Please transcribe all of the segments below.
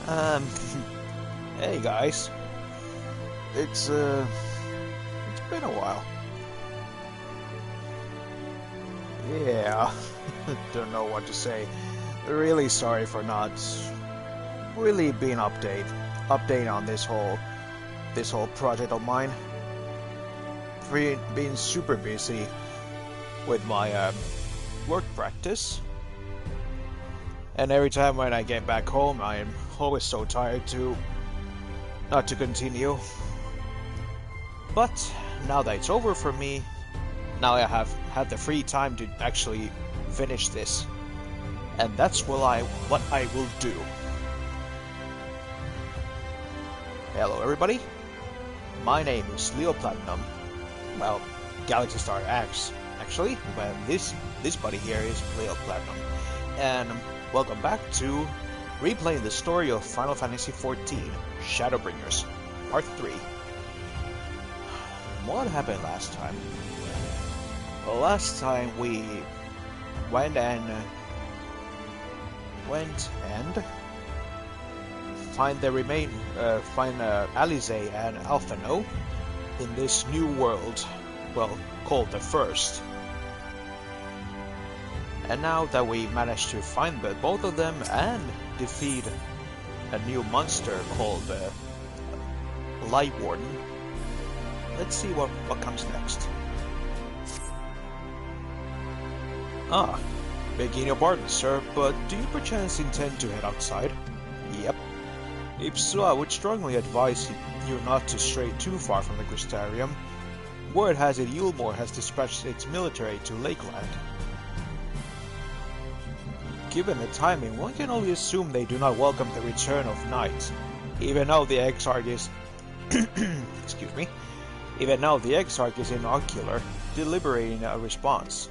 Um, hey guys. It's been a while. Yeah, don't know what to say. Really sorry for not really being update on this whole project of mine. Being super busy with my work practice. And every time when I get back home, I am always so tired not to continue. But now that it's over for me, now I have had the free time to actually finish this. And that's what I will do. Hello everybody, my name is Leo Platinum. Well, Galaxy Star X actually, but this buddy here is Leo Platinum. And welcome back to replaying the story of Final Fantasy XIV, Shadowbringers, Part 3. What happened last time? Well, last time we went and find Alize and Alphino in this new world, well, called the First. And now that we managed to find both of them and defeat a new monster called Light Warden, let's see what comes next. Ah, begging your pardon, sir, but do you perchance intend to head outside? Yep. If so, I would strongly advise you not to stray too far from the Crystarium. Word has it Yulmore has dispatched its military to Lakeland. Given the timing, one can only assume they do not welcome the return of night, even though the Exarch is excuse me, even now the Exarch is inocular, deliberating a response.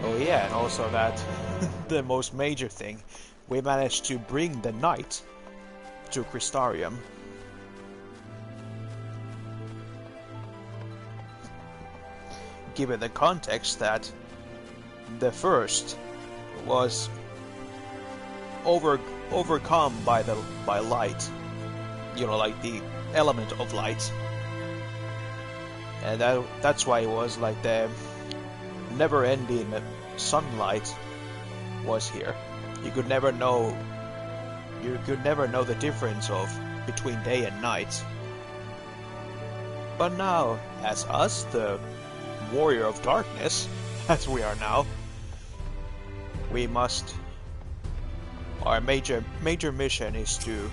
Oh yeah, and also that the most major thing, we managed to bring the knight to Crystarium. Given the context that the First was overcome by light, you know, like the element of light, and that's why it was like the never-ending sunlight was here. You could never know the difference between day and night. But now, as us, the warrior of darkness, as we are now, our major mission is to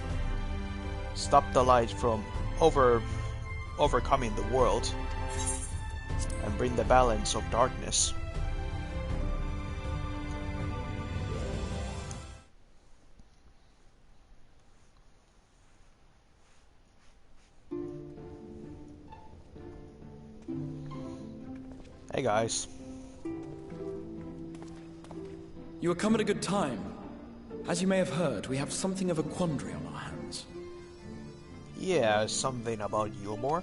stop the light from overcoming the world and bring the balance of darkness. Hey guys. You have come at a good time. As you may have heard, we have something of a quandary on our hands. Yeah, something about Yulmore?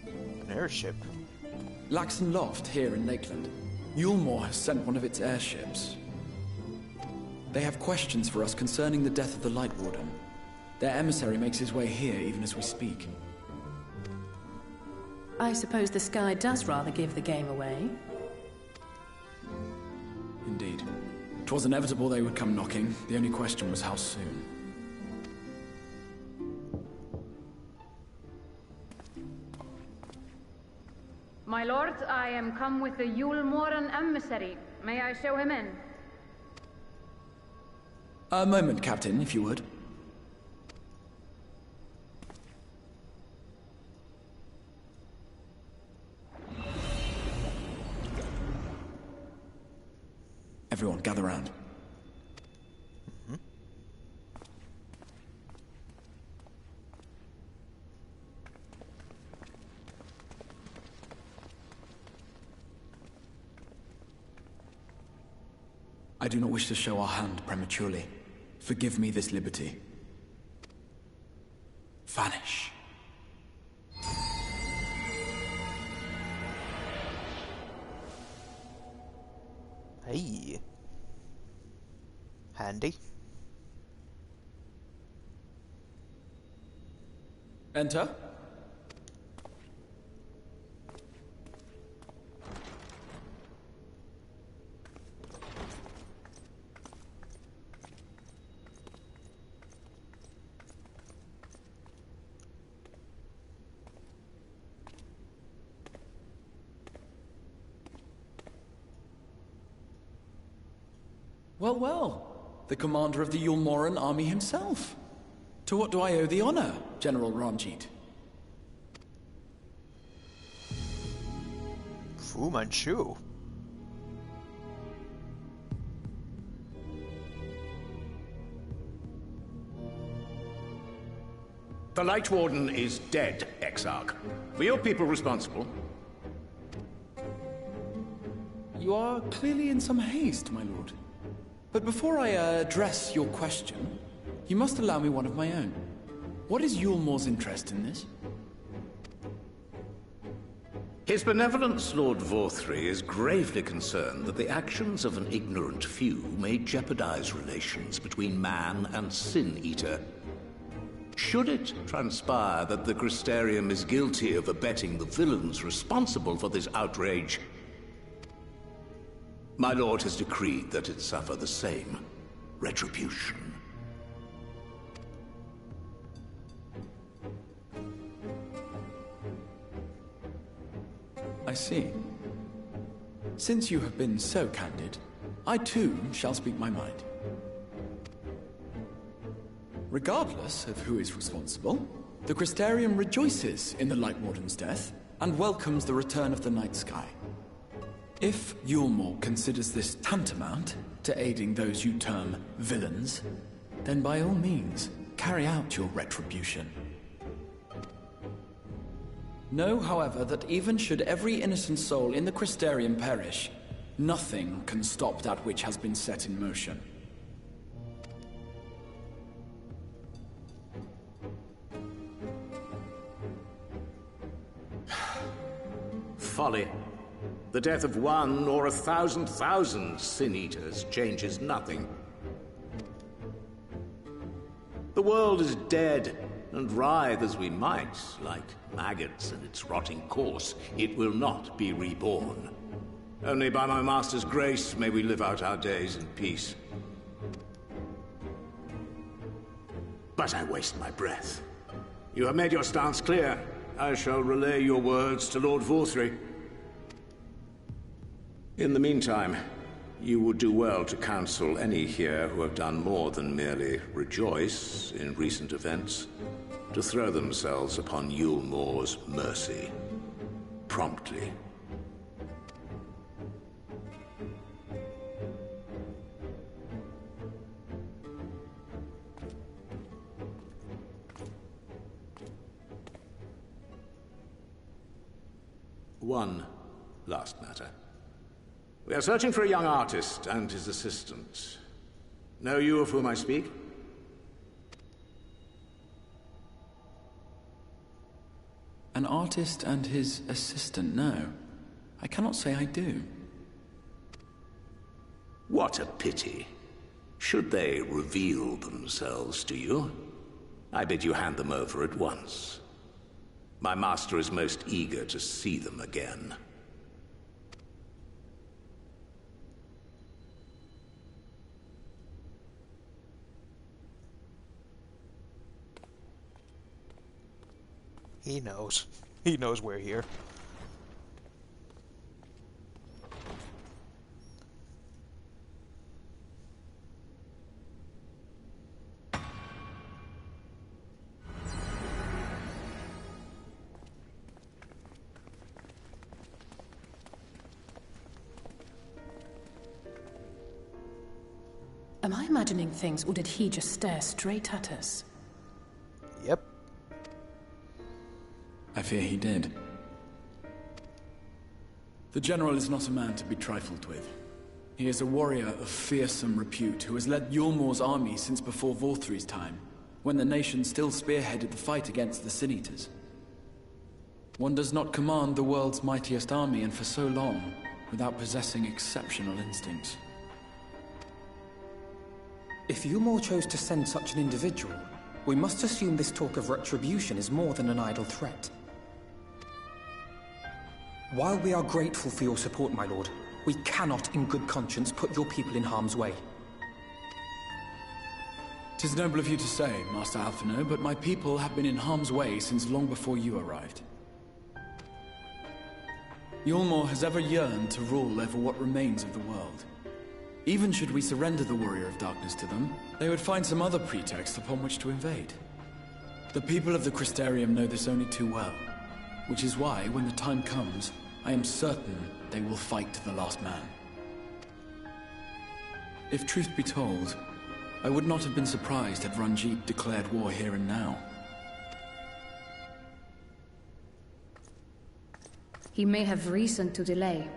An airship? Laxon Loft, here in Lakeland. Yulmore has sent one of its airships. They have questions for us concerning the death of the Light Warden. Their emissary makes his way here even as we speak. I suppose the sky does rather give the game away. Indeed. 'Twas inevitable they would come knocking. The only question was how soon. My lord, I am come with the Yulmoran emissary. May I show him in? A moment, Captain, if you would. Everyone, gather round. I do not wish to show our hand prematurely. Forgive me this liberty. Vanish. Hey. Handy. Enter. Well, well. The commander of the Yulmoran army himself. To what do I owe the honor, General Ranjit? Fu Manchu. The Light Warden is dead, Exarch. Were your people responsible? You are clearly in some haste, my lord. But before I address your question, you must allow me one of my own. What is Yulmore's interest in this? His benevolence, Lord Vorthry, is gravely concerned that the actions of an ignorant few may jeopardize relations between man and Sin-Eater. Should it transpire that the Crystarium is guilty of abetting the villains responsible for this outrage, my lord has decreed that it suffer the same retribution. I see. Since you have been so candid, I too shall speak my mind. Regardless of who is responsible, the Crystarium rejoices in the Light Warden's death and welcomes the return of the night sky. If Yulmore considers this tantamount to aiding those you term villains, then by all means, carry out your retribution. Know, however, that even should every innocent soul in the Crystarium perish, nothing can stop that which has been set in motion. Folly. The death of one or 1,000,000 Sin-Eaters changes nothing. The world is dead, and writhe as we might, like maggots in its rotting course, it will not be reborn. Only by my master's grace may we live out our days in peace. But I waste my breath. You have made your stance clear. I shall relay your words to Lord Vorthry. In the meantime, you would do well to counsel any here who have done more than merely rejoice in recent events, to throw themselves upon Yulmore's mercy, promptly. One last matter. We are searching for a young artist and his assistant. Know you of whom I speak? An artist and his assistant, no. I cannot say I do. What a pity. Should they reveal themselves to you, I bid you hand them over at once. My master is most eager to see them again. He knows. He knows we're here. Am I imagining things, or did he just stare straight at us? Yep. I fear he did. The General is not a man to be trifled with. He is a warrior of fearsome repute who has led Yulmore's army since before Vorthry's time, when the nation still spearheaded the fight against the Sin-Eaters. One does not command the world's mightiest army, and for so long, without possessing exceptional instincts. If Yulmore chose to send such an individual, we must assume this talk of retribution is more than an idle threat. While we are grateful for your support, my lord, we cannot in good conscience put your people in harm's way. 'Tis noble of you to say, Master Alphino, but my people have been in harm's way since long before you arrived. Yulmore has ever yearned to rule over what remains of the world. Even should we surrender the Warrior of Darkness to them, they would find some other pretext upon which to invade. The people of the Crystarium know this only too well, which is why, when the time comes, I am certain they will fight to the last man. If truth be told, I would not have been surprised had Ranjit declared war here and now. He may have reason to delay.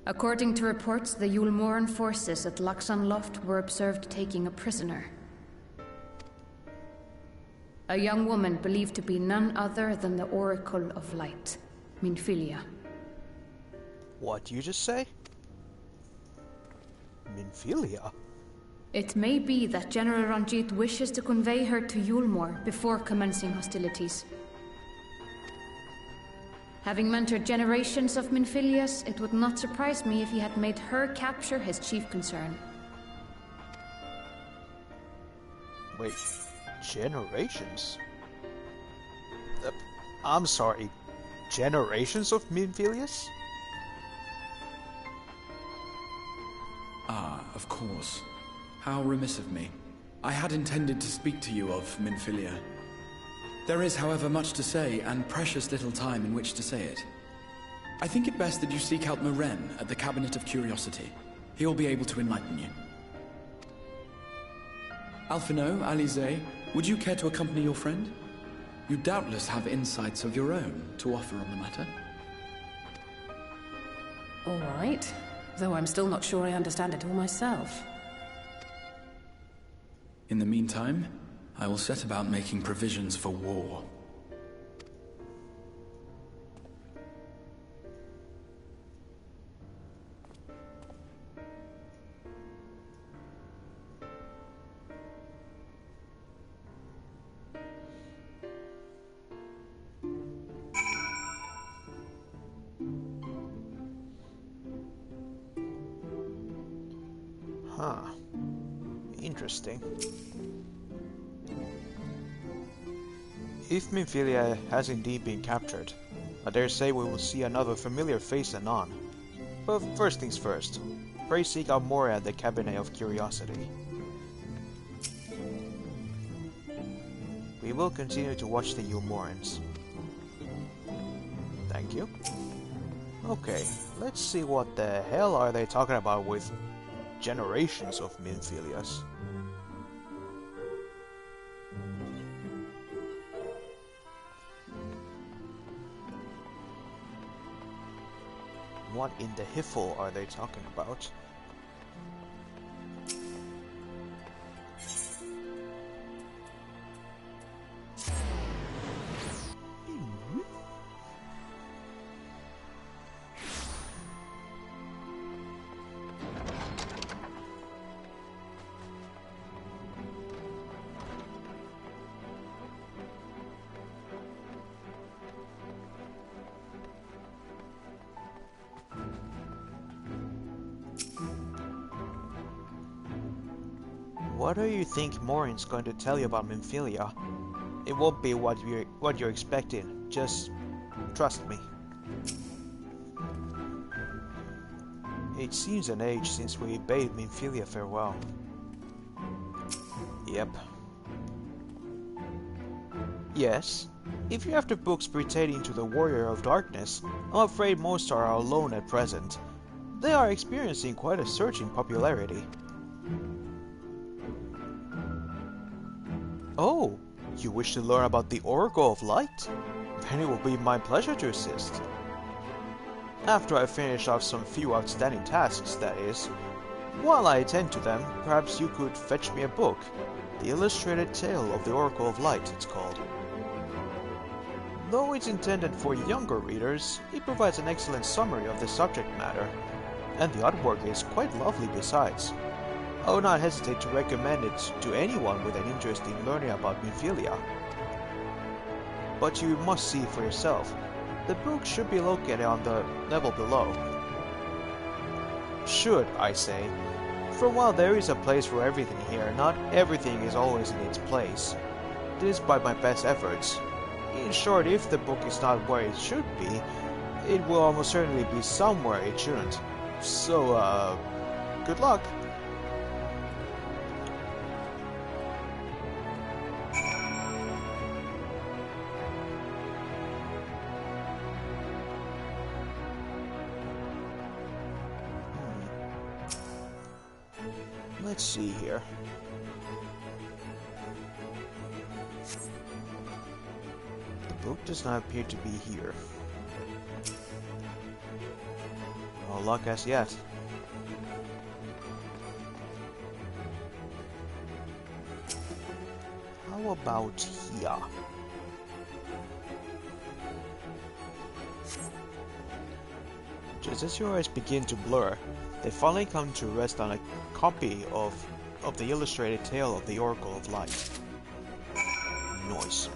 According to reports, the Yulmoran forces at Laxan Loft were observed taking a prisoner. A young woman believed to be none other than the Oracle of Light, Minfilia. What you just say? Minfilia? It may be that General Ranjit wishes to convey her to Yulmore before commencing hostilities. Having mentored generations of Minfilias, it would not surprise me if he had made her capture his chief concern. Wait, generations? I'm sorry, generations of Minfilias? Ah, of course. How remiss of me. I had intended to speak to you of Minfilia. There is, however, much to say, and precious little time in which to say it. I think it best that you seek out Maren at the Cabinet of Curiosity. He will be able to enlighten you. Alphino, Alize, would you care to accompany your friend? You doubtless have insights of your own to offer on the matter. All right, though I'm still not sure I understand it all myself. In the meantime, I will set about making provisions for war. Huh. Interesting. If Minfilia has indeed been captured, I dare say we will see another familiar face anon. But first things first, pray seek out more at the Cabinet of Curiosity. We will continue to watch the Yulmorans. Thank you. Okay, let's see what the hell are they talking about with generations of Minfilias. What in the hiffle are they talking about? What do you think Morin's going to tell you about Minfilia? It won't be what you're expecting. Just trust me. It seems an age since we bade Minfilia farewell. Yep. Yes. If you're after books pertaining to the Warrior of Darkness, I'm afraid most are alone at present. They are experiencing quite a surge in popularity. Oh, you wish to learn about the Oracle of Light? Then it will be my pleasure to assist. After I finish off some few outstanding tasks, that is. While I attend to them, perhaps you could fetch me a book. The Illustrated Tale of the Oracle of Light, it's called. Though it's intended for younger readers, it provides an excellent summary of the subject matter, and the artwork is quite lovely besides. I would not hesitate to recommend it to anyone with an interest in learning about Minfilia. But you must see for yourself. The book should be located on the level below. Should, I say. For while there is a place for everything here, not everything is always in its place. Despite my best efforts. In short, if the book is not where it should be, it will almost certainly be somewhere it shouldn't. So, good luck! Let's see here. The book does not appear to be here. No luck as yet. How about here? Just as your eyes begin to blur, they finally come to rest on a copy of the illustrated tale of the Oracle of Light. Noise.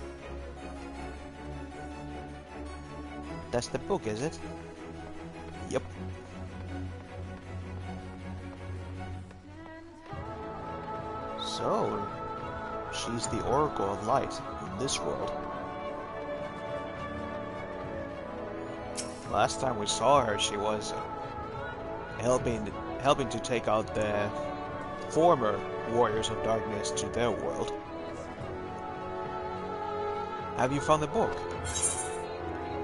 That's the book, is it? Yep. So, she's the Oracle of Light in this world. Last time we saw her, she was helping to take out the former Warriors of Darkness to their world. Have you found the book?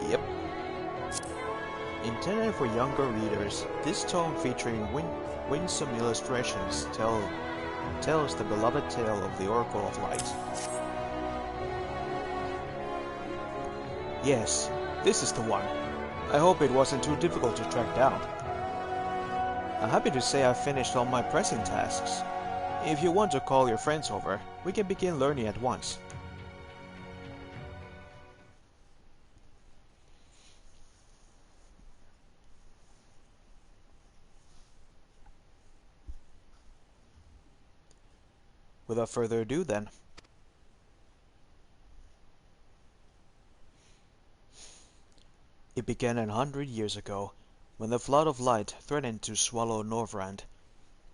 Yep. Intended for younger readers, this tome featuring winsome illustrations tells the beloved tale of the Oracle of Light. Yes, this is the one. I hope it wasn't too difficult to track down. I'm happy to say I've finished all my pressing tasks. If you want to call your friends over, we can begin learning at once. Without further ado then. It began 100 years ago, when the flood of light threatened to swallow Norvrand.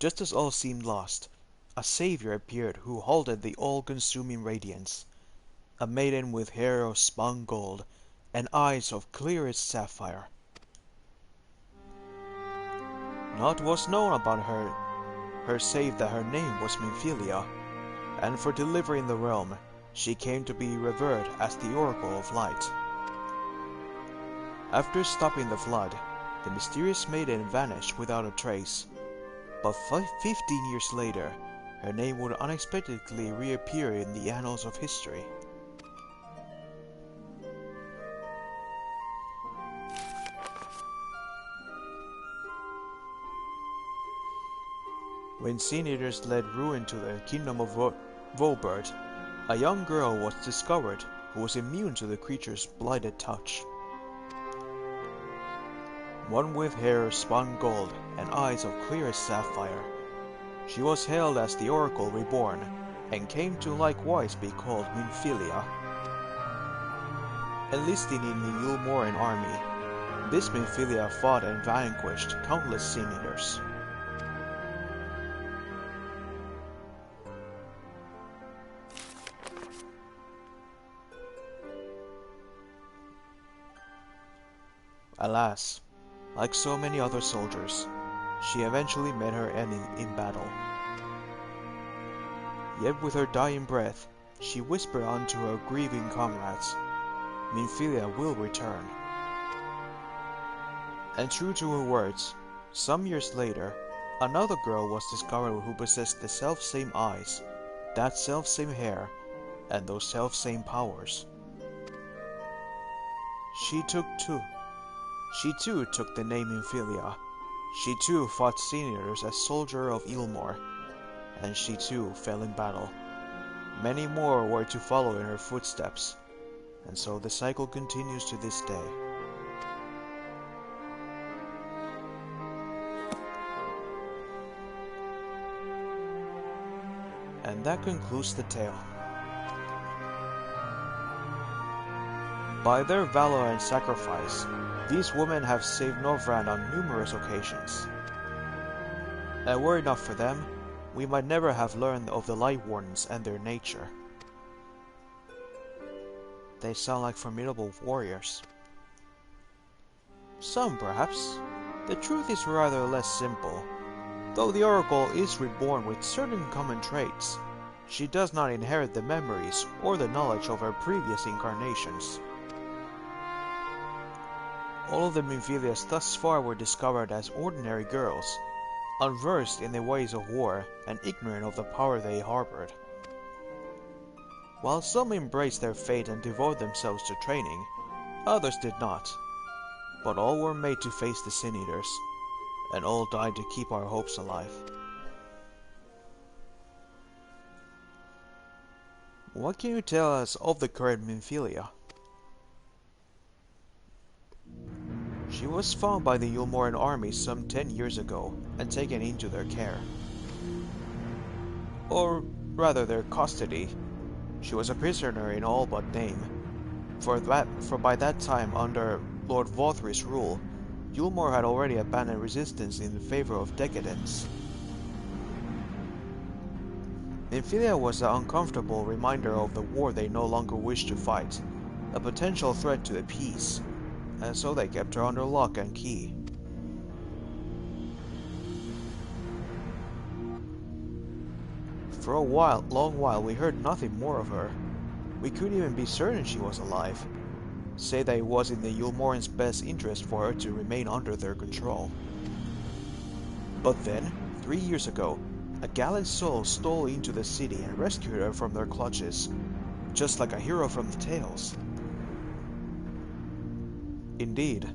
Just as all seemed lost, a savior appeared who halted the all-consuming radiance. A maiden with hair of spun gold and eyes of clearest sapphire. Naught was known about her save that her name was Minfilia, and for delivering the realm, she came to be revered as the Oracle of Light. After stopping the flood, the mysterious maiden vanished without a trace, but 15 years later, her name would unexpectedly reappear in the annals of history. When Sin Eaters led ruin to the kingdom of Vobert, a young girl was discovered who was immune to the creature's blighted touch. One with hair spun gold and eyes of clearest sapphire. She was hailed as the Oracle Reborn, and came to likewise be called Minfilia. Enlisting in the Yulmoran army, this Minfilia fought and vanquished countless Sin Eaters. Alas, like so many other soldiers, she eventually met her end in battle. Yet with her dying breath, she whispered unto her grieving comrades, Minfilia will return. And true to her words, some years later, another girl was discovered who possessed the self-same eyes, that self-same hair, and those self-same powers. She too took the name Minfilia. She too fought Sin Eaters as soldier of Ilmor, and she too fell in battle. Many more were to follow in her footsteps, and so the cycle continues to this day. And that concludes the tale. By their valor and sacrifice, these women have saved Northrend on numerous occasions. And were it not for them, we might never have learned of the Light Wardens and their nature. They sound like formidable warriors. Some, perhaps. The truth is rather less simple. Though the Oracle is reborn with certain common traits, she does not inherit the memories or the knowledge of her previous incarnations. All of the Minfilias thus far were discovered as ordinary girls, unversed in the ways of war and ignorant of the power they harbored. While some embraced their fate and devoted themselves to training, others did not. But all were made to face the Sin Eaters, and all died to keep our hopes alive. What can you tell us of the current Minfilia? She was found by the Yulmoran army some 10 years ago and taken into their care. Or rather their custody. She was a prisoner in all but name. For by that time, under Lord Vothri's rule, Yulmor had already abandoned resistance in favor of decadence. Minfilia was an uncomfortable reminder of the war they no longer wished to fight, a potential threat to the peace, and so they kept her under lock and key. For a long while we heard nothing more of her. We couldn't even be certain she was alive. Say that it was in the Yulmorans' best interest for her to remain under their control. But then, 3 years ago, a gallant soul stole into the city and rescued her from their clutches, just like a hero from the tales. Indeed.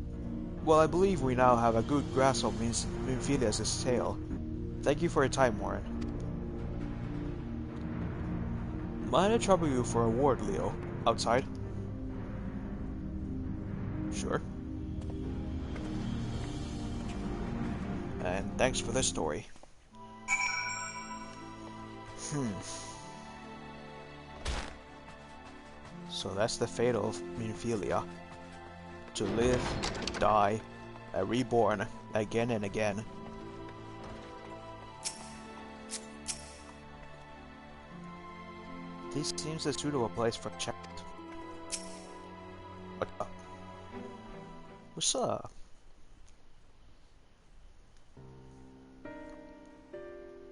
Well, I believe we now have a good grasp of Minfilia's tale. Thank you for your time, Warren. Might I trouble you for a word, Leo? Outside? Sure. And thanks for the story. So that's the fate of Minfilia. To live, die, and reborn again and again. This seems a suitable place for chat. What's up?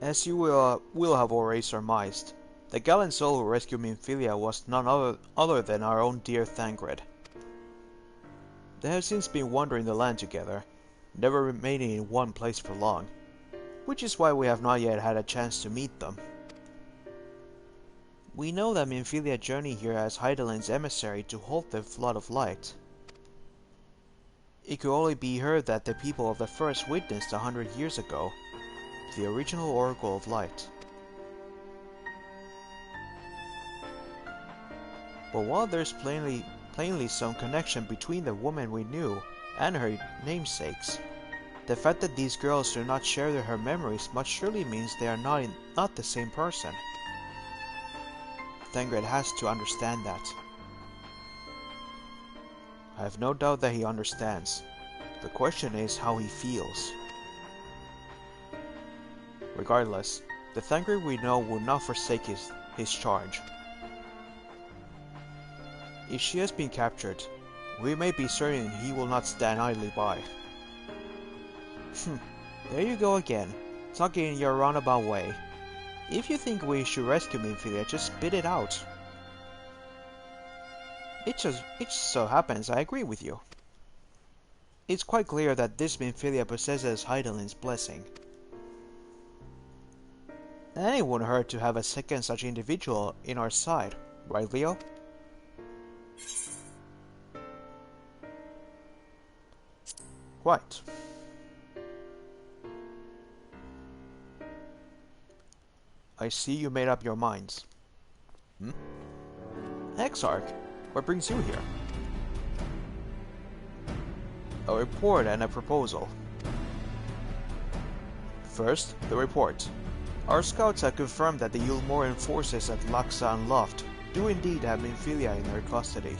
As you will have already surmised, the gallant soul who rescued Minfilia was none other than our own dear Thangred. They have since been wandering the land together, never remaining in one place for long, which is why we have not yet had a chance to meet them. We know that Minfilia journeyed here as Hydaelyn's emissary to halt the Flood of Light. It could only be her that the people of the First witnessed 100 years ago, the original Oracle of Light. But while there's plainly some connection between the woman we knew and her namesakes, the fact that these girls do not share her memories must surely means they are not the same person. Thangred has to understand that. I have no doubt that he understands. The question is how he feels. Regardless, the Thangred we know will not forsake his charge. If she has been captured, we may be certain he will not stand idly by. There you go again, talking in your roundabout way. If you think we should rescue Minfilia, just spit it out. It just so happens I agree with you. It's quite clear that this Minfilia possesses Hydaelyn's blessing. And it wouldn't hurt to have a second such individual in our side, right, Leo? Right. I see you made up your minds. Exarch, What brings you here? A report and a proposal. First, the report. Our scouts have confirmed that the Yulmoran forces at Laxan Loft do indeed have Minfilia in their custody.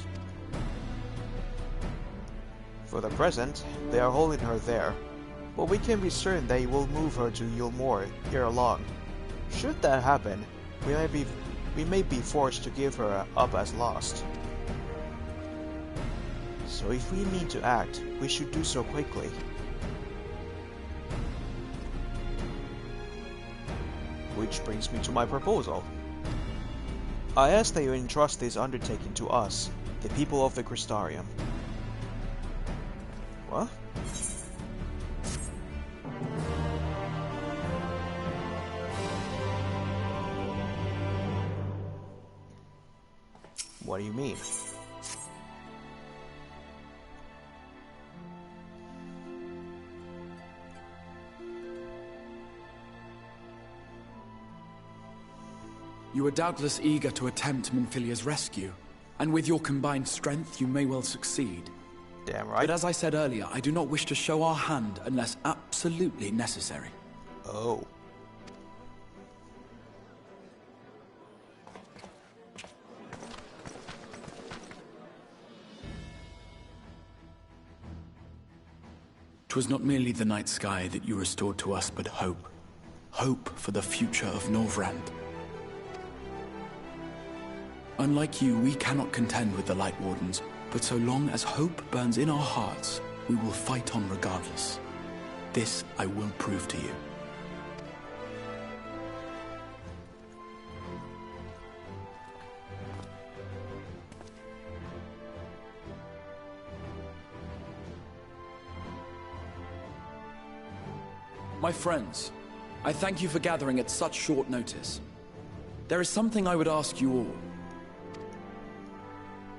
For the present, they are holding her there, but we can be certain they will move her to Yulmore ere long. Should that happen, we may be forced to give her up as lost. So if we mean to act, we should do so quickly. Which brings me to my proposal. I ask that you entrust this undertaking to us, the people of the Crystarium. What? What do you mean? You are doubtless eager to attempt Minfilia's rescue, and with your combined strength you may well succeed. Damn right. But as I said earlier, I do not wish to show our hand unless absolutely necessary. Oh. "'Twas not merely the night sky that you restored to us, but hope. Hope for the future of Norvrand. Unlike you, we cannot contend with the Light Wardens, but so long as hope burns in our hearts, we will fight on regardless. This I will prove to you." My friends, I thank you for gathering at such short notice. There is something I would ask you all.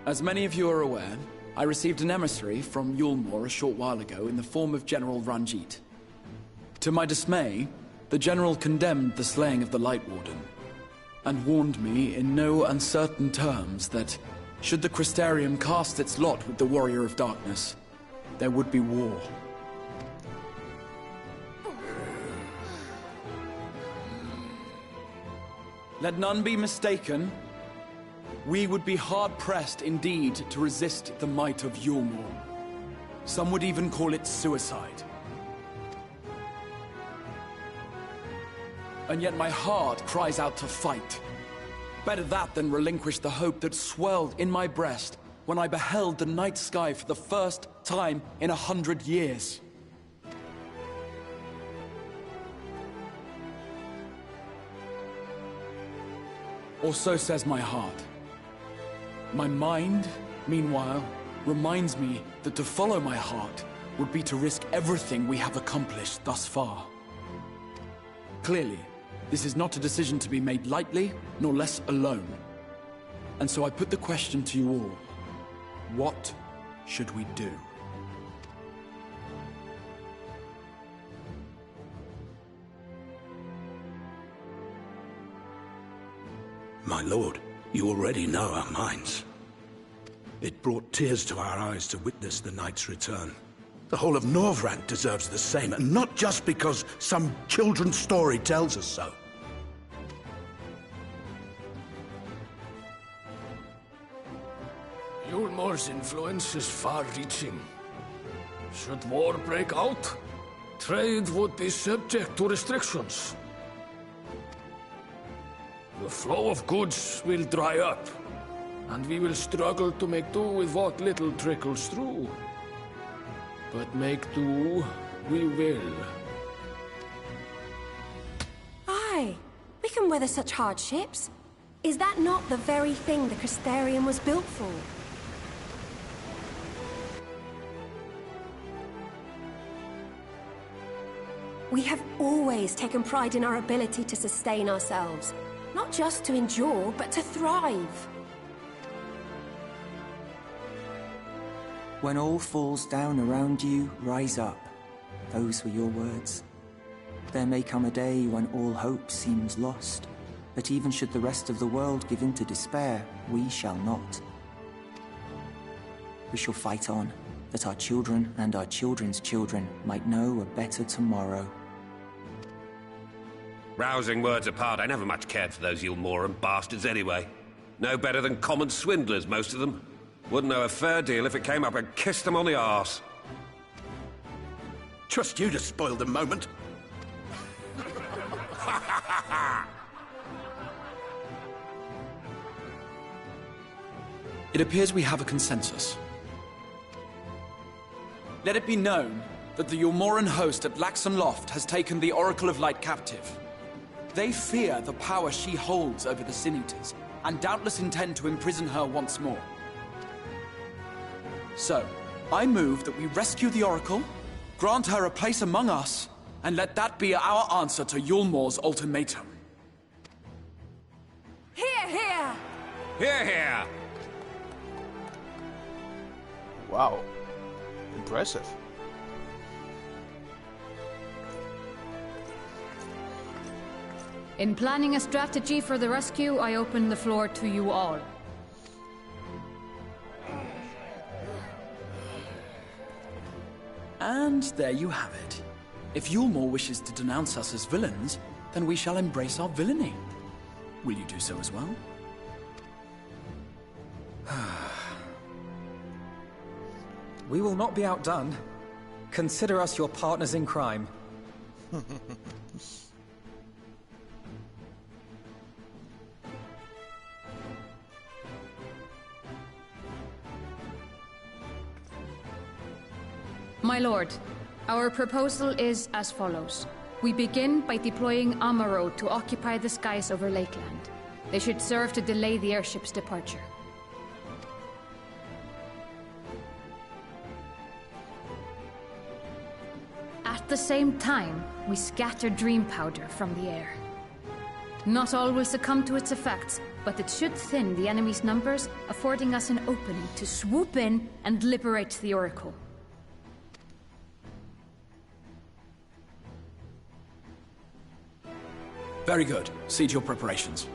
As many of you are aware, I received an emissary from Yulmore a short while ago in the form of General Ranjit. To my dismay, the General condemned the slaying of the Light Warden, and warned me in no uncertain terms that, should the Crystarium cast its lot with the Warrior of Darkness, there would be war. Let none be mistaken. We would be hard-pressed indeed to resist the might of Yulmore. Some would even call it suicide. And yet my heart cries out to fight. Better that than relinquish the hope that swelled in my breast when I beheld the night sky for the first time in 100 years. Or so says my heart. My mind, meanwhile, reminds me that to follow my heart would be to risk everything we have accomplished thus far. Clearly, this is not a decision to be made lightly, nor less alone. And so I put the question to you all. What should we do? My lord, you already know our minds. It brought tears to our eyes to witness the knight's return. The whole of Norvrand deserves the same, and not just because some children's story tells us so. Yulmore's influence is far-reaching. Should war break out, trade would be subject to restrictions. The flow of goods will dry up, and we will struggle to make do with what little trickles through. But make do, we will. Aye, we can weather such hardships. Is that not the very thing the Crystarium was built for? We have always taken pride in our ability to sustain ourselves. Not just to endure, but to thrive. When all falls down around you, rise up. Those were your words. There may come a day when all hope seems lost, but even should the rest of the world give in to despair, we shall not. we shall fight on, that our children and our children's children might know a better tomorrow. Rousing words apart, I never much cared for those Yulmoran bastards anyway. No better than common swindlers, most of them. Wouldn't know a fair deal if it came up and kissed them on the arse. Trust you to spoil the moment. It appears we have a consensus. Let it be known that the Yulmoran host at Laxon Loft has taken the Oracle of Light captive. They fear the power she holds over the Sin Eaters, and doubtless intend to imprison her once more. So, I move that we rescue the Oracle, grant her a place among us, and let that be our answer to Yulmor's ultimatum. Hear, hear! Hear, hear! Wow. Impressive. In planning a strategy for the rescue, I open the floor to you all. And there you have it. If Yulmor wishes to denounce us as villains, then we shall embrace our villainy. Will you do so as well? We will not be outdone. Consider us your partners in crime. My lord, our proposal is as follows. We begin by deploying Amaro to occupy the skies over Lakeland. They should serve to delay the airship's departure. At the same time, we scatter dream powder from the air. Not all will succumb to its effects, but it should thin the enemy's numbers, affording us an opening to swoop in and liberate the Oracle. Very good. See to your preparations.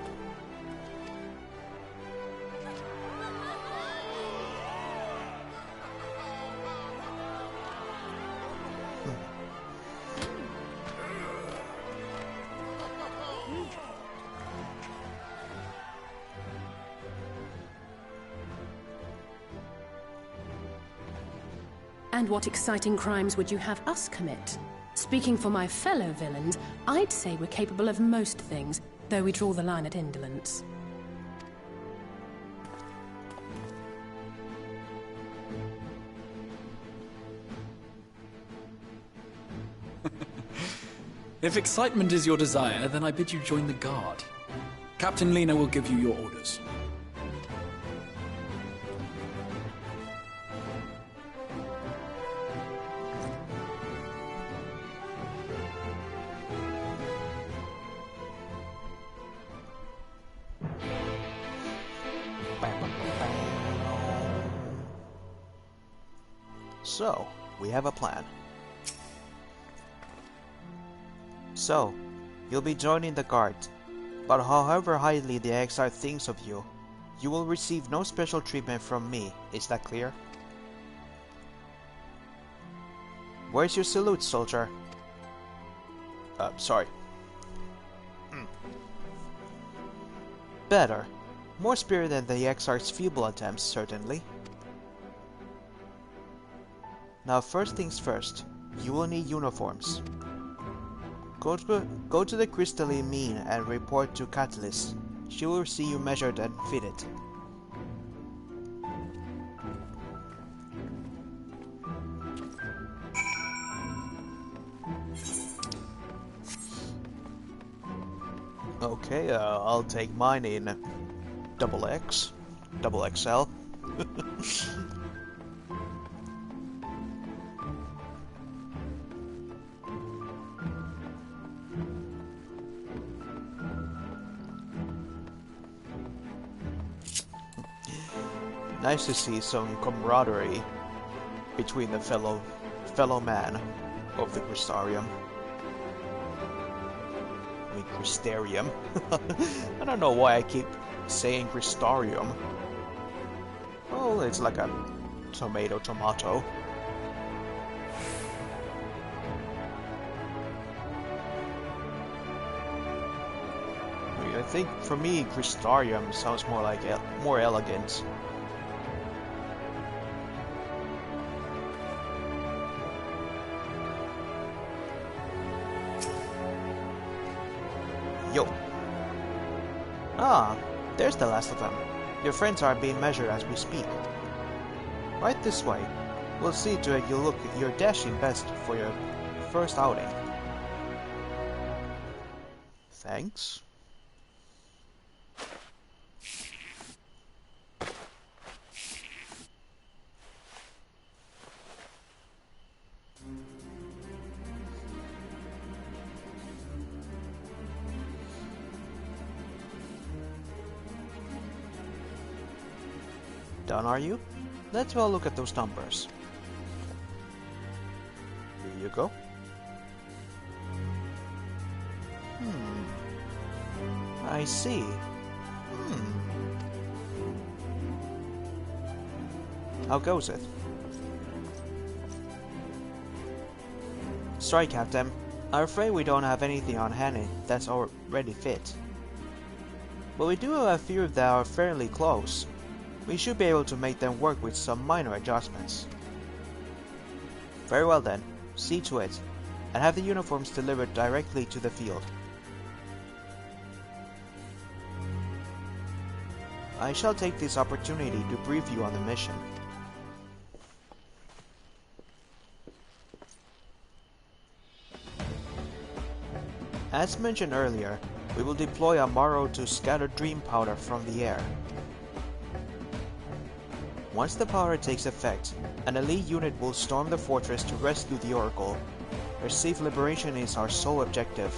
And what exciting crimes would you have us commit? Speaking for my fellow villains, I'd say we're capable of most things, though we draw the line at indolence. If excitement is your desire, then I bid you join the guard. Captain Lena will give you your orders. So, we have a plan. So, you'll be joining the guard, but however highly the XIV thinks of you, you will receive no special treatment from me, is that clear? Where's your salute, soldier? Sorry. Better. More spirit than the XR's feeble attempts, certainly. Now first things first, you will need uniforms. Go to the crystalline mean and report to Catalyst. She will see you measured and fitted. Okay, I'll take mine in XX, XXL. Nice to see some camaraderie between the fellow man of the Crystarium. I mean, Crystarium. I don't know why I keep saying Crystarium. Oh, it's like a Tomato, tomato. I think for me, Crystarium sounds more like more elegant. Yo. Ah, there's the last of them. Your friends are being measured as we speak. Right this way. We'll see to it you look your dashing best for your first outing. Thanks. Done, are you? Let's well look at those numbers. Here you go. I see. How goes it? Sorry, Captain. I'm afraid we don't have anything on hand that's already fit. But we do have a few that are fairly close. We should be able to make them work with some minor adjustments. Very well then, see to it, and have the uniforms delivered directly to the field. I shall take this opportunity to brief you on the mission. As mentioned earlier, we will deploy a Morrow to scatter dream powder from the air. Once the powder takes effect, an elite unit will storm the fortress to rescue the Oracle. Their safe liberation is our sole objective.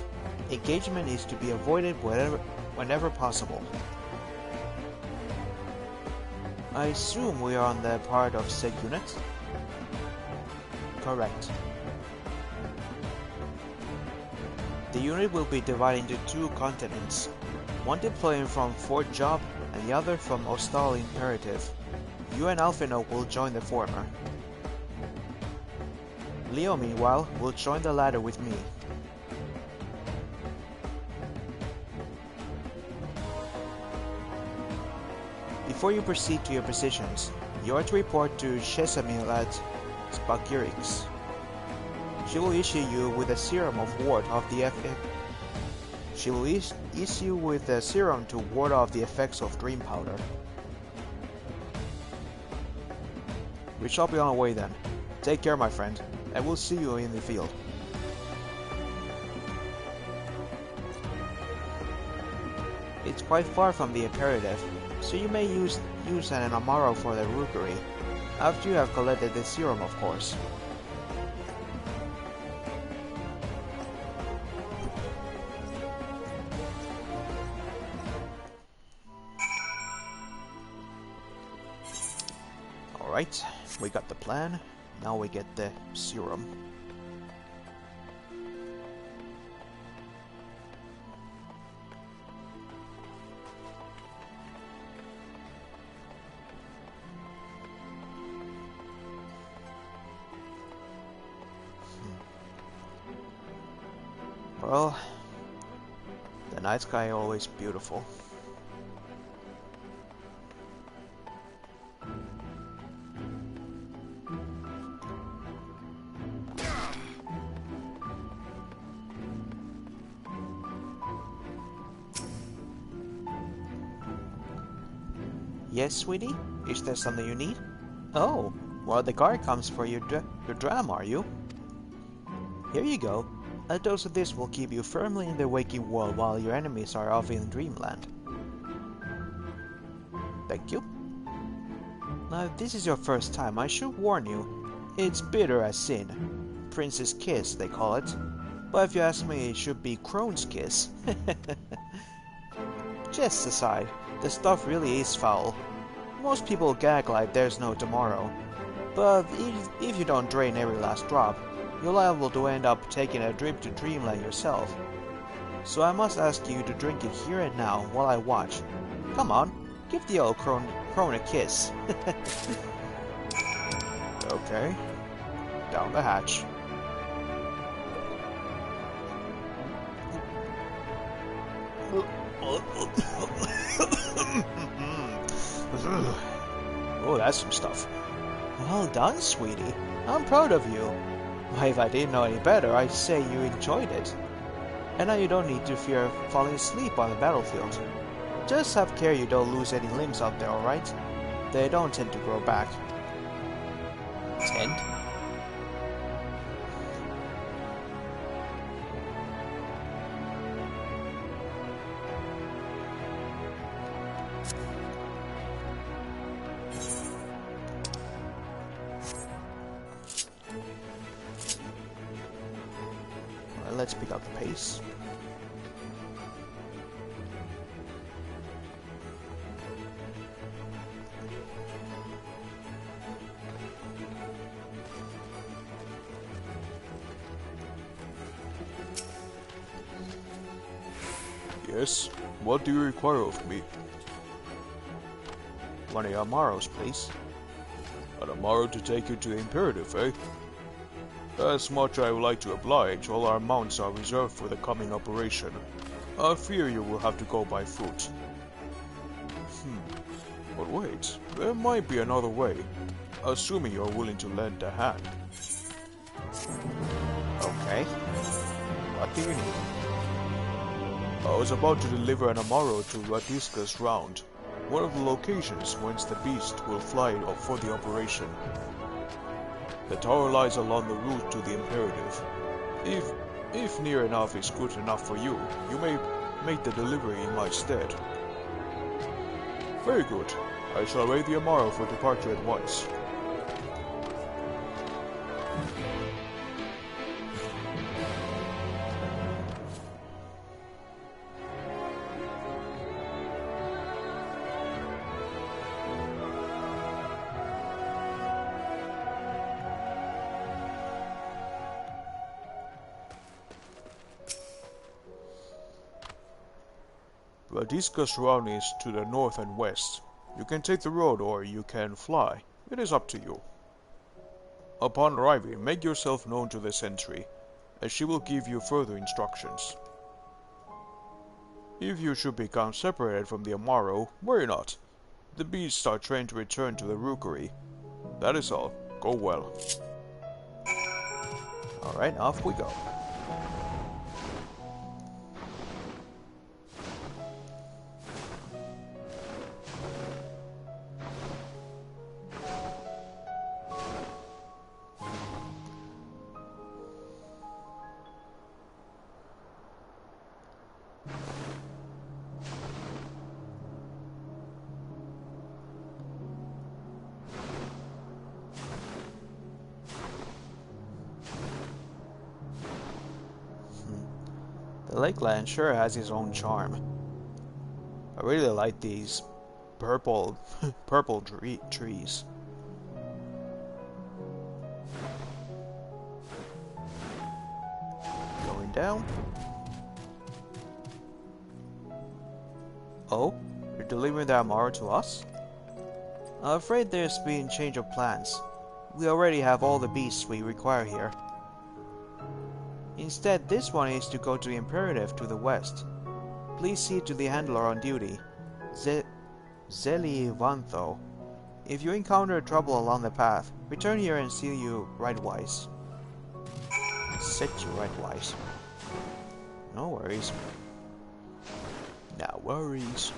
Engagement is to be avoided whenever possible. I assume we are on the part of said unit? Correct. The unit will be divided into two continents, one deploying from Fort Job and the other from Ostal Imperative. You and Alphino will join the former. Leo, meanwhile, will join the latter with me. Before you proceed to your positions, you are to report to Shesamil at Spagirix. She will issue you with a serum of ward off the She will issue with a serum to ward off the effects of dream powder. We shall be on our way then. Take care, my friend, and we'll see you in the field. It's quite far from the Imperative, so you may use an Amaro for the rookery, after you have collected the serum, of course. Alright, we got the plan, now we get the serum. Well, the night sky always beautiful. Yes, sweetie? Is there something you need? Oh, well, the guard comes for your dram, are you? Here you go. A dose of this will keep you firmly in the waking world while your enemies are off in dreamland. Thank you. Now, if this is your first time, I should warn you. It's bitter as sin. Prince's Kiss, they call it. But if you ask me, it should be Crone's Kiss. Jests aside, the stuff really is foul. Most people gag like there's no tomorrow. But if you don't drain every last drop, you're liable to end up taking a trip to dreamland yourself. So I must ask you to drink it here and now while I watch. Come on, give the old crone a kiss. Okay. Down the hatch. Oh, that's some stuff. Well done, sweetie. I'm proud of you. Why, if I didn't know any better, I'd say you enjoyed it. And now you don't need to fear falling asleep on the battlefield. Just have care you don't lose any limbs out there, alright? They don't tend to grow back. Tend? Well, let's pick up the pace. Yes? What do you require of me? One of your Amaros, please. An Amaro to take you to the Imperative, eh? As much I would like to oblige, all our mounts are reserved for the coming operation. I fear you will have to go by foot. But wait, there might be another way, assuming you're willing to lend a hand. Okay. What do you need? I was about to deliver an Amaro to Radisca's Round, one of the locations whence the beast will fly for the operation. The tower lies along the route to the Imperative. If near enough is good enough for you, you may make the delivery in my stead. Very good. I shall array the Amaro for departure at once. Radisca's Round is to the north and west. You can take the road or you can fly. It is up to you. Upon arriving, make yourself known to the sentry, and she will give you further instructions. If you should become separated from the Amaro, worry not. The beasts are trained to return to the rookery. That is all. Go well. Alright, off we go. The lakeland sure has its own charm. I really like these purple trees. Going down. Oh, you're delivering the Amaro to us? I'm afraid there's been change of plans. We already have all the beasts we require here. Instead, this one is to go to the Imperative to the west. Please see to the handler on duty, Zeli Vantho. If you encounter trouble along the path, return here and see you rightwise. Set you rightwise. No worries. No worries.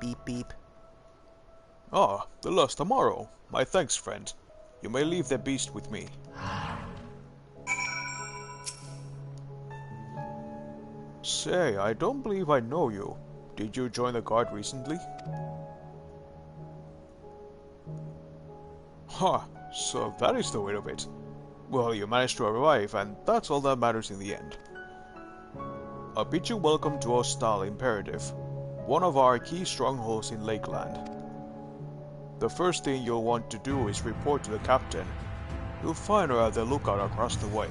Beep beep. Ah, the last Amaro. My thanks, friend. You may leave the beast with me. Say, I don't believe I know you. Did you join the guard recently? Ha, so that is the way of it. Well, you managed to arrive, and that's all that matters in the end. I bid you welcome to Ostal Imperative, one of our key strongholds in Lakeland. The first thing you'll want to do is report to the captain. You'll find her at the lookout across the way.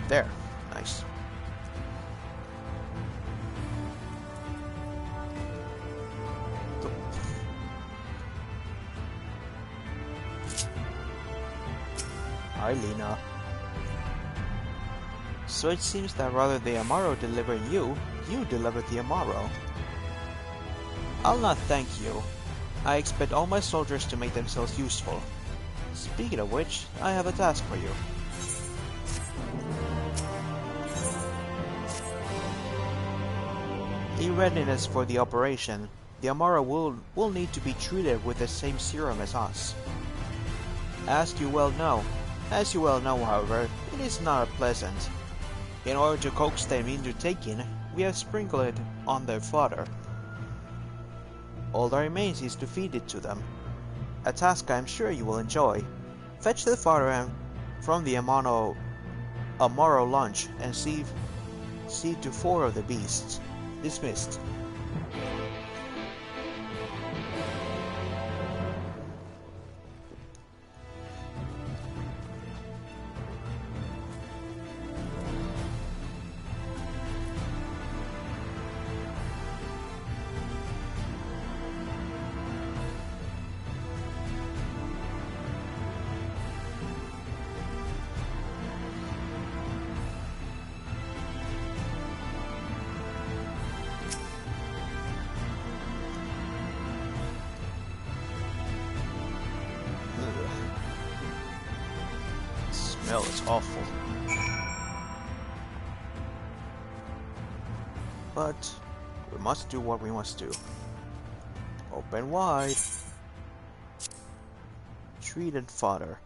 There. Nice. Hi, Lena. So it seems that rather than Amaro delivering you, you delivered the Amaro. I'll not thank you. I expect all my soldiers to make themselves useful. Speaking of which, I have a task for you. In readiness for the operation, the Amaro will need to be treated with the same serum as us. As you well know, however, it is not pleasant. In order to coax them into taking, we have sprinkled it on their fodder. All that remains is to feed it to them. A task I am sure you will enjoy. Fetch the fodder from the Amaro lunch and see to 4 of the beasts. Dismissed. Smell is awful. But we must do what we must do. Open wide. Treated fodder.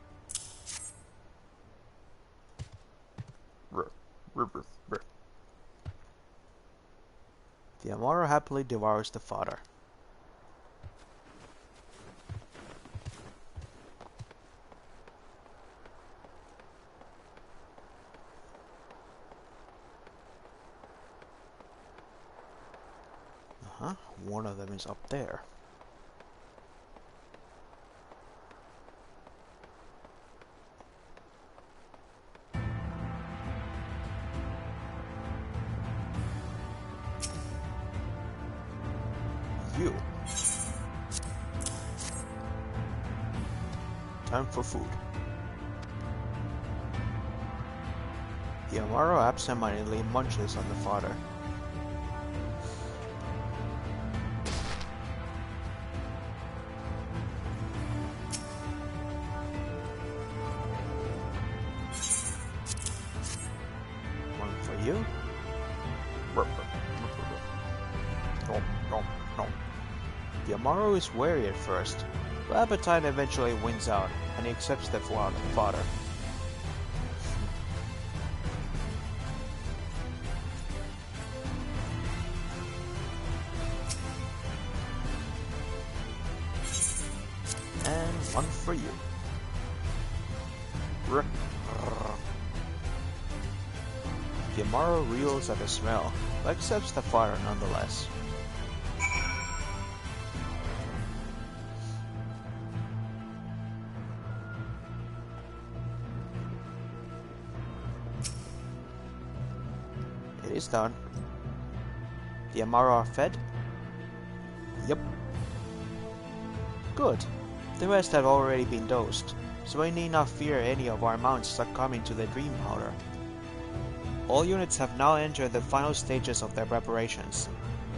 The Amaro happily devours the fodder. One of them is up there. You. Time for food. The Amaro absentmindedly munches on the fodder. You? The Amaro is wary at first, but appetite eventually wins out, and he accepts the fodder. And one for you. The Amaro reels at the smell, but accepts the fodder nonetheless. It is done. The Amaro are fed? Yep. Good. The rest have already been dosed, so I need not fear any of our mounts succumbing to the dream powder. All units have now entered the final stages of their preparations.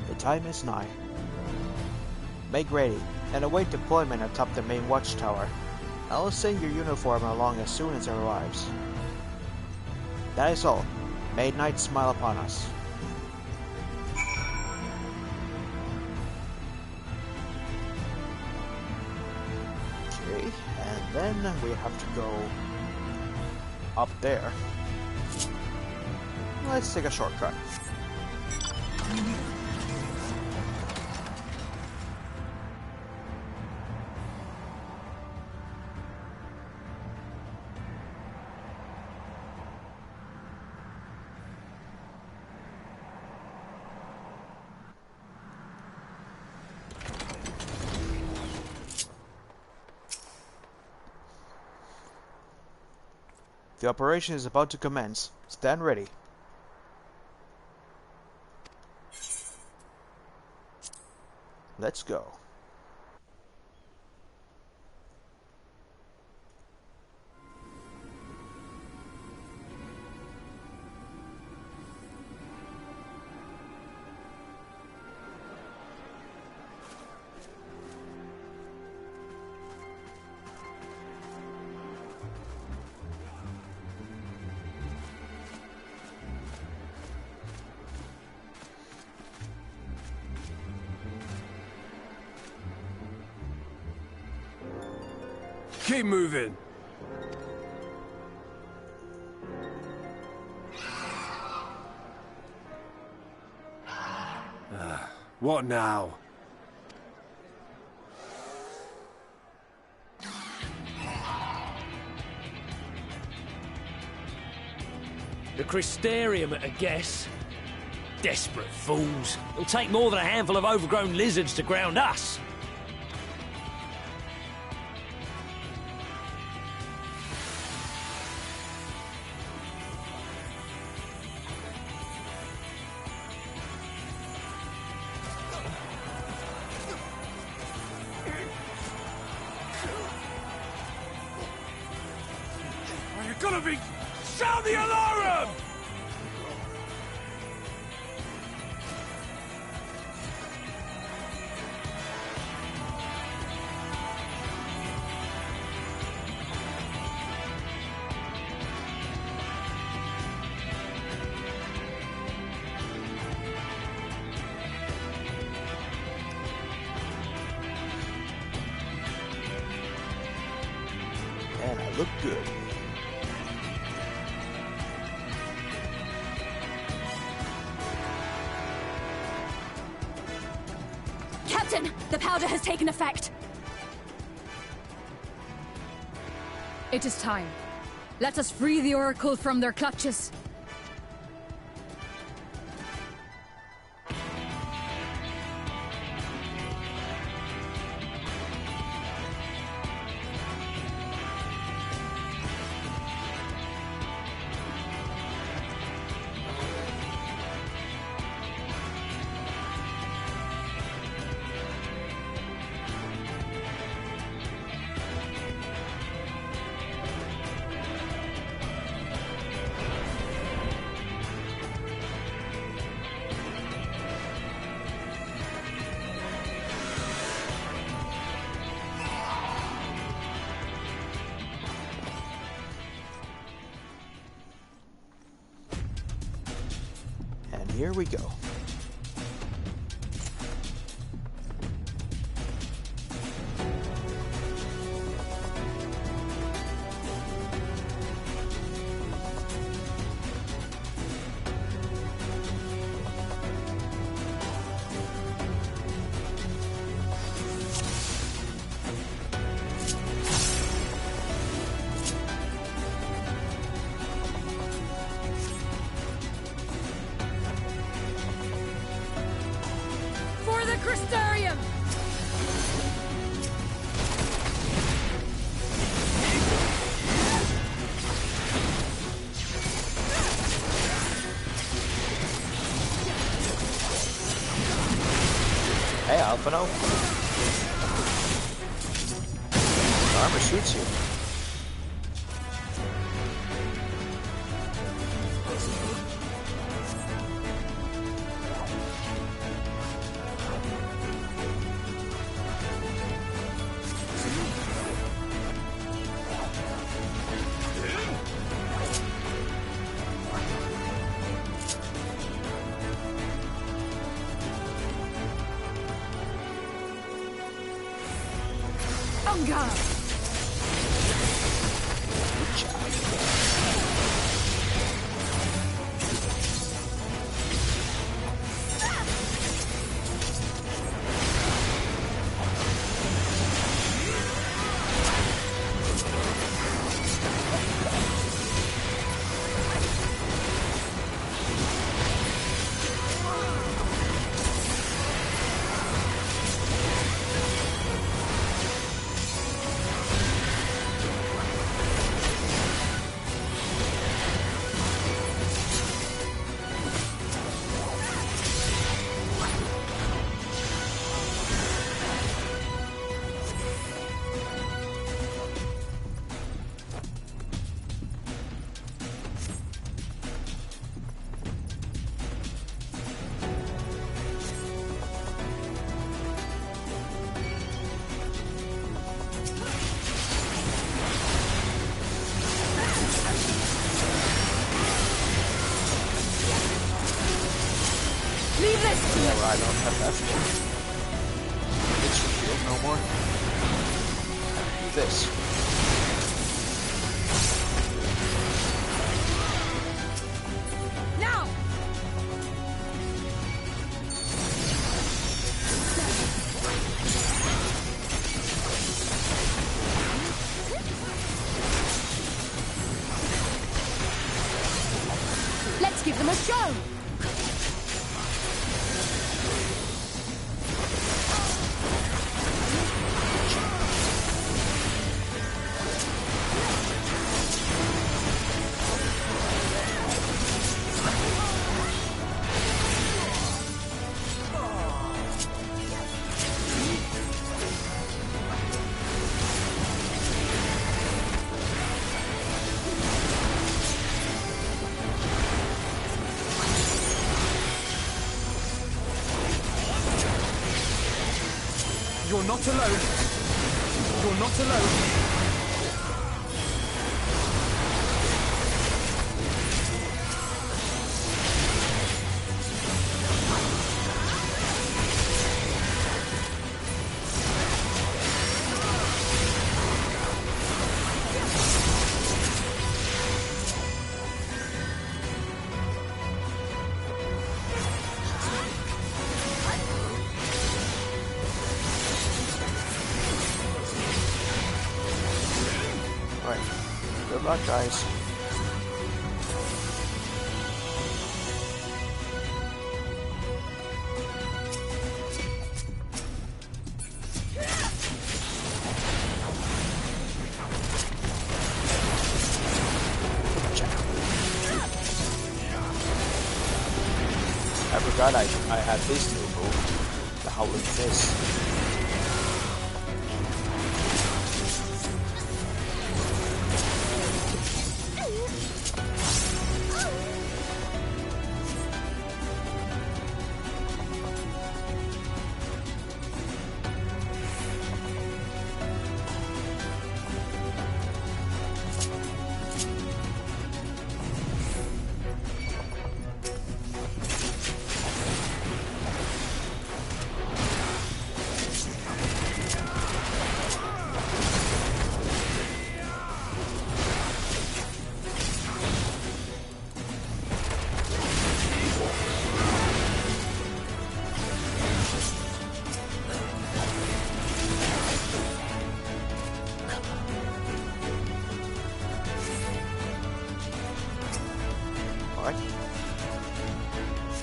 The time is nigh. Make ready, and await deployment atop the main watchtower. I will send your uniform along as soon as it arrives. That is all. May night smile upon us. Okay, and then we have to go up there. Let's take a shortcut. The operation is about to commence. Stand ready. Let's go. Keep moving. What now? The Crystarium at a guess. Desperate fools. It'll take more than a handful of overgrown lizards to ground us. Gonna be... Sound the alarm! And I look good. Captain, the powder has taken effect. It is time. Let us free the Oracle from their clutches. And here we go. Crystarium! Hey, Alphino. Armor suits you. Leave this to Yeah, well, I don't have that. It's shield no more. I can do this. now. Let's give them a show. You're not alone. You're not alone. Good luck, guys. I forgot I had this new move, the Howling Fist. Alright.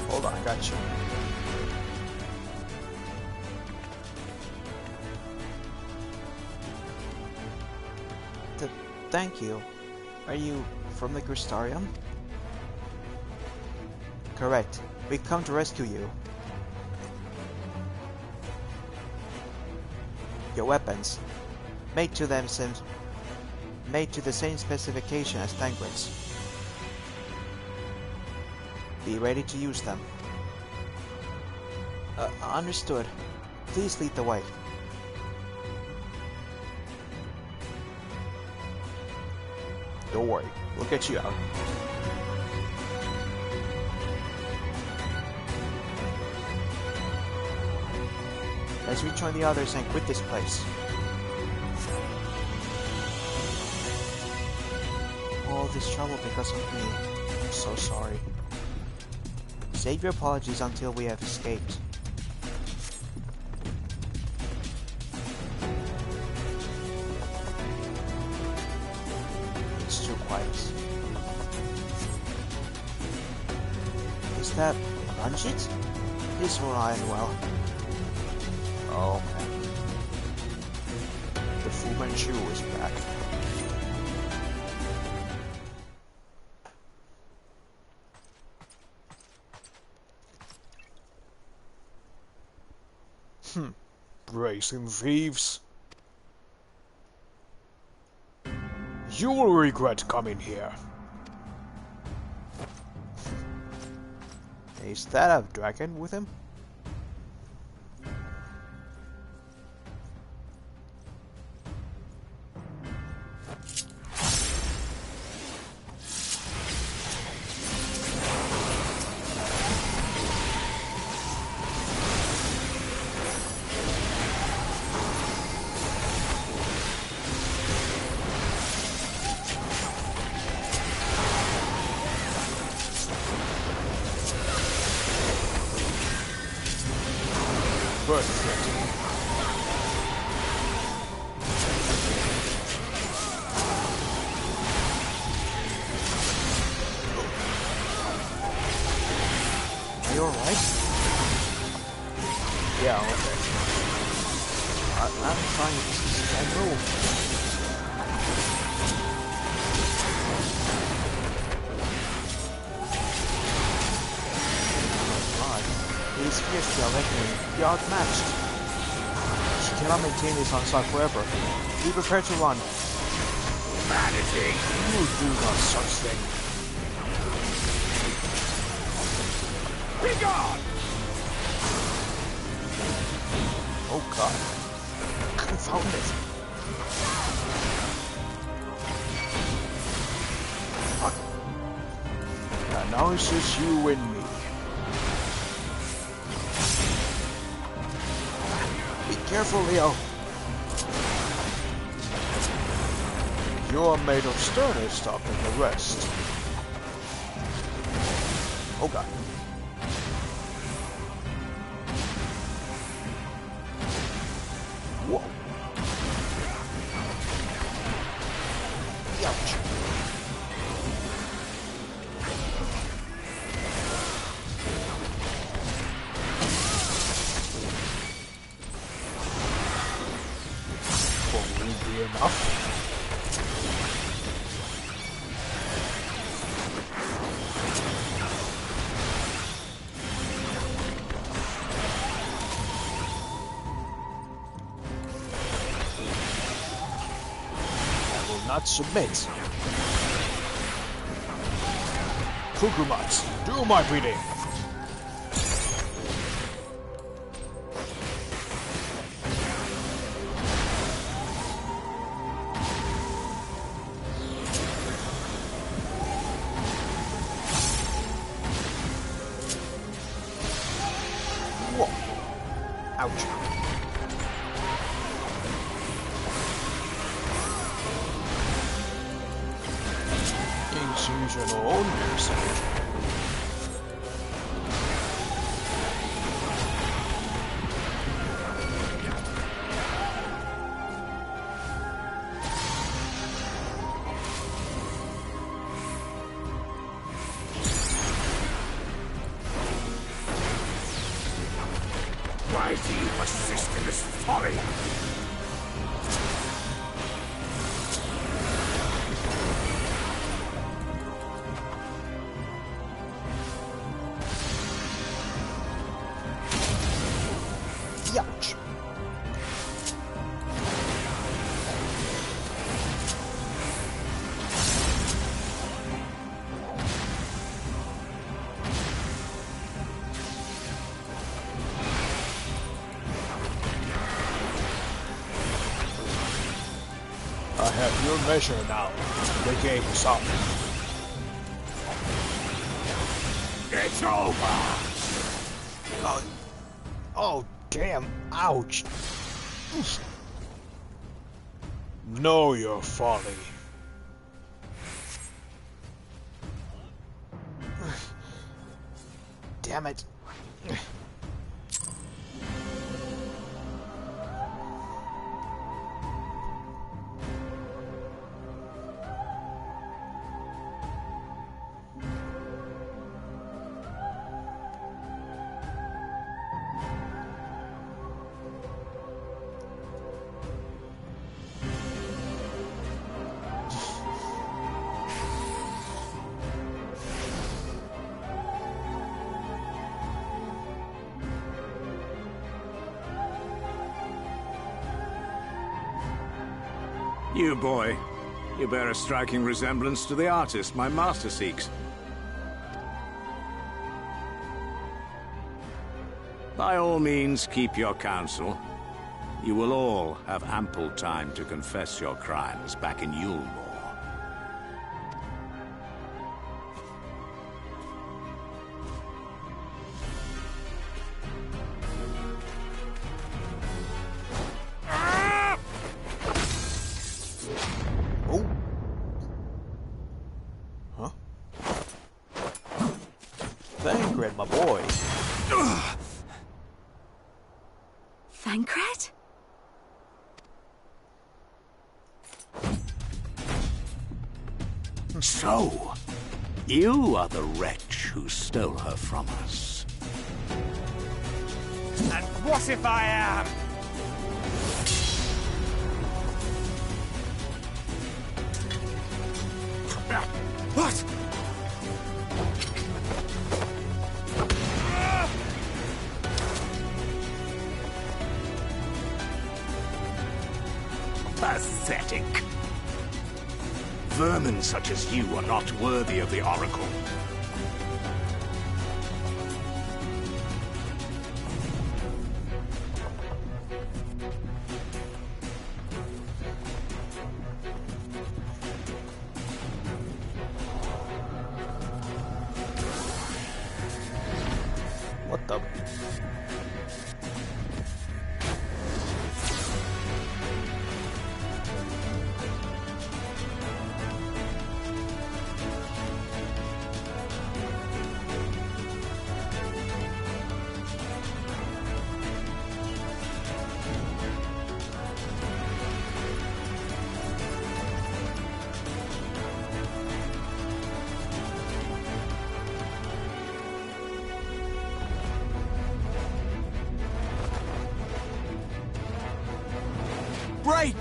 Hold on, I got you. Thank you. Are you from the Crystarium? Correct. We've come to rescue you. Your weapons, made to the same specification as Tancred's. Be ready to use them. Understood. Please lead the way. Don't worry, we'll get you out. Let's rejoin the others and quit this place. All this trouble because of me. I'm so sorry. Save your apologies until we have escaped. It's too quiet. Is that Ranjit? He's alive and well. Oh, okay. The Fu Manchu is back. Brazen thieves. You will regret coming here. Is that a dragon with him? first threat. Are you alright? Yeah, okay. I'm trying to move. These fears are making me outmatched. She cannot maintain this on side forever. Be prepared to run. Vanity! You do not such thing. Be gone! Oh god. Confound it. Fuck. Now it's just you and me. Careful, Leo. You're made of sterner stuff than the rest. Oh god. Whoa. Ouch. Enough. I will not submit. Kukumat, do my bidding. Ouch. King's usual own percentage. Why do you persist in this folly? Ouch. I have your measure now. The game is up. It's over! Oh, damn. Ouch. Know your folly. Damn it. You, boy. You bear a striking resemblance to the artist my master seeks. By all means, keep your counsel. You will all have ample time to confess your crimes back in Yulmore. Thank Red, my boy. Thancred? So, you are the wretch who stole her from us. And what if I am? What? Pathetic. Vermin such as you are not worthy of the Oracle. What the? Break!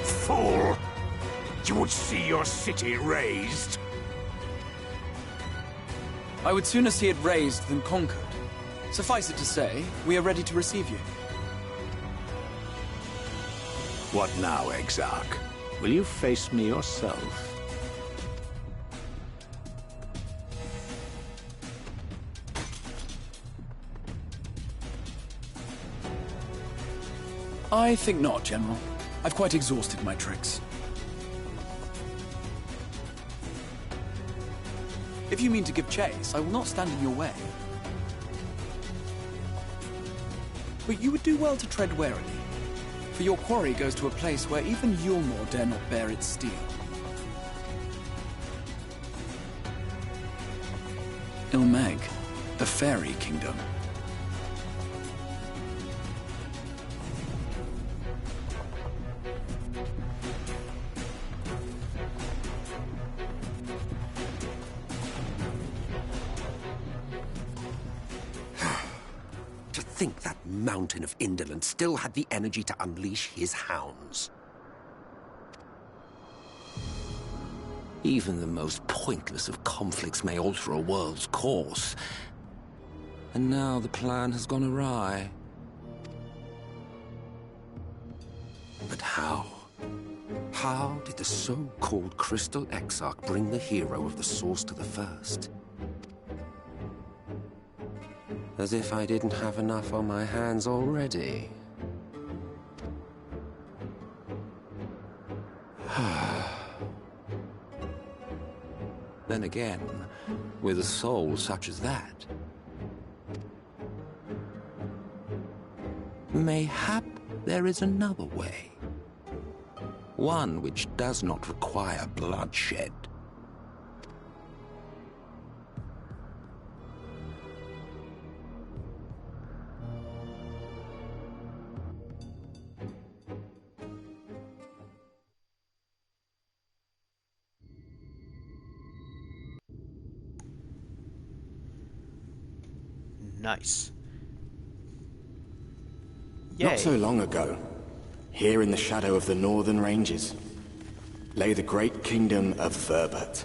Fool! You would see your city razed? I would sooner see it razed than conquered. Suffice it to say, we are ready to receive you. What now, Exarch? Will you face me yourself? I think not, General. I've quite exhausted my tricks. If you mean to give chase, I will not stand in your way. But you would do well to tread warily, for your quarry goes to a place where even Yulmore dare not bear its steel. Ilmeg, the fairy kingdom. Think that mountain of indolence still had the energy to unleash his hounds. Even the most pointless of conflicts may alter a world's course. And now the plan has gone awry. But how? How did the so-called Crystal Exarch bring the hero of the Source to the First? As if I didn't have enough on my hands already. Then again, with a soul such as that, mayhap there is another way. One which does not require bloodshed. Nice. Not so long ago, here in the shadow of the northern ranges, lay the great kingdom of Verbert.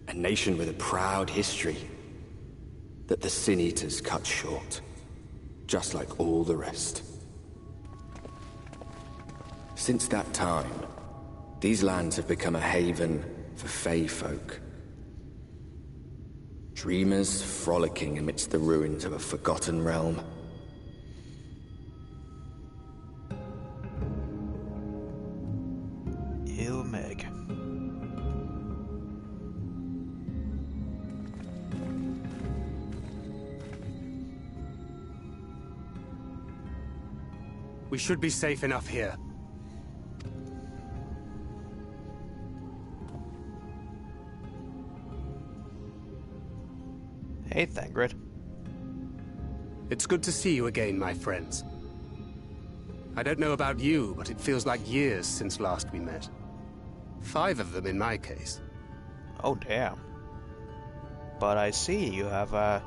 A nation with a proud history that the Sin Eaters cut short, just like all the rest. Since that time, these lands have become a haven for Fey folk. Dreamers frolicking amidst the ruins of a forgotten realm. Ilmeg. We should be safe enough here. Hey, Thangred. It's good to see you again, my friends. I don't know about you, but it feels like years since last we met. 5 of them in my case. Oh, damn. But I see you have a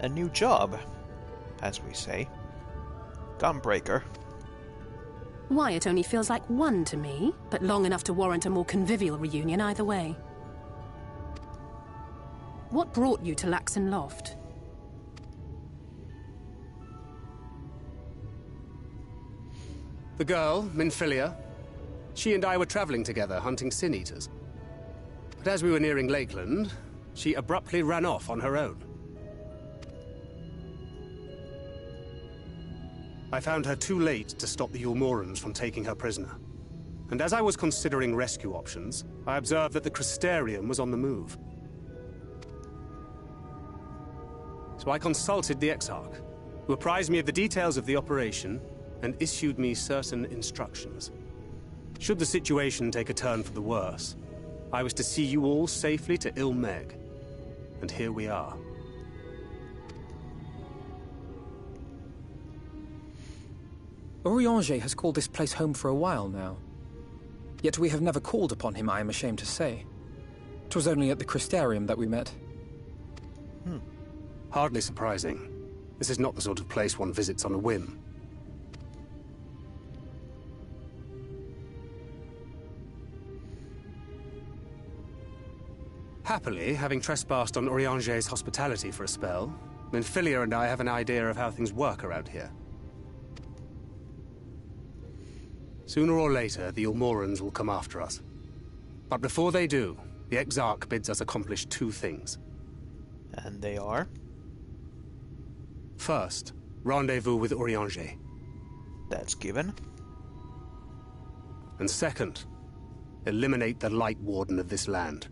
new job, as we say. Gunbreaker. Why, it only feels like one to me, but long enough to warrant a more convivial reunion either way. What brought you to Laxon Loft? The girl, Minfilia, she and I were traveling together, hunting sin-eaters. But as we were nearing Lakeland, she abruptly ran off on her own. I found her too late to stop the Ulmorans from taking her prisoner. And as I was considering rescue options, I observed that the Crystarium was on the move. So I consulted the Exarch, who apprised me of the details of the operation and issued me certain instructions. Should the situation take a turn for the worse, I was to see you all safely to Ilmeg. And here we are. Urianger has called this place home for a while now. Yet we have never called upon him, I am ashamed to say. 'Twas only at the Crystarium that we met. Hardly surprising. This is not the sort of place one visits on a whim. Happily, having trespassed on Urianger's hospitality for a spell, Minfilia and I have an idea of how things work around here. Sooner or later, the Ulmorans will come after us. But before they do, the Exarch bids us accomplish 2 things. And they are? First, rendezvous with Urianger. That's given. And second, eliminate the Light Warden of this land.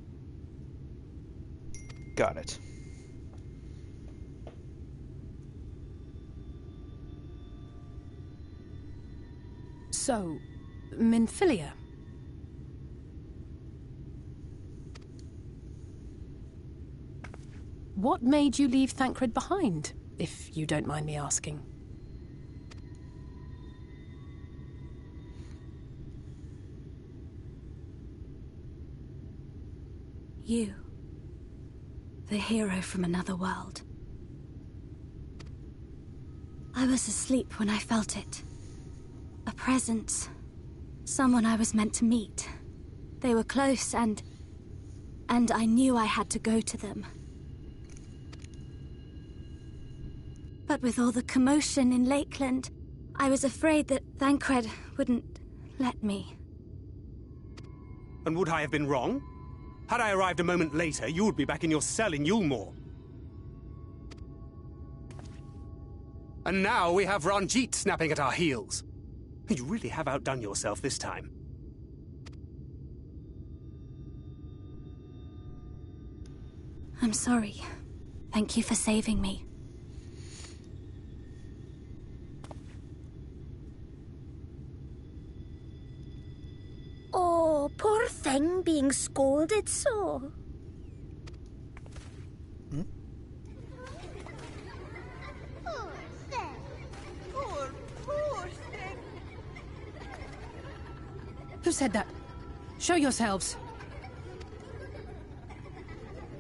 Got it. So, Minfilia. What made you leave Thancred behind, if you don't mind me asking? You. The hero from another world. I was asleep when I felt it. A presence. Someone I was meant to meet. They were close and I knew I had to go to them. But with all the commotion in Lakeland, I was afraid that Thancred wouldn't let me. And would I have been wrong? Had I arrived a moment later, you would be back in your cell in Yulmore. And now we have Ranjit snapping at our heels. You really have outdone yourself this time. I'm sorry. Thank you for saving me. Oh, poor thing being scolded so. Poor thing. Who said that? Show yourselves.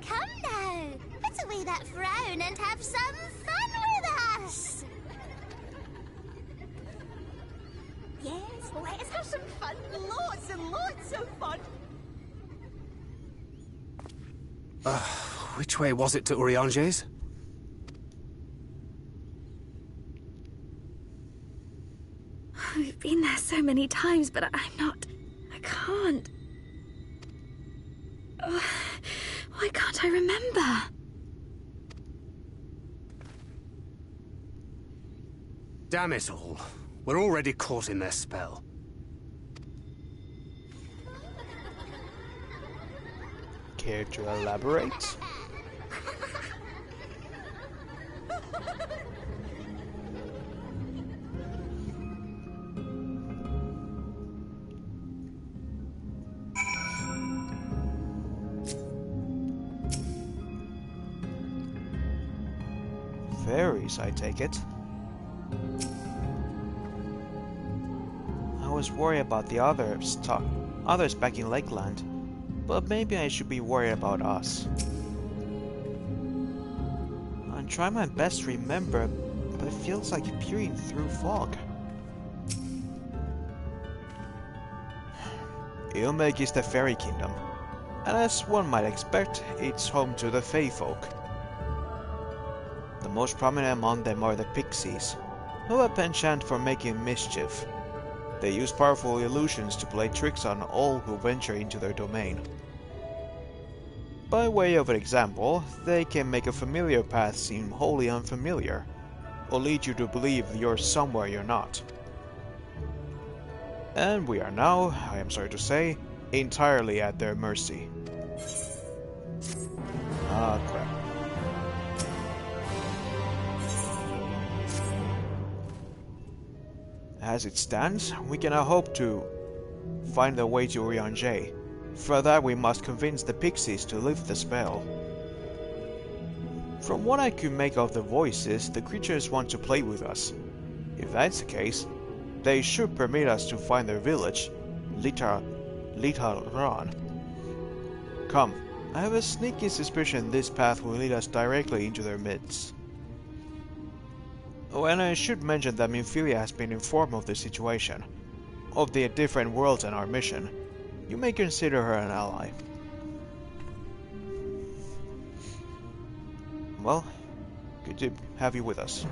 Come now, put away that frown and have some fun with us. Yes, let's have some fun. Lots and lots of fun. Which way was it to Urianger's? We've been there so many times, but I can't. Why can't I remember? Damn it all. We're already caught in their spell. Care to elaborate? fairies, I take it. I was worried about the others back in Lakeland, but maybe I should be worried about us. I'm trying my best to remember, but it feels like peering through fog. Ilmeg is the fairy kingdom, and as one might expect, it's home to the Fae folk. The most prominent among them are the pixies, who have a penchant for making mischief. They use powerful illusions to play tricks on all who venture into their domain. By way of an example, they can make a familiar path seem wholly unfamiliar, or lead you to believe you're somewhere you're not. And we are now, I am sorry to say, entirely at their mercy. Ah, crap. As it stands, we can now hope to find the way to Urianger. For that we must convince the pixies to lift the spell. From what I could make of the voices, the creatures want to play with us. If that's the case, they should permit us to find their village, Litaran. Come, I have a sneaky suspicion this path will lead us directly into their midst. Oh, and I should mention that Minfilia has been informed of the situation, of the different worlds and our mission. You may consider her an ally. Well, good to have you with us.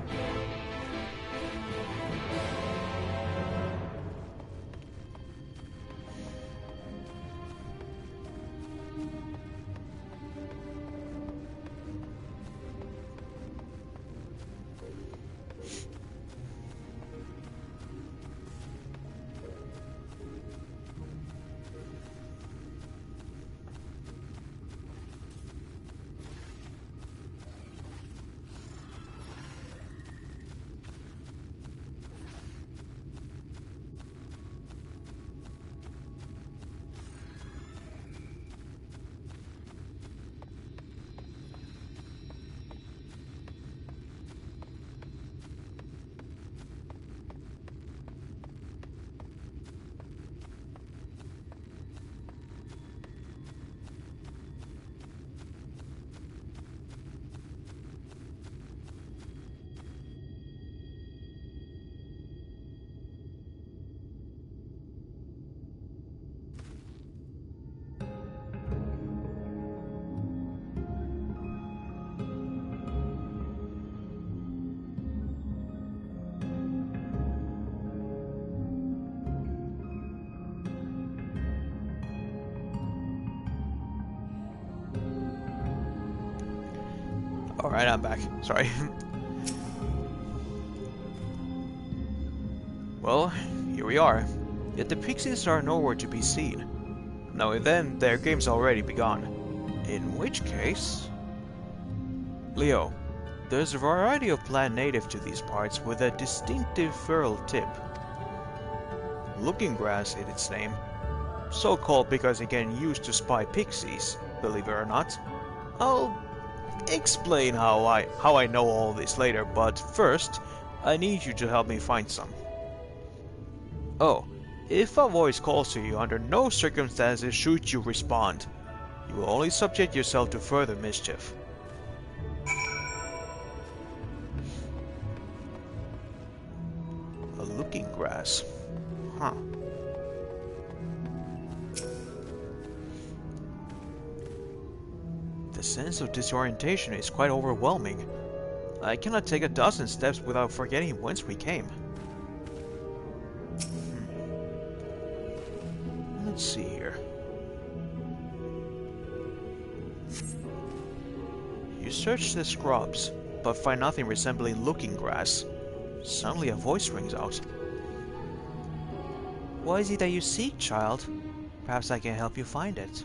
Alright, I'm back. Sorry. Well, here we are. Yet the pixies are nowhere to be seen. Knowing then, their game's already begun. In which case... Leo, there's a variety of plant native to these parts with a distinctive fertile tip. Looking Grass is its name. So called because it can used to spy pixies, believe it or not. I'll explain how I know all this later, but first, I need you to help me find some. Oh, if a voice calls to you, under no circumstances should you respond. You will only subject yourself to further mischief. A Looking Grass. Huh. The sense of disorientation is quite overwhelming. I cannot take a dozen steps without forgetting whence we came. Let's see here. You search the scrubs, but find nothing resembling Looking Grass. Suddenly a voice rings out. What is it that you seek, child? Perhaps I can help you find it.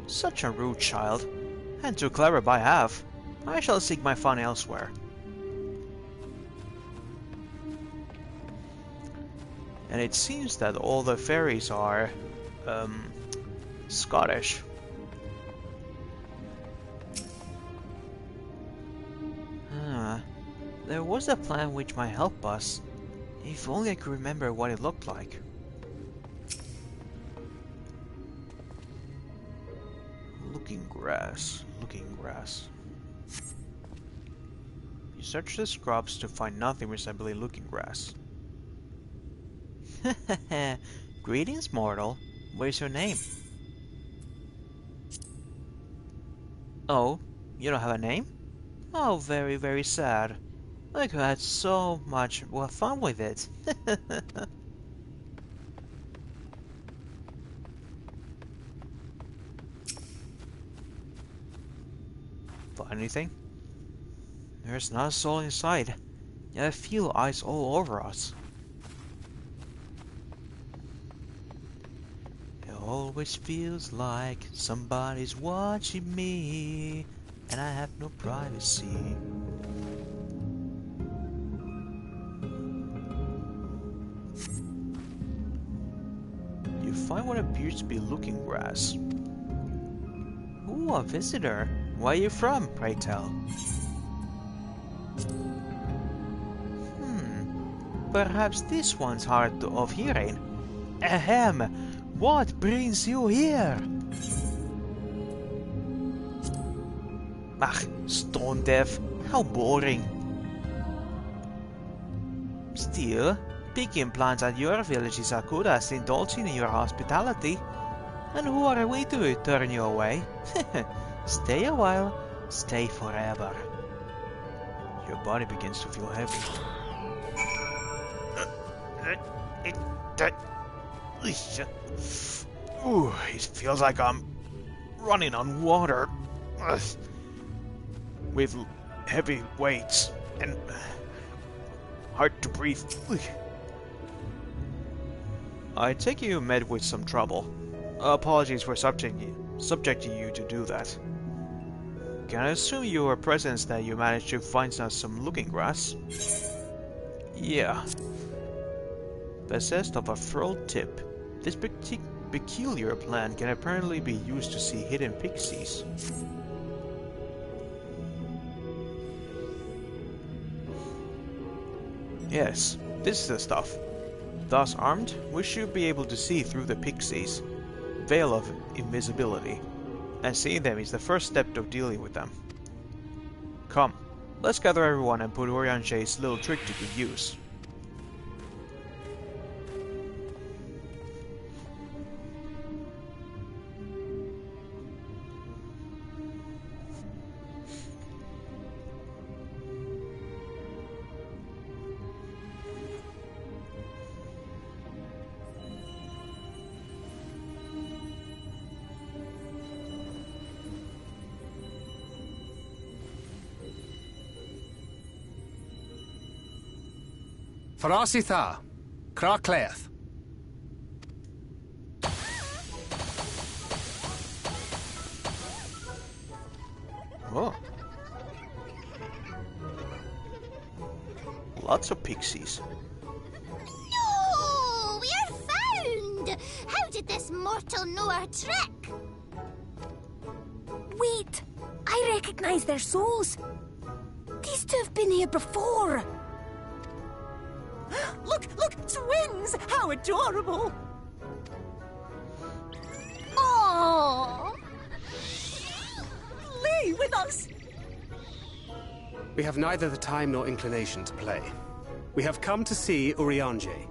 Such a rude child. And too clever by half. I shall seek my fun elsewhere. And it seems that all the fairies are, Scottish. was a plan which might help us. If only I could remember what it looked like. Looking grass. You search the scrubs to find nothing resembling looking grass. Greetings, mortal. What is your name? Oh, you don't have a name? Oh, very, very sad. I could have had so much fun with it. Find anything? There's not a soul inside, yet I feel eyes all over us. It always feels like somebody's watching me, and I have no privacy. You find what appears to be looking grass. Ooh, a visitor. Where are you from, pray tell? Perhaps this one's hard of hearing. Ahem! What brings you here? Ach, stone deaf. How boring. Still, picking plants at your village is as good as indulging in your hospitality. And who are we to turn you away? Stay a while, stay forever. Your body begins to feel heavy. Ooh, it feels like I'm running on water. With heavy weights and hard to breathe. I take you met with some trouble. Apologies for subjecting you to do that. Can I assume your presence that you managed to find us some looking grass? Yeah. Possessed of a furled tip, this peculiar plant can apparently be used to see hidden pixies. Yes, this is the stuff. Thus armed, we should be able to see through the pixies. Veil of invisibility. And seeing them is the first step of dealing with them. Come, let's gather everyone and put Urianje's little trick to good use. Farasitha, Krakleath. Oh. Lots of pixies. No! We're found! How did this mortal know our trick? Wait! I recognize their souls. These two have been here before. Look! Twins! How adorable! Oh! Play with us! We have neither the time nor inclination to play. We have come to see Urianje.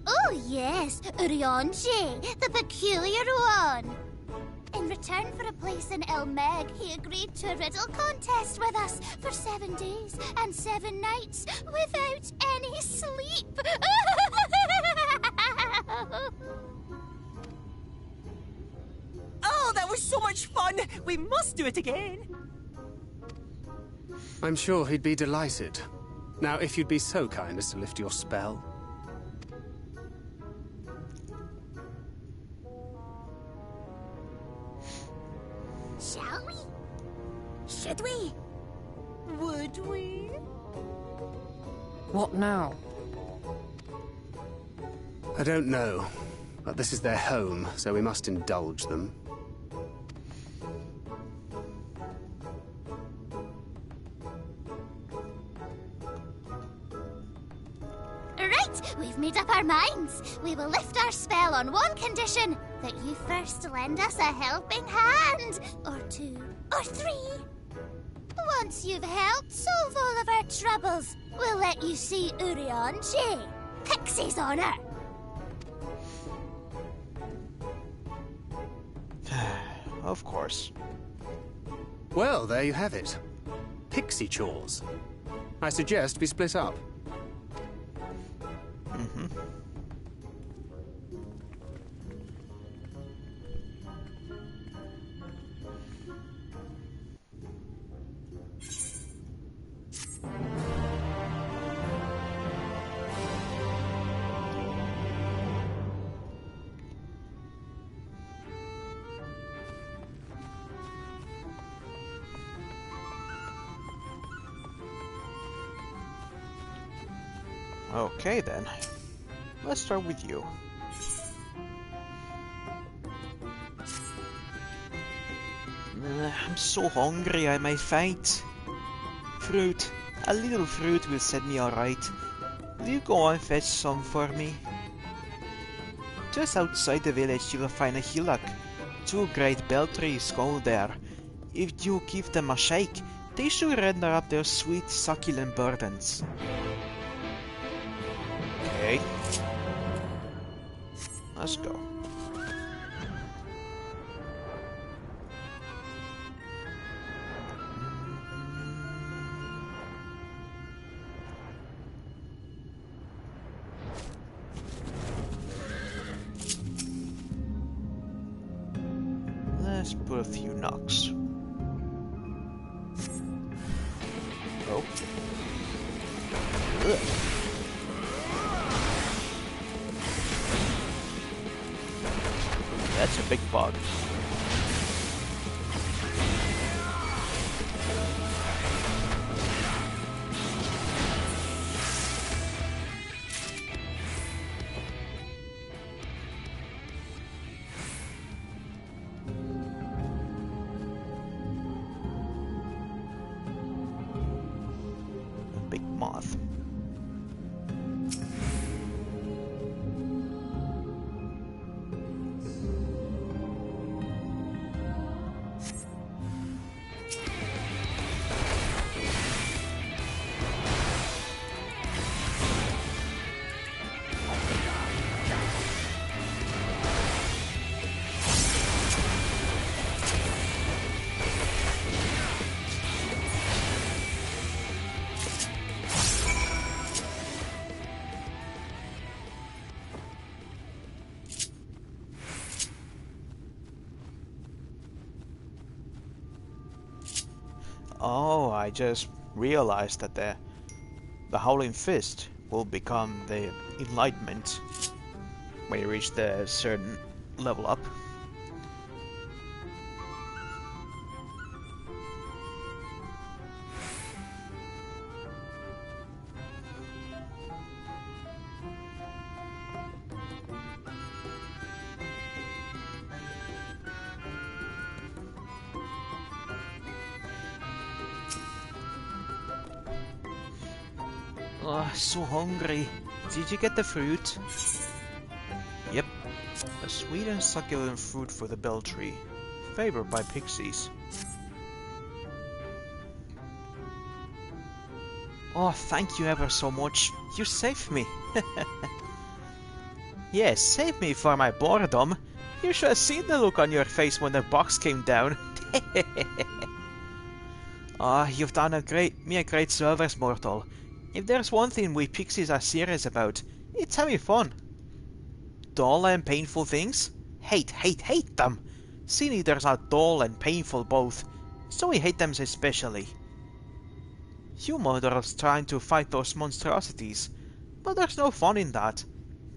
Oh yes, Urianje, the peculiar one. In return for a place in El Meg, he agreed to a riddle contest with us for 7 days and 7 nights without any sleep. Oh, that was so much fun! We must do it again! I'm sure he'd be delighted. Now, if you'd be so kind as to lift your spell. Shall we? Should we? Would we? What now? I don't know, but this is their home, so we must indulge them. right, we've made up our minds. We will lift our spell on one condition, that you first lend us a helping hand. Or 2, or 3. Once you've helped solve all of our troubles, we'll let you see Urianger, Pixie's honor. Of course. Well, there you have it. Pixie chores. I suggest we split up. Okay then, let's start with you. I'm so hungry I might faint. Fruit, a little fruit will set me alright. Will you go and fetch some for me? Just outside the village you will find a hillock. 2 great bell trees grow there. If you give them a shake, they should render up their sweet succulent burdens. Okay. Let's go. Let's put a few knocks. Oh. Ugh. That's a big bug. A big moth. Oh, I just realized that the Howling Fist will become the Enlightenment when you reach the certain level up. Oh, so hungry. Did you get the fruit? Yep. A sweet and succulent fruit for the bell tree. Favored by pixies. Oh, thank you ever so much. You saved me. Yes, saved me for my boredom. You should have seen the look on your face when the box came down. Ah, you've done me a great service, mortal. If there's one thing we pixies are serious about, it's having fun. Dull and painful things? Hate them! Sea eaters are dull and painful both, so we hate them especially. You mortals trying to fight those monstrosities, but there's no fun in that.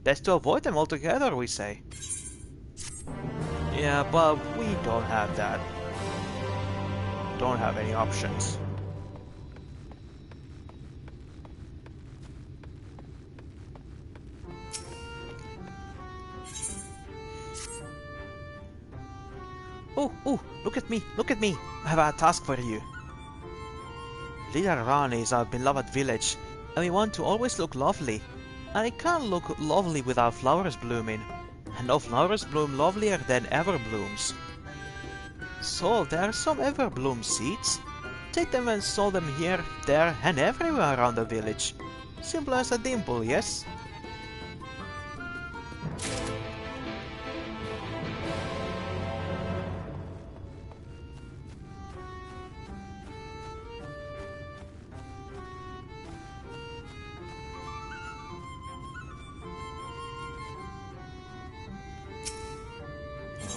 Best to avoid them altogether, we say. Yeah, but we don't have that. Don't have any options. Oh, look at me, I have a task for you. Little Rani is our beloved village, and we want to always look lovely. and it can't look lovely without flowers blooming, and no flowers bloom lovelier than everblooms. So there are some everbloom seeds. Take them and sow them here, there, and everywhere around the village. Simple as a dimple, yes?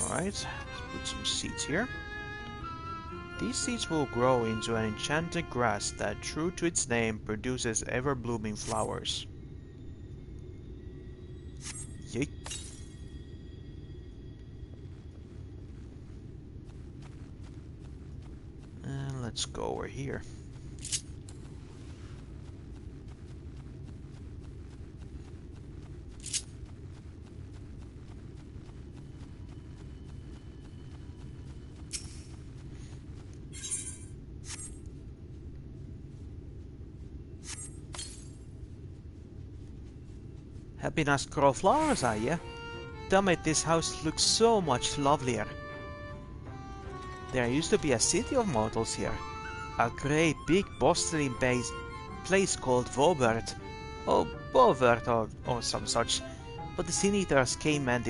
Alright, let's put some seeds here. These seeds will grow into an enchanted grass that, true to its name, produces ever-blooming flowers. Yeet. And let's go over here. Happy nice grow flowers, are ya? They'll make this house look so much lovelier. There used to be a city of mortals here. A great big bustling place called Vobert, or Bovert, or some such. But the Sin Eaters came and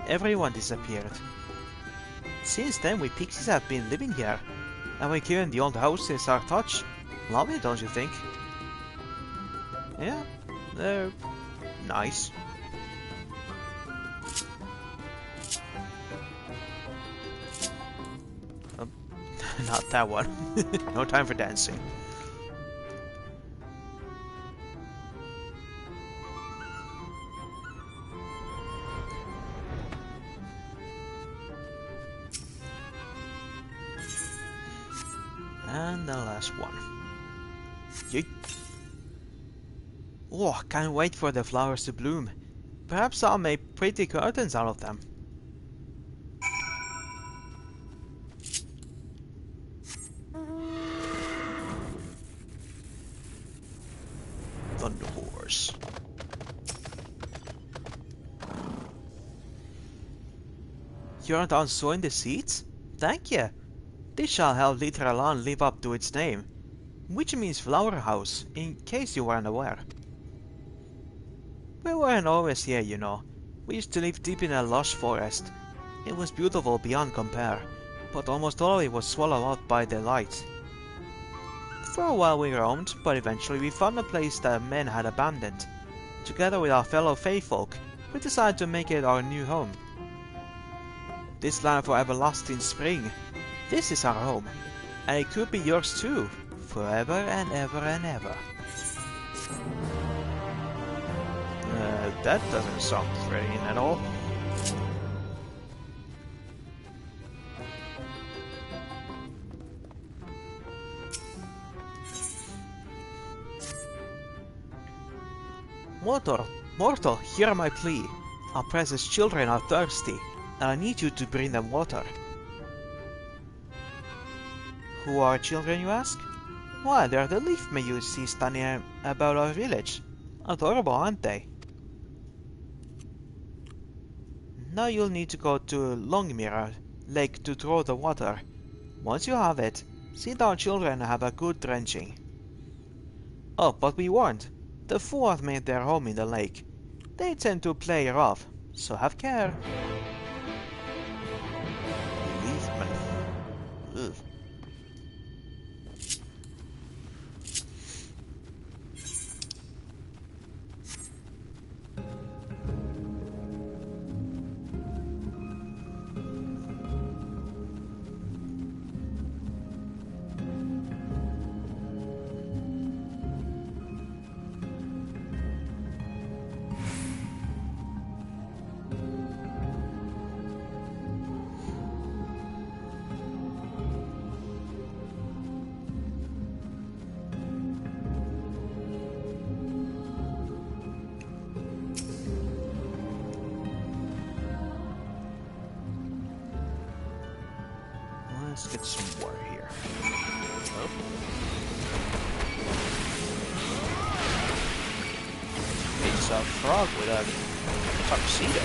everyone disappeared. Since then we pixies have been living here, and we're given the old houses our touch. Lovely, don't you think? Yeah, they're nice. Not that one. No time for dancing. And the last one. Yeet. Oh, can't wait for the flowers to bloom. Perhaps I'll make pretty curtains out of them. Thunder Horse. You're done sowing the seeds? Thank you. This shall help Literalan live up to its name, which means flower house, in case you weren't aware. We weren't always here, you know. We used to live deep in a lush forest. It was beautiful beyond compare, but almost all of it was swallowed up by the light. For a while we roamed, but eventually we found a place that men had abandoned. Together with our fellow Fae folk, we decided to make it our new home. This land for everlasting spring. This is our home, and it could be yours too, forever and ever and ever. That doesn't sound threatening at all. Mortal, hear my plea. Our precious children are thirsty, and I need you to bring them water. Who are children, you ask? Why, they're the leaf may you see standing about our village. Adorable, aren't they? Now you'll need to go to Longmira Lake to draw the water. Once you have it, see that our children have a good drenching. Oh, but be warned, the fool have made their home in the lake. They tend to play rough, so have care. Leafman. Ugh. Let's get some water here. Oh. is a frog with a tuxedo.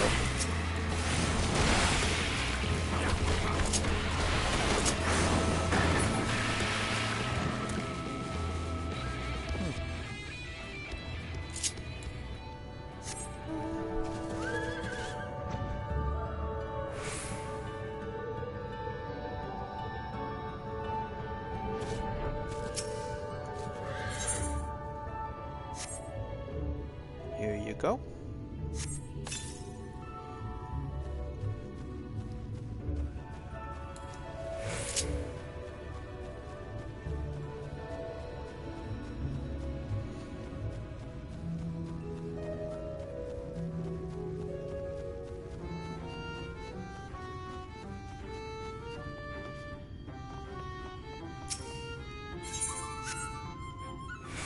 Here you go.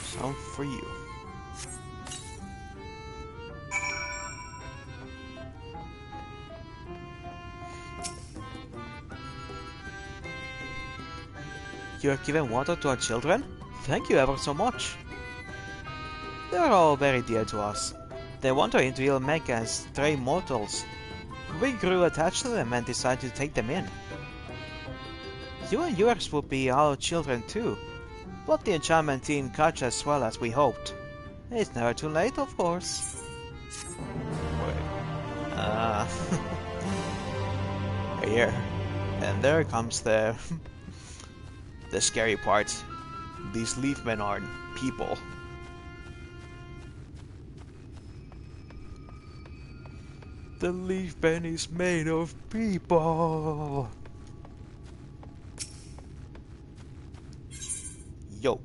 Some for you. You have given water to our children? Thank you ever so much. They are all very dear to us. They wander into Ilmeg as stray mortals. We grew attached to them and decided to take them in. You and yours would be our children too, but the enchantment didn't catch as well as we hoped. It's never too late, of course. Here. And there comes the scary part. These leafmen aren't people. The leafman is made of people. Yo.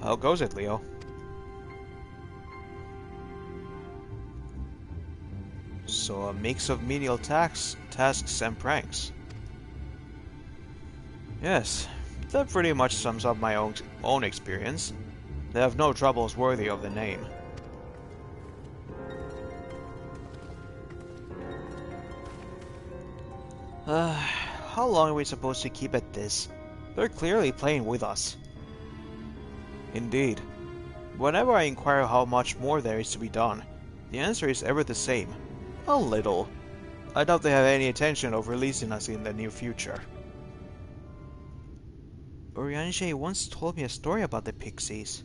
How goes it, Leo? So a mix of menial tasks and pranks. Yes, that pretty much sums up my own experience. They have no troubles worthy of the name. How long are we supposed to keep at this? They're clearly playing with us. Indeed. Whenever I inquire how much more there is to be done, the answer is ever the same. A little. I doubt they have any intention of releasing us in the near future. Urianger once told me a story about the pixies.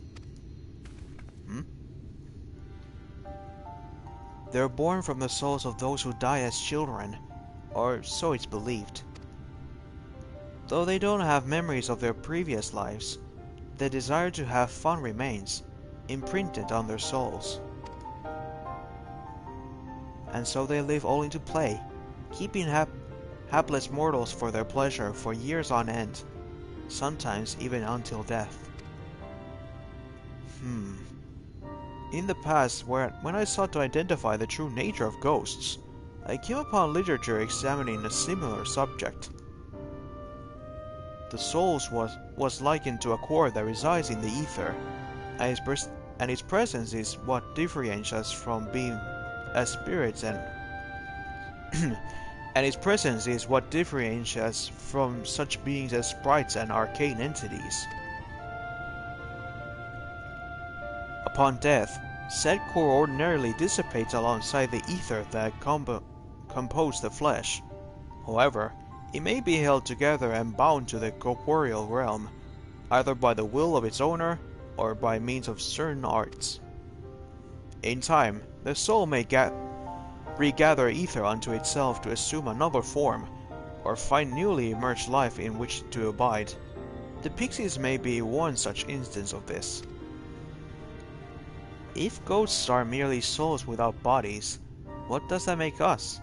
They're born from the souls of those who die as children, or so it's believed. Though they don't have memories of their previous lives, the desire to have fun remains, imprinted on their souls. And so they live all into play, keeping hapless mortals for their pleasure for years on end, sometimes even until death. In the past, when I sought to identify the true nature of ghosts, I came upon literature examining a similar subject. The soul was likened to a core that resides in the ether, and its presence is what differentiates us from being as spirits and its presence is what differentiates us from such beings as sprites and arcane entities. Upon death, said core ordinarily dissipates alongside the ether that compose the flesh. However, it may be held together and bound to the corporeal realm, either by the will of its owner or by means of certain arts. In time, the soul may regather ether unto itself to assume another form, or find newly emerged life in which to abide. The pixies may be one such instance of this. If ghosts are merely souls without bodies, what does that make us?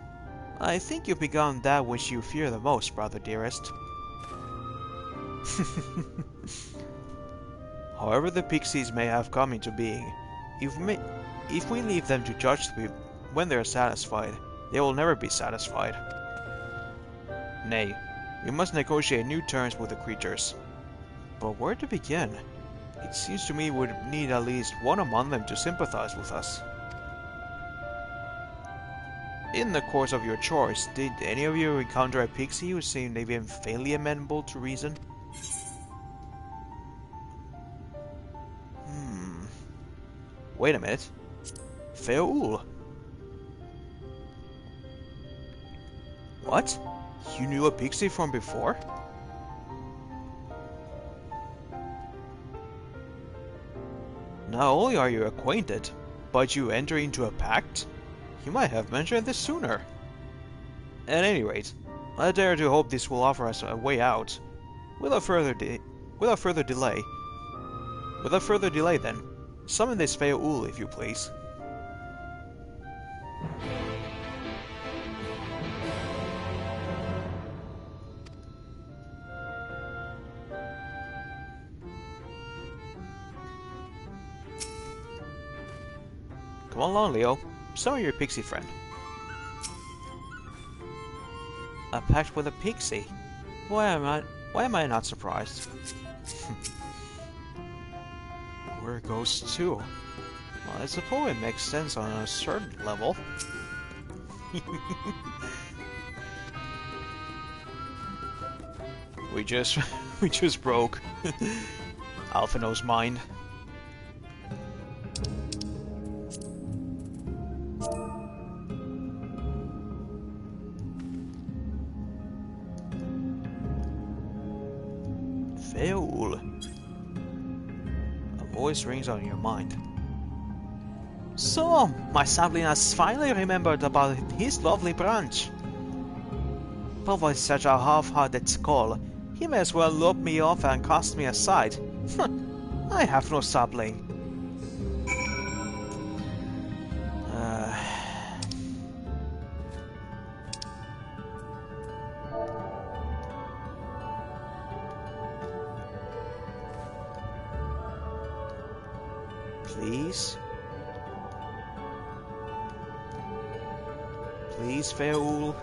I think you've begun that which you fear the most, brother dearest. However the pixies may have come into being, if we leave them to judge when they are satisfied, they will never be satisfied. Nay, we must negotiate new terms with the creatures. But where to begin? It seems to me we would need at least one among them to sympathize with us. In the course of your chores, did any of you encounter a pixie who seemed even faintly amenable to reason? Wait a minute. Feul. What? You knew a pixie from before? Not only are you acquainted, but you enter into a pact? You might have mentioned this sooner. At any rate, I dare to hope this will offer us a way out. Without further delay then, summon this Feul if you please. Come along, Leo. Summon your pixie friend. A pact with a pixie? Why am I not surprised? We're ghosts too. Well, I suppose it makes sense on a certain level. we just broke Alphino's mind. Feul. A voice rings on your mind. So, my sibling has finally remembered about his lovely branch. But with such a half-hearted skull, he may as well lob me off and cast me aside. I have no sibling. Please? Please, Feul?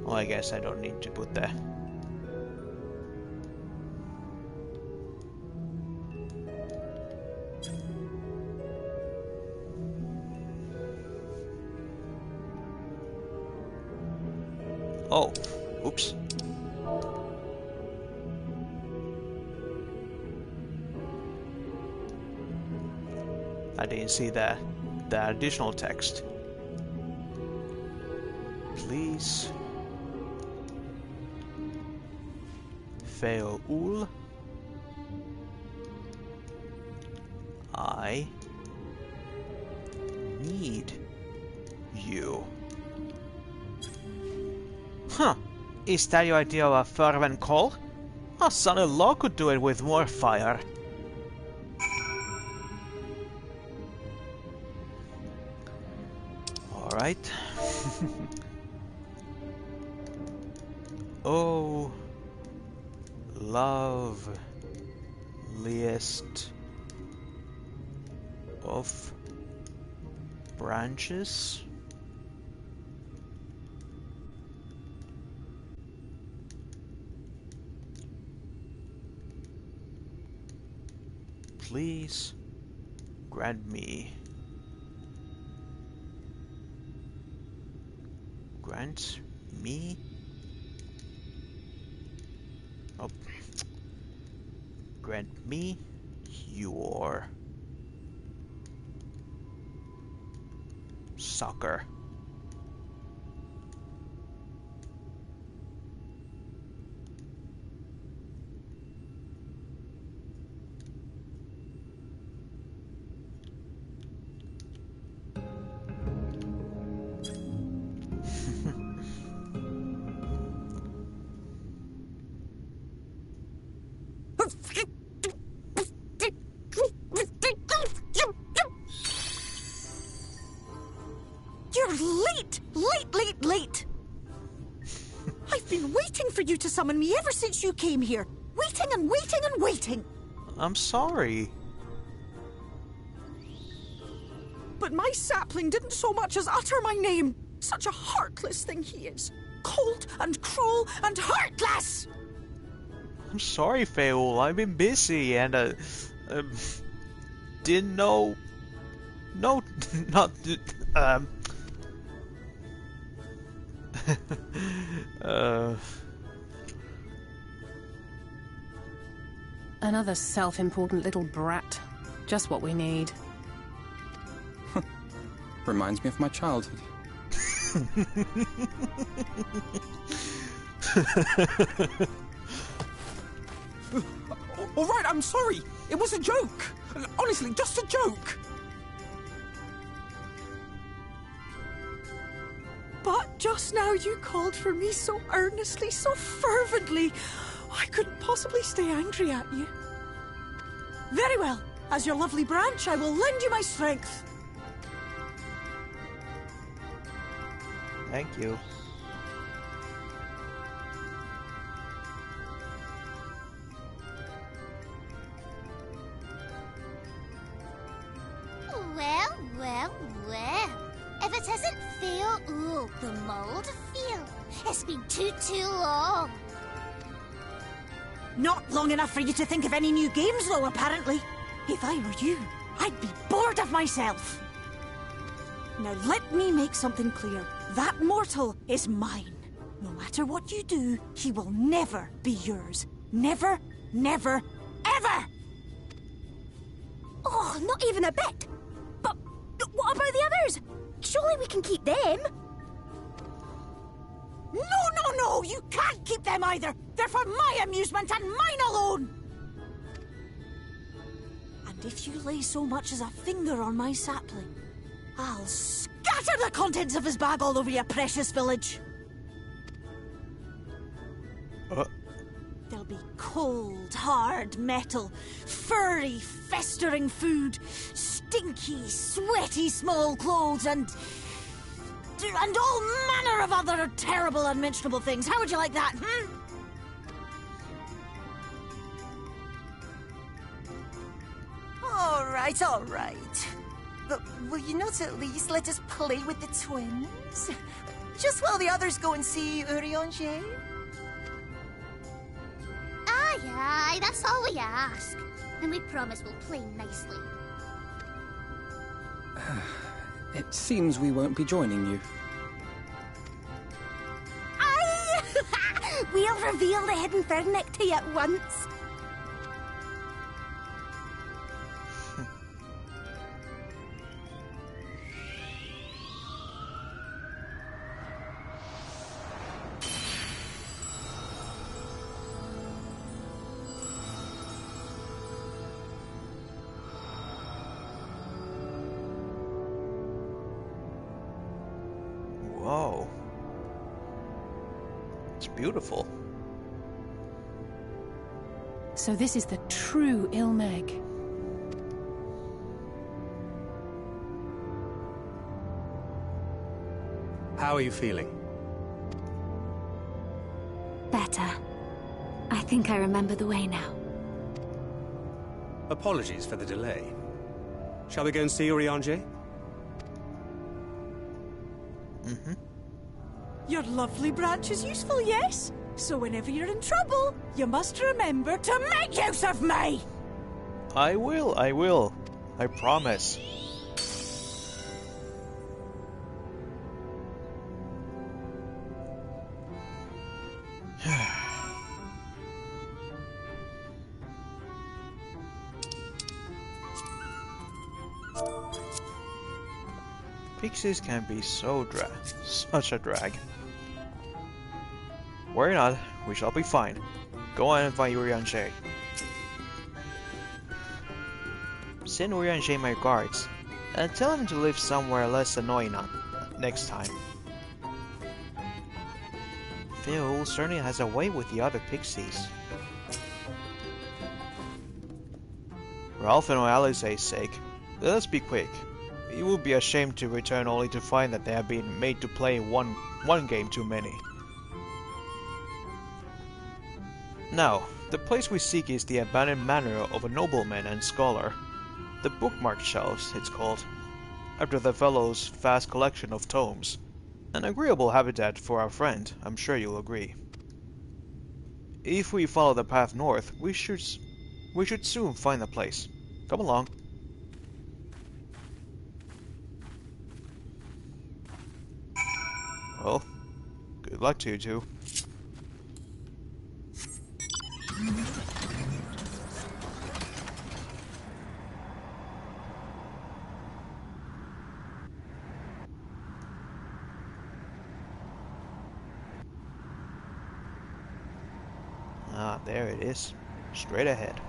Well, I guess I don't need to put that. Oh, oops. I didn't see that additional text. Please. Feul. I need you. Huh. Is that your idea of a fervent call? Our son-in-law could do it with more fire. Alright. Oh, loveliest of branches? Please grant me. Grant me? Oh. Grant me your succor. You're late! Late! I've been waiting for you to summon me ever since you came here. Waiting and waiting and waiting. I'm sorry. but my sapling didn't so much as utter my name. Such a heartless thing he is. Cold and cruel and heartless! I'm sorry, Feul. I've been busy and didn't know. No, not. Another self-important little brat. Just what we need. Reminds me of my childhood. All right, I'm sorry. It was a joke. Honestly, just a joke. But just now you called for me so earnestly, so fervently. I couldn't possibly stay angry at you. Very well. As your lovely branch, I will lend you my strength. Thank you. Well, well, well. If it isn't Phil, ooh, the mould Phil. It's been too long. Not long enough for you to think of any new games, though, apparently. If I were you, I'd be bored of myself. Now let me make something clear. That mortal is mine. No matter what you do, he will never be yours. Never, never, ever! Oh, not even a bit. But what about the others? Surely we can keep them. No, you can't keep them either. They're for my amusement and mine alone. And if you lay so much as a finger on my sapling, I'll scatter the contents of his bag all over your precious village. There'll be cold, hard metal, furry, festering food, stinky, sweaty small clothes, and all manner of other terrible, unmentionable things. How would you like that, All right. But will you not at least let us play with the twins? Just while the others go and see Urianger? Aye, that's all we ask. And we promise we'll play nicely. It seems we won't be joining you. Aye! We'll reveal the hidden Fernic to you at once. Whoa. It's beautiful. So this is the true Ilmeg. How are you feeling? Better. I think I remember the way now. Apologies for the delay. Shall we go and see Urianger? Your lovely branch is useful, yes? So whenever you're in trouble, you must remember to make use of me! I will. I promise. Pixies can be such a drag. Worry not, we shall be fine. Go on and find Urianger. Send Urianger my regards, and tell him to live somewhere less annoying next time. Phil certainly has a way with the other pixies. For Alpha and Alice's sake, let us be quick. It would be a shame to return only to find that they have been made to play one game too many. Now, the place we seek is the abandoned manor of a nobleman and scholar. The bookmark shelves, it's called. after the fellow's vast collection of tomes. An agreeable habitat for our friend, I'm sure you'll agree. If we follow the path north, we should soon find the place. Come along. Well, good luck to you two. Ah, there it is. Straight ahead.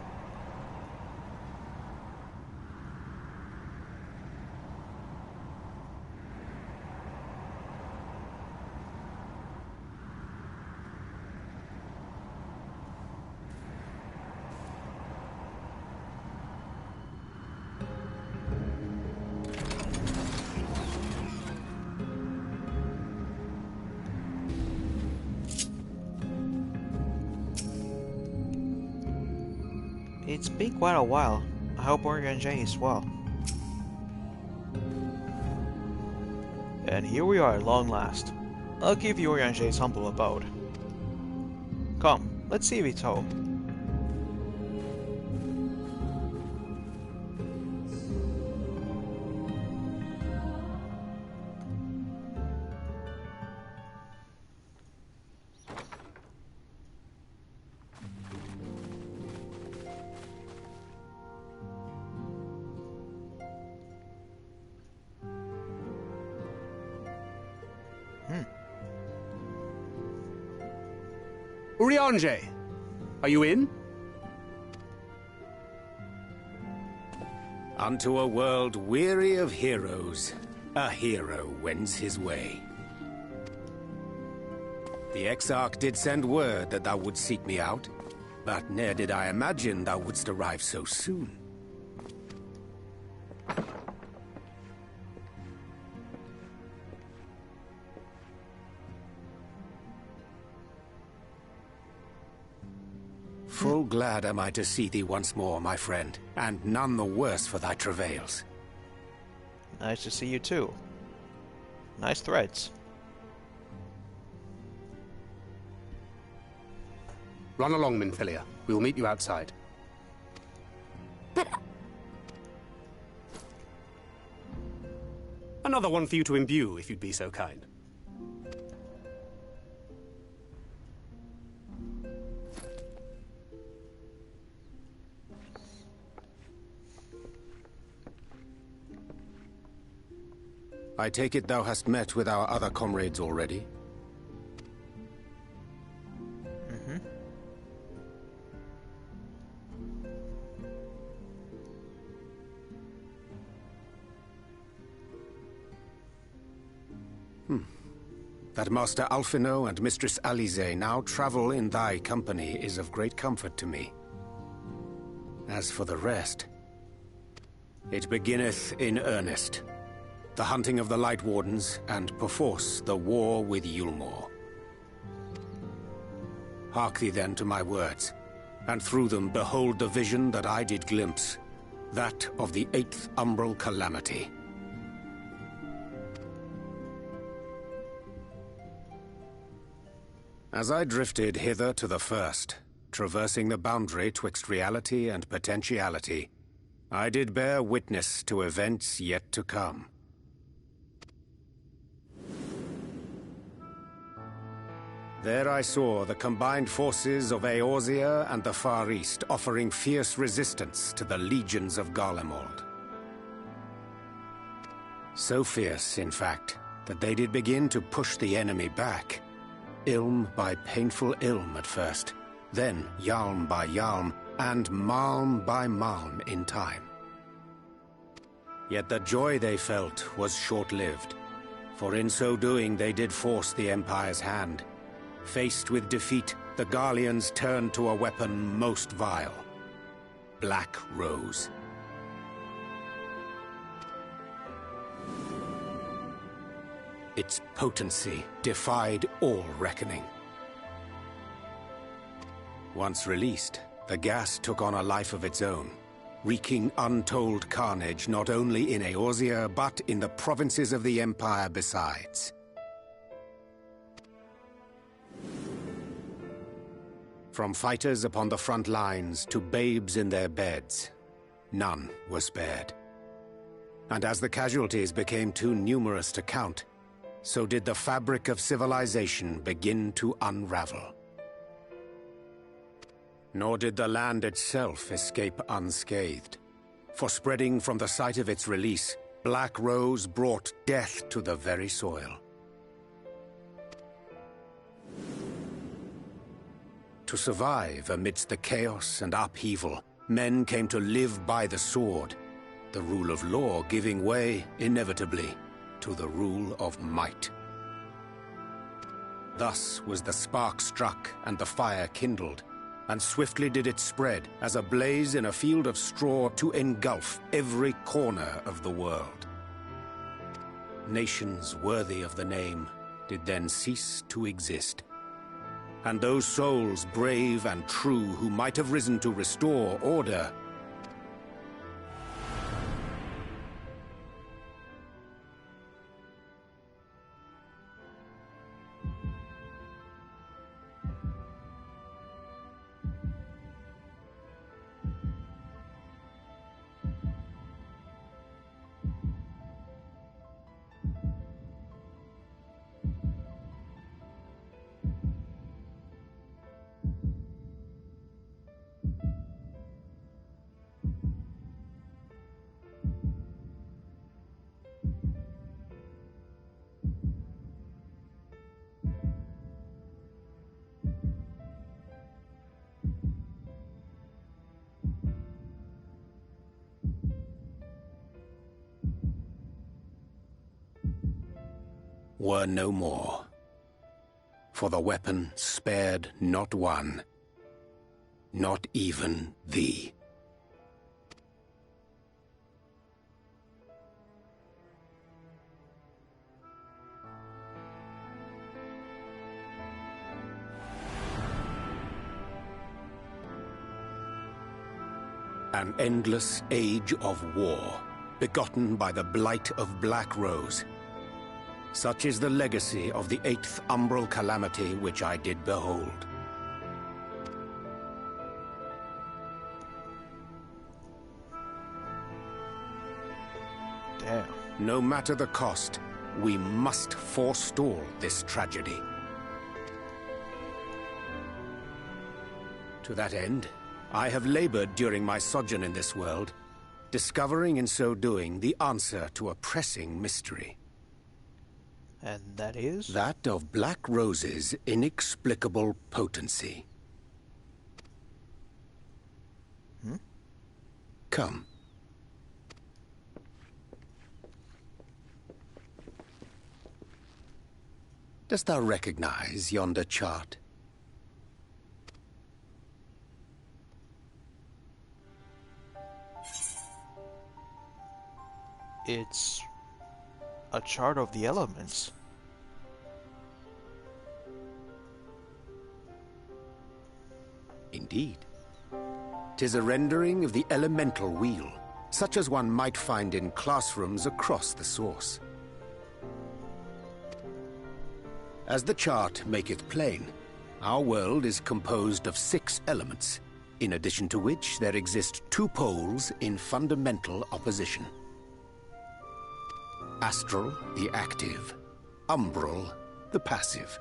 It's been quite a while. I hope Orion-J is well. And here we are at long last. I'll give you Orion-J's humble abode. Come, let's see if it's home. Orion-J, are you in? Unto a world weary of heroes, a hero wends his way. The Exarch did send word that thou wouldst seek me out, but ne'er did I imagine thou wouldst arrive so soon. Full glad am I to see thee once more, my friend, and none the worse for thy travails. Nice to see you too. Nice threads. Run along, Minfilia. We will meet you outside. But... Another one for you to imbue, if you'd be so kind. I take it thou hast met with our other comrades already? That Master Alphino and Mistress Alize now travel in thy company is of great comfort to me. As for the rest, it beginneth in earnest. The hunting of the Light Wardens, and perforce the war with Yulmore. Hark thee then to my words, and through them behold the vision that I did glimpse, that of the 8th Umbral Calamity. As I drifted hither to the first, traversing the boundary twixt reality and potentiality, I did bear witness to events yet to come. There I saw the combined forces of Eorzea and the Far East offering fierce resistance to the legions of Garlemald. So fierce, in fact, that they did begin to push the enemy back. Ilm by painful ilm at first, then Yalm by Yalm, and Malm by Malm in time. Yet the joy they felt was short-lived, for in so doing they did force the Empire's hand. Faced with defeat, the Garleans turned to a weapon most vile. Black Rose. Its potency defied all reckoning. Once released, the gas took on a life of its own, wreaking untold carnage not only in Eorzea, but in the provinces of the Empire besides. From fighters upon the front lines to babes in their beds, none were spared. And as the casualties became too numerous to count, so did the fabric of civilization begin to unravel. Nor did the land itself escape unscathed, for spreading from the site of its release, Black Rose brought death to the very soil. To survive amidst the chaos and upheaval, men came to live by the sword, the rule of law giving way, inevitably, to the rule of might. Thus was the spark struck and the fire kindled, and swiftly did it spread as a blaze in a field of straw to engulf every corner of the world. Nations worthy of the name did then cease to exist, and those souls brave and true who might have risen to restore order were no more, for the weapon spared not one, not even thee. An endless age of war, begotten by the blight of Black Rose. Such is the legacy of the 8th umbral calamity which I did behold. Damn. No matter the cost, we must forestall this tragedy. To that end, I have labored during my sojourn in this world, discovering in so doing the answer to a pressing mystery. And that is? That of Black Rose's inexplicable potency. Come. Dost thou recognize yonder chart? It's a chart of the elements. Indeed. 'Tis a rendering of the elemental wheel, such as one might find in classrooms across the source. As the chart maketh plain, our world is composed of 6 elements, in addition to which there exist 2 poles in fundamental opposition. Astral, the active; umbral, the passive.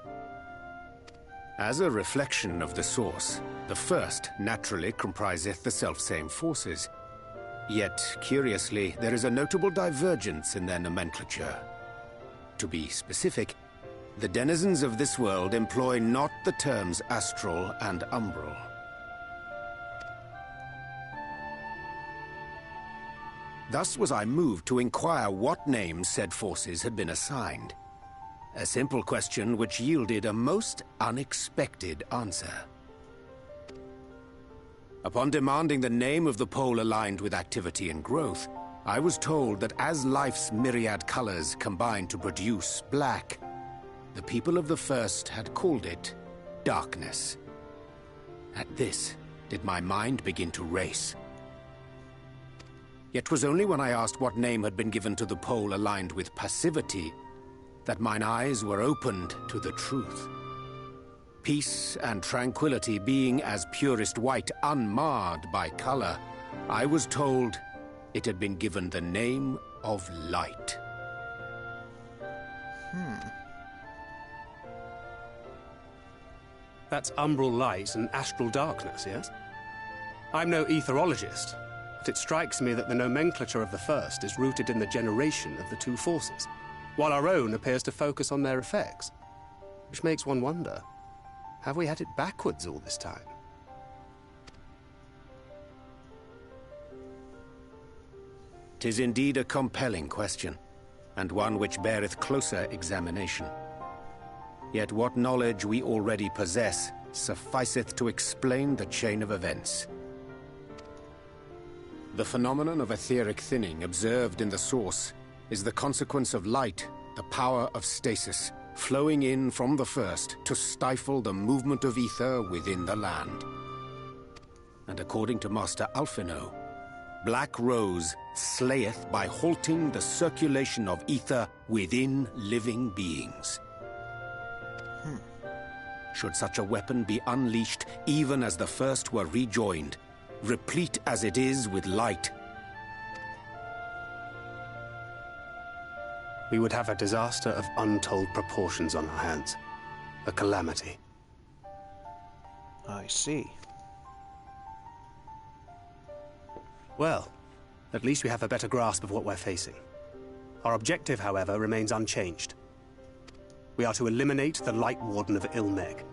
As a reflection of the source, the first naturally compriseth the selfsame forces. Yet, curiously, there is a notable divergence in their nomenclature. To be specific, the denizens of this world employ not the terms astral and umbral. Thus was I moved to inquire what names said forces had been assigned. A simple question which yielded a most unexpected answer. Upon demanding the name of the pole aligned with activity and growth, I was told that as life's myriad colors combine to produce black, the people of the first had called it darkness. At this, did my mind begin to race. Yet 'twas only when I asked what name had been given to the pole aligned with passivity that mine eyes were opened to the truth. Peace and tranquility being as purest white, unmarred by color, I was told it had been given the name of light. That's umbral light and astral darkness, yes? I'm no etherologist, but it strikes me that the nomenclature of the first is rooted in the generation of the two forces, while our own appears to focus on their effects. Which makes one wonder, have we had it backwards all this time? "'Tis indeed a compelling question, and one which beareth closer examination. Yet what knowledge we already possess sufficeth to explain the chain of events. The phenomenon of etheric thinning observed in the source is the consequence of light, the power of stasis, flowing in from the first to stifle the movement of ether within the land. And according to Master Alphino, Black Rose slayeth by halting the circulation of ether within living beings. Should such a weapon be unleashed even as the first were rejoined, replete as it is with light, we would have a disaster of untold proportions on our hands. A calamity. I see. Well, at least we have a better grasp of what we're facing. Our objective, however, remains unchanged. We are to eliminate the Light Warden of Ilmeg.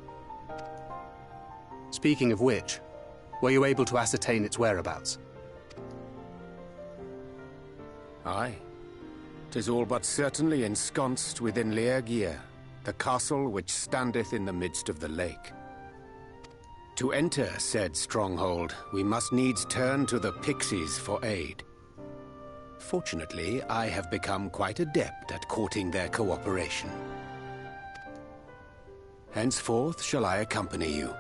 Speaking of which, were you able to ascertain its whereabouts? Aye. 'Tis all but certainly ensconced within Leargear, the castle which standeth in the midst of the lake. To enter said stronghold, we must needs turn to the pixies for aid. Fortunately, I have become quite adept at courting their cooperation. Henceforth shall I accompany you,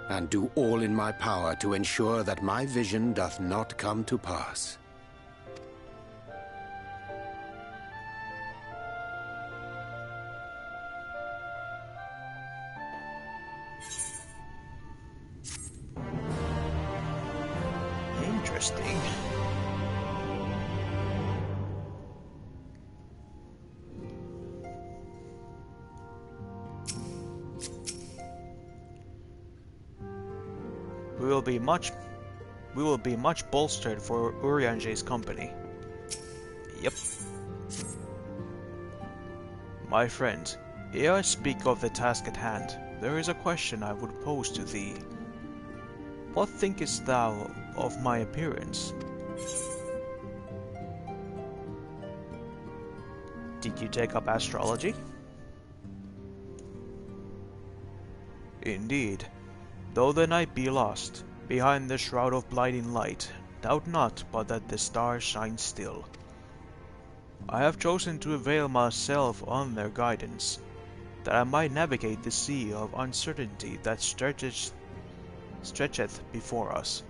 and do all in my power to ensure that my vision doth not come to pass. Interesting. We will be much bolstered for Urianje's company. Yep. My friend, ere I speak of the task at hand, there is a question I would pose to thee. What thinkest thou of my appearance? Did you take up astrology? Indeed. Though the night be lost, behind the shroud of blinding light, doubt not but that the stars shine still. I have chosen to avail myself on their guidance, that I might navigate the sea of uncertainty that stretcheth before us.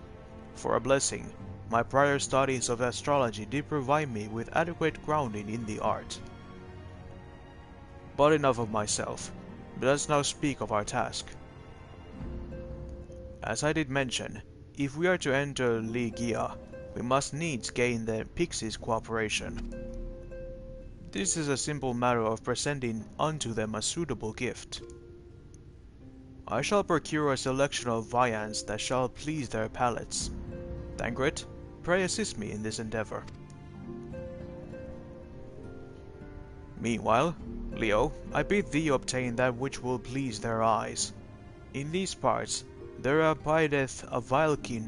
For a blessing, my prior studies of astrology did provide me with adequate grounding in the art. But enough of myself. Let us now speak of our task. As I did mention, if we are to enter Leargear, we must needs gain the Pixies' cooperation. This is a simple matter of presenting unto them a suitable gift. I shall procure a selection of viands that shall please their palates. Thancred, pray assist me in this endeavor. Meanwhile, Leo, I bid thee obtain that which will please their eyes. In these parts, there abideth a Vilekin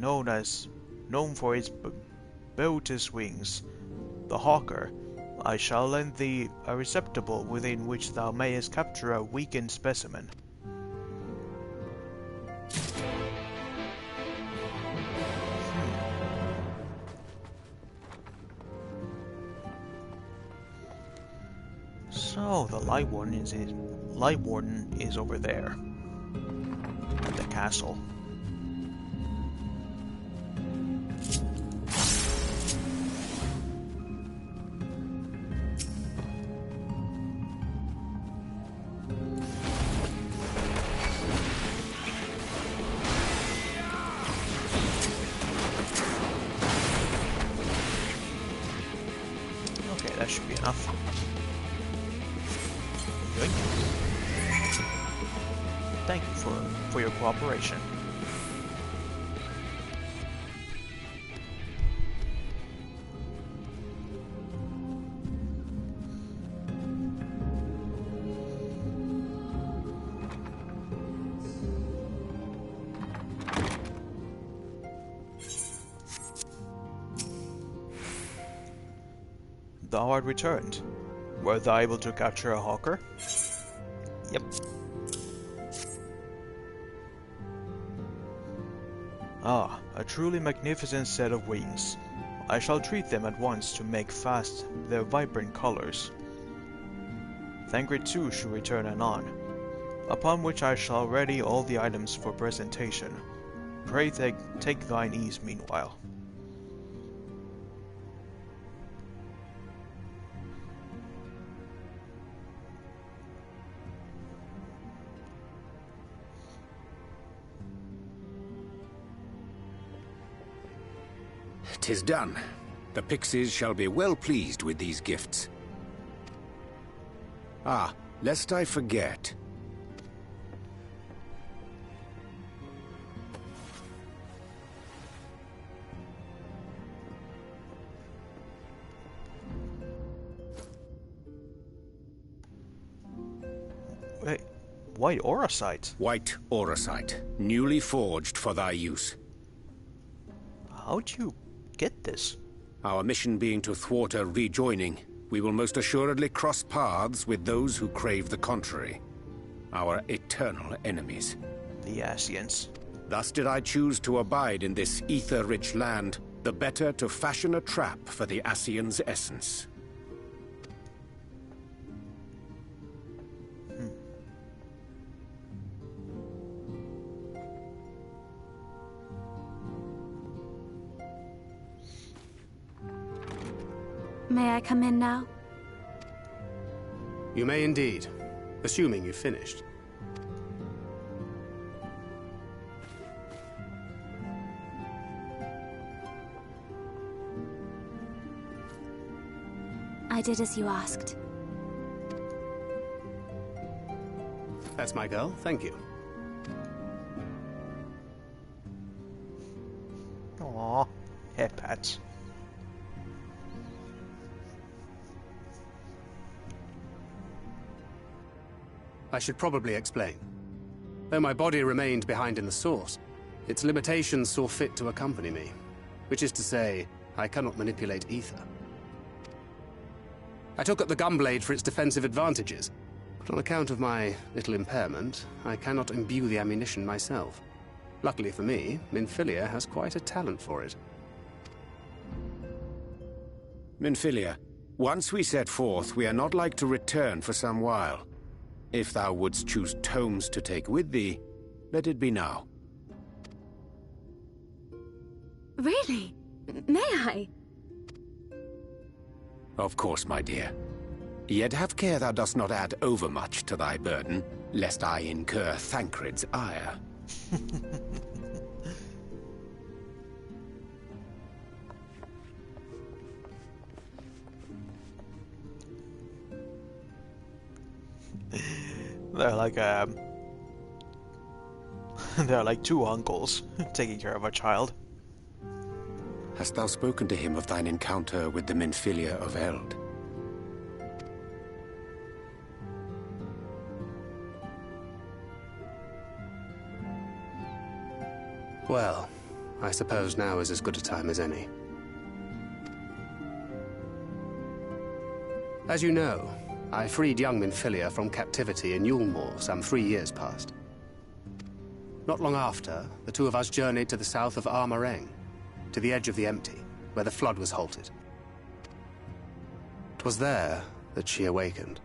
known for its boateous wings. The Hawker, I shall lend thee a receptacle within which thou mayest capture a weakened specimen. So the Light Warden is over there. At the castle. enough. Yoink. Thank you for your cooperation. Thou art returned. Were thou able to capture a hawker? Yep. Ah, a truly magnificent set of wings. I shall treat them at once to make fast their vibrant colors. Thangrid too should return anon, upon which I shall ready all the items for presentation. Pray take thine ease meanwhile. "'Tis done. The pixies shall be well pleased with these gifts. Ah, lest I forget. Wait, white auracite? White auracite, newly forged for thy use. How'd you get this? Our mission being to thwart a rejoining, we will most assuredly cross paths with those who crave the contrary. Our eternal enemies. The Ascians. Thus did I choose to abide in this ether-rich land, the better to fashion a trap for the Ascians' essence. May I come in now? You may indeed, assuming you've finished. I did as you asked. That's my girl, thank you. Aww, head pats. I should probably explain. Though my body remained behind in the source, its limitations saw fit to accompany me. Which is to say, I cannot manipulate ether. I took up the gunblade for its defensive advantages, but on account of my little impairment, I cannot imbue the ammunition myself. Luckily for me, Minfilia has quite a talent for it. Minfilia, once we set forth, we are not like to return for some while. If thou wouldst choose tomes to take with thee, let it be now. Really? May I? Of course, my dear. Yet have care thou dost not add overmuch to thy burden, lest I incur Thancred's ire. They're like they're like two uncles taking care of a child. Hast thou spoken to him of thine encounter with the Minfilia of Eld? Well, I suppose now is as good a time as any. As you know, I freed young Minfilia from captivity in Yulmore some 3 years past. Not long after, the two of us journeyed to the south of Armareng, to the edge of the Empty, where the flood was halted. 'Twas there that she awakened.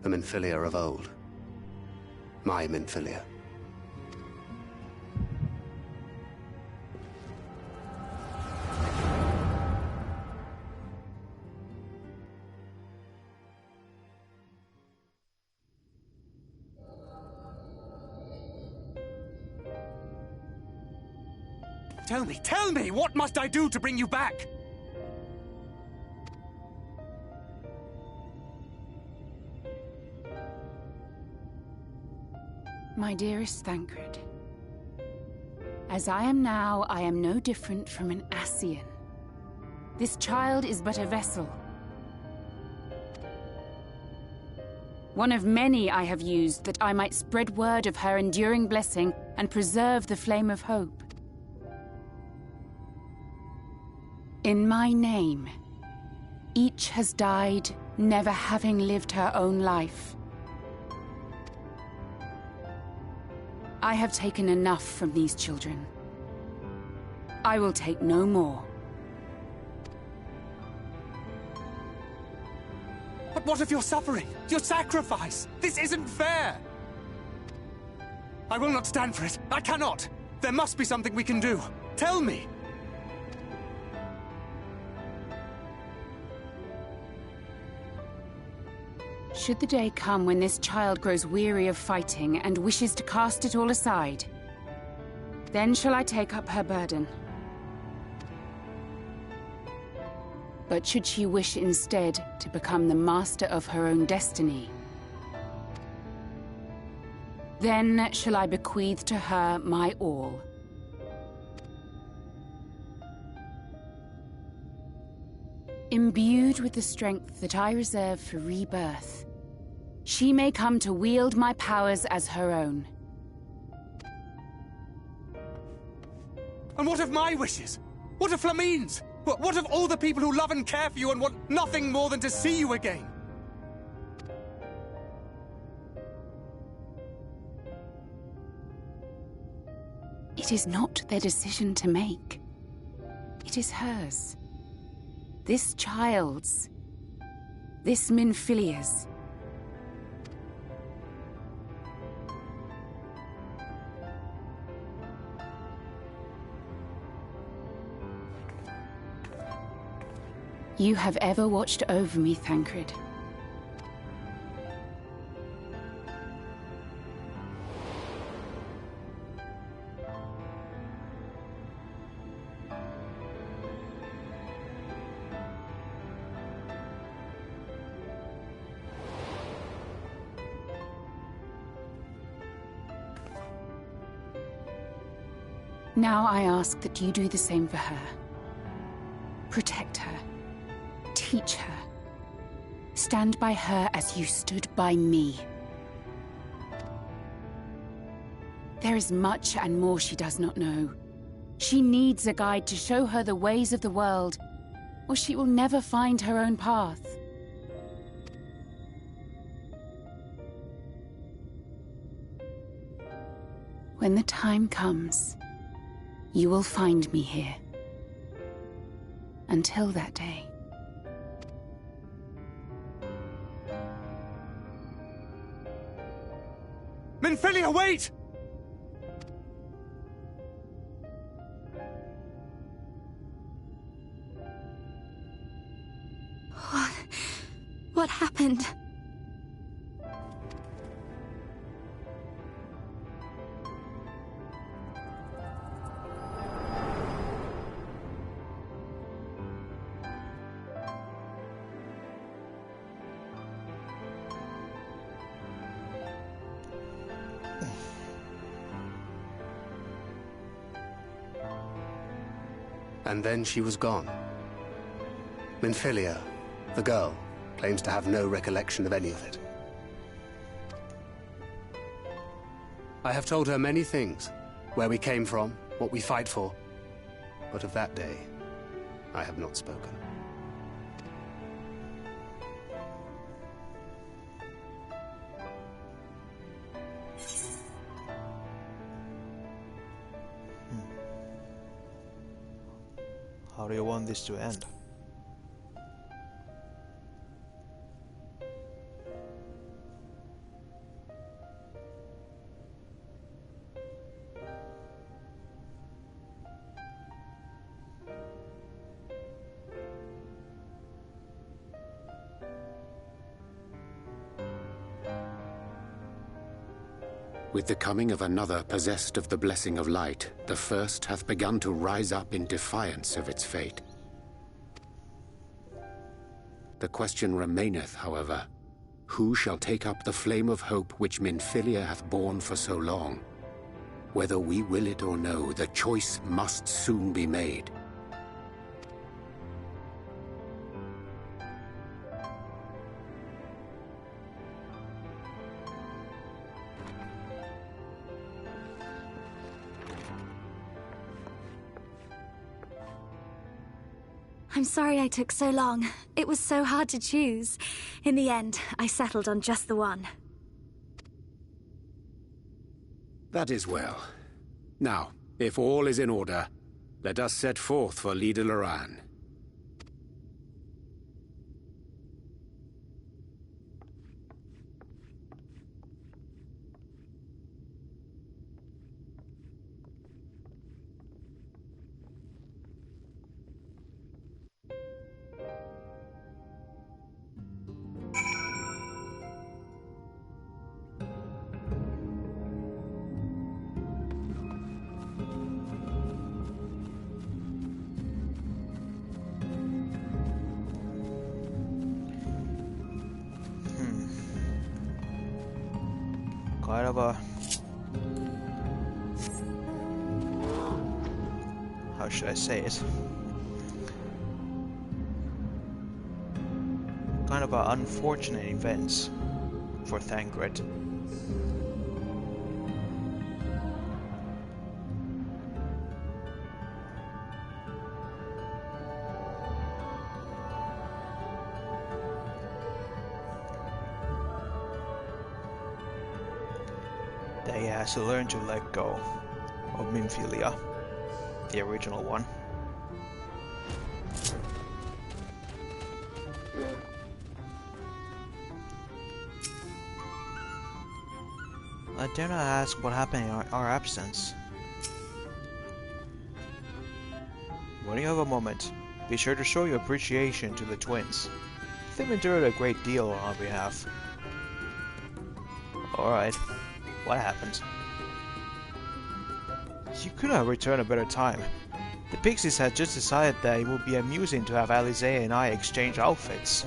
The Minfilia of old. My Minfilia. Tell me, what must I do to bring you back? My dearest Thancred, as I am now, I am no different from an Ascian. This child is but a vessel. One of many I have used that I might spread word of her enduring blessing and preserve the flame of hope. In my name, each has died, never having lived her own life. I have taken enough from these children. I will take no more. But what of your suffering? Your sacrifice? This isn't fair! I will not stand for it. I cannot! There must be something we can do. Tell me! Should the day come when this child grows weary of fighting and wishes to cast it all aside, then shall I take up her burden. But should she wish instead to become the master of her own destiny, then shall I bequeath to her my all. Imbued with the strength that I reserve for rebirth, she may come to wield my powers as her own. And what of my wishes? What of Flamine's? What of all the people who love and care for you and want nothing more than to see you again? It is not their decision to make. It is hers. This child's. This Minfilia's. You have ever watched over me, Thancred. Now I ask that you do the same for her. Protect her. Teach her. Stand by her as you stood by me. There is much and more she does not know. She needs a guide to show her the ways of the world, or she will never find her own path. When the time comes, you will find me here. Until that day. Minfilia, wait! What happened? And then she was gone. Minfilia, the girl, claims to have no recollection of any of it. I have told her many things. Where we came from, what we fight for. But of that day, I have not spoken. How do you want this to end? With the coming of another possessed of the blessing of light, the first hath begun to rise up in defiance of its fate. The question remaineth, however, Who shall take up the flame of hope which Minfilia hath borne for so long? Whether we will it or no, the choice must soon be made. I'm sorry I took so long. It was so hard to choose. In the end, I settled on just the one. That is well. Now, if all is in order, let us set forth for Lida Loran. Kind of a... how should I say it? Kind of a unfortunate events for Thancred. He has to learn to let go of Minfilia, the original one. I dare not ask what happened in our absence. When you have a moment, be sure to show your appreciation to the twins. They've endured a great deal on our behalf. Alright. What happened? You could have returned a better time. The Pixies had just decided that it would be amusing to have Alice and I exchange outfits.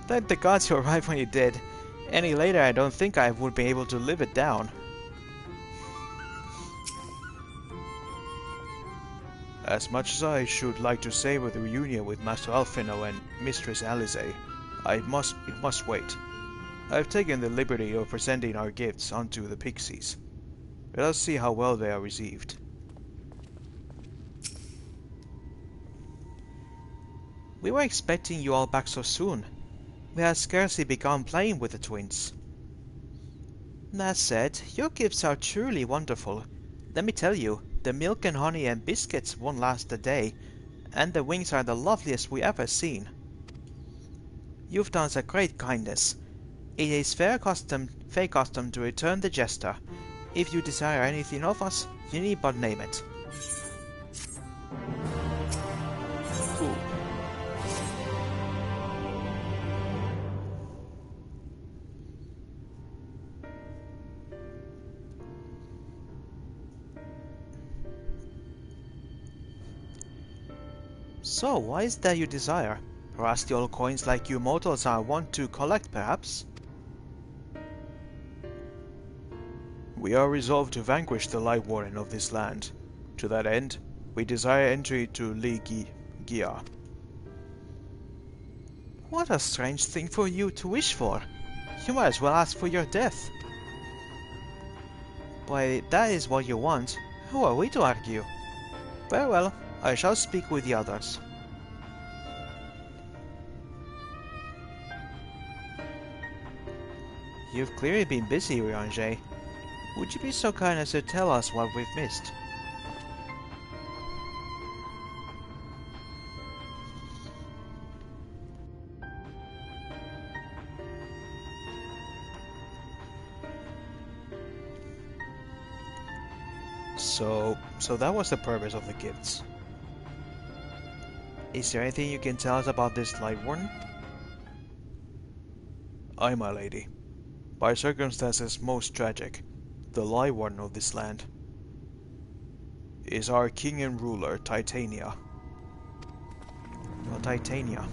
Thank the gods you arrived when you did. Any later, I don't think I would be able to live it down. As much as I should like to savor the reunion with Master Alfino and Mistress Alice, it must wait. I've taken the liberty of presenting our gifts unto the Pixies. Let us see how well they are received. We were expecting you all back so soon. We had scarcely begun playing with the twins. That said, your gifts are truly wonderful. Let me tell you, the milk and honey and biscuits won't last a day, and the wings are the loveliest we ever seen. You've done us a great kindness. It is fair custom to return the jester. If you desire anything of us, you need but name it. Ooh. So, what is that you desire? Rusty old coins like you mortals are wont to collect, perhaps? We are resolved to vanquish the Light Warden of this land. To that end, we desire entry to Gia. What a strange thing for you to wish for. You might as well ask for your death. But if that is what you want, who are we to argue? Very well, I shall speak with the others. You've clearly been busy, Riange. Would you be so kind as to tell us what we've missed? So that was the purpose of the gifts. Is there anything you can tell us about this Light Warden? Aye, my lady. By circumstances most tragic, the Light Warden of this land is our king and ruler, Titania. Oh, Titania.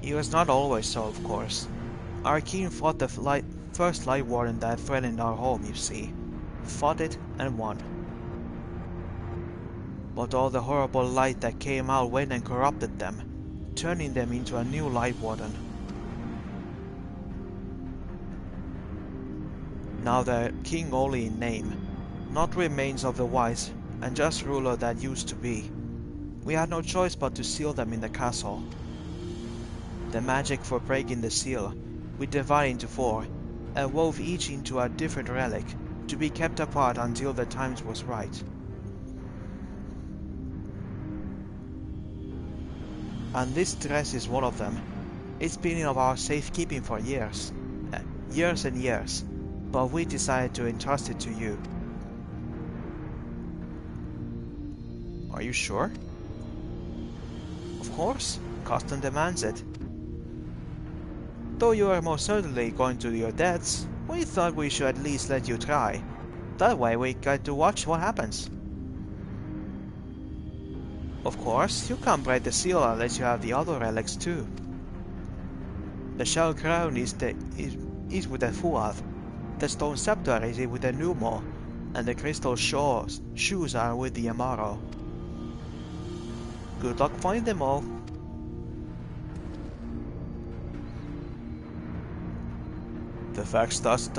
It was not always so, of course. Our king fought the first Light Warden that threatened our home, you see. Fought it and won. But all the horrible light that came out went and corrupted them, turning them into a new Light Warden. Now they're king only in name, not remains of the wise and just ruler that used to be. We had no choice but to seal them in the castle. The magic for breaking the seal, we divided into 4, and wove each into a different relic, to be kept apart until the times was right. And this dress is one of them. It's been in our safekeeping for years. Years and years. But we decided to entrust it to you. Are you sure? Of course. Custom demands it. Though you are most certainly going to your deaths, we thought we should at least let you try. That way we get to watch what happens. Of course, you can't break the seal unless you have the other relics too. The shell crown is with the Fuath, the stone scepter is with the Numo, and the crystal shoes are with the Amaro. Good luck finding them all. The facts thus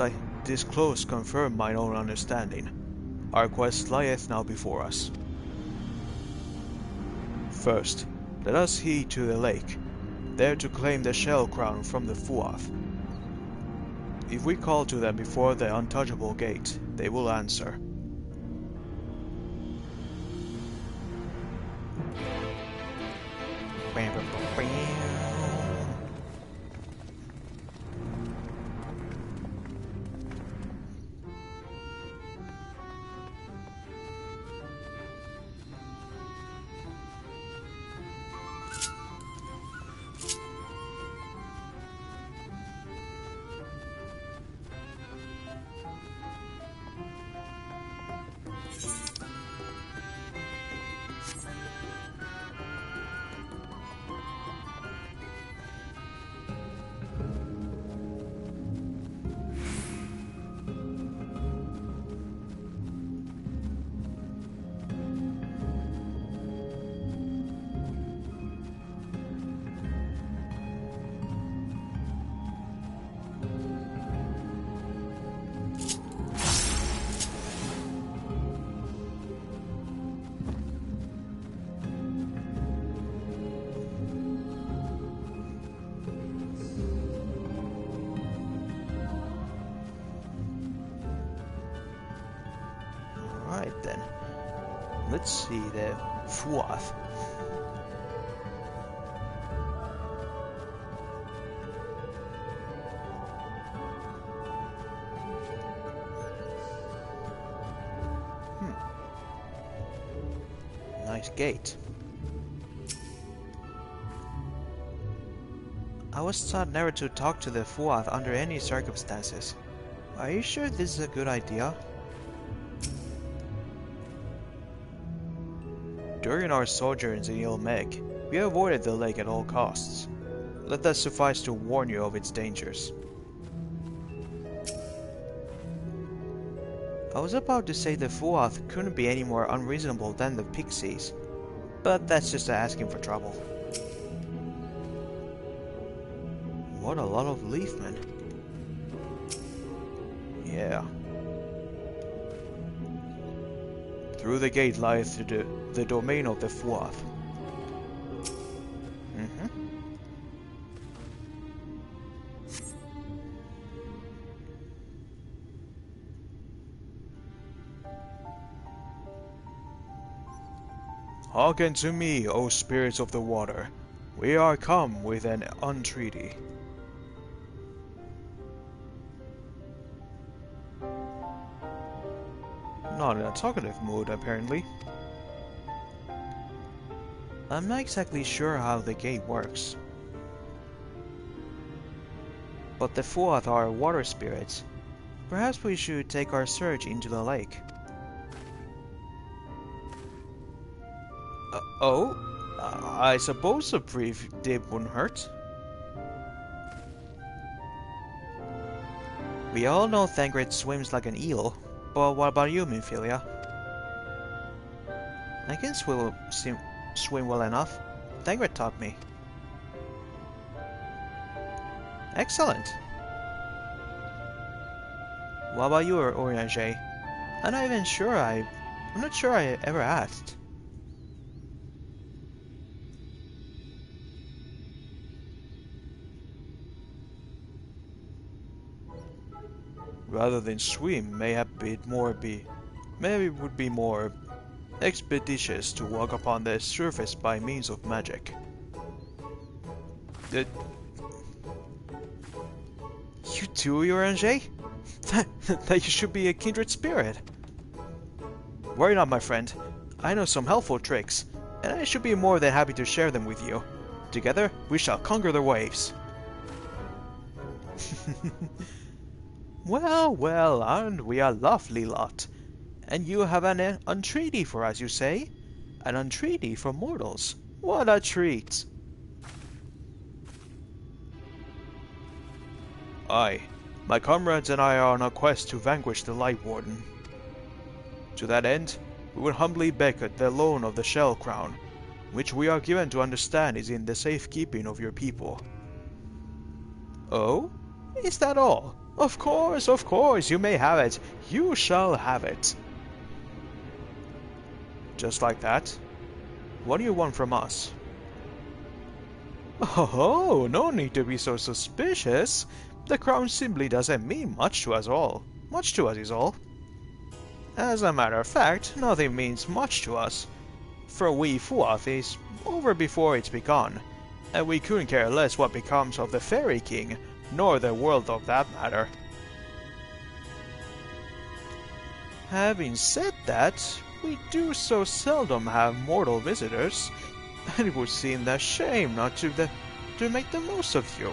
disclosed confirm mine own understanding. Our quest lieth now before us. First, let us heed to the lake, there to claim the shell crown from the Fuath. If we call to them before the untouchable gate, they will answer. Right then. Let's see the Fuath. Nice gate. I was taught never to talk to the Fuath under any circumstances. Are you sure this is a good idea? During our sojourns in Ilmeg, we avoided the lake at all costs. Let that suffice to warn you of its dangers. I was about to say the Fuath couldn't be any more unreasonable than the Pixies, but that's just asking for trouble. What a lot of leafmen. Yeah. Through the gate lieth the domain of the Fuath. Hearken to me, O spirits of the water. We are come with an entreaty. Not in a talkative mood, apparently. I'm not exactly sure how the gate works. But the Fuath are water spirits. Perhaps we should take our search into the lake. I suppose a brief dip wouldn't hurt. We all know Thangred swims like an eel, but what about you, Minfilia? I can swim well enough. Thangred taught me. Excellent. What about you, Orianger? I'm not sure I ever asked. Rather than swim, maybe it would be more expeditious to walk upon the surface by means of magic. You too, Oranger? That you should be a kindred spirit. Worry not, my friend. I know some helpful tricks, and I should be more than happy to share them with you. Together, we shall conquer the waves. Well, well, aren't we a lovely lot? And you have an entreaty for us, you say? An entreaty for mortals? What a treat! Aye, my comrades and I are on a quest to vanquish the Light Warden. To that end, we would humbly beg the loan of the Shell Crown, which we are given to understand is in the safekeeping of your people. Oh? Is that all? Of course, you may have it. You shall have it. Just like that? What do you want from us? Oh, no need to be so suspicious. The crown simply doesn't mean much to us all. Much to us is all. As a matter of fact, nothing means much to us. For we Fuath is over before it's begun, and we couldn't care less what becomes of the Fairy King, nor the world of that matter. Having said that, we do so seldom have mortal visitors, and it would seem a shame not to make the most of you.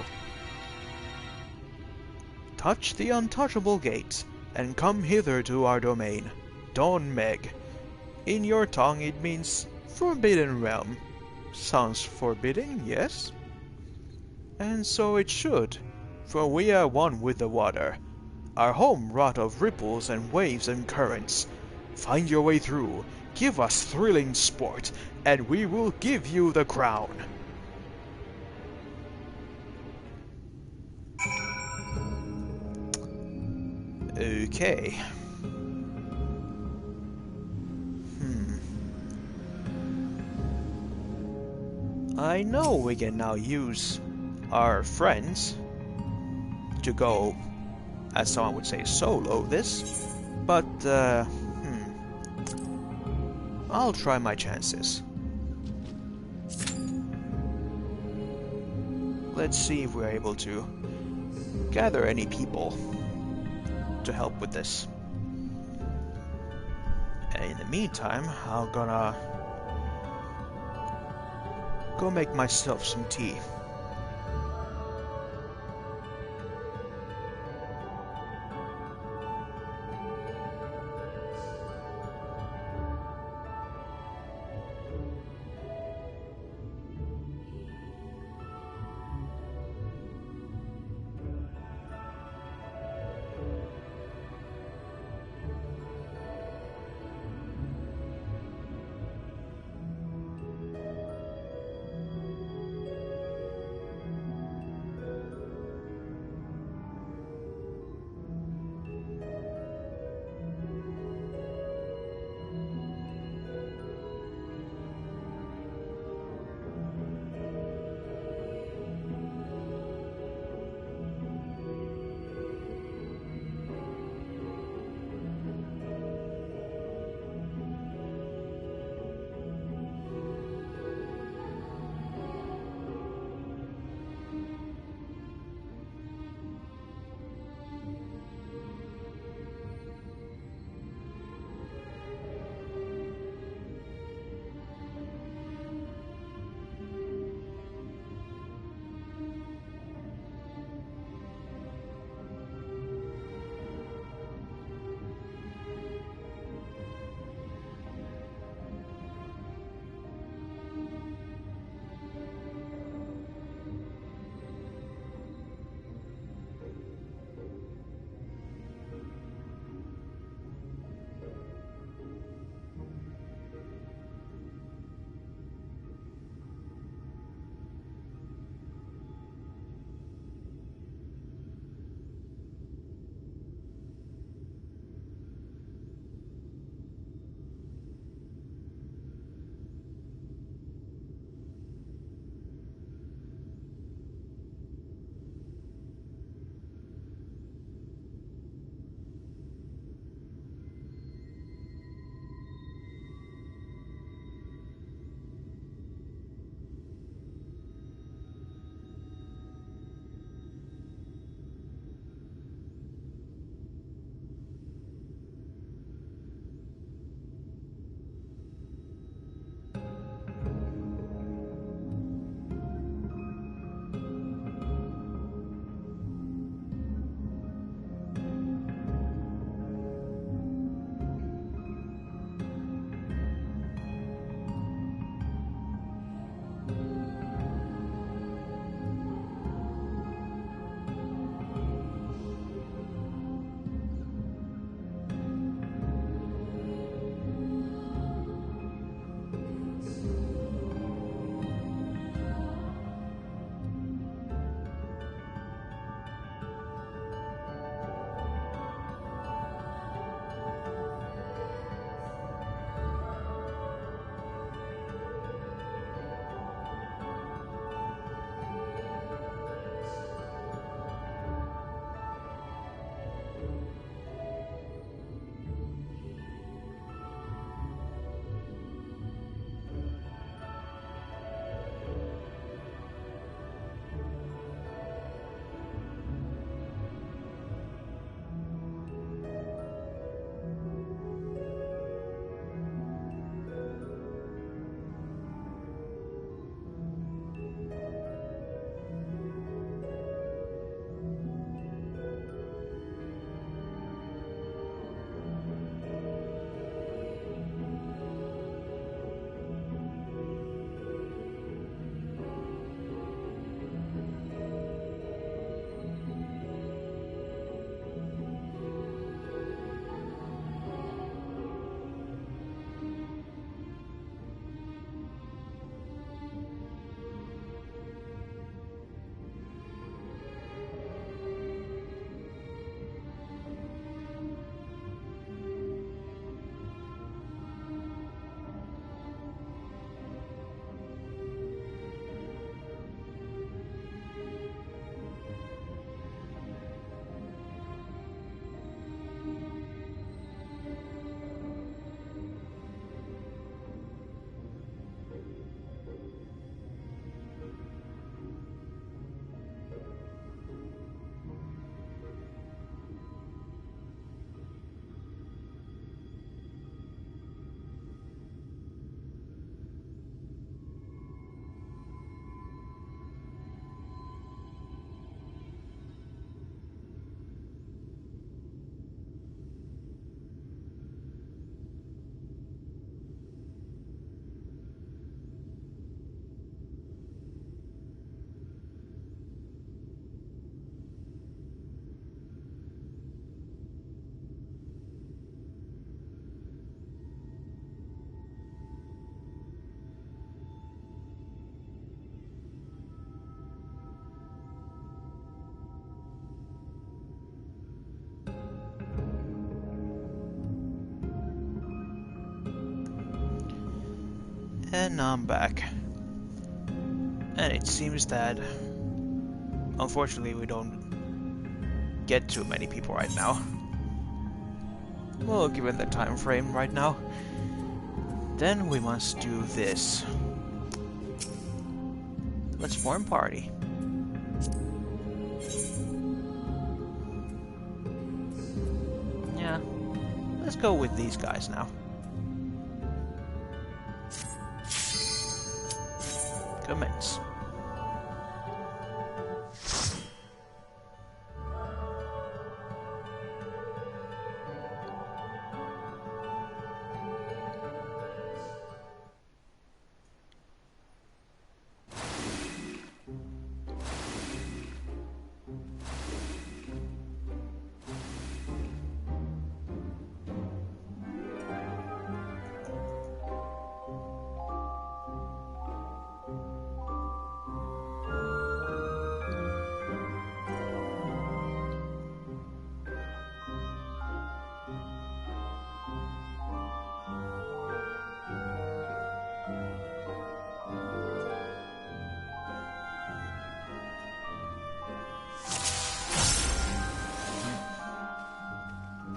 Touch the untouchable gate, and come hither to our domain, Don Meg. In your tongue it means Forbidden Realm. Sounds forbidding, yes? And so it should, for we are one with the water, our home wrought of ripples and waves and currents. Find your way through, give us thrilling sport, and we will give you the crown. Okay. I know we can now use our friends to go, as someone would say, solo this, but I'll try my chances. Let's see if we're able to gather any people to help with this. And in the meantime, I'm gonna go make myself some tea. And I'm back. And it seems that, unfortunately, we don't get too many people right now. Well, given the time frame right now, then we must do this. Let's form party. Yeah, let's go with these guys now. Commence.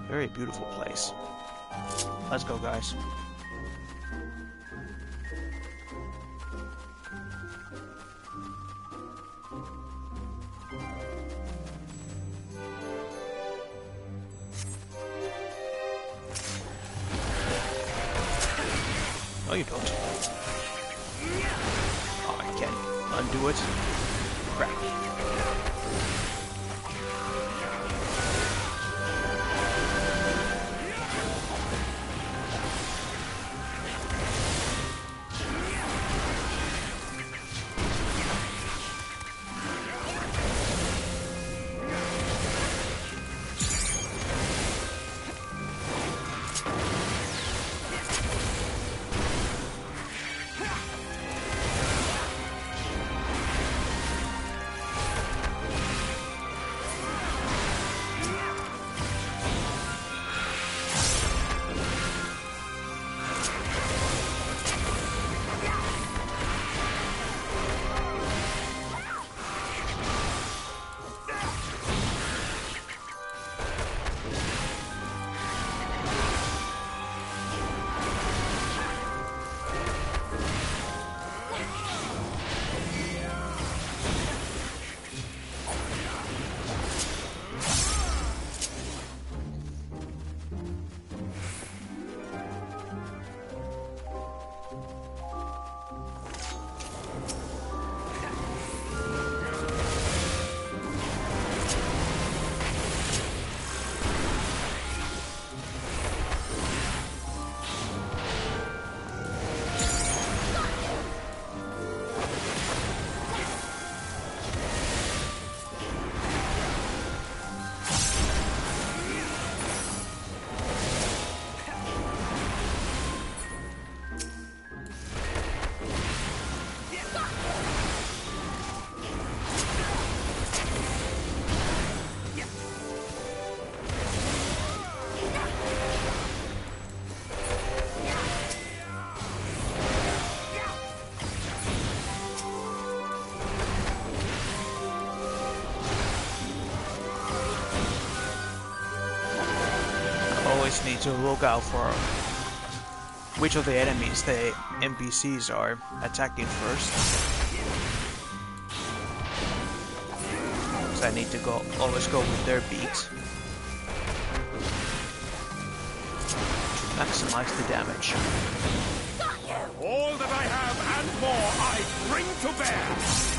Very beautiful place. Let's go, guys. No, you don't. Oh, I can't undo it. Crap. Need to look out for which of the enemies the NPCs are attacking first. So I need to always go with their beat to maximize the damage. All that I have and more I bring to bear!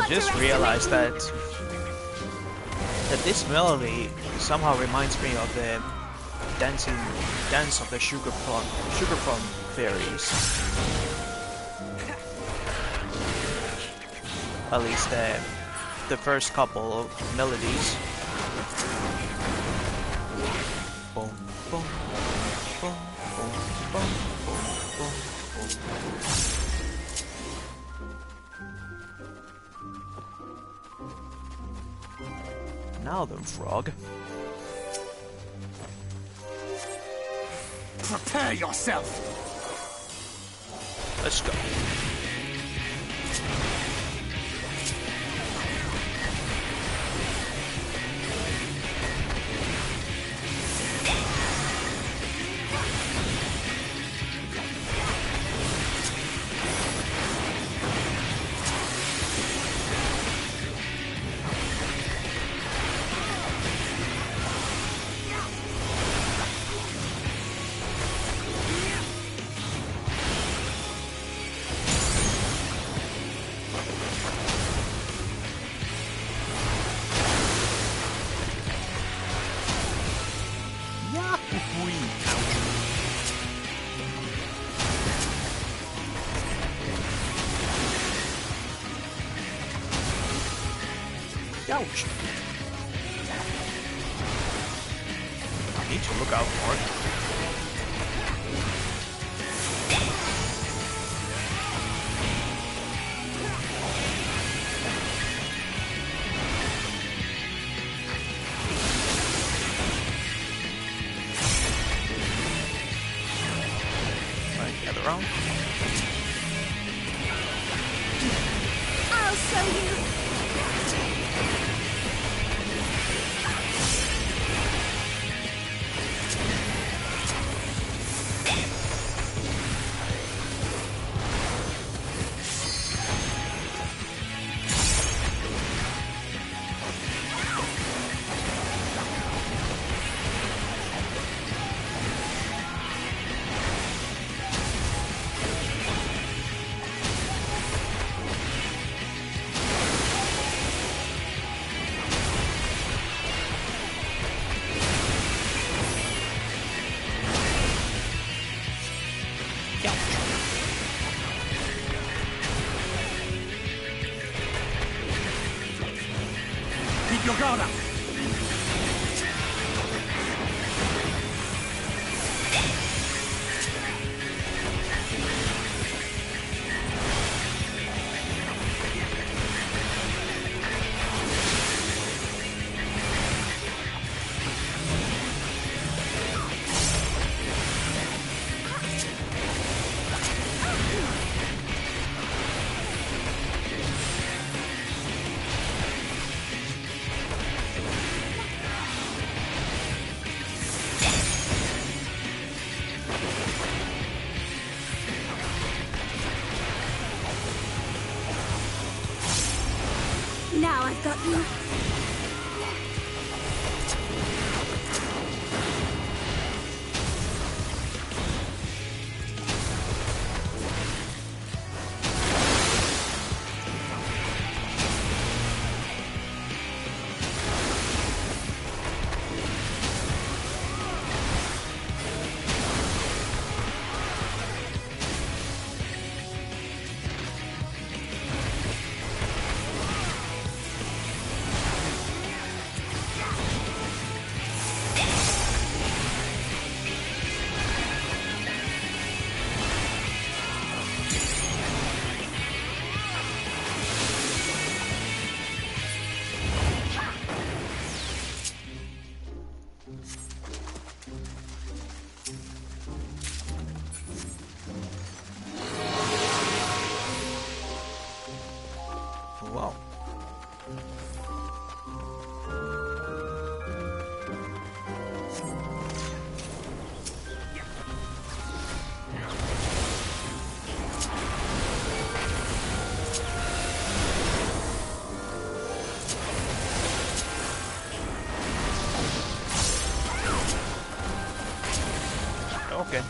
just realized that this melody somehow reminds me of the dance of the sugar plum fairies. At least the first couple of melodies. Boom, boom, boom, boom, boom, boom, boom. Now then, frog. Prepare yourself! Let's go. Ouch. I need to look out for it. Right, gather around. I'll show you. Keep your guard up! Now I've got you. Wow. Okay.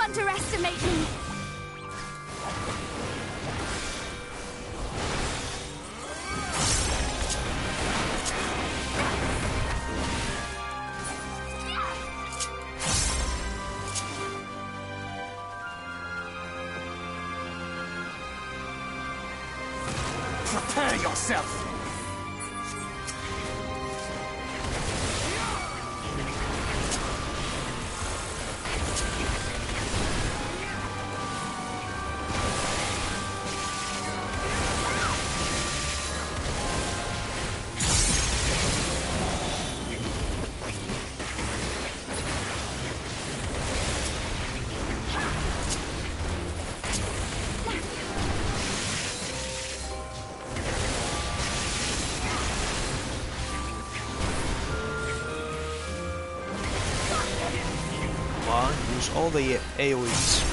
underestimate me! Prepare yourself! Use all the AoEs.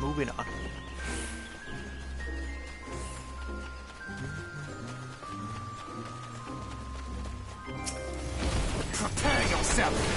Moving on. Prepare yourself!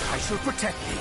I shall protect thee.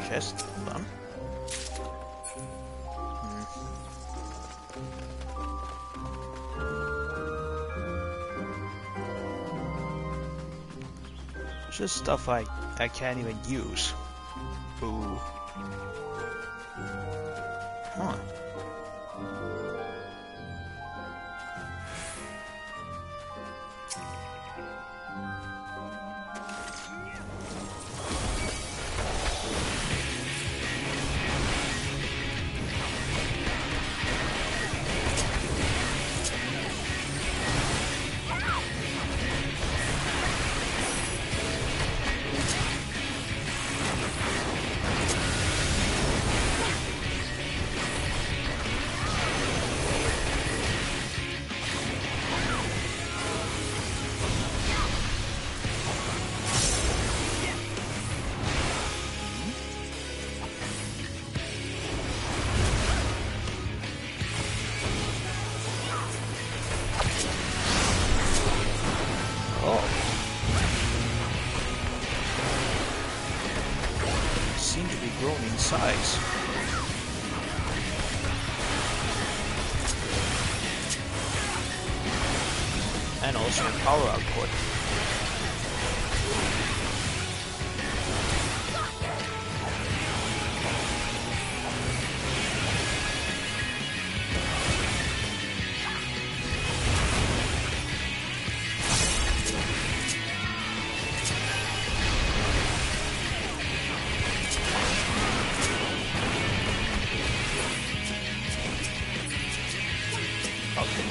Chest, done. Just stuff I can't even use. Ooh. Huh. Seem to be growing in size. And also in power output.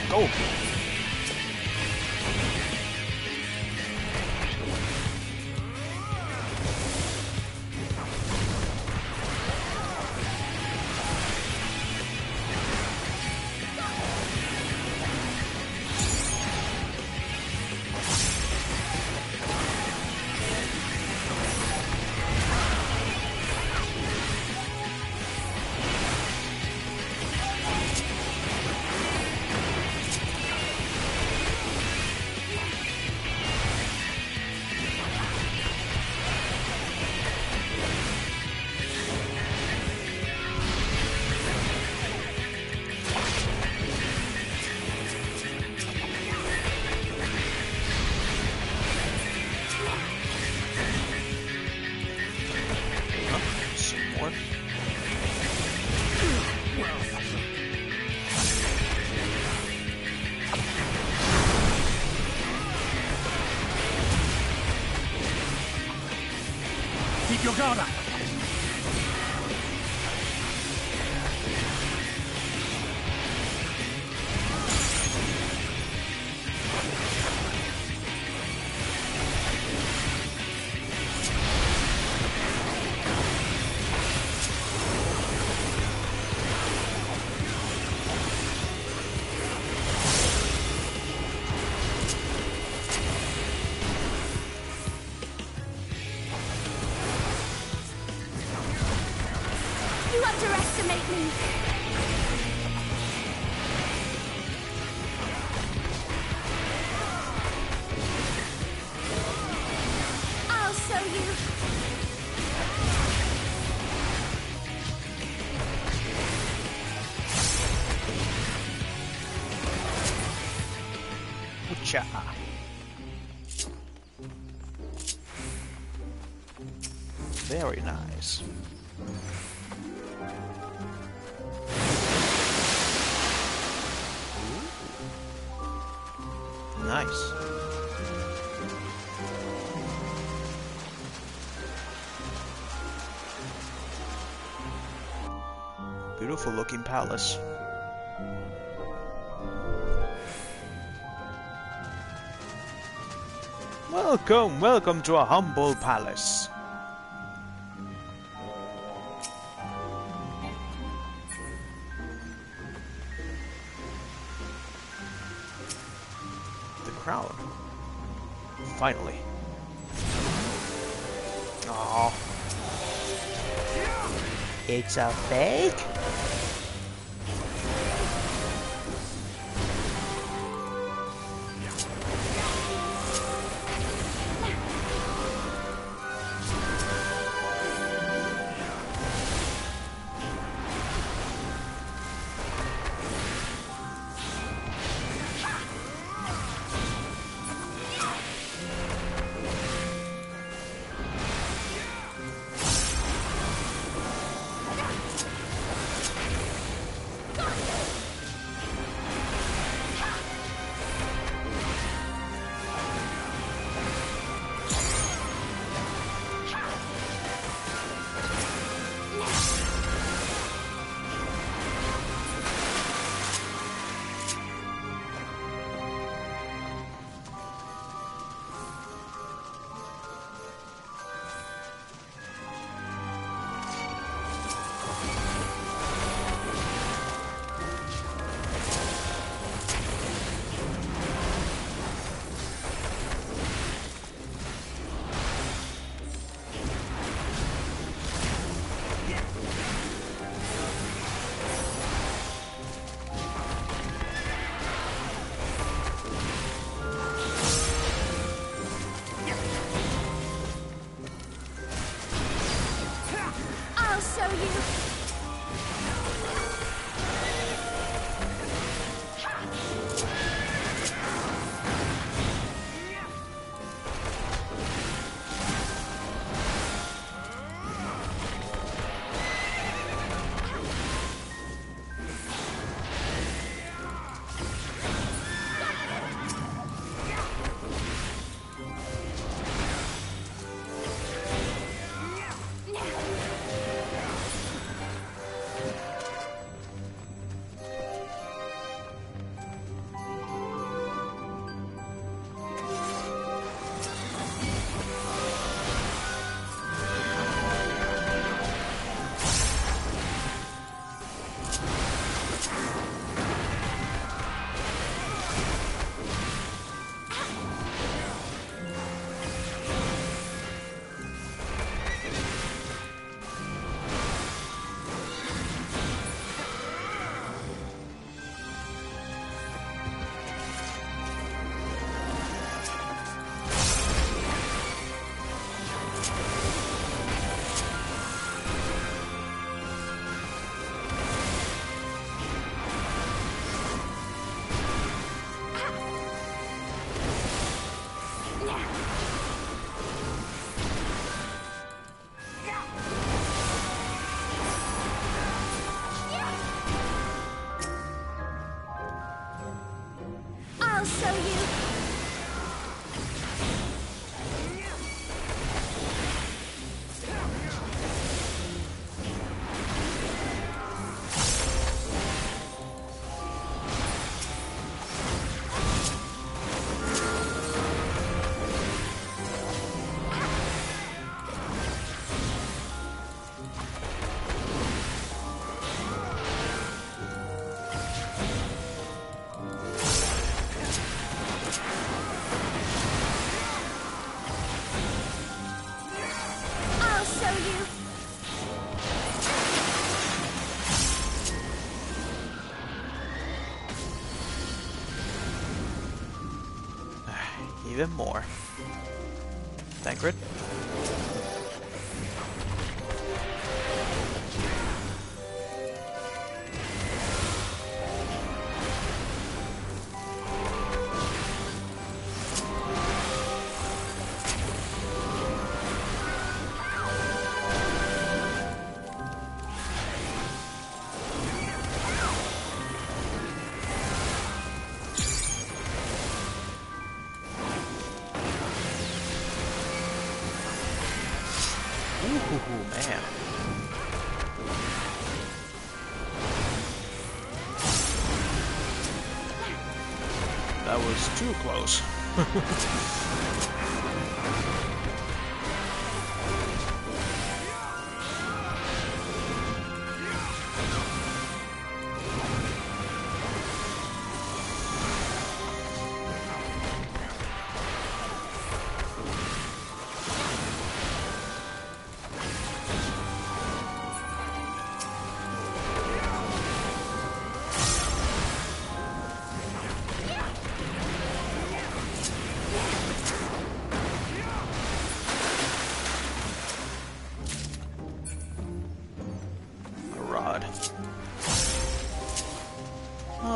Go! Keep your guard up. You underestimate me. I'll show you. Ucha. Very nice. Nice. Beautiful looking palace. Welcome, welcome to a humble palace. The crown. Finally. Oh. It's a fake? even more. Thancred. Ooh, man. That was too close.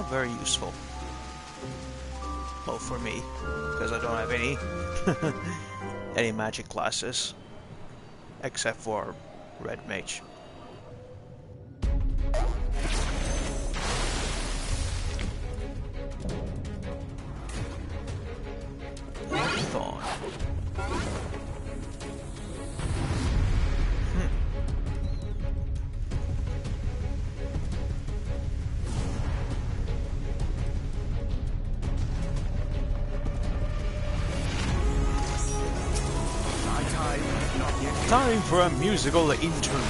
Very useful. Well, for me, because I don't have any any magic classes, except for Red Mage. Thorn. Time for a musical interlude.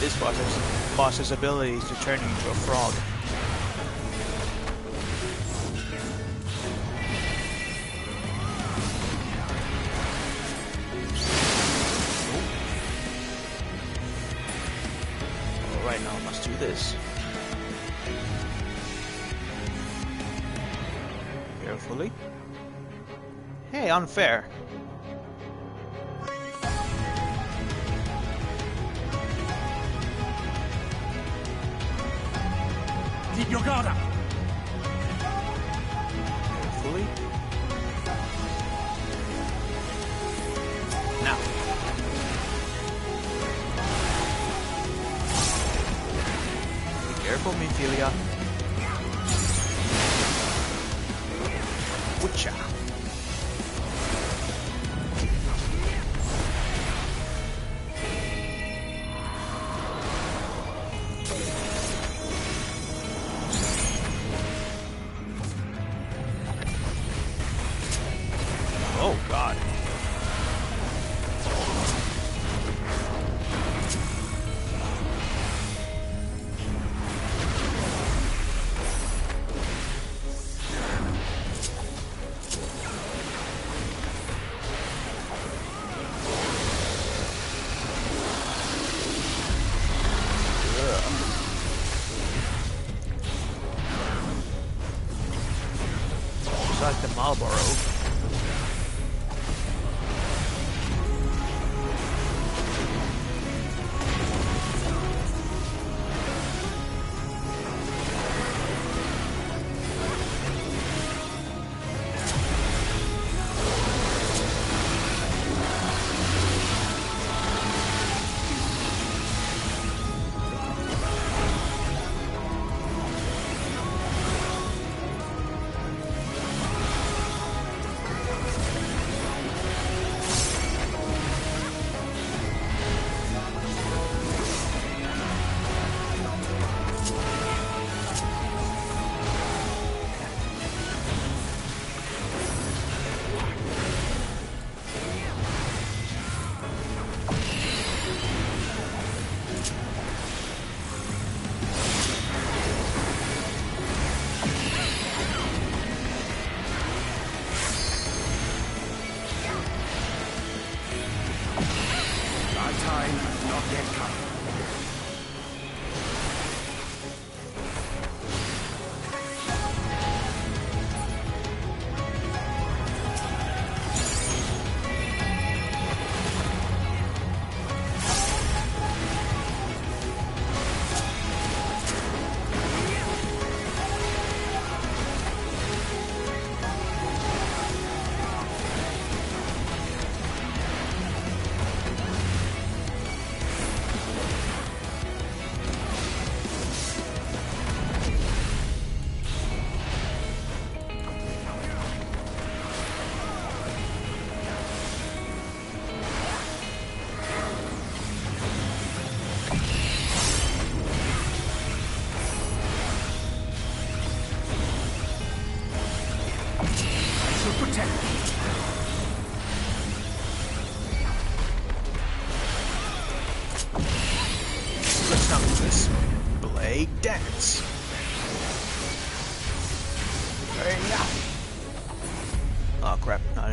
This boss's ability is to turn you into a frog. Alright, now I must do this. Carefully. Hey, unfair. Keep your guard up! Carefully. Now. Be careful, Minfilia. Witcha. Oh, God. It's like the Marlboro.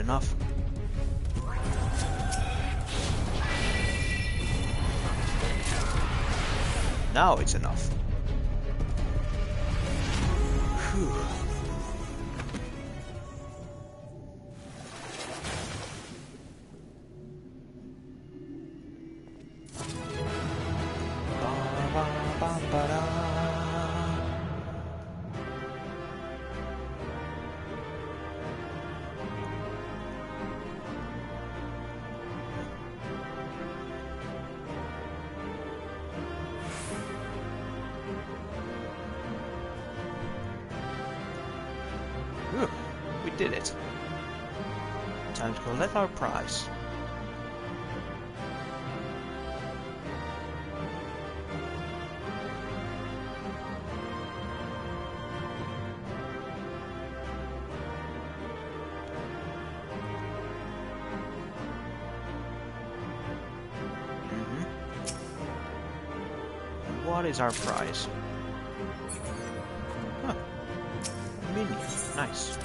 enough. Now it's enough. Whew. Whew, we did it. Time to collect our prize. What is our prize? Huh. Minion. Nice.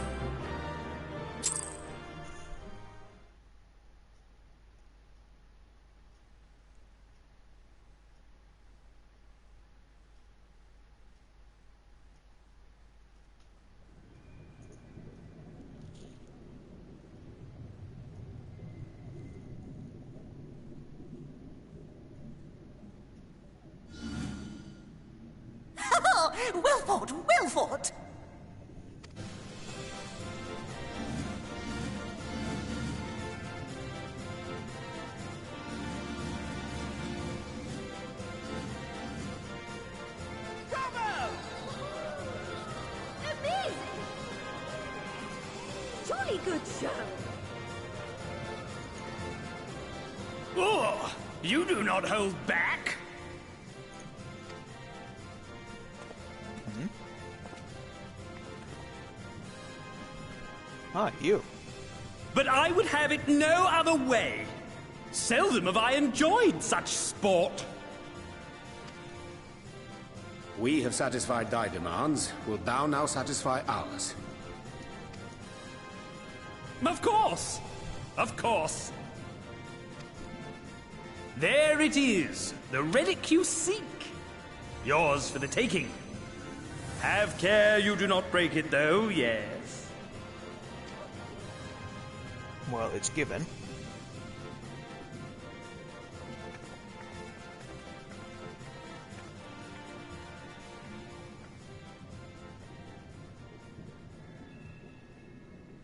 Wilford! Wilford! Amazing! Jolly good show! Oh, you do not hold back! Ah, you. But I would have it no other way. Seldom have I enjoyed such sport. We have satisfied thy demands. Wilt thou now satisfy ours? Of course! Of course! There it is, the relic you seek. Yours for the taking. Have care you do not break it, though, yes. Well, it's given.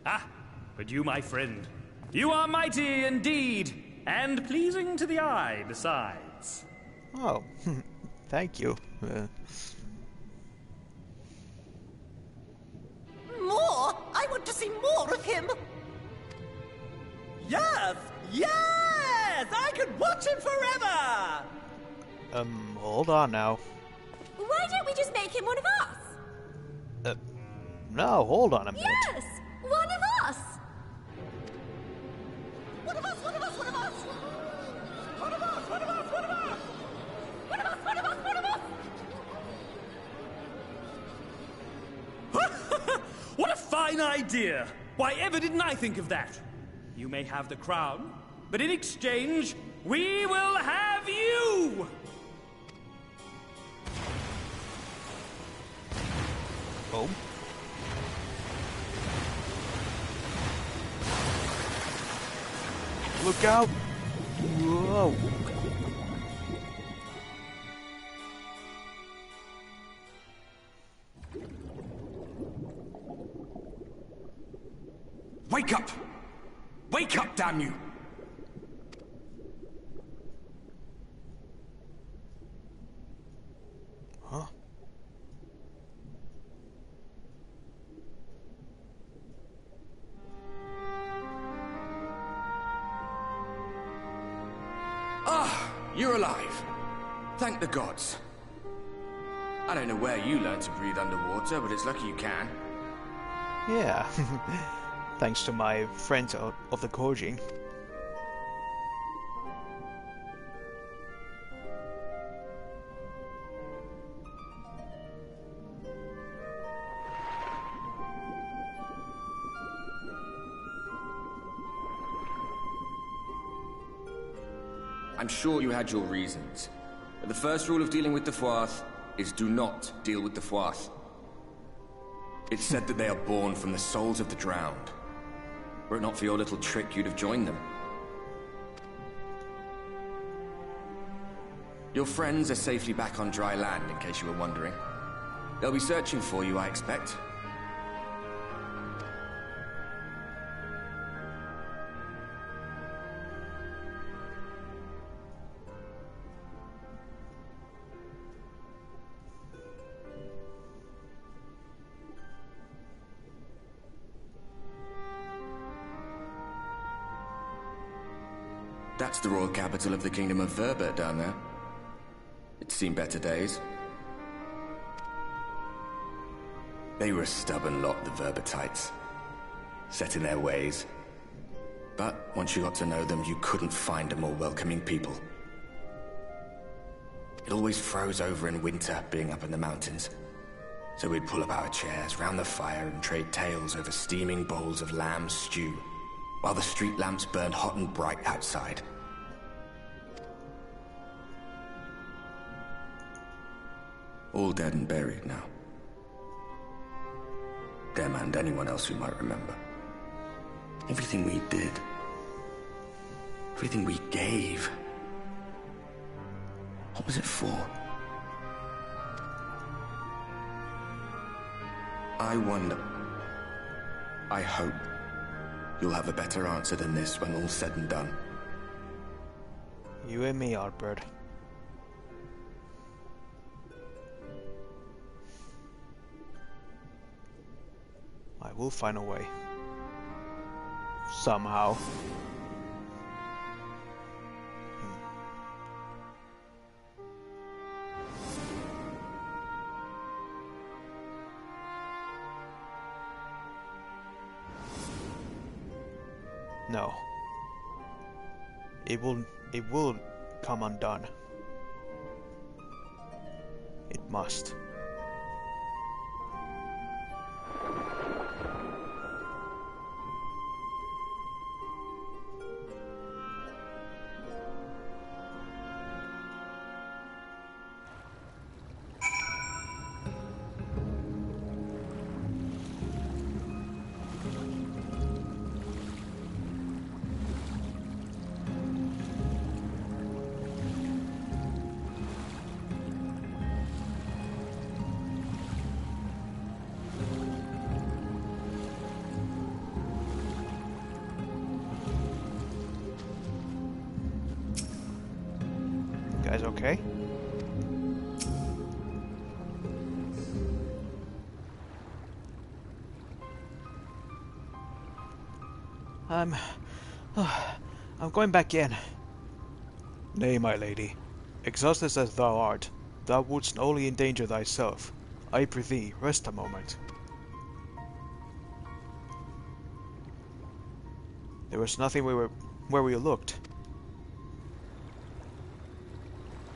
Ah, but you, my friend, you are mighty indeed, and pleasing to the eye besides. Oh, thank you. More? I want to see more of him! Yes! Yes! I could watch him forever! Hold on now. Why don't we just make him one of us? No, hold on a minute. Yes! One of us! One of us! One of us! One of us! One of us! One of us! One of us! One of us! One of us! One of us! What a fine idea! Why ever didn't I think of that? You may have the crown, but in exchange, we will have you! Oh. Look out! Whoa! Wake up! Wake up, damn you! Huh? Ah, you're alive. Thank the gods. I don't know where you learned to breathe underwater, but it's lucky you can. Yeah. Thanks to my friends of the Kojin. I'm sure you had your reasons. But the first rule of dealing with the Froth is do not deal with the Froth. It's said that they are born from the souls of the drowned. Were it not for your little trick, you'd have joined them. Your friends are safely back on dry land, in case you were wondering. They'll be searching for you, I expect. That's the royal capital of the Kingdom of Verbert down there. It's seen better days. They were a stubborn lot, the Verbertites. Set in their ways. But once you got to know them, you couldn't find a more welcoming people. It always froze over in winter, being up in the mountains. So we'd pull up our chairs round the fire and trade tales over steaming bowls of lamb stew, while the street lamps burned hot and bright outside. All dead and buried now. Them and anyone else who might remember. Everything we did. Everything we gave. What was it for? I wonder. I hope you'll have a better answer than this when all's said and done. You and me, Outbird. I will find a way. Somehow. No. It will come undone. It must. Guys, okay? I'm going back in. Nay, my lady. Exhausted as thou art, thou wouldst only endanger thyself. I prithee, rest a moment. There was nothing where we looked.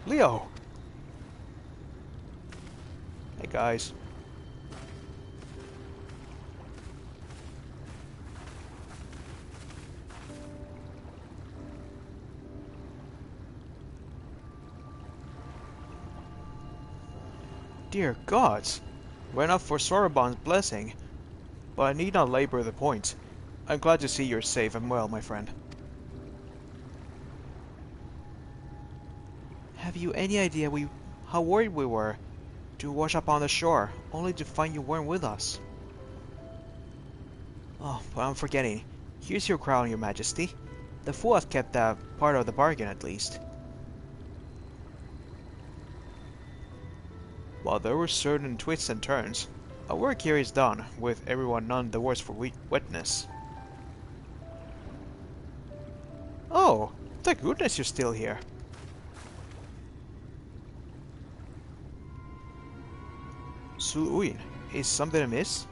Leo! Hey guys. Dear gods! We're enough for Sorobon's blessing, but I need not labor the point. I'm glad to see you're safe and well, my friend. Have you any idea how worried we were to wash up on the shore, only to find you weren't with us? Oh, but I'm forgetting. Here's your crown, your majesty. The fool has kept that part of the bargain, at least. While there were certain twists and turns, our work here is done, with everyone none the worse for wetness. Oh, thank goodness you're still here. Su'uin, is something amiss?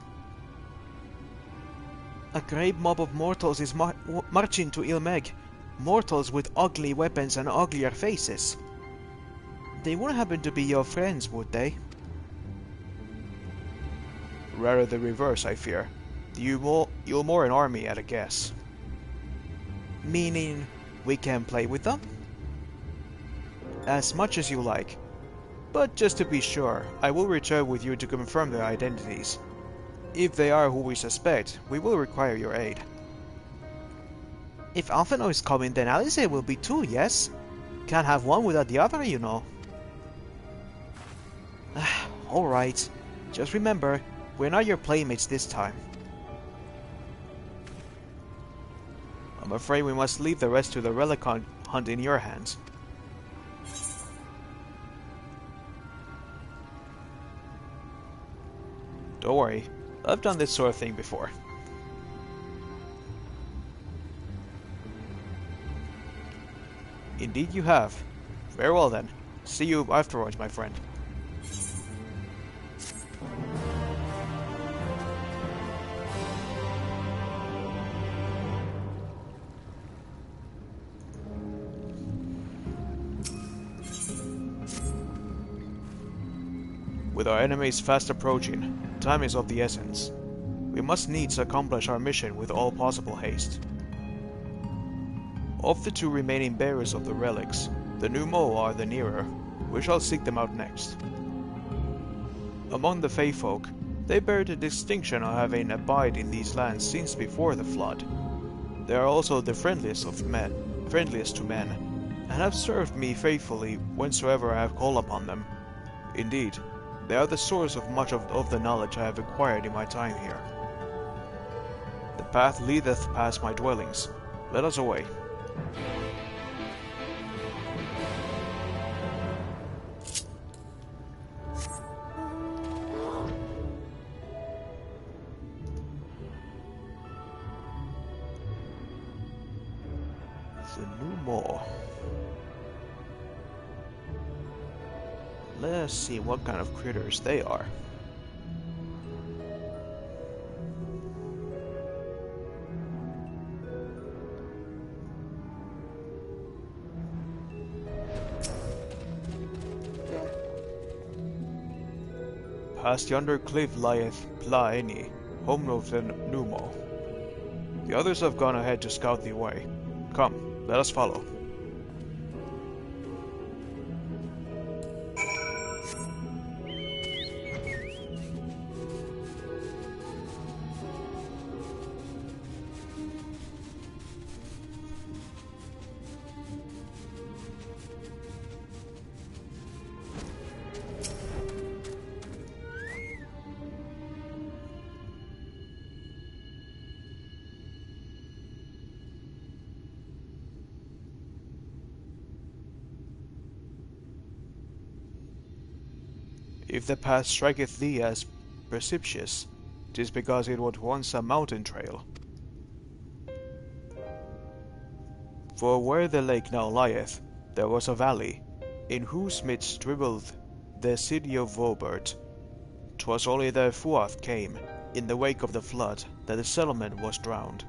A great mob of mortals is marching to Ilmeg. Mortals with ugly weapons and uglier faces. They wouldn't happen to be your friends, would they? Rather the reverse, I fear. You'll more an army at a guess. Meaning, we can play with them? as much as you like. But just to be sure, I will return with you to confirm their identities. If they are who we suspect, we will require your aid. If Alphino is coming, then Alice will be too, yes? Can't have one without the other, you know. Alright, just remember, we're not your playmates this time. I'm afraid we must leave the rest to the relic hunt in your hands. Don't worry, I've done this sort of thing before. Indeed you have. Very well then. See you afterwards, my friend. With our enemies fast approaching, time is of the essence. We must needs accomplish our mission with all possible haste. Of the two remaining bearers of the relics, the Numo are the nearer. We shall seek them out next. Among the Fey folk, they bear the distinction of having abided in these lands since before the flood. They are also the friendliest to men, and have served me faithfully whensoever I have called upon them. Indeed, they are the source of much of the knowledge I have acquired in my time here. The path leadeth past my dwellings. Let us away. The Numo. Let's see what kind of critters they are. Past yonder cliff lieth Plaeni, home of the Numo. The others have gone ahead to scout the way. Come, let us follow. If the path striketh thee as precipitous, 'tis because it was once a mountain trail. For where the lake now lieth, there was a valley, in whose midst dribbled the city of Vobert. 'Twas only the Fuath came, in the wake of the flood, that the settlement was drowned.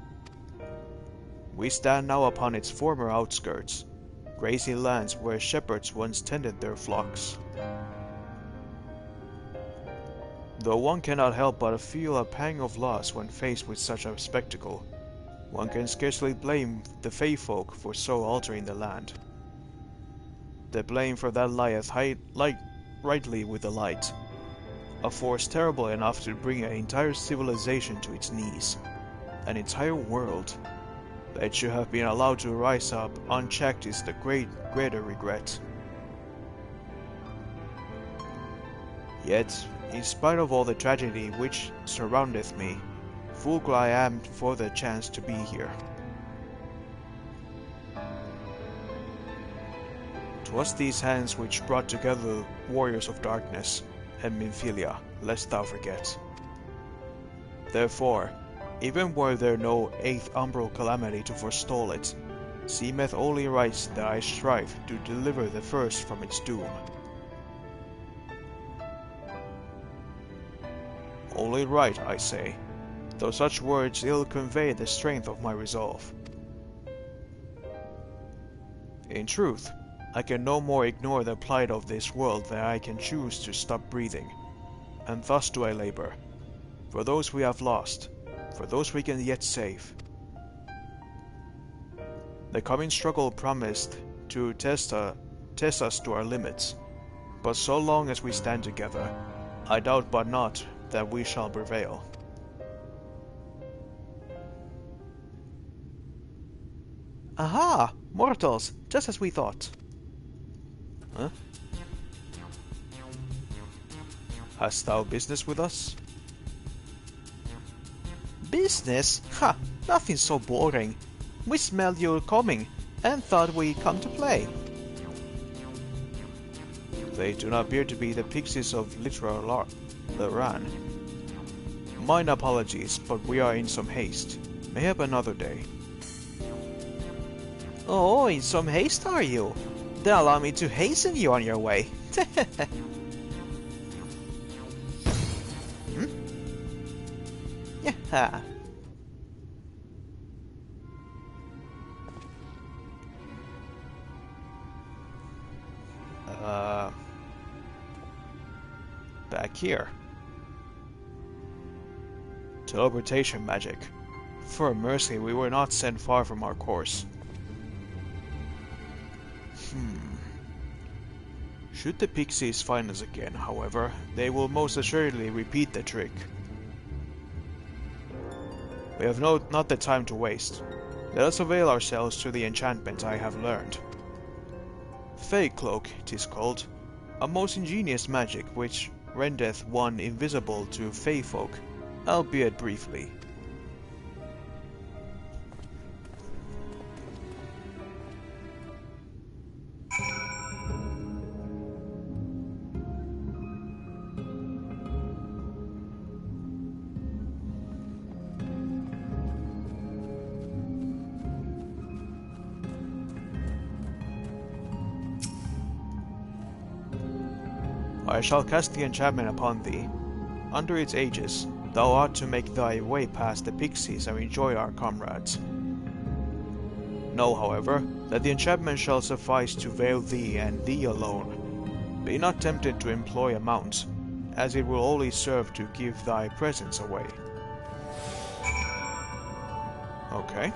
We stand now upon its former outskirts, grazing lands where shepherds once tended their flocks. Though one cannot help but feel a pang of loss when faced with such a spectacle, one can scarcely blame the Fey folk for so altering the land. The blame for that lieth rightly with the light, a force terrible enough to bring an entire civilization to its knees, an entire world. That it should have been allowed to rise up unchecked is the greater regret. Yet, in spite of all the tragedy which surroundeth me, full I am for the chance to be here. 'Twas these hands which brought together warriors of darkness and Minfilia, lest thou forget. Therefore, even were there no eighth umbral calamity to forestall it, seemeth only right that I strive to deliver the first from its doom. Only right, I say, though such words ill convey the strength of my resolve. In truth, I can no more ignore the plight of this world than I can choose to stop breathing, and thus do I labor, for those we have lost, for those we can yet save. The coming struggle promised to test test us to our limits. But so long as we stand together, I doubt but not that we shall prevail. Aha! Mortals! Just as we thought. Huh? Hast thou business with us? Business? Ha! Nothing so boring. We smelled you coming and thought we'd come to play. They do not appear to be the pixies of literal Laran. Mine apologies, but we are in some haste. Mayhap another day. Oh, in some haste are you? Then allow me to hasten you on your way. Yeah. Back here. Teleportation magic. For mercy, we were not sent far from our course. Should the pixies find us again, however, they will most assuredly repeat the trick. We have not the time to waste. Let us avail ourselves to the enchantment I have learned. Fey Cloak, 'tis called, a most ingenious magic which rendeth one invisible to Fey folk, albeit briefly. I shall cast the enchantment upon thee. Under its aegis, thou art to make thy way past the pixies and enjoy our comrades. Know, however, that the enchantment shall suffice to veil thee and thee alone. Be not tempted to employ a mount, as it will only serve to give thy presence away. Okay.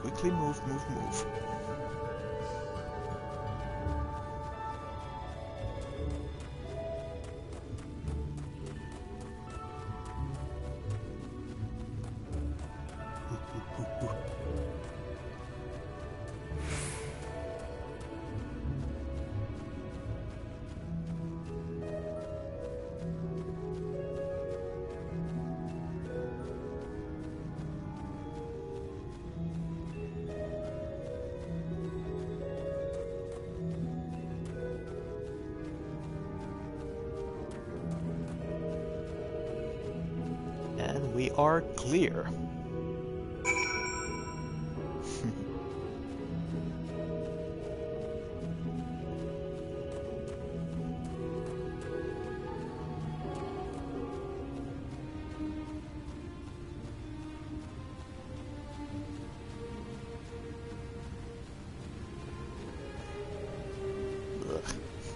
Quickly move. And we are clear.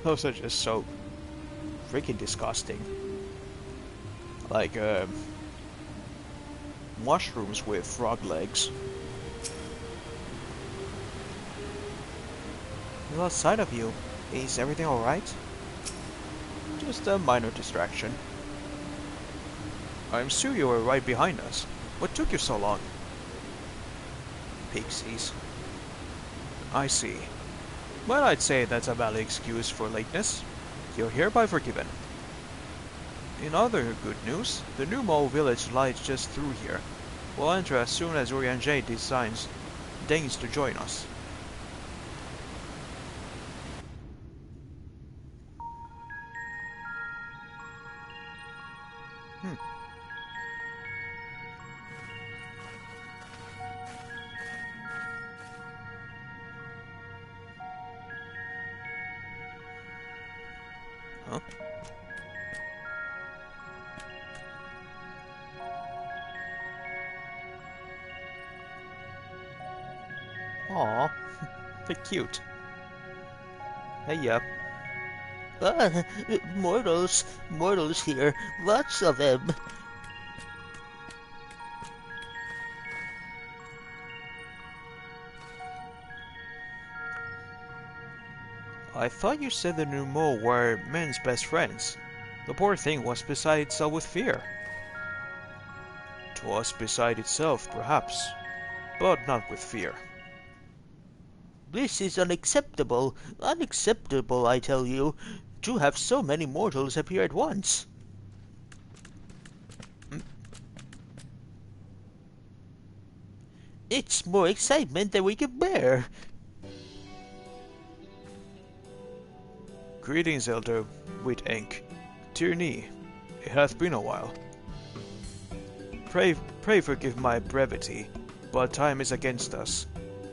Those are just so freaking disgusting. Like, mushrooms with frog legs. We lost sight of you. Is everything alright? Just a minor distraction. I'm sure you were right behind us. What took you so long? Pixies. I see. Well, I'd say that's a valid excuse for lateness. You're hereby forgiven. In other good news, the new mole village lies just through here. We'll enter as soon as Urianger deigns to join us. Huh? Aw, they're cute. Hey, yup. Mortals here, lots of them. I thought you said the Numo were men's best friends. The poor thing was beside itself with fear. 'Twas beside itself, perhaps, but not with fear. This is unacceptable. Unacceptable, I tell you. To have so many mortals appear at once. It's more excitement than we can bear. Greetings, Elder Wit-Ink. Tierney, it hath been a while. Pray forgive my brevity, but time is against us.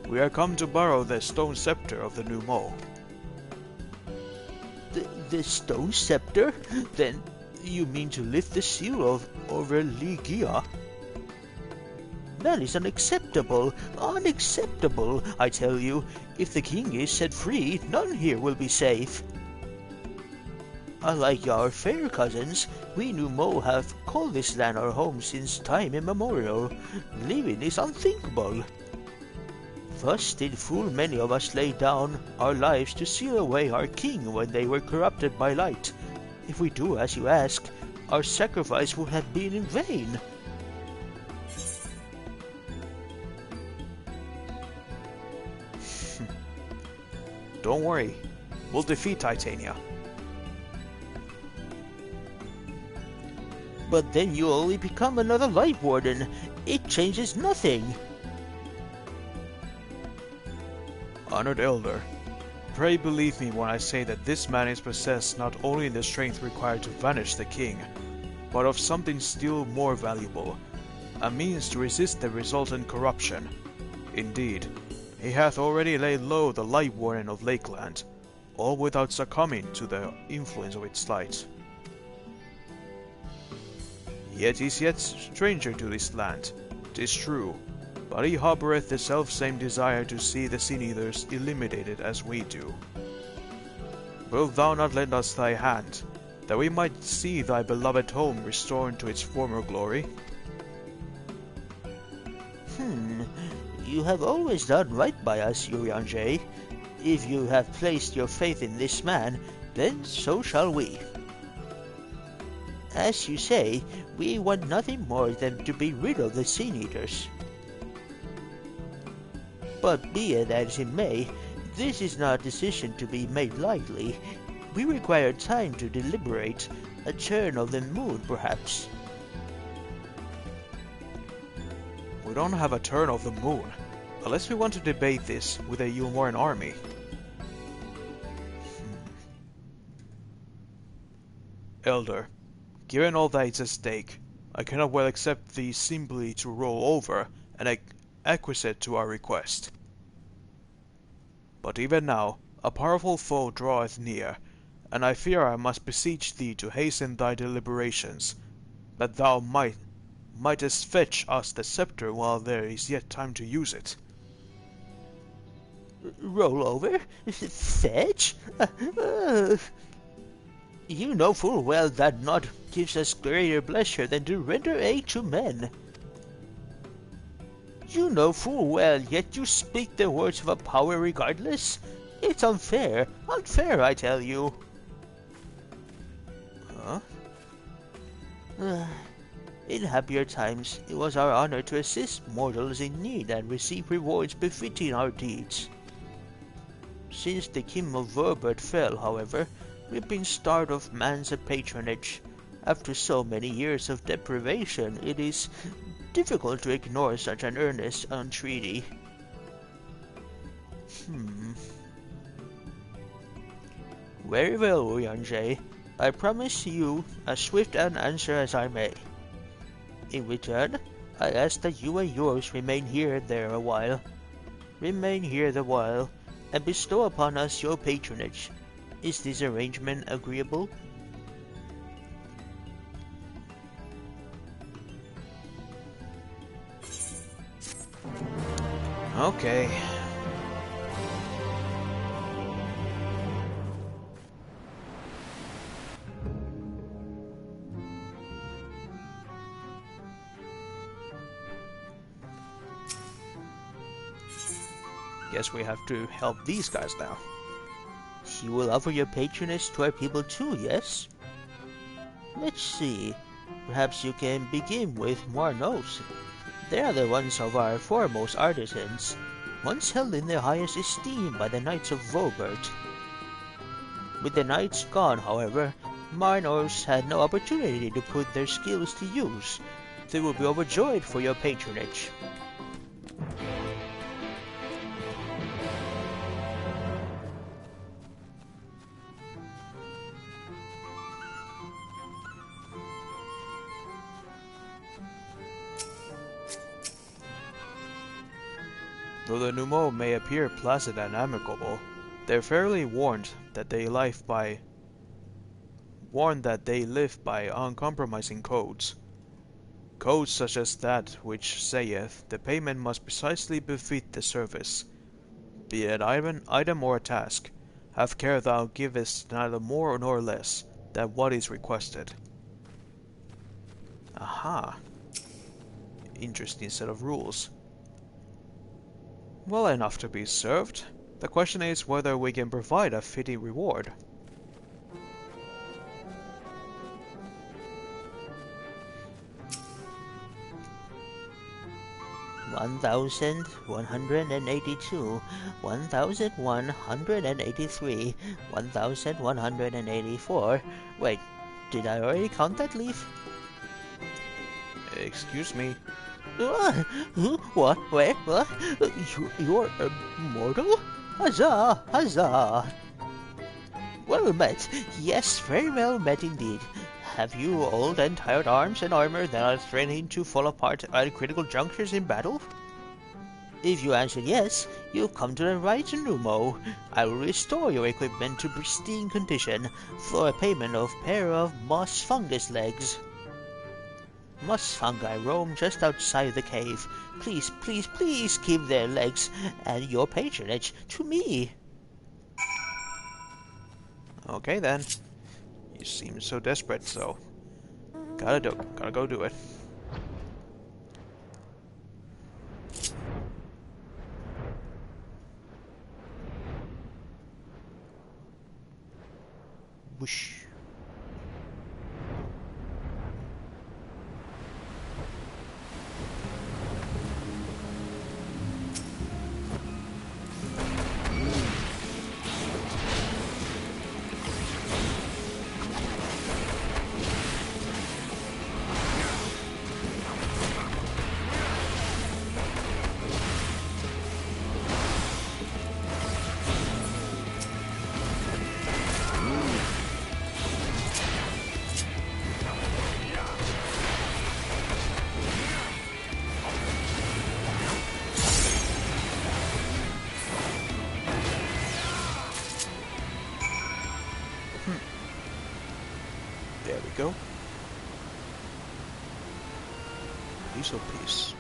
We are come to borrow the stone scepter of the Numo. The stone scepter? Then you mean to lift the seal of Overligia? That is unacceptable. Unacceptable, I tell you. If the king is set free, none here will be safe. Unlike our fair cousins, we Numo have called this land our home since time immemorial. Leaving is unthinkable. Thus did full many of us lay down our lives to seal away our king when they were corrupted by light. If we do as you ask, our sacrifice would have been in vain. Don't worry, we'll defeat Titania. But then you only become another Light Warden. It changes nothing. Honored Elder, pray believe me when I say that this man is possessed not only in the strength required to vanish the king, but of something still more valuable, a means to resist the resultant corruption. Indeed, he hath already laid low the Light Warden of Lakeland, all without succumbing to the influence of its light. Yet is yet stranger to this land, 'tis true, but he harboureth the self-same desire to see the Sin-Eaters eliminated as we do. Wilt thou not lend us thy hand, that we might see thy beloved home restored to its former glory? You have always done right by us, Urianger. If you have placed your faith in this man, then so shall we. As you say, we want nothing more than to be rid of the Sin-Eaters. But be it as it may, this is not a decision to be made lightly. We require time to deliberate, a turn of the mood perhaps. We don't have a turn of the moon, unless we want to debate this with a Yulmoran army. Elder, given all that is at stake, I cannot well accept thee simply to roll over and acquiesce to our request. But even now, a powerful foe draweth near, and I fear I must beseech thee to hasten thy deliberations, that thou mightest fetch us the scepter while there is yet time to use it. Roll over? Fetch? You know full well that naught gives us greater pleasure than to render aid to men. You know full well, yet you speak the words of a power regardless. It's unfair, unfair, I tell you. Huh? In happier times, it was our honor to assist mortals in need and receive rewards befitting our deeds. Since the King of Verbert fell, however, we've been starved of man's patronage. After so many years of deprivation, it is difficult to ignore such an earnest entreaty. Very well, Urianger. I promise you as swift an answer as I may. In return, I ask that you and yours remain here and there a while. Remain here the while, and bestow upon us your patronage. Is this arrangement agreeable? Okay. Guess we have to help these guys now. you will offer your patronage to our people too, yes? Let's see. Perhaps you can begin with Marnos. They are the ones of our foremost artisans, once held in the highest esteem by the Knights of Vobert. With the Knights gone, however, Marnos had no opportunity to put their skills to use. They will be overjoyed for your patronage. Though the Numo may appear placid and amicable, they're fairly warned that they live by uncompromising codes. Codes such as that which saith the payment must precisely befit the service. Be it an item or a task, have care thou givest neither more nor less than what is requested. Aha. Interesting set of rules. Well enough to be served. The question is whether we can provide a fitting reward. $1,182, $1,183, $1,184. Wait, did I already count that leaf? Excuse me. What? Where? What? You're immortal? Huzzah! Huzzah! Well met. Yes, very well met indeed. Have you old and tired arms and armor that are threatening to fall apart at critical junctures in battle? If you answered yes, you've come to the right Numo. I will restore your equipment to pristine condition for a payment of pair of moss fungus legs. Moss fungi roam just outside the cave. Please, please, please give their legs and your patronage to me. Okay then. You seem so desperate, so gotta go do it. Whoosh. There we go. Piece of peace.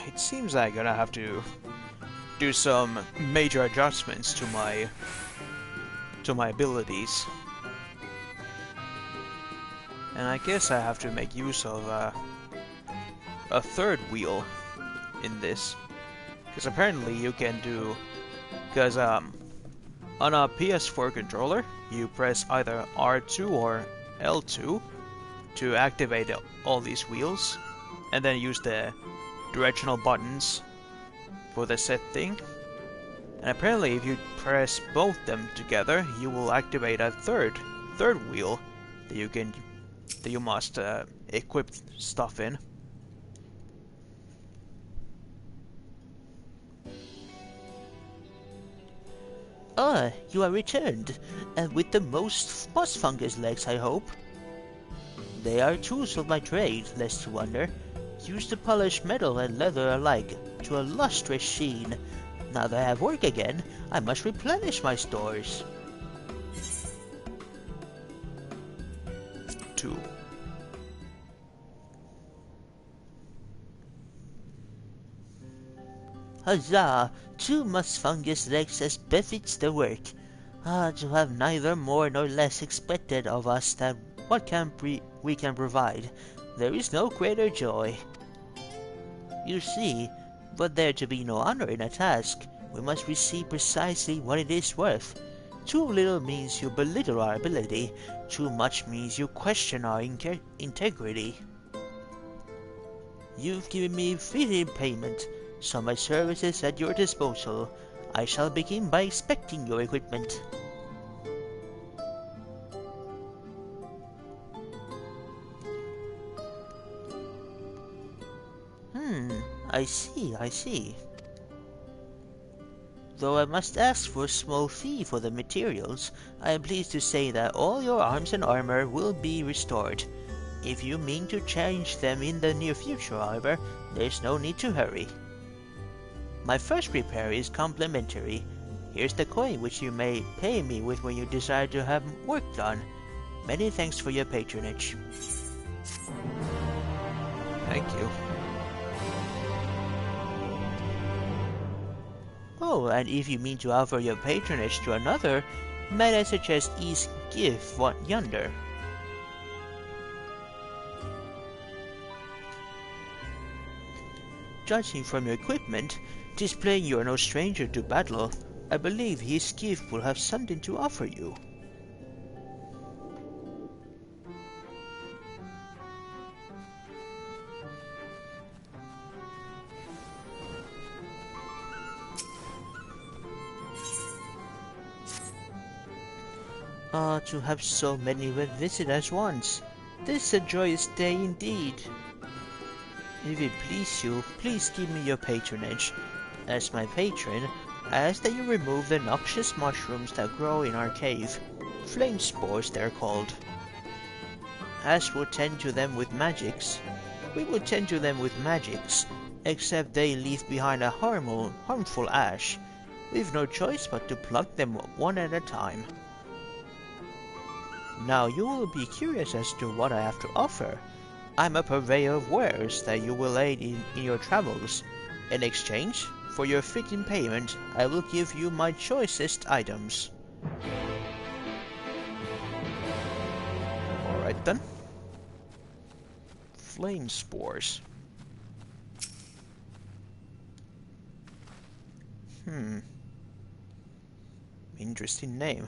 It seems I'm gonna have to do some major adjustments to my abilities. And I guess I have to make use of a third wheel in this. Because apparently you can do... Because on a PS4 controller, you press either R2 or L2 to activate all these wheels. And then use the directional buttons for the set thing. And apparently if you press both them together, you will activate a third wheel that you must equip stuff in. Ah, you are returned, and with the most moss fungus legs, I hope. They are tools of my trade, lest you wonder, used to polish metal and leather alike to a lustrous sheen. Now that I have work again, I must replenish my stores. 2. Huzzah! 2 moss fungus legs as befits the work. To have neither more nor less expected of us than what we can provide, there is no greater joy. You see, but there to be no honor in a task, we must receive precisely what it is worth. Too little means you belittle our ability, too much means you question our integrity. You've given me fitting payment, so my service is at your disposal. I shall begin by inspecting your equipment. I see. Though I must ask for a small fee for the materials, I am pleased to say that all your arms and armor will be restored. If you mean to change them in the near future, however, there's no need to hurry. My first repair is complimentary. Here's the coin which you may pay me with when you decide to have work done. Many thanks for your patronage. Thank you. Oh, and if you mean to offer your patronage to another, might I suggest each gift yonder. Judging from your equipment, displaying you are no stranger to battle, I believe his gift will have something to offer you. To have so many visit at once. This is a joyous day indeed. If it please you, please give me your patronage. As my patron, I ask that you remove the noxious mushrooms that grow in our cave. Flame spores they're called. As will tend to them with magics. We will tend to them with magics, except they leave behind a harmful ash. We've no choice but to pluck them one at a time. Now you will be curious as to what I have to offer. I'm a purveyor of wares that you will aid in your travels. In exchange for your fitting payment, I will give you my choicest items. Alright then. Flame spores. Interesting name.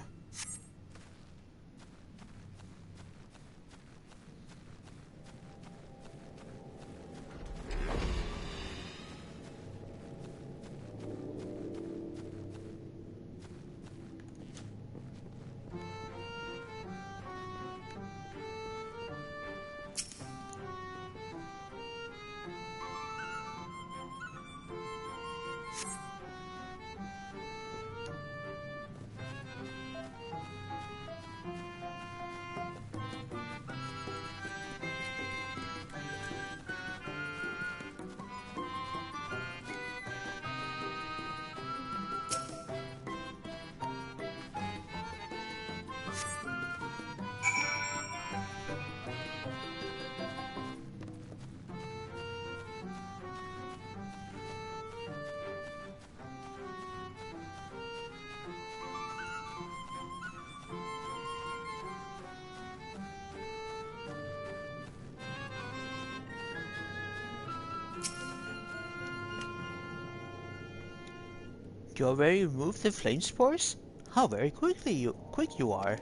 You already removed the flame spores? How very quick you are.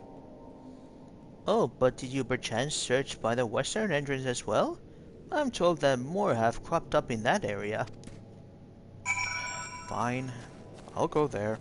Oh, but did you perchance search by the western entrance as well? I'm told that more have cropped up in that area. Fine, I'll go there.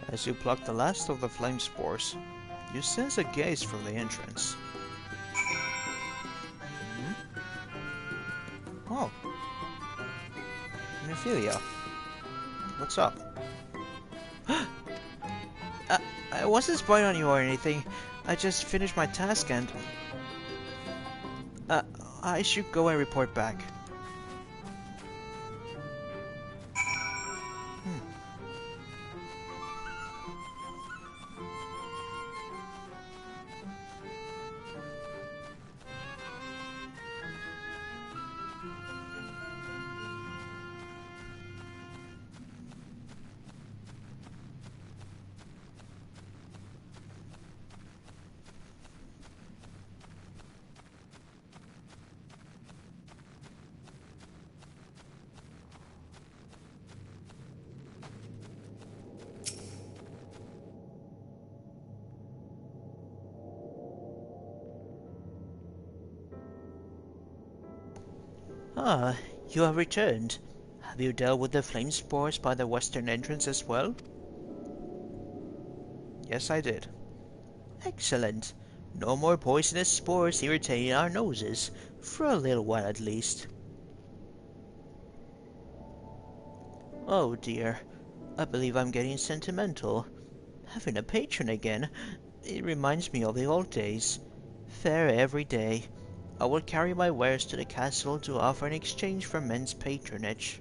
As you pluck the last of the flame spores, you sense a gaze from the entrance. Oh. Nephilia. What's up? I wasn't spying on you or anything. I just finished my task and... I should go and report back. Ah, you have returned. Have you dealt with the flame spores by the western entrance as well? Yes, I did. Excellent. No more poisonous spores irritating our noses, for a little while at least. Oh dear, I believe I'm getting sentimental. Having a patron again, it reminds me of the old days. Fair every day. I will carry my wares to the castle to offer in exchange for men's patronage.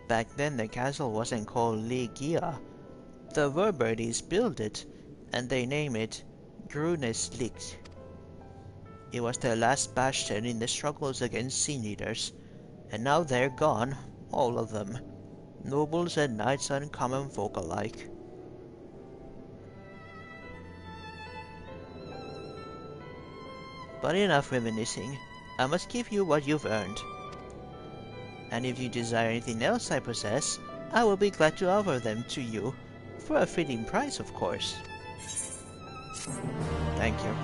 Back then the castle wasn't called Ligia. The Verberdes built it, and they name it Gruneslicht. It was their last bastion in the struggles against Sin Eaters, and now they're gone, all of them. Nobles and knights and common folk alike. But enough reminiscing. I must give you what you've earned. And if you desire anything else I possess, I will be glad to offer them to you, for a fitting price, of course. Thank you.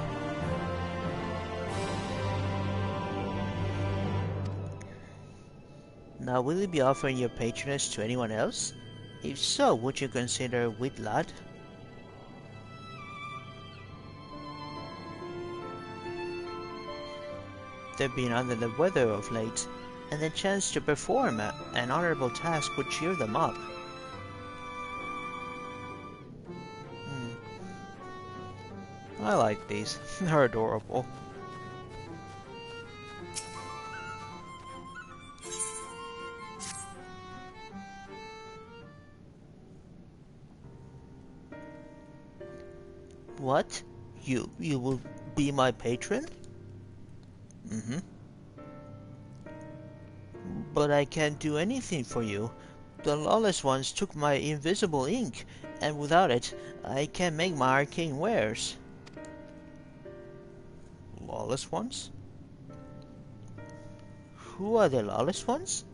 Now, will you be offering your patronage to anyone else? If so, would you consider Whitlad? They've been under the weather of late, and the chance to perform an honorable task would cheer them up. I like these. They're adorable. What? You will be my patron? Mm-hmm. But I can't do anything for you. The lawless ones took my invisible ink, and without it, I can't make my arcane wares. Lawless ones? Who are the lawless ones?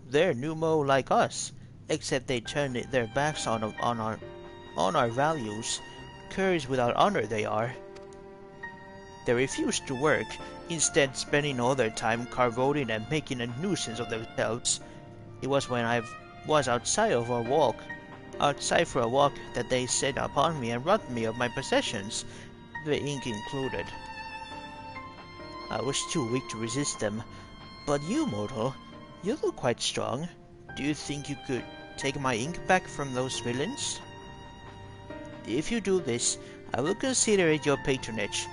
They're Numo like us, except they turn their backs on our values. Curs without honor they are. They refuse to work, instead spending all their time carvoting and making a nuisance of themselves. It was when I was outside for a walk, that they set upon me and robbed me of my possessions, the ink included. I was too weak to resist them, but you, mortal, you look quite strong. Do you think you could take my ink back from those villains? If you do this, I will consider it your patronage,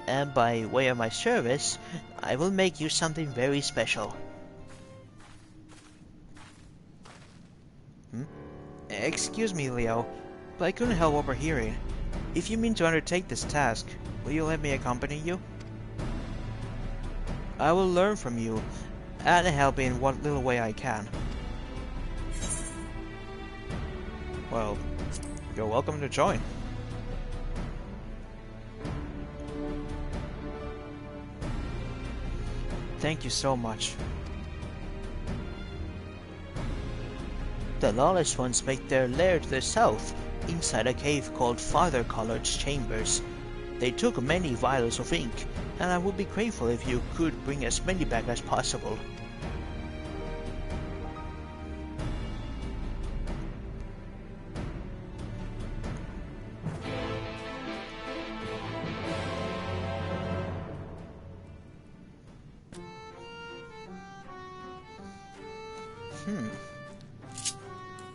and by way of my service, I will make you something very special. Excuse me, Leo, but I couldn't help overhearing. If you mean to undertake this task, will you let me accompany you? I will learn from you, and help in what little way I can. Well, you're welcome to join. Thank you so much. The lawless ones make their lair to the south, inside a cave called Father Collard's Chambers. They took many vials of ink, and I would be grateful if you could bring as many back as possible.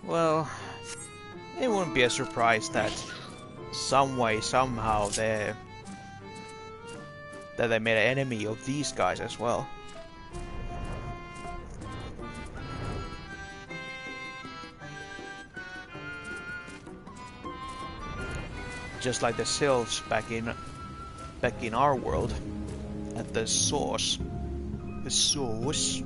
Well, it wouldn't be a surprise that some way, somehow, that they made an enemy of these guys as well. Just like the sylphs back in our world, at the source. The source.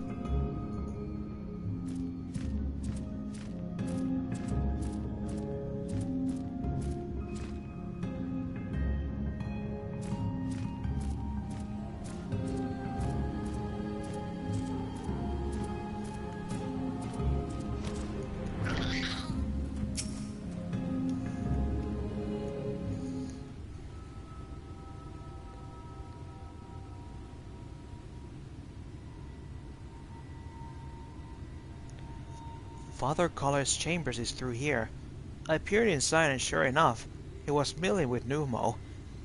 Father Collar's chambers is through here. I peered inside and sure enough, it was milling with pneumo.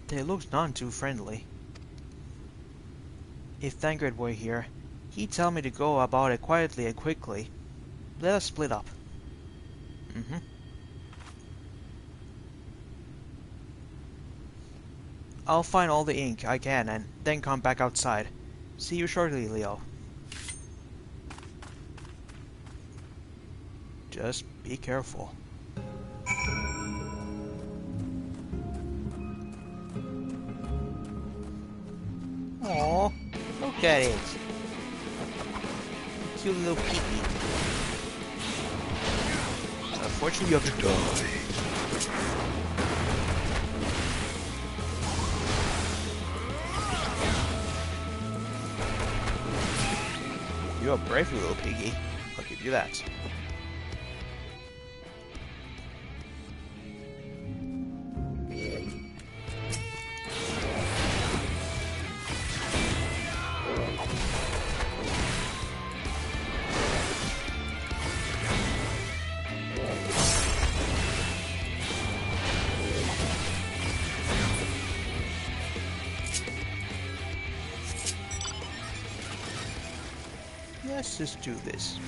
They looked none too friendly. If Thangred were here, he'd tell me to go about it quietly and quickly. Let us split up. I'll find all the ink I can and then come back outside. See you shortly, Leo. Just be careful. Aww, look at it. Cute little piggy. Unfortunately, you have to die. You're a brave little piggy. I'll give you that. Let's just do this.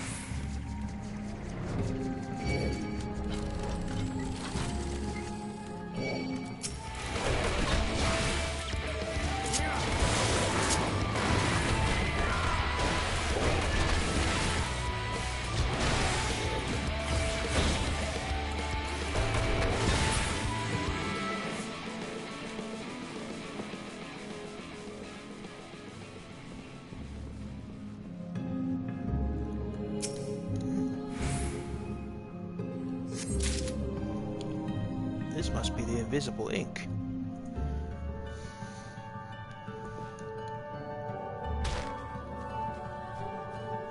This must be the invisible ink.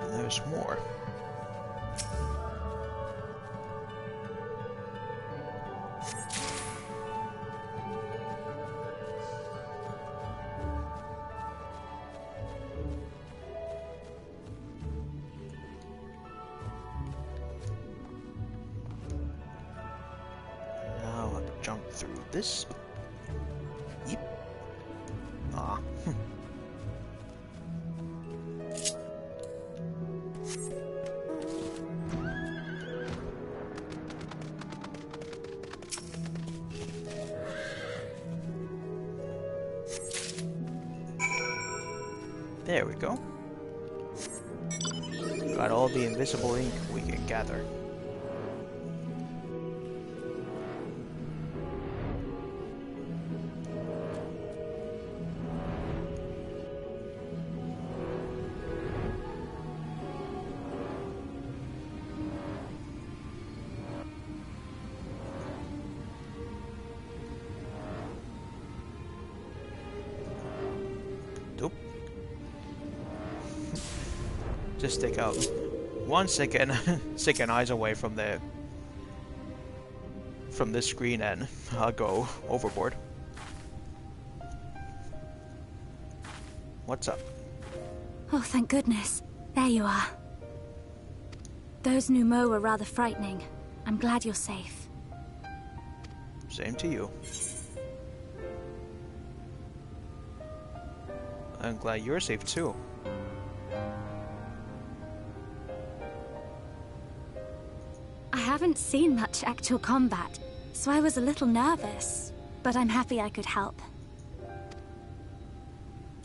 And there's more. Jump through this. Yep. Ah. There we go. Got all the invisible ink we can gather. Just take out 1 second, second eyes away from the screen and I'll go overboard. What's up? Oh, thank goodness. There you are. Those pneumo were rather frightening. I'm glad you're safe. Same to you. I'm glad you're safe too. I haven't seen much actual combat, so I was a little nervous. but I'm happy I could help.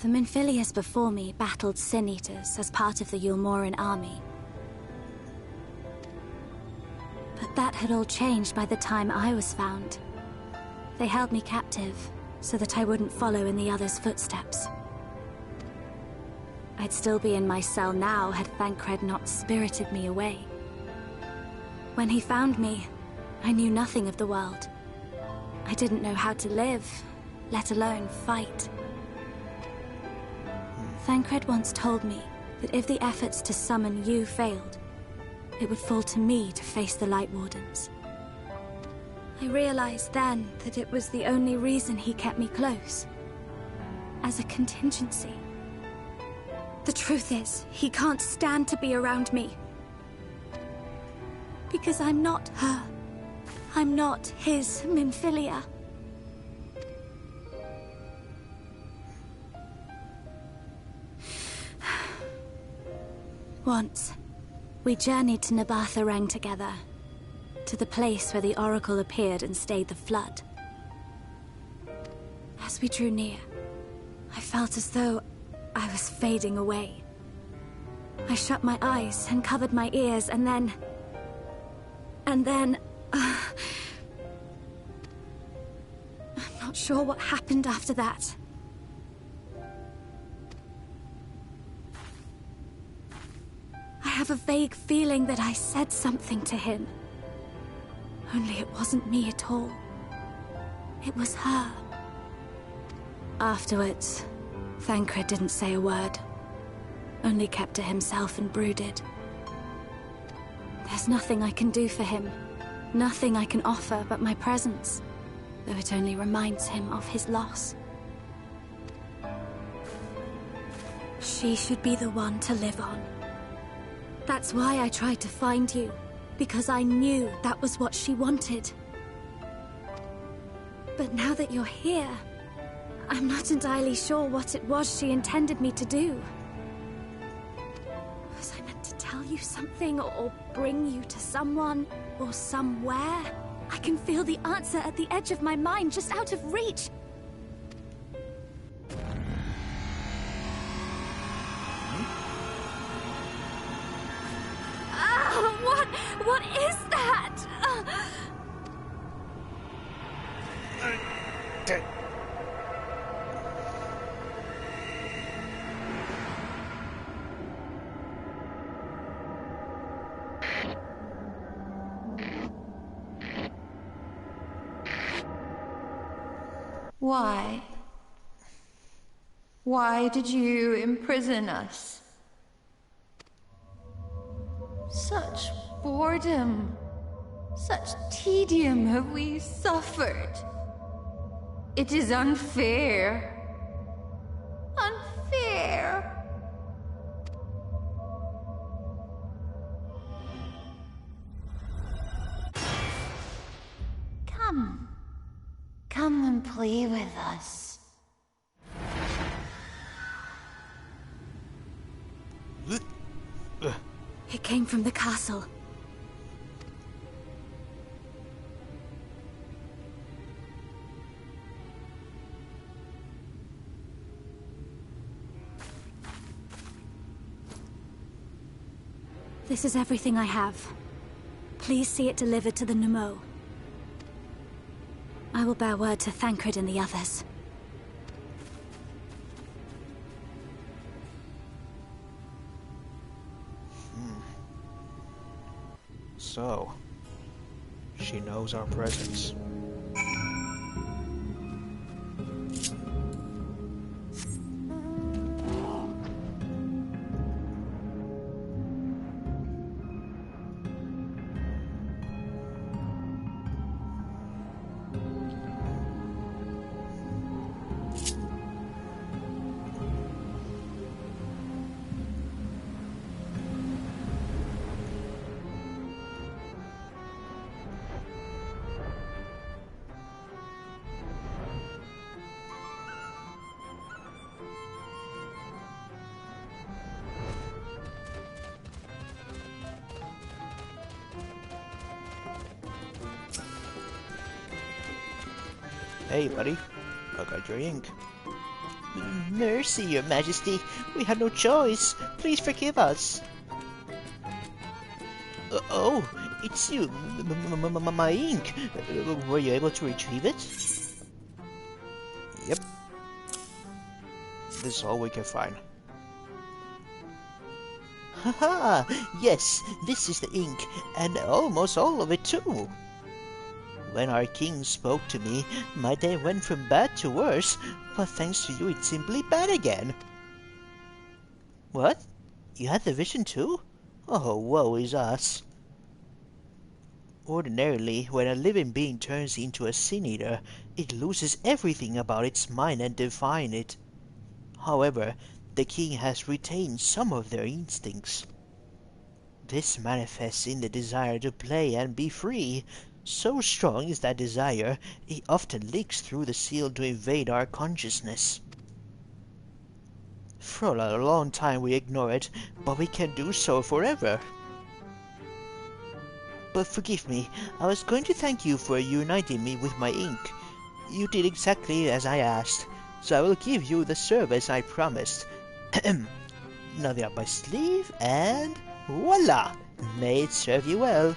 The Minfilius before me battled Sin-Eaters as part of the Yulmoran army. But that had all changed by the time I was found. They held me captive, so that I wouldn't follow in the others' footsteps. I'd still be in my cell now had Thancred not spirited me away. When he found me, I knew nothing of the world. I didn't know how to live, let alone fight. Thancred once told me that if the efforts to summon you failed, it would fall to me to face the Light Wardens. I realized then that it was the only reason he kept me close. As a contingency. The truth is, he can't stand to be around me. Because I'm not her. I'm not his Minfilia. Once, we journeyed to Nabatha together, to the place where the Oracle appeared and stayed the flood. As we drew near, I felt as though I was fading away. I shut my eyes and covered my ears, and then... I'm not sure what happened after that. I have a vague feeling that I said something to him. Only it wasn't me at all. It was her. Afterwards, Thancred didn't say a word. Only kept to himself and brooded. There's nothing I can do for him. Nothing I can offer but my presence. Though it only reminds him of his loss. She should be the one to live on. That's why I tried to find you. Because I knew that was what she wanted. But now that you're here, I'm not entirely sure what it was she intended me to do. Was I meant to tell you something, or bring you to someone, or somewhere? I can feel the answer at the edge of my mind, just out of reach. What is that? Why? Why did you imprison us? Such boredom, such tedium have we suffered. It is unfair. Unfair. Come. Come and play with us. It came from the castle. This is everything I have. Please see it delivered to the Nemo. I will bear word to Thancred and the others. So, she knows our presence. Hey, buddy. I got your ink. Mercy, Your Majesty. We had no choice. Please forgive us. Oh, it's you. My ink. Were you able to retrieve it? Yep. This is all we can find. Haha! Yes, this is the ink, and almost all of it too. When our king spoke to me, my day went from bad to worse, but thanks to you it's simply bad again. What? You had the vision too? Oh, woe is us. Ordinarily, when a living being turns into a sin eater, it loses everything about its mind and defines it. However, the king has retained some of their instincts. This manifests in the desire to play and be free. So strong is that desire, it often leaks through the seal to invade our consciousness. For a long time we ignore it, but we can do so forever. But forgive me, I was going to thank you for uniting me with my ink. You did exactly as I asked, so I will give you the service I promised. Nothing up my sleeve, and voila! May it serve you well.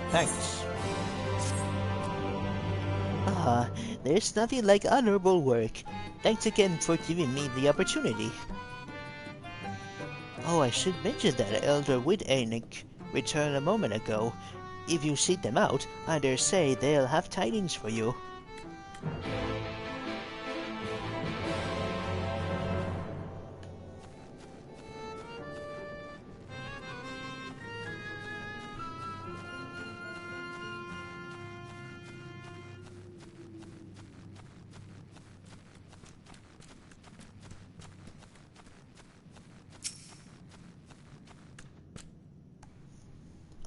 Thanks. Ah, there's nothing like honorable work. Thanks again for giving me the opportunity. Oh, I should mention that Elder Widanic returned a moment ago. If you seek them out, I dare say they'll have tidings for you.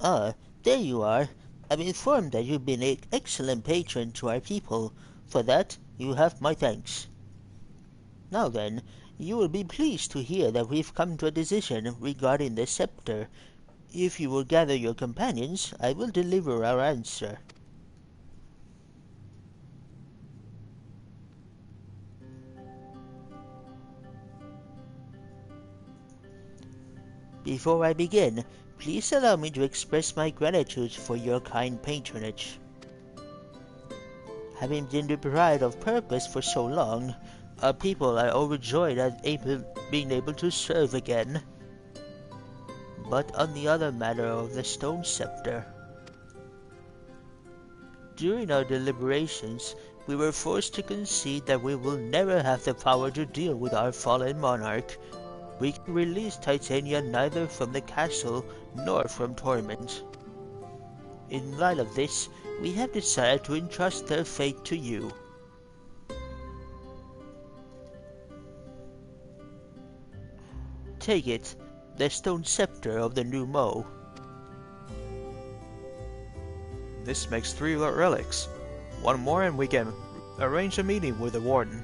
Ah, there you are. I'm informed that you've been an excellent patron to our people. For that, you have my thanks. Now then, you will be pleased to hear that we've come to a decision regarding the scepter. If you will gather your companions, I will deliver our answer. Before I begin, please allow me to express my gratitude for your kind patronage. Having been deprived of purpose for so long, our people are overjoyed at being able to serve again. But on the other matter of the stone scepter, during our deliberations, we were forced to concede that we will never have the power to deal with our fallen monarch. We can release Titania neither from the castle nor from torment. In light of this, we have decided to entrust their fate to you. Take it, the stone scepter of the new Mo. This makes 3 relics. One more and we can arrange a meeting with the warden.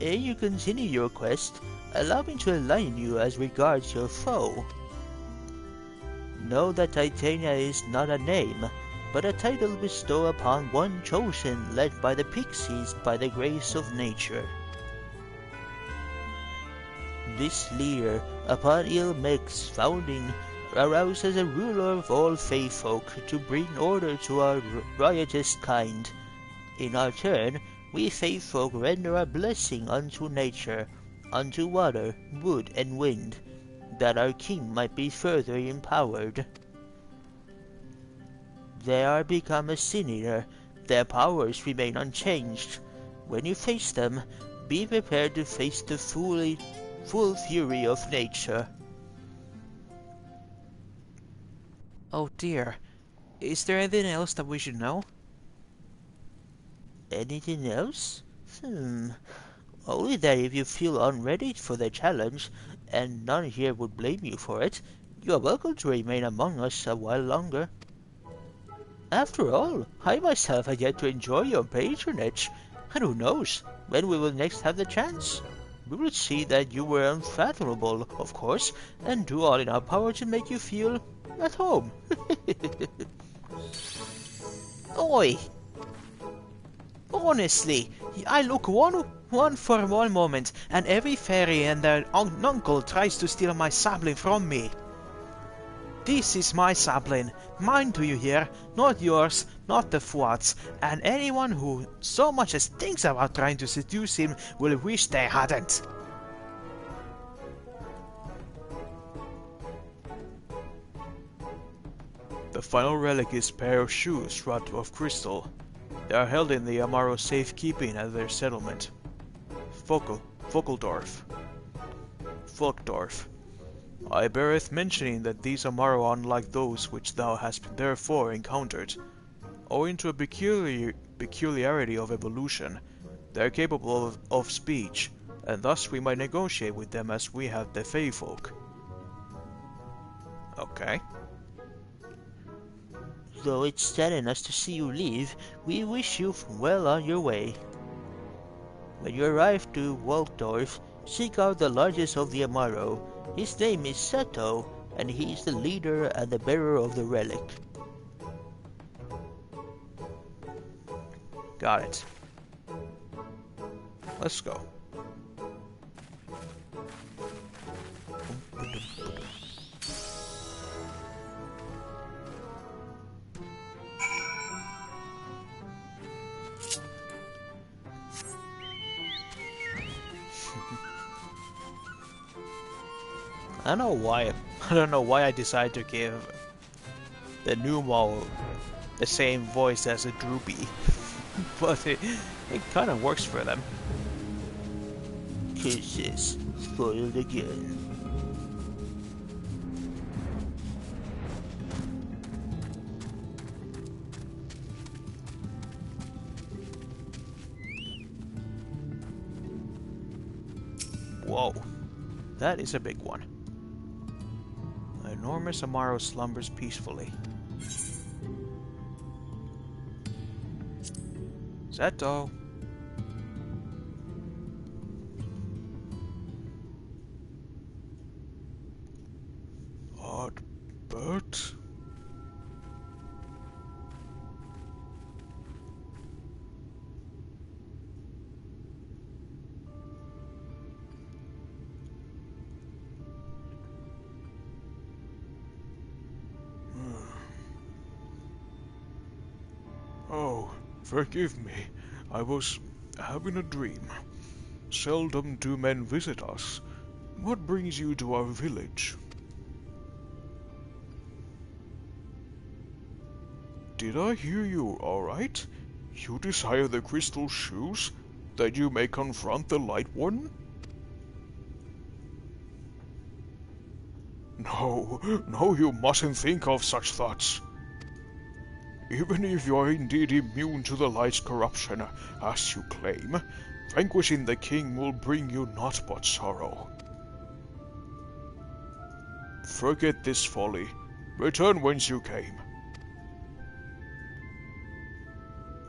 Ere you continue your quest, allow me to enlighten you as regards your foe. Know that Titania is not a name, but a title bestowed upon one chosen, led by the pixies by the grace of nature. This leader, upon Ilmec's founding, arose as a ruler of all Fae folk to bring order to our riotous kind. In our turn, we Fae folk render our blessing unto nature, unto water, wood, and wind, that our king might be further empowered. They are become a sin eater, their powers remain unchanged. When you face them, be prepared to face the full fury of nature. Oh dear. Is there anything else that we should know? Anything else? Only that if you feel unready for the challenge, and none here would blame you for it, you are welcome to remain among us a while longer. After all, I myself have yet to enjoy your patronage, and who knows when we will next have the chance. We will see that you were unfathomable, of course, and do all in our power to make you feel At home. Oi! Honestly, I look one for one moment, and every fairy and their uncle tries to steal my sapling from me. This is my sapling, mine, do you hear? Not yours, not the Fuat's, and anyone who so much as thinks about trying to seduce him will wish they hadn't. The final relic is a pair of shoes wrought of crystal. They are held in the Amaro safekeeping at their settlement. Folkdorf. I beareth mentioning that these Amaro are unlike those which thou hast therefore encountered. Owing to a peculiarity of evolution, they are capable of speech, and thus we might negotiate with them as we have the Fey folk. Okay. Though it's saddening us to see you leave, we wish you well on your way. When you arrive to Waldorf, seek out the largest of the Amaro. His name is Seto, and he is the leader and the bearer of the relic. Got it. Let's go. I don't know why I decided to give the Numo the same voice as a Droopy, but it kind of works for them. Kisses spoiled again. Whoa, that is a big one. The enormous Amaro slumbers peacefully. Seto. Oddbert? Oh, forgive me. I was having a dream. Seldom do men visit us. What brings you to our village? Did I hear you alright? You desire the crystal shoes, that you may confront the Light Warden? No, you mustn't think of such thoughts. Even if you are indeed immune to the light's corruption, as you claim, vanquishing the king will bring you naught but sorrow. Forget this folly. Return whence you came.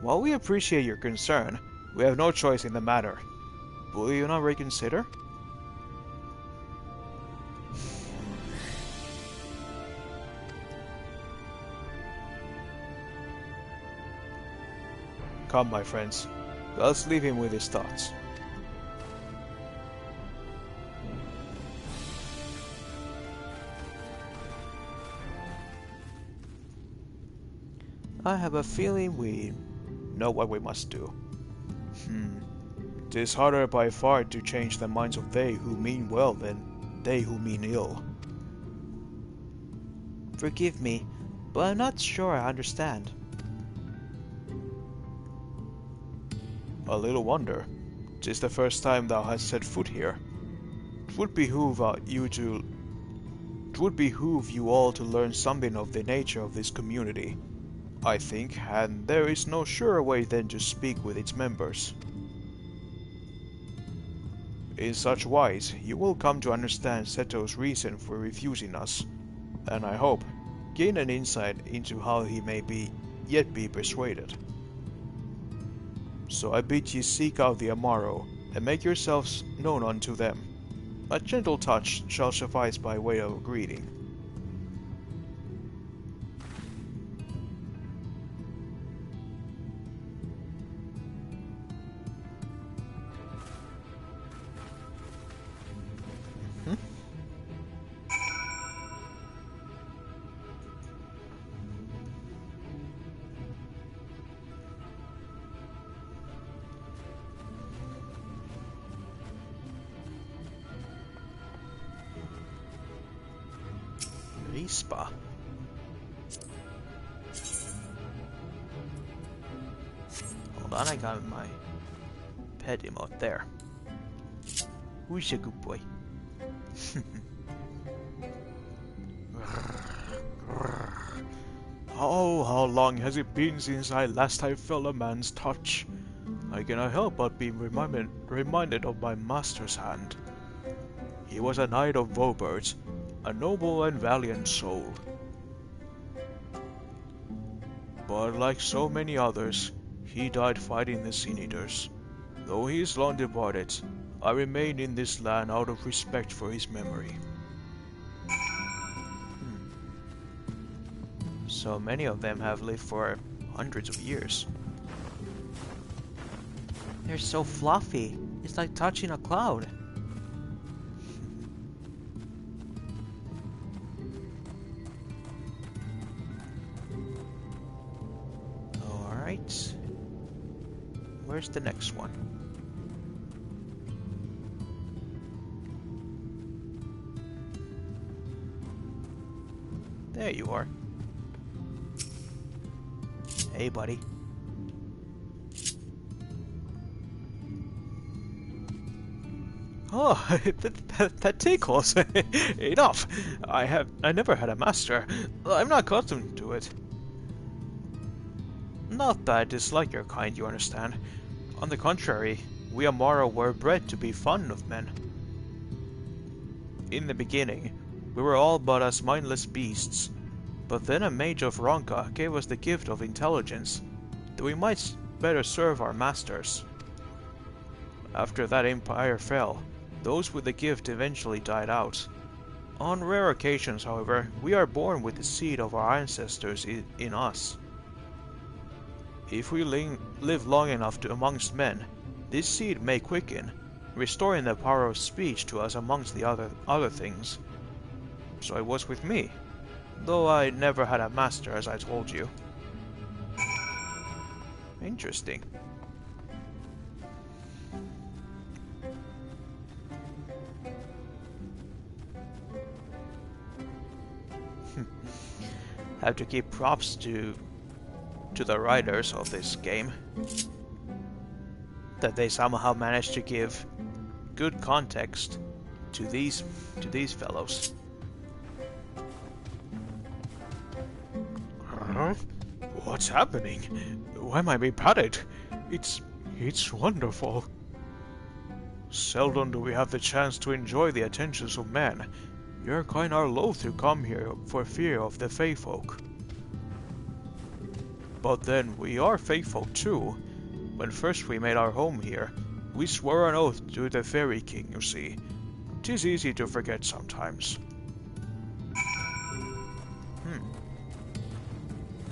While we appreciate your concern, we have no choice in the matter. Will you not reconsider? Come, my friends. Let's leave him with his thoughts. I have a feeling we know what we must do. 'Tis harder by far to change the minds of they who mean well than they who mean ill. Forgive me, but I'm not sure I understand. A little wonder. 'Tis the first time thou hast set foot here. It would behoove you all to learn something of the nature of this community, I think, and there is no surer way than to speak with its members. In such wise, you will come to understand Seto's reason for refusing us, and I hope, gain an insight into how he may yet be persuaded. So I bid ye seek out the Amaro, and make yourselves known unto them. A gentle touch shall suffice by way of greeting. Spa. Hold on, I got my pet emote there. Who's a good boy? Oh, how long has it been since I felt a man's touch? I cannot help but be reminded of my master's hand. He was a knight of Vobert, a noble and valiant soul. But like so many others, he died fighting the Sin Eaters. Though he is long departed, I remain in this land out of respect for his memory. So many of them have lived for hundreds of years. They're so fluffy. It's like touching a cloud. Alright. Where's the next one? There you are. Hey, buddy. Oh, that tickles. Enough. I never had a master. I'm not accustomed to it. Not that I dislike your kind, you understand. On the contrary, we Amaro were bred to be fond of men. In the beginning, we were all but as mindless beasts. But then a mage of Ronka gave us the gift of intelligence, that we might better serve our masters. After that empire fell, those with the gift eventually died out. On rare occasions, however, we are born with the seed of our ancestors in us. If we live long enough amongst men, this seed may quicken, restoring the power of speech to us amongst the other things. So it was with me. Though I never had a master, as I told you. Interesting. Have to give props to the writers of this game. That they somehow managed to give good context to these fellows. Huh? What's happening? Why am I being patted? It's wonderful. Seldom do we have the chance to enjoy the attentions of men. Your kind are loath to come here for fear of the Fey folk. But then we are Fey folk too. When first we made our home here, we swore an oath to the Fairy King, you see. 'Tis easy to forget sometimes.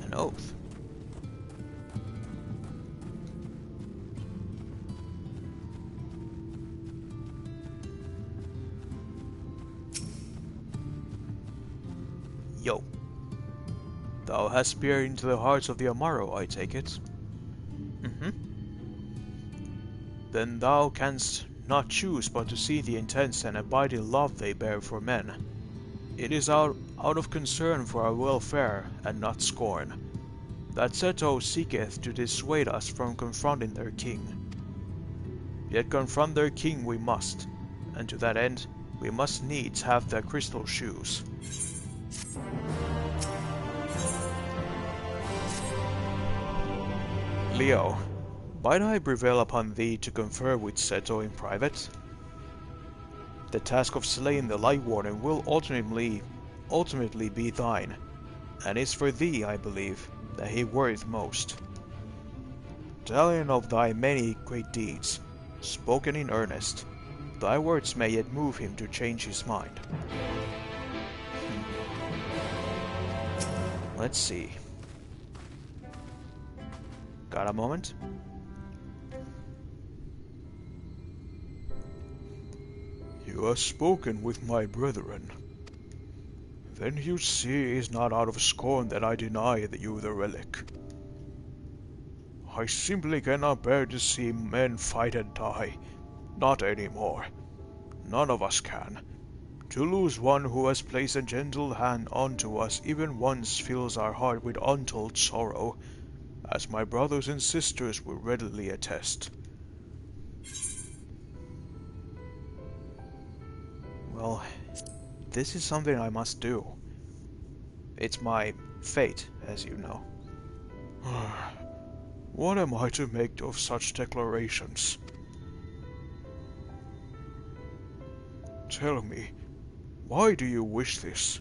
An oath. Yo. Thou hast peered into the hearts of the Amaro, I take it. Then thou canst not choose but to see the intense and abiding love they bear for men. It is out of concern for our welfare, and not scorn, that Seto seeketh to dissuade us from confronting their king. Yet confront their king we must, and to that end we must needs have the crystal shoes. Leo, might I prevail upon thee to confer with Seto in private? The task of slaying the Light Warden will ultimately be thine, and is for thee, I believe, that he worrieth most. Telling of thy many great deeds, spoken in earnest, thy words may yet move him to change his mind. Let's see. Got a moment? You have spoken with my brethren. Then you see it is not out of scorn that I deny you the relic. I simply cannot bear to see men fight and die. Not anymore. None of us can. To lose one who has placed a gentle hand onto us even once fills our heart with untold sorrow, as my brothers and sisters will readily attest. Well, this is something I must do. It's my fate, as you know. What am I to make of such declarations? Tell me, why do you wish this?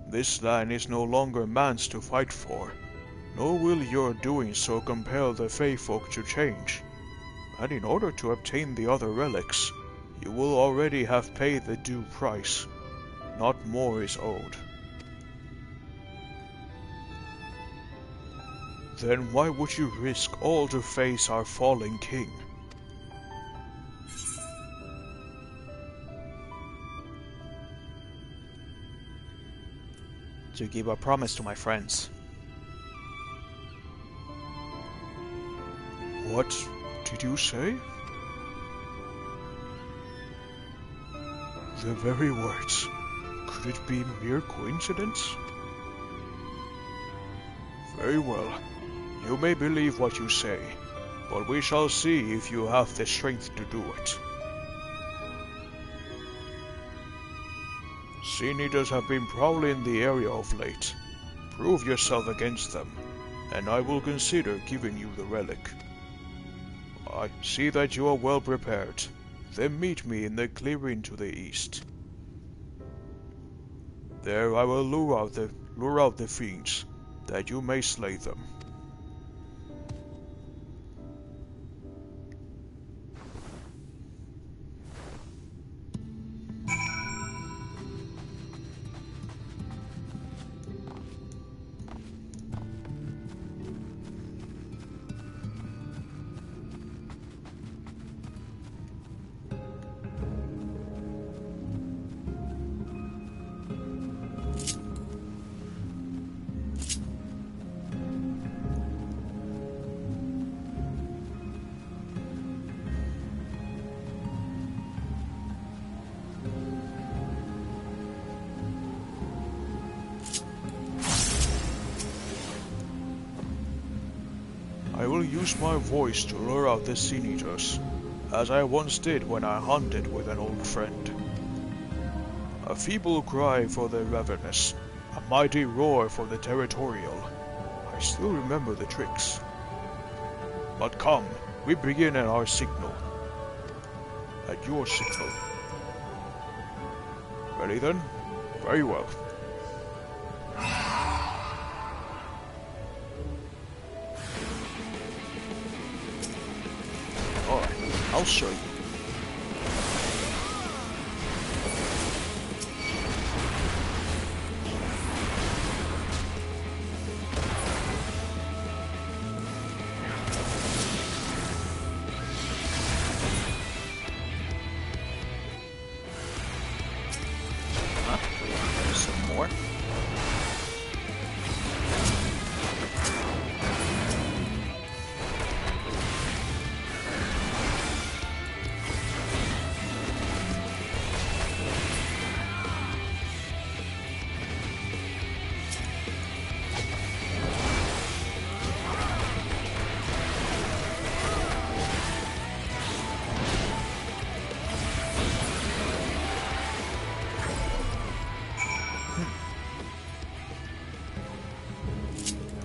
This land is no longer man's to fight for, nor will your doing so compel the Fey folk to change. And in order to obtain the other relics, you will already have paid the due price. Not more is owed. Then why would you risk all to face our fallen king? To keep a promise to my friends. What did you say? The very words. Could it be mere coincidence? Very well. You may believe what you say, but we shall see if you have the strength to do it. Sin Eaters have been prowling the area of late. Prove yourself against them, and I will consider giving you the relic. I see that you are well prepared. Then meet me in the clearing to the east. There I will lure out the fiends, that you may slay them. I will use my voice to lure out the Sin Eaters, as I once did when I hunted with an old friend. A feeble cry for the ravenous, a mighty roar for the territorial. I still remember the tricks. But come, we begin at our signal. At your signal. Ready then? Very well. I'll show you. Some more.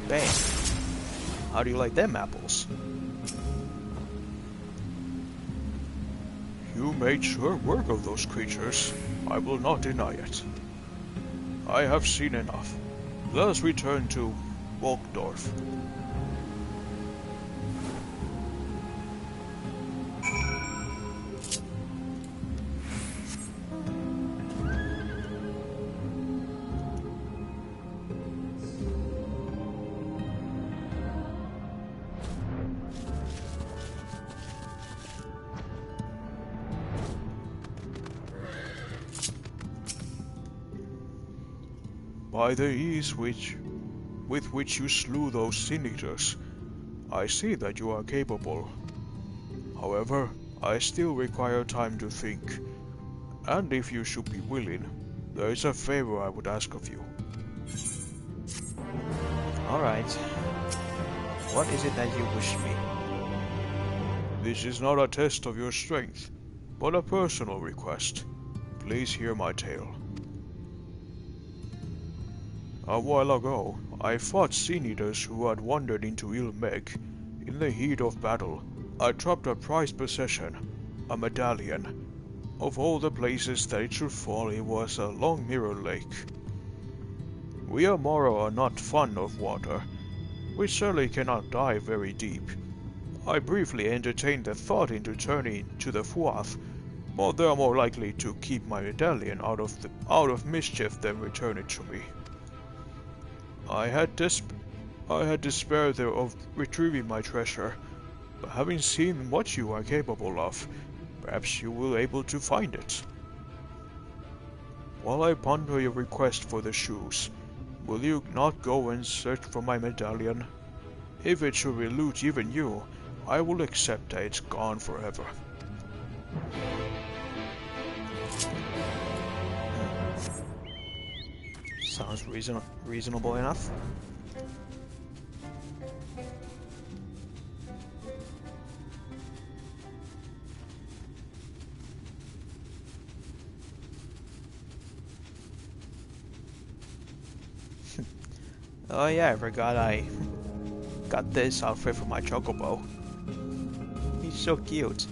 Bang. How do you like them apples? You made sure work of those creatures. I will not deny it. I have seen enough. Let us return to Walkdorf. By the ease with which you slew those Sin Eaters, I see that you are capable. However, I still require time to think. And if you should be willing, there is a favor I would ask of you. Alright. What is it that you wish me? This is not a test of your strength, but a personal request. Please hear my tale. A while ago, I fought Sin Eaters who had wandered into Ilmeg. In the heat of battle, I dropped a prized possession, a medallion. Of all the places that it should fall, it was a long mirror lake. We Amaro are not fond of water. We certainly cannot dive very deep. I briefly entertained the thought into turning to the Fuath, but they are more likely to keep my medallion out of mischief than return it to me. I had despaired of retrieving my treasure, but having seen what you are capable of, perhaps you will be able to find it. While I ponder your request for the shoes, will you not go and search for my medallion? If it should elude even you, I will accept that it's gone forever. Sounds reasonable enough. Oh yeah, I forgot I got this outfit for my chocobo. He's so cute.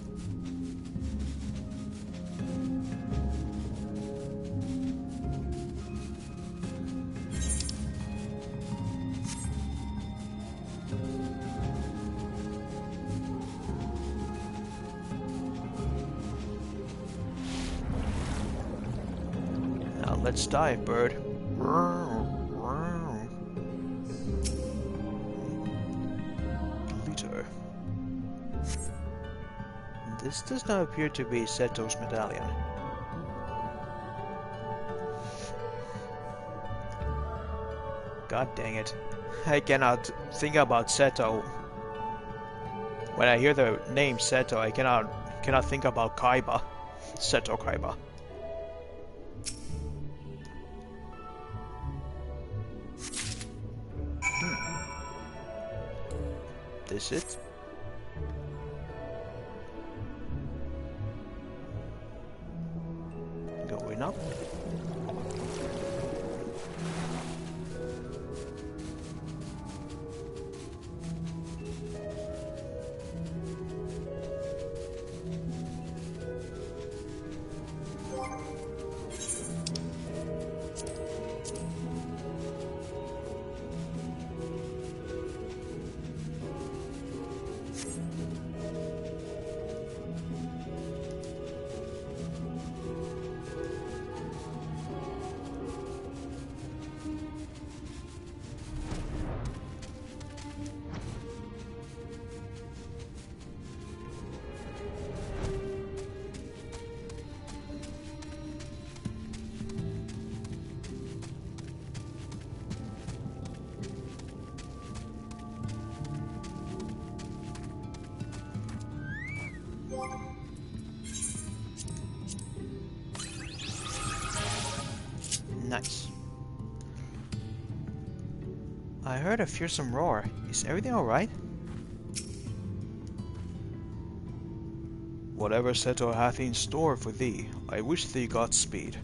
Now let's dive, bird. This does not appear to be Seto's medallion. God dang it. I cannot think about Seto. When I hear the name Seto, I cannot think about Kaiba. Seto Kaiba. This it? Going up. Nice. I heard a fearsome roar. Is everything alright? Whatever Seto hath in store for thee, I wish thee Godspeed.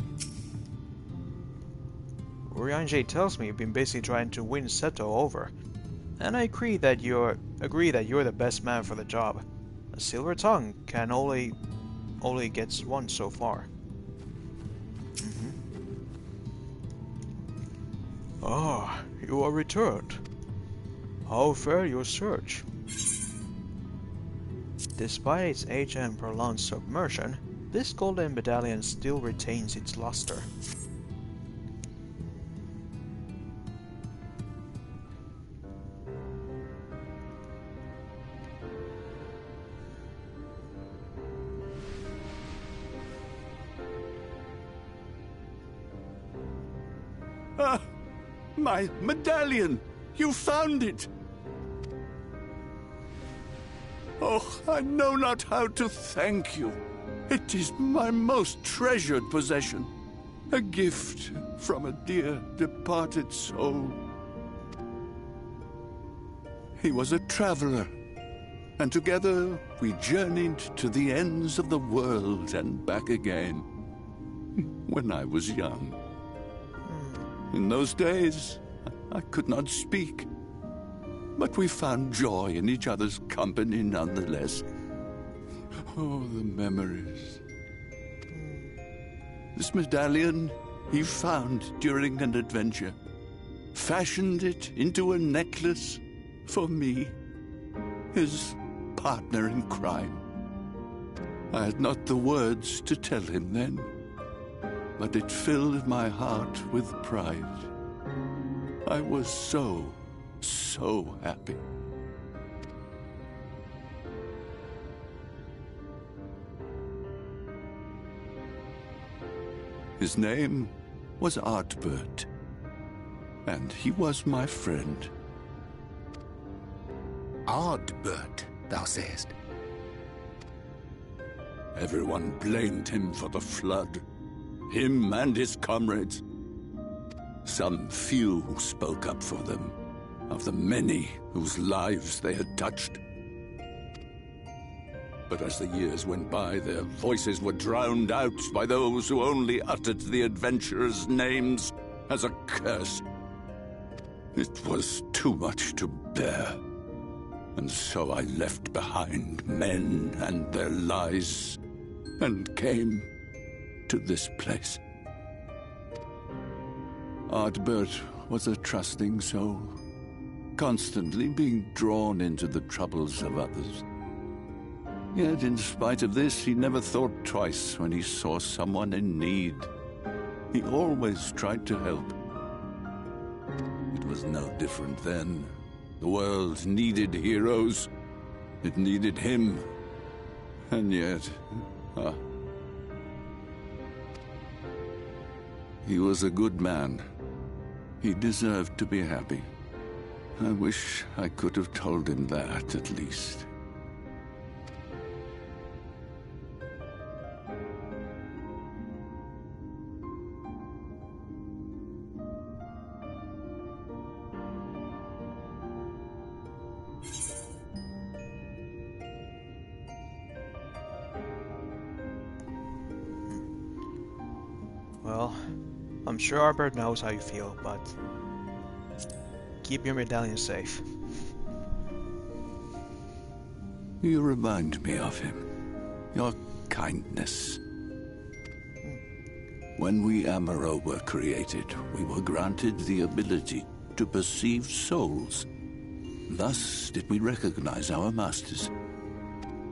Urianger tells me you've been busy trying to win Seto over, and I agree that you're the best man for the job. A silver tongue can only gets one so far. Ah, you are returned. How fare your search? Despite its age and prolonged submersion, this golden medallion still retains its luster. Ah! My medallion! You found it! Oh, I know not how to thank you. It is my most treasured possession. A gift from a dear departed soul. He was a traveler, and together we journeyed to the ends of the world and back again. When I was young. In those days, I could not speak. But we found joy in each other's company nonetheless. Oh, the memories. This medallion he found during an adventure. Fashioned it into a necklace for me, his partner in crime. I had not the words to tell him then, but it filled my heart with pride. I was so happy. His name was Artbert, and he was my friend. Ardbert, thou sayest? Everyone blamed him for the flood. Him and his comrades. Some few who spoke up for them, of the many whose lives they had touched. But as the years went by, their voices were drowned out by those who only uttered the adventurers' names as a curse. It was too much to bear. And so I left behind men and their lies, and came to this place. Ardbert was a trusting soul, constantly being drawn into the troubles of others. Yet in spite of this, he never thought twice when he saw someone in need. He always tried to help. It was no different then. The world needed heroes. It needed him. And yet... he was a good man. He deserved to be happy. I wish I could have told him that, at least. Well, I'm sure Arbert knows how you feel, but keep your medallion safe. You remind me of him. Your kindness. When we Amaro were created, we were granted the ability to perceive souls. Thus did we recognize our masters.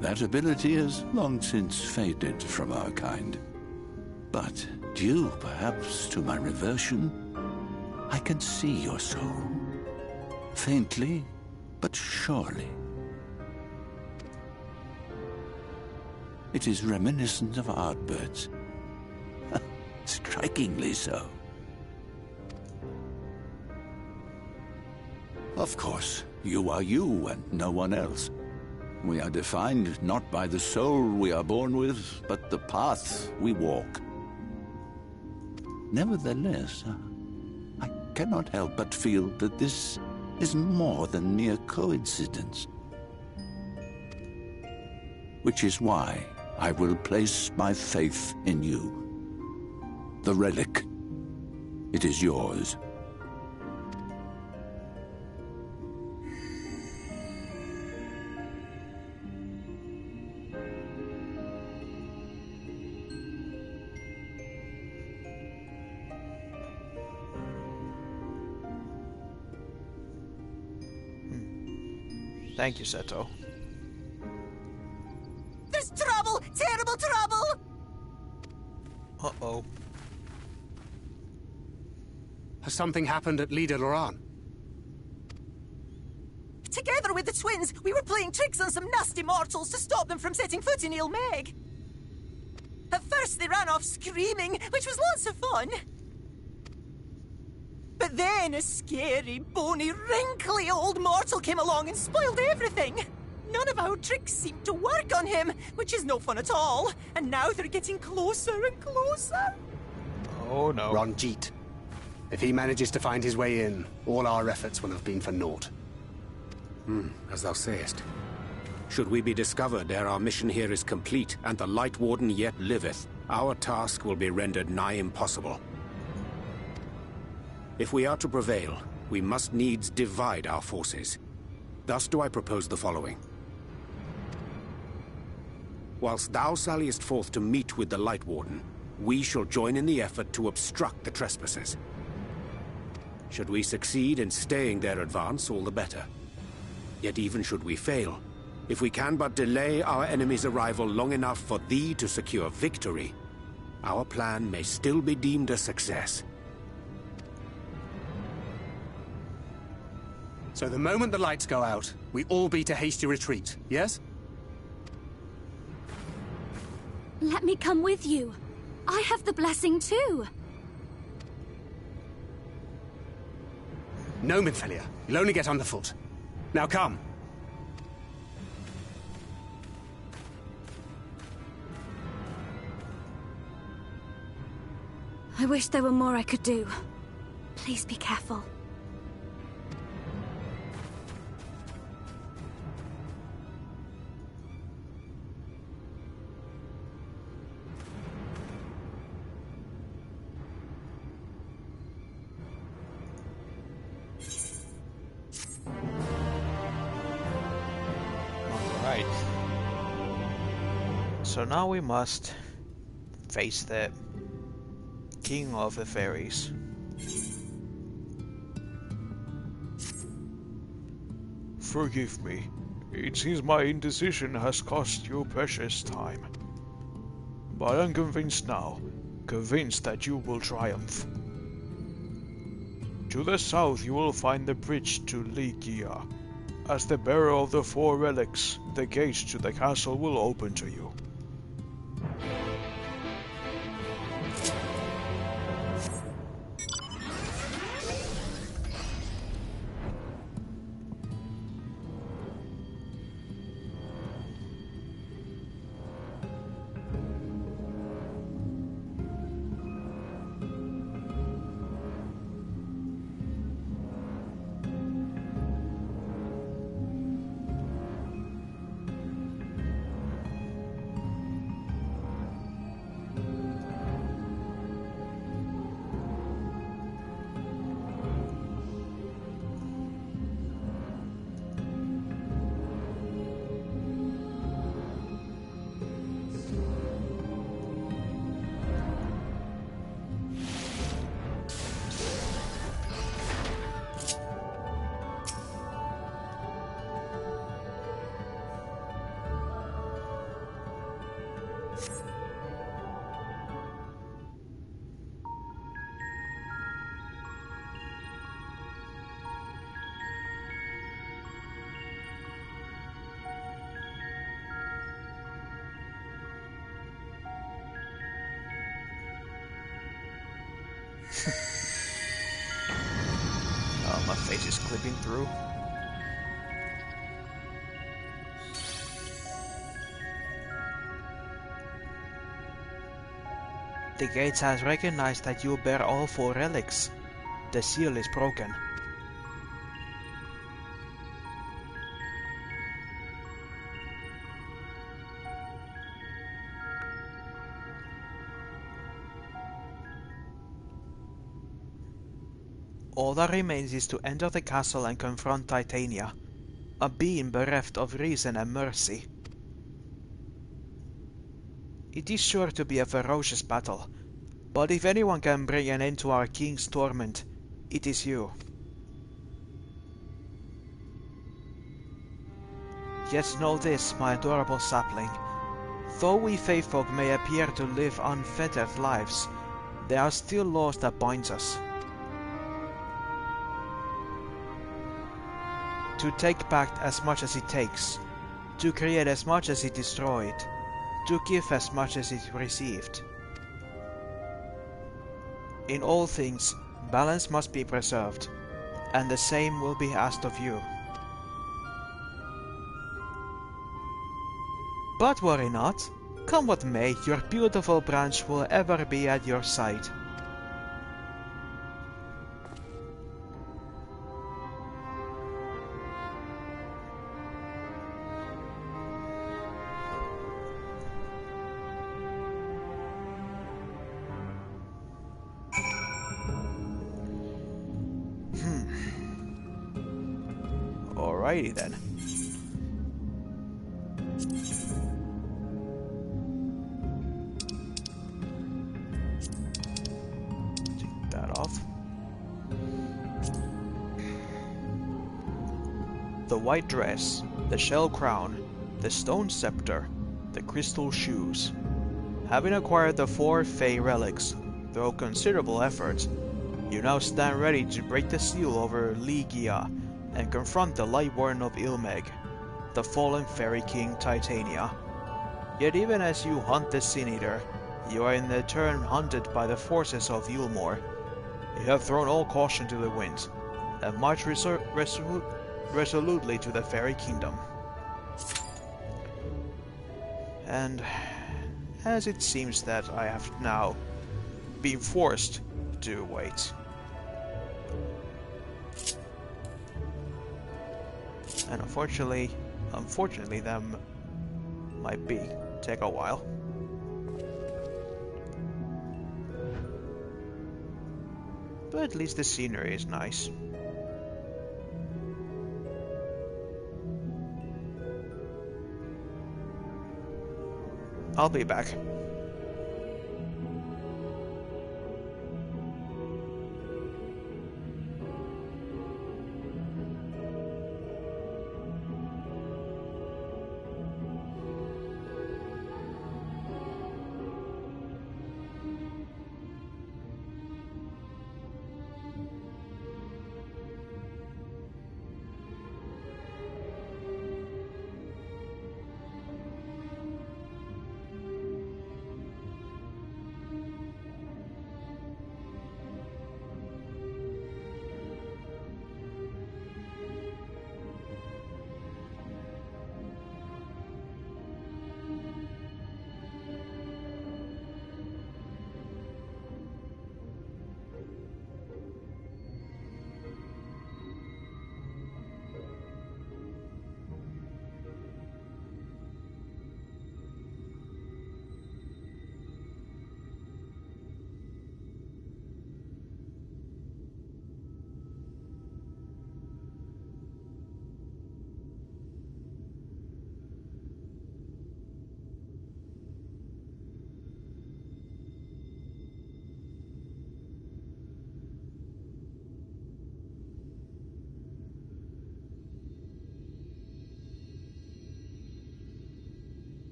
That ability has long since faded from our kind. But due, perhaps, to my reversion, I can see your soul. Faintly, but surely. It is reminiscent of Ardbert's. Strikingly so. Of course, you are you and no one else. We are defined not by the soul we are born with, but the path we walk. Nevertheless, I cannot help but feel that this is more than mere coincidence. Which is why I will place my faith in you. The relic. It is yours. Thank you, Seto. There's trouble! Terrible trouble! Uh-oh. Has something happened at Lida Loran? Together with the twins, we were playing tricks on some nasty mortals to stop them from setting foot in Ilmeg. At first they ran off screaming, which was lots of fun. But then a scary, bony, wrinkly old mortal came along and spoiled everything. None of our tricks seem to work on him, which is no fun at all. And now they're getting closer and closer. Oh no. Ranjit. If he manages to find his way in, all our efforts will have been for naught. As thou sayest. Should we be discovered ere our mission here is complete, and the Light Warden yet liveth, our task will be rendered nigh impossible. If we are to prevail, we must needs divide our forces. Thus do I propose the following. Whilst thou salliest forth to meet with the Light Warden, we shall join in the effort to obstruct the trespassers. Should we succeed in staying their advance, all the better. Yet even should we fail, if we can but delay our enemy's arrival long enough for thee to secure victory, our plan may still be deemed a success. So the moment the lights go out, we all beat a hasty retreat, yes? Let me come with you. I have the blessing too. No, Minfelia. You'll only get underfoot. Now come. I wish there were more I could do. Please be careful. Alright. So now we must face the King of the Fairies. Forgive me. It seems my indecision has cost you precious time. But I'm convinced now, convinced that you will triumph. To the south you will find the bridge to Lygia. As the bearer of the 4 relics, the gates to the castle will open to you. Oh, my face is clipping through. The gates has recognized that you bear all 4 relics. The seal is broken. All that remains is to enter the castle and confront Titania, a being bereft of reason and mercy. It is sure to be a ferocious battle, but if anyone can bring an end to our king's torment, it is you. Yet know this, my adorable sapling. Though we Faefolk may appear to live unfettered lives, there are still laws that bind us. To take back as much as it takes, to create as much as it destroyed, to give as much as it received. In all things, balance must be preserved, and the same will be asked of you. But worry not. Come what may, your beautiful branch will ever be at your side. Alrighty then. Take that off. The white dress, the shell crown, the stone scepter, the crystal shoes. Having acquired the 4 Fey relics, through considerable effort, you now stand ready to break the seal over Ligia and confront the Lightborn of Ilmeg, the fallen Fairy King Titania. Yet even as you hunt the Sin Eater, you are in their turn hunted by the forces of Yulmore. You have thrown all caution to the wind, and march resolutely to the Fairy Kingdom. And as it seems that I have now been forced to wait. And unfortunately that might take a while. But at least the scenery is nice. I'll be back.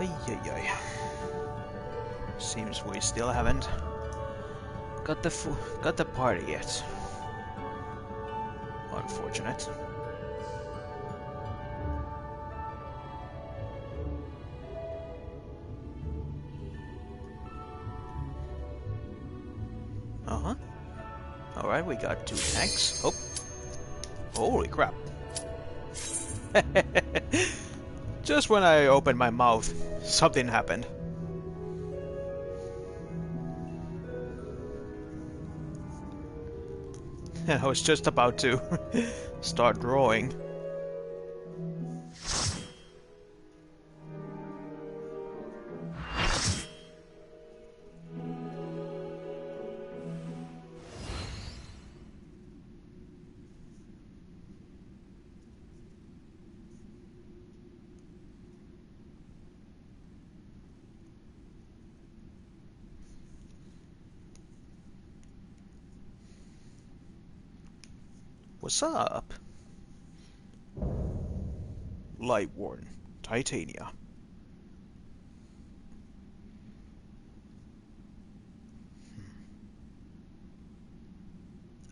Ay, ay, ay. Seems we still haven't got the party yet. Unfortunate. Uh-huh. Alright, we got 2 tanks. Oh. Holy crap. Just when I opened my mouth, something happened. And I was just about to start drawing. What's up? Lightworn, Titania.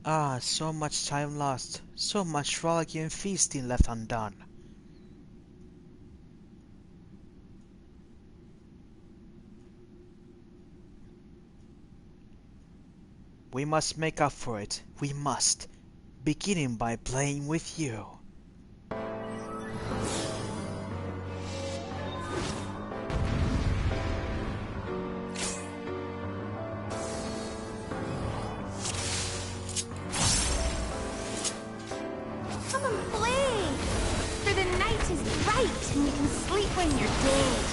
Ah, so much time lost, so much frolicking and feasting left undone. We must make up for it, we must, beginning by playing with you. Come and play! For the night is bright and you can sleep when you're dead.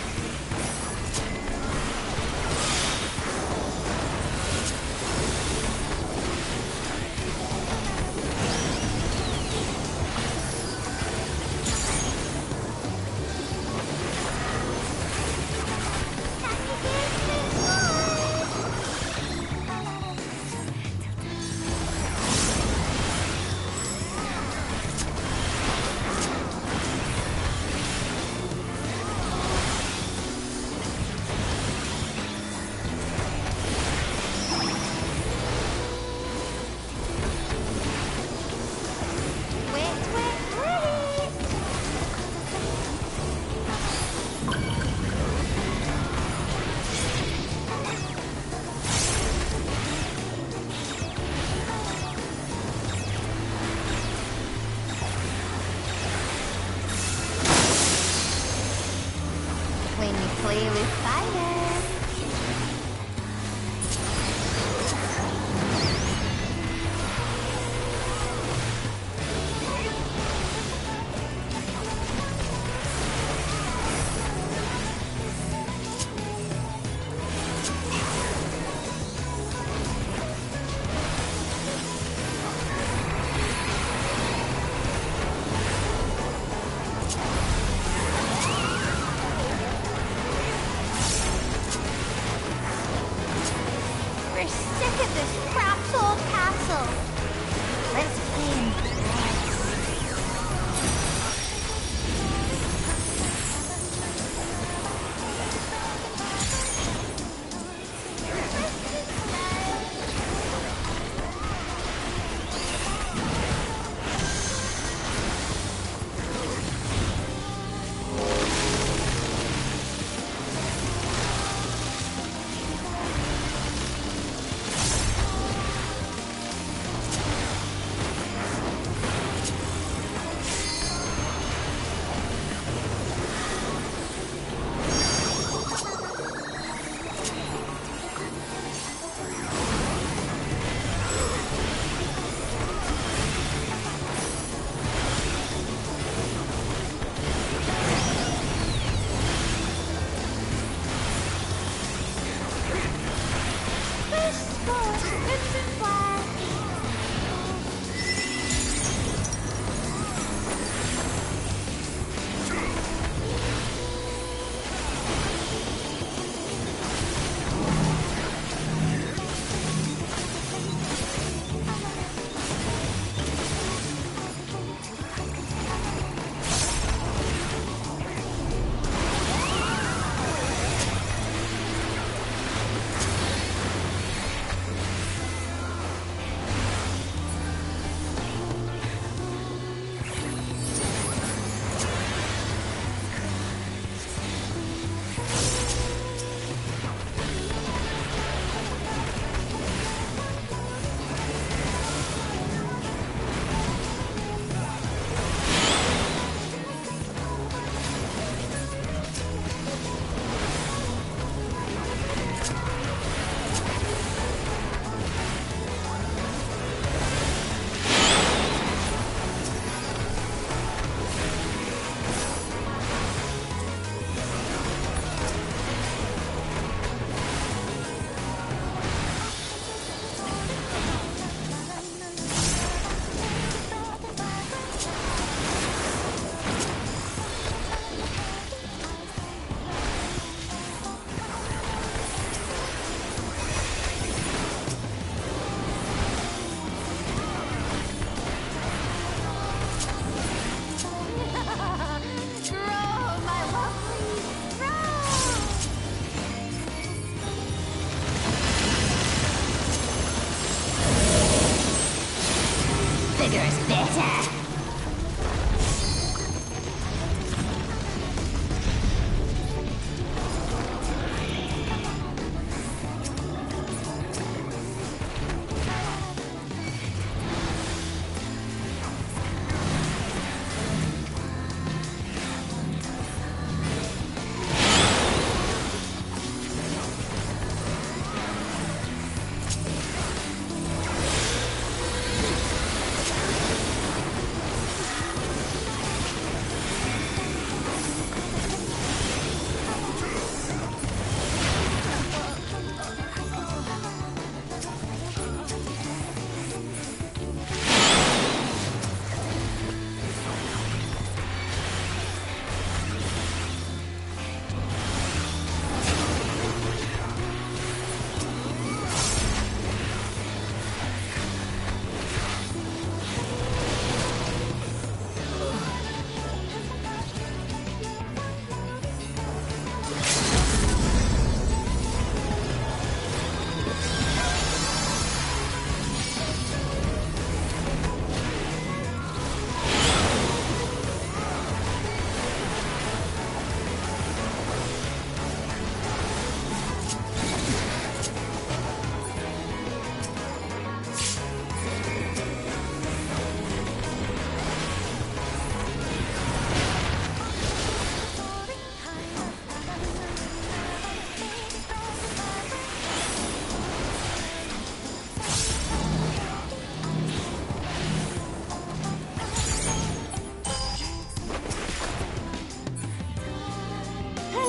deserves better.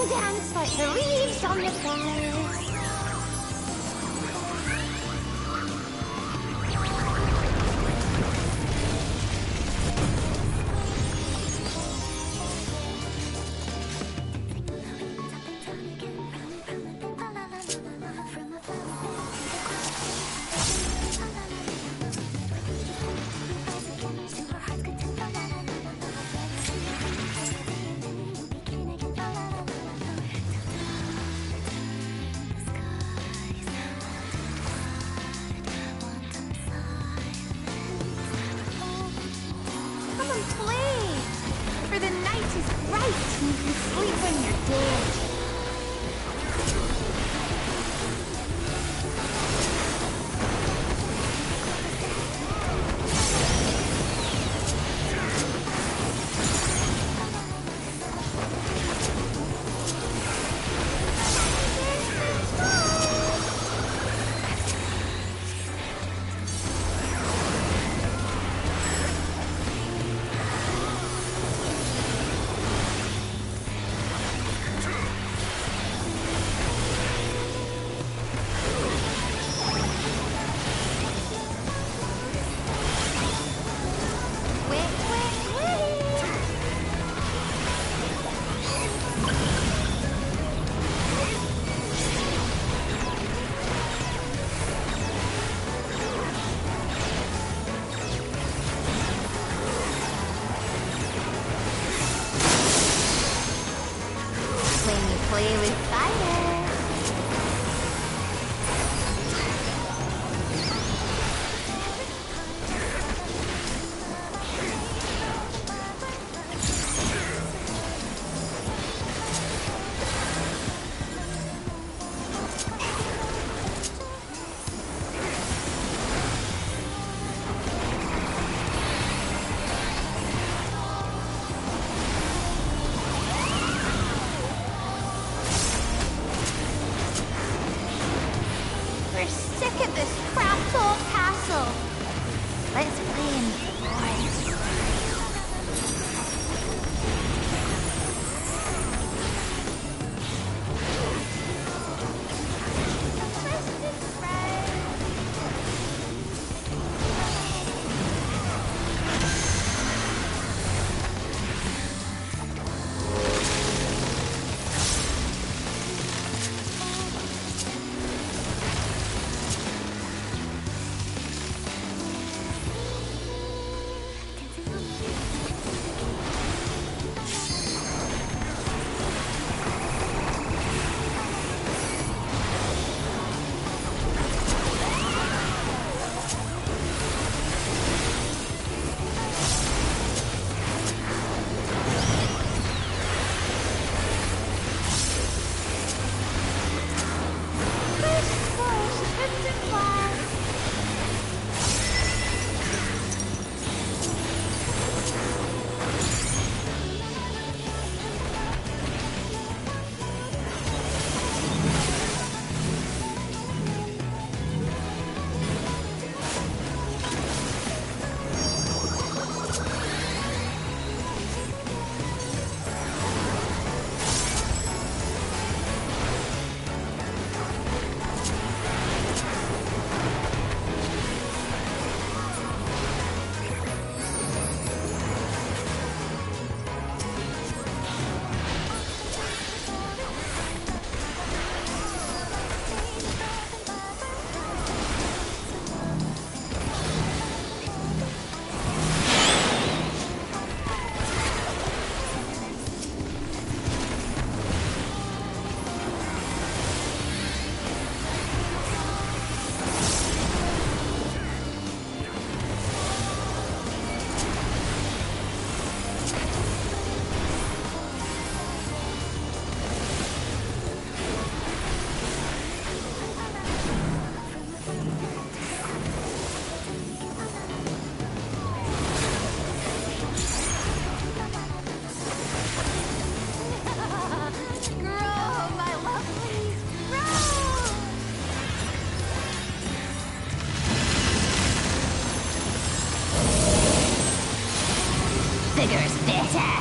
Dance like the leaves on the flowers. For the night is bright and you can sleep when you're dead. bigger's better.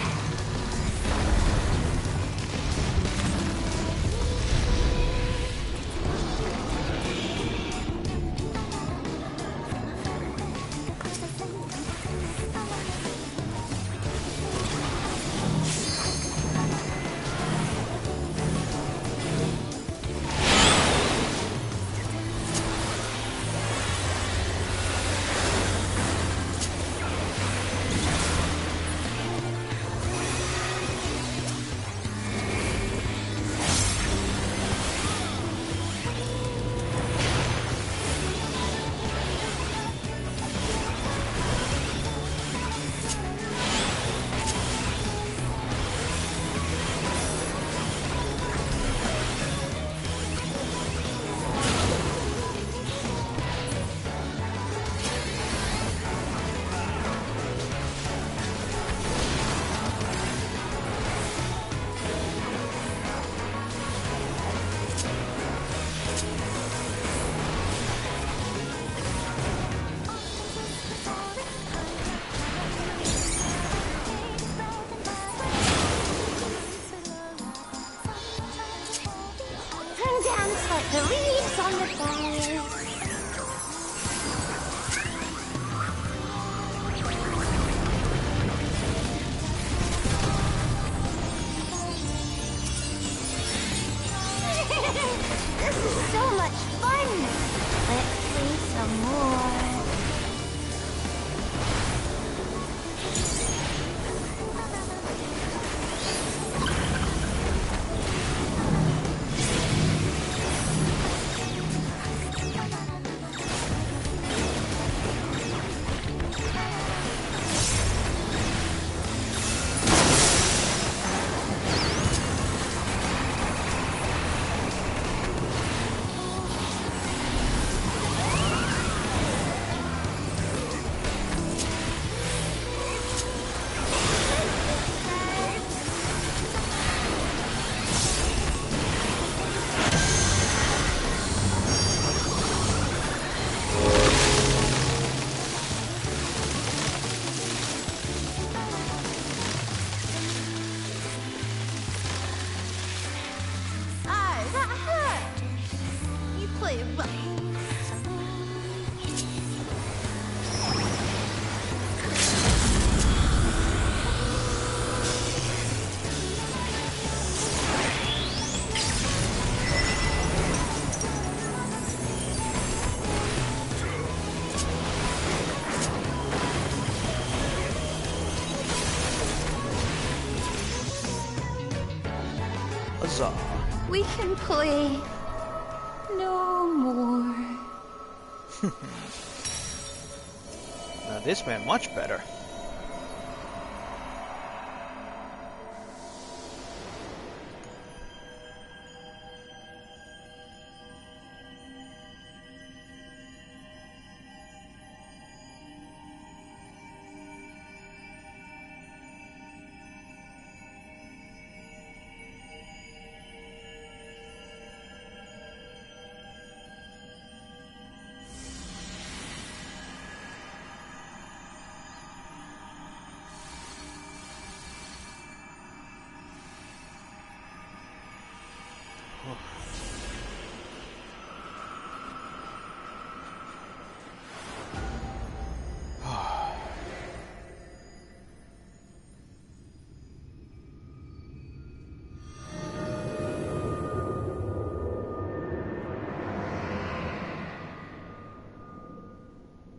Dance like the leaves on the boughs. This is so much fun. Let's play some more. Huzzah. We can play no more. Now this went much better.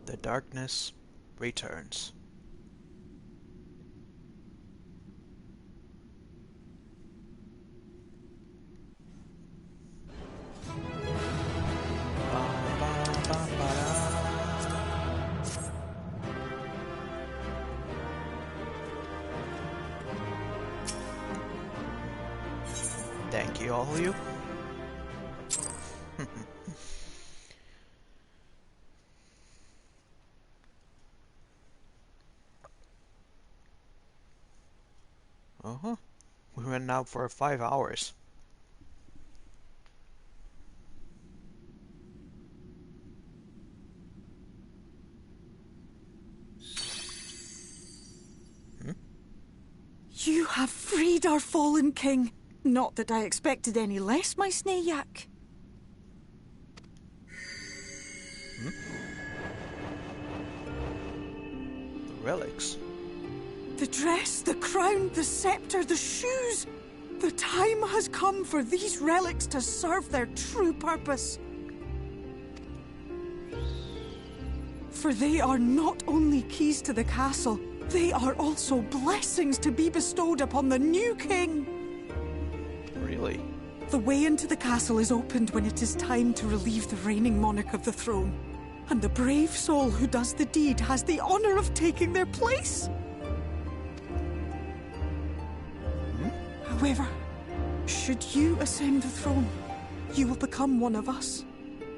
The darkness returns. Thank you, all of you. We went out for 5 hours. You have freed our fallen king. Not that I expected any less, my Snayak. The relics. The dress, the crown, the scepter, the shoes. The time has come for these relics to serve their true purpose. For they are not only keys to the castle, they are also blessings to be bestowed upon the new king. Really? The way into the castle is opened when it is time to relieve the reigning monarch of the throne. And the brave soul who does the deed has the honor of taking their place. However, should you ascend the throne, you will become one of us,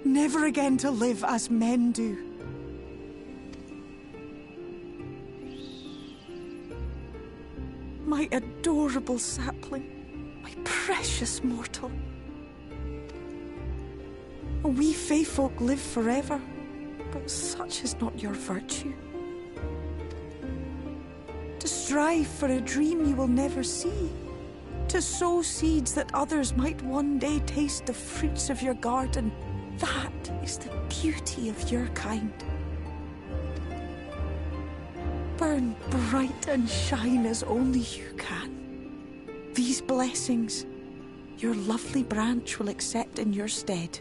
never again to live as men do. My adorable sapling, my precious mortal. We Fae folk live forever, but such is not your virtue. To strive for a dream you will never see, to sow seeds that others might one day taste the fruits of your garden, that is the beauty of your kind. Burn bright and shine as only you can. These blessings, your lovely branch will accept in your stead.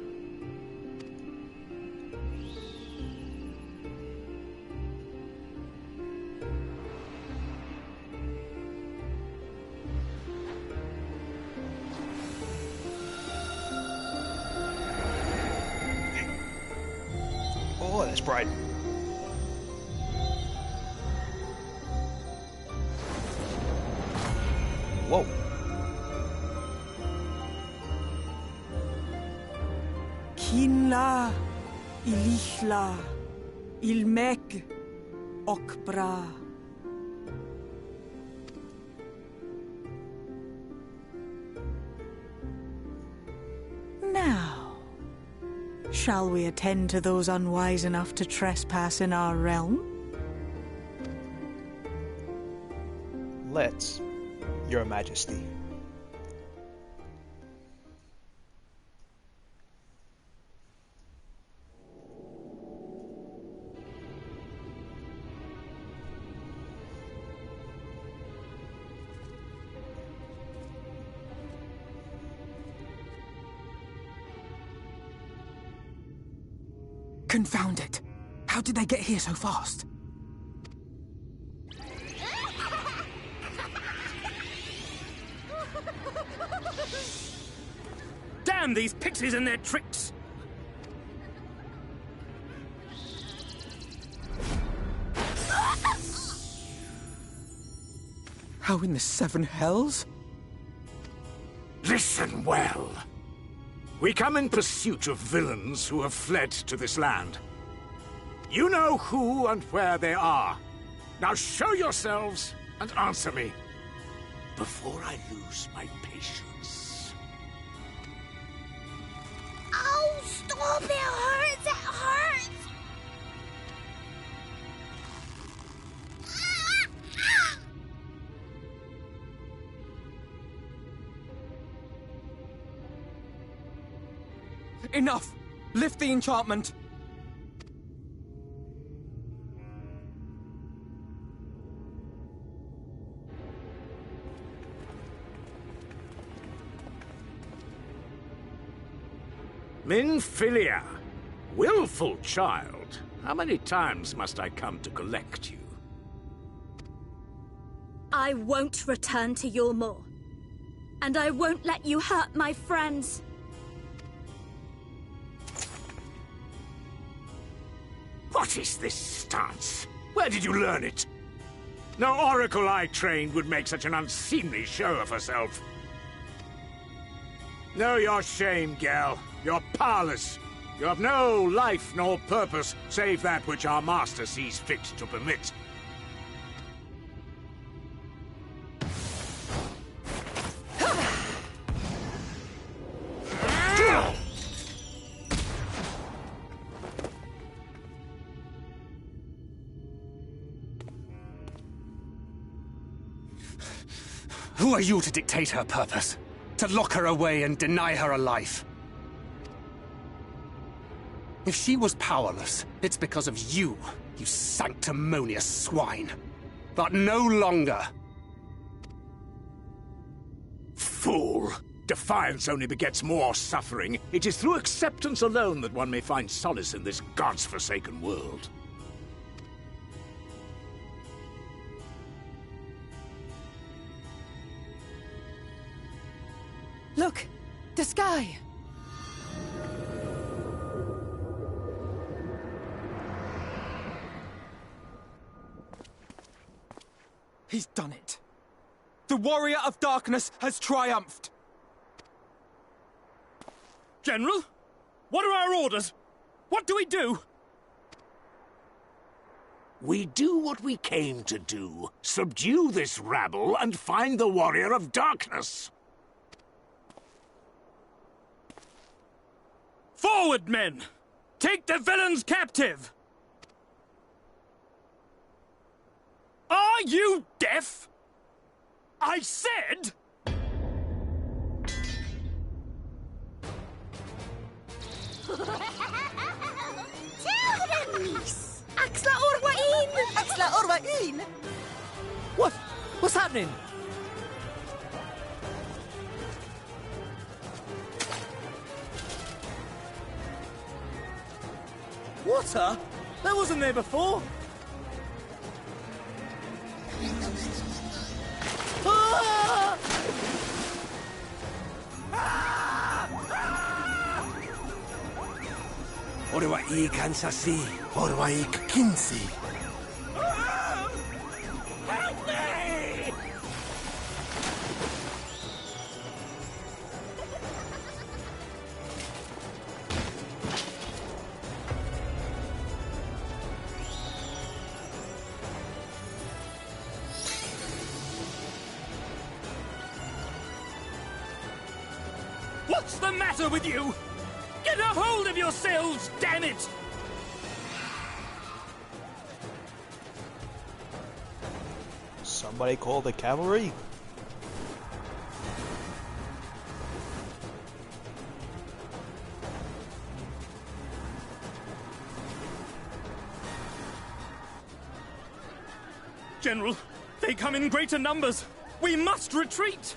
Oh, that's bright. Whoa. Kinla, Ilishla, Ilmek, Okbra. Now, shall we attend to those unwise enough to trespass in our realm? Let's, Your Majesty. Confound it! How did they get here so fast? Damn these pixies and their tricks! How in the seven hells? Listen well. We come in pursuit of villains who have fled to this land. You know who and where they are. Now show yourselves and answer me before I lose my patience. Oh, stop! It hurts! It hurts! Enough! Lift the enchantment! Minfilia, willful child, how many times must I come to collect you? I won't return to Yulmore. And I won't let you hurt my friends. What is this stance? Where did you learn it? No oracle I trained would make such an unseemly show of herself. Know your shame, gal. You're powerless. You have no life nor purpose, save that which our master sees fit to permit. Who are you to dictate her purpose? To lock her away and deny her a life? If she was powerless, it's because of you, you sanctimonious swine. But no longer. Fool! Defiance only begets more suffering. It is through acceptance alone that one may find solace in this god's-forsaken world. Look! The sky! He's done it. The Warrior of Darkness has triumphed. General? What are our orders? What do we do? We do what we came to do. Subdue this rabble and find the Warrior of Darkness. Forward, men! Take the villains captive! Are you deaf? I said... Terranis! Axla Orwain! Axla Orwain! What? What's happening? Water? That wasn't there before. Ah! Orwaik Ansasi, Orwaik Kinsi. Help me! What's the matter with you? Get a hold of yourselves, damn it! Somebody call the cavalry? General, they come in greater numbers. We must retreat.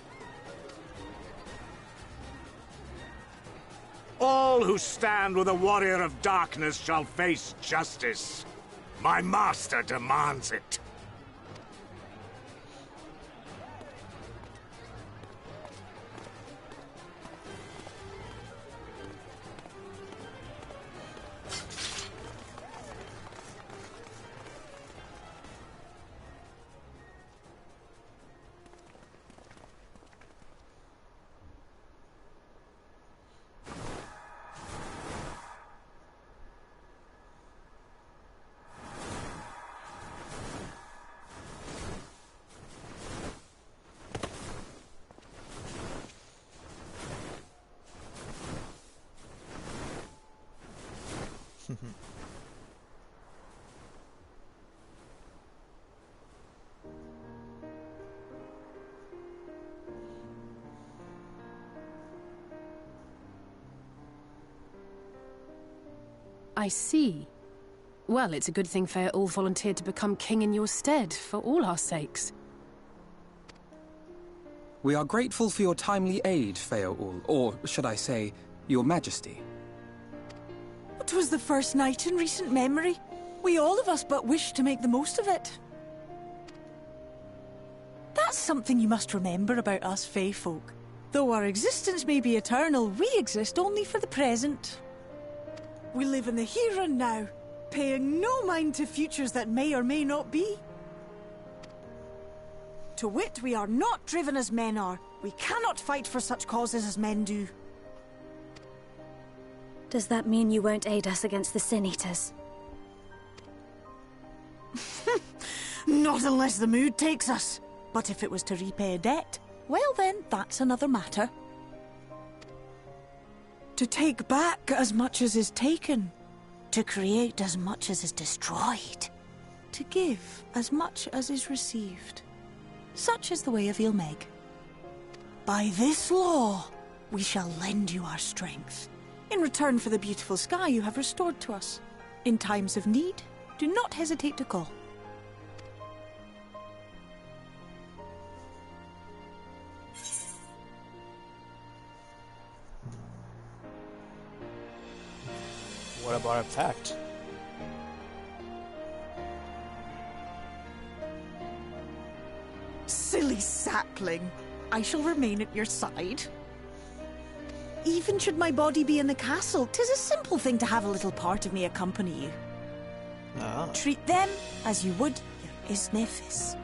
All who stand with the Warrior of Darkness shall face justice. My master demands it. I see. Well, it's a good thing Fear-Ul volunteered to become king in your stead, for all our sakes. We are grateful for your timely aid, Fear-Ul, or should I say, your majesty. It was the first night in recent memory. We all of us but wish to make the most of it. That's something you must remember about us Fey folk. Though our existence may be eternal, we exist only for the present. We live in the here and now, paying no mind to futures that may or may not be. To wit, we are not driven as men are. We cannot fight for such causes as men do. Does that mean you won't aid us against the Sin Eaters? Not unless the mood takes us. But if it was to repay a debt, well then, that's another matter. To take back as much as is taken. To create as much as is destroyed. To give as much as is received. Such is the way of Ilmeg. By this law, we shall lend you our strength, in return for the beautiful sky you have restored to us. In times of need, do not hesitate to call. What about a pact? Silly sapling. I shall remain at your side. Even should my body be in the castle, 'tis a simple thing to have a little part of me accompany you. Ah. Treat them as you would your Isnefis.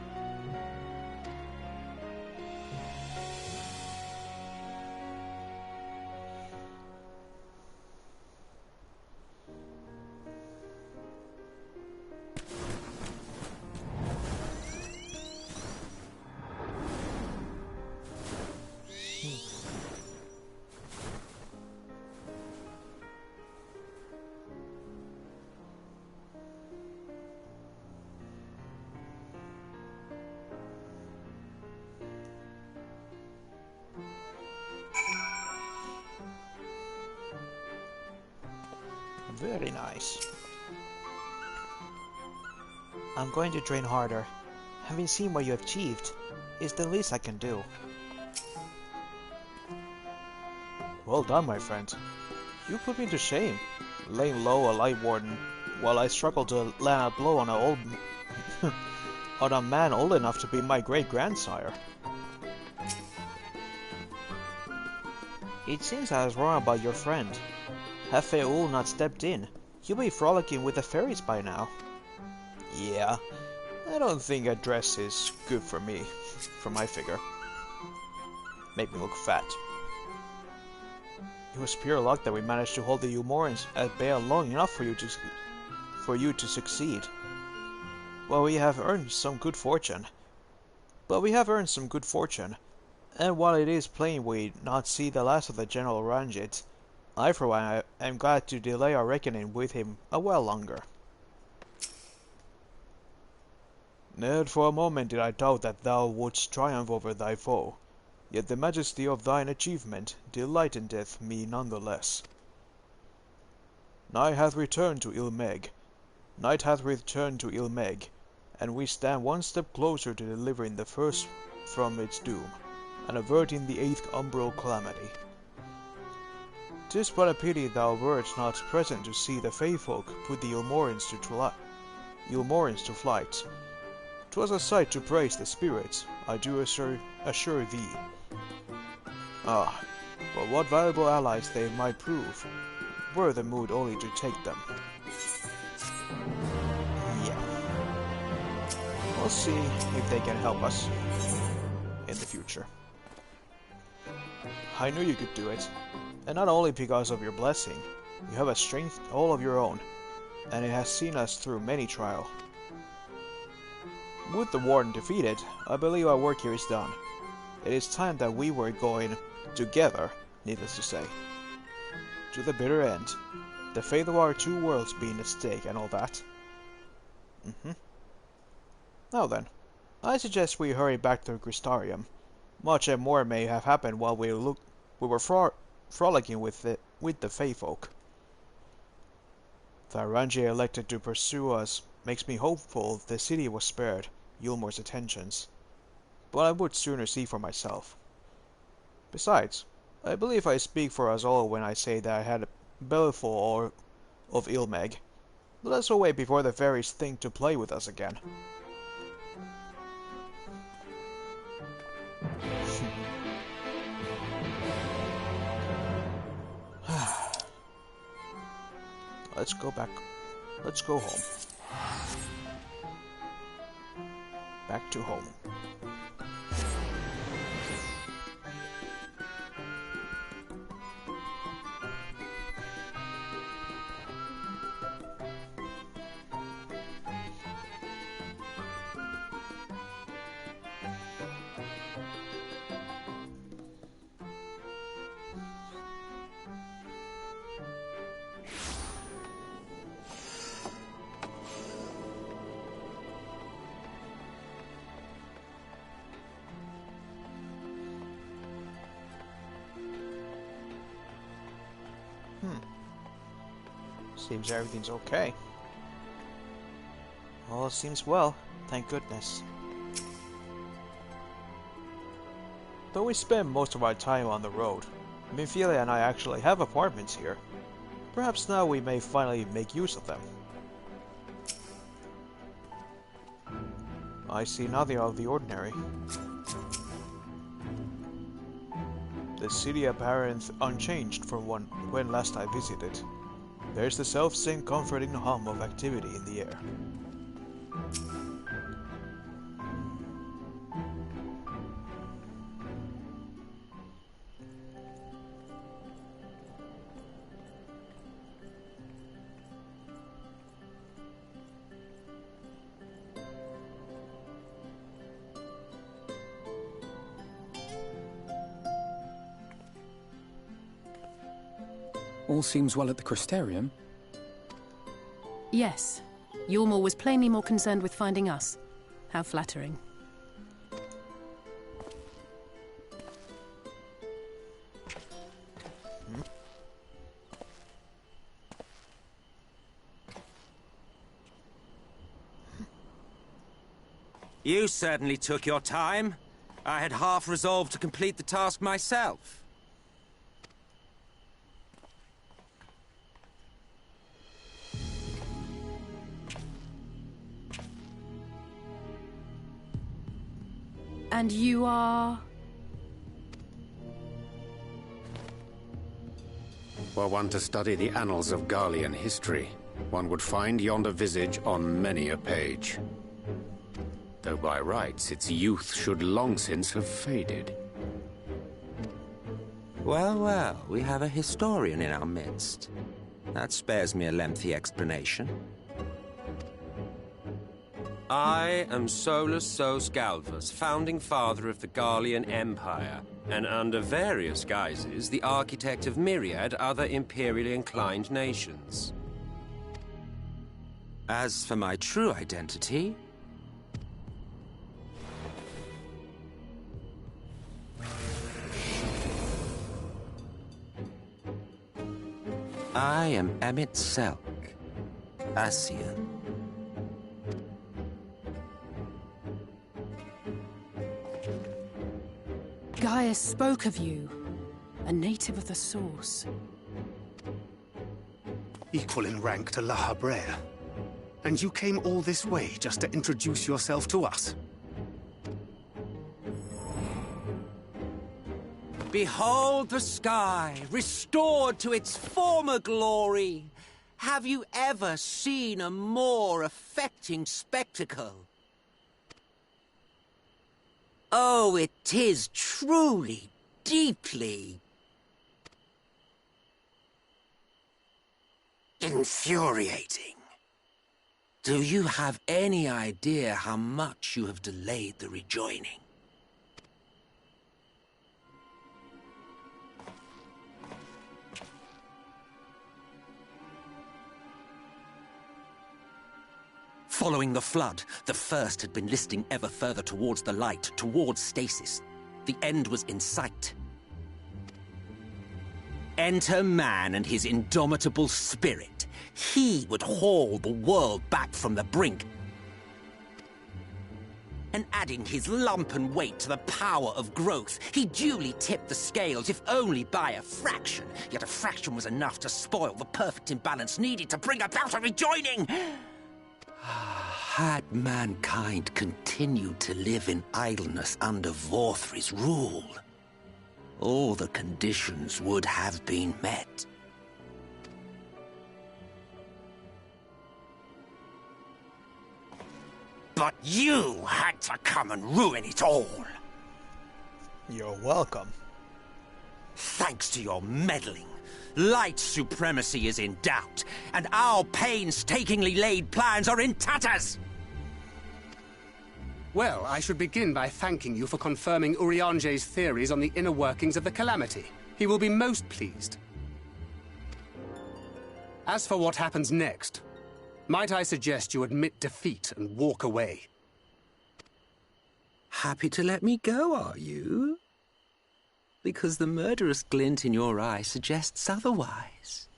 Very nice. I'm going to train harder. Having seen what you have achieved, is the least I can do. Well done, my friend. You put me to shame, laying low a light warden, while I struggle to land a blow on on a man old enough to be my great-grandsire. It seems I was wrong about your friend. Had Feul not stepped in, he'll be frolicking with the fairies by now. Yeah, I don't think a dress is good for me, for my figure. Make me look fat. It was pure luck that we managed to hold the Umorans at bay long enough for you to succeed. Well, we have earned some good fortune. And while it is plain we not see the last of the General Ranjit, I for one am glad to delay our reckoning with him a while longer. Not for a moment did I doubt that thou wouldst triumph over thy foe, yet the majesty of thine achievement delighteth me none the less. Night hath returned to Ilmeg, and we stand one step closer to delivering the first from its doom, and averting the 8th umbral calamity. 'Tis but a pity thou wert not present to see the Fey folk put the Ilmorans to flight. 'Twas a sight to praise the spirits, I do assure thee. Ah, but what valuable allies they might prove, were the mood only to take them. Yeah. We'll see if they can help us in the future. I knew you could do it. And not only because of your blessing, you have a strength all of your own, and it has seen us through many trials. With the warden defeated, I believe our work here is done. It is time that we were going together, needless to say, to the bitter end. The fate of our two worlds being at stake and all that. Now then, I suggest we hurry back to Crystarium. Much and more may have happened while we were frolicking with the Fey folk. The Ranji elected to pursue us makes me hopeful the city was spared Yulmor's attentions, but I would sooner see for myself. Besides, I believe I speak for us all when I say that I had a bellyful of Ilmeg. Let us away before the fairies think to play with us again. Let's go back. Let's go home. Back to home. Seems everything's okay. All seems well, thank goodness. Though we spend most of our time on the road, Minfilia and I actually have apartments here. Perhaps now we may finally make use of them. I see nothing out of the ordinary. The city appeareth unchanged from when last I visited. There's the self-same comforting hum of activity in the air. All seems well at the Crystarium. Yes. Yulmore was plainly more concerned with finding us. How flattering. You certainly took your time. I had half resolved to complete the task myself. And you are... Were one to study the annals of Garlean history, one would find yonder visage on many a page. Though by rights its youth should long since have faded. Well, well, we have a historian in our midst. That spares me a lengthy explanation. I am Solus Sos Galvus, founding father of the Garlean Empire, and under various guises, the architect of myriad other imperially inclined nations. As for my true identity... I am Emmett Selk, Ascian. Gaius spoke of you, a native of the Source. Equal in rank to La Habrea. And you came all this way just to introduce yourself to us? Behold the sky, restored to its former glory. Have you ever seen a more affecting spectacle? Oh, it is truly, deeply... infuriating. Do you have any idea how much you have delayed the rejoining? Following the flood, the First had been listing ever further towards the light, towards stasis. The end was in sight. Enter man and his indomitable spirit. He would haul the world back from the brink. And adding his lumpen weight to the power of growth, he duly tipped the scales, if only by a fraction. Yet a fraction was enough to spoil the perfect imbalance needed to bring about a rejoining. Had mankind continued to live in idleness under Vorthri's rule, all the conditions would have been met. But you had to come and ruin it all. You're welcome. Thanks to your meddling, light supremacy is in doubt, and our painstakingly laid plans are in tatters! Well, I should begin by thanking you for confirming Urianger's theories on the inner workings of the Calamity. He will be most pleased. As for what happens next, might I suggest you admit defeat and walk away? Happy to let me go, are you? Because the murderous glint in your eye suggests otherwise.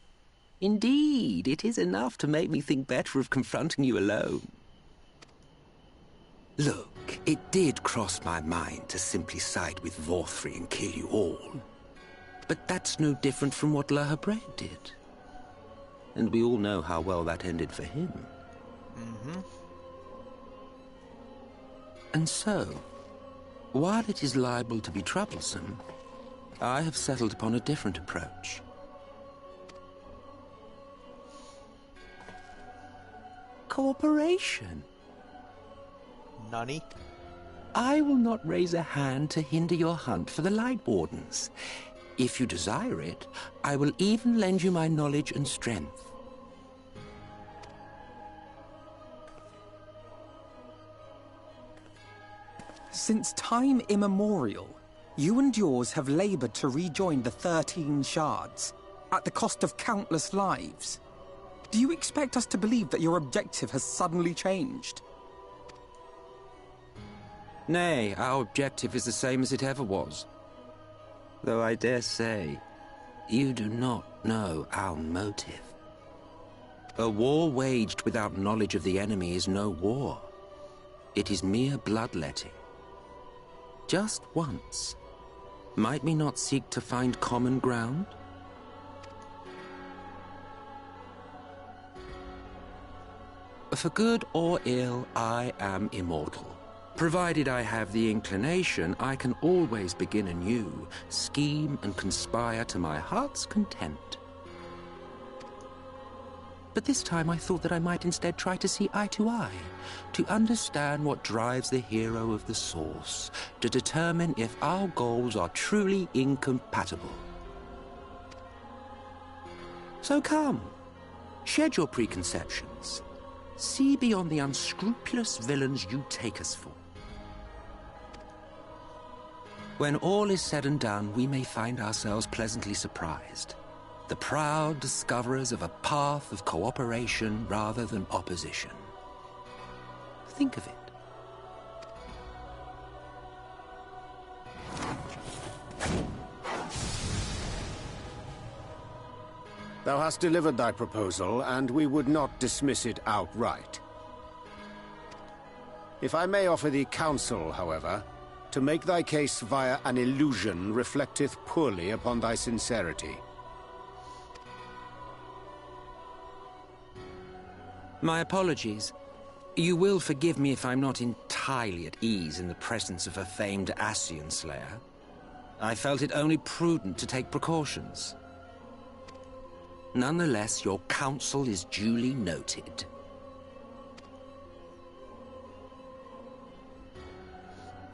Indeed, it is enough to make me think better of confronting you alone. Look, it did cross my mind to simply side with Vorthri and kill you all. But that's no different from what La Habre did. And we all know how well that ended for him. Mm-hmm. And so, while it is liable to be troublesome, I have settled upon a different approach. Cooperation. Nani? I will not raise a hand to hinder your hunt for the Light Wardens. If you desire it, I will even lend you my knowledge and strength. Since time immemorial, you and yours have labored to rejoin the 13 shards, at the cost of countless lives. Do you expect us to believe that your objective has suddenly changed? Nay, our objective is the same as it ever was. Though I dare say, you do not know our motive. A war waged without knowledge of the enemy is no war. It is mere bloodletting. Just once, might we not seek to find common ground? For good or ill, I am immortal. Provided I have the inclination, I can always begin anew, scheme and conspire to my heart's content. But this time I thought that I might instead try to see eye to eye, to understand what drives the hero of the Source, to determine if our goals are truly incompatible. So come, shed your preconceptions. See beyond the unscrupulous villains you take us for. When all is said and done, we may find ourselves pleasantly surprised. The proud discoverers of a path of cooperation rather than opposition. Think of it. Thou hast delivered thy proposal, and we would not dismiss it outright. If I may offer thee counsel, however, to make thy case via an illusion reflecteth poorly upon thy sincerity. My apologies. You will forgive me if I'm not entirely at ease in the presence of a famed Ascian slayer. I felt it only prudent to take precautions. Nonetheless, your counsel is duly noted.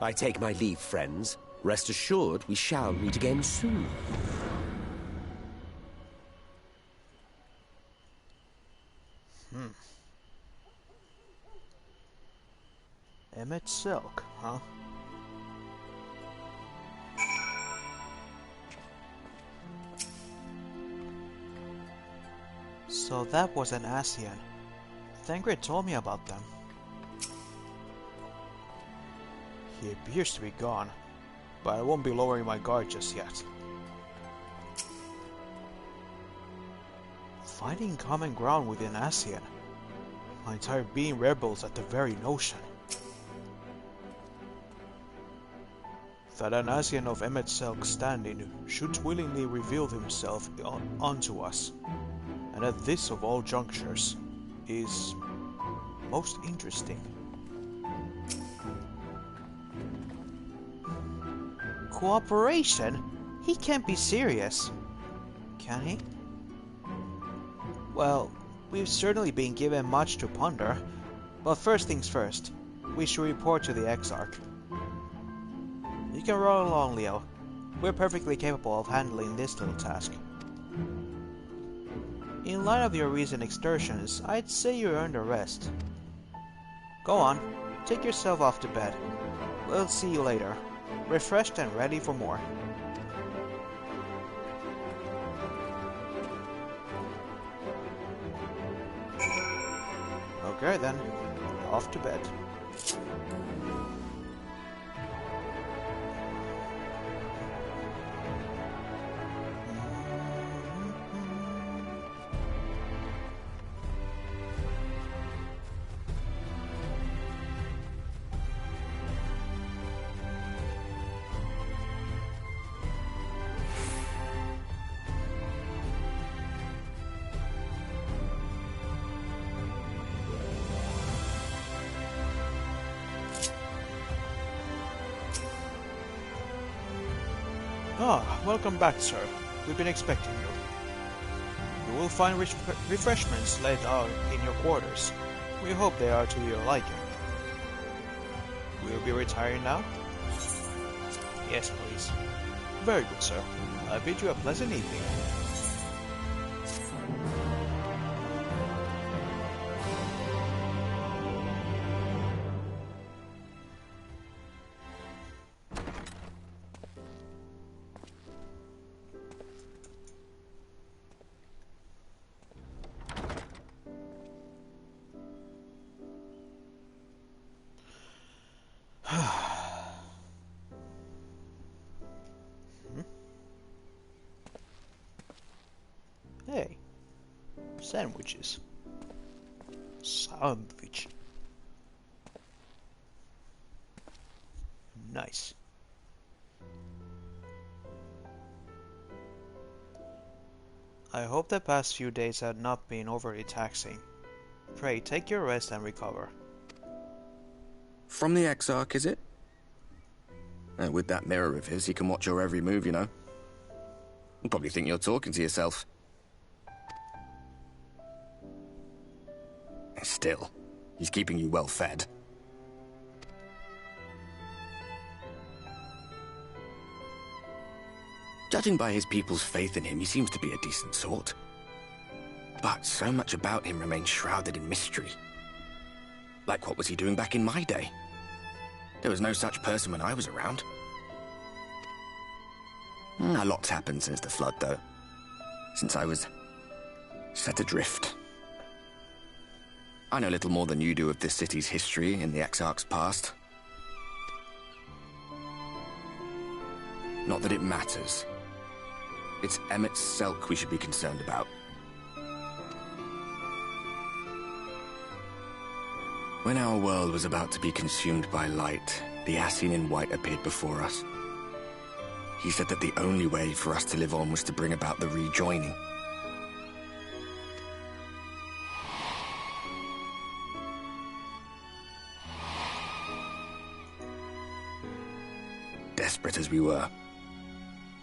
I take my leave, friends. Rest assured, we shall meet again soon. Emmett Silk, huh? So that was an Ascian. Thangrid told me about them. He appears to be gone, but I won't be lowering my guard just yet. Finding common ground with an Ascian. My entire being rebels at the very notion. That an Ascian of Emmett Selk's standing should willingly reveal himself unto us, and at this of all junctures, is most interesting. Cooperation? He can't be serious. Can he? Well, we've certainly been given much to ponder, but first things first, we should report to the Exarch. You can roll along, Leo. We're perfectly capable of handling this little task. In light of your recent excursions, I'd say you earned a rest. Go on, take yourself off to bed. We'll see you later, refreshed and ready for more. Okay then, off to bed. Ah, welcome back, sir. We've been expecting you. You will find refreshments laid out in your quarters. We hope they are to your liking. Will you be retiring now? Yes, please. Very good, sir. I bid you a pleasant evening. Hey, sandwiches. Sandwich. Nice. I hope the past few days have not been overly taxing. Pray take your rest and recover. From the Exarch, is it? With that mirror of his, he can watch your every move, you know. You probably think you're talking to yourself. Still, he's keeping you well fed. Judging by his people's faith in him, he seems to be a decent sort. But so much about him remains shrouded in mystery. Like, what was he doing back in my day? There was no such person when I was around. A lot's happened since the flood, though. Since I was set adrift. I know little more than you do of this city's history in the Exarch's past. Not that it matters. It's Emmett Selk we should be concerned about. When our world was about to be consumed by light, the Ascian in white appeared before us. He said that the only way for us to live on was to bring about the rejoining. Desperate as we were,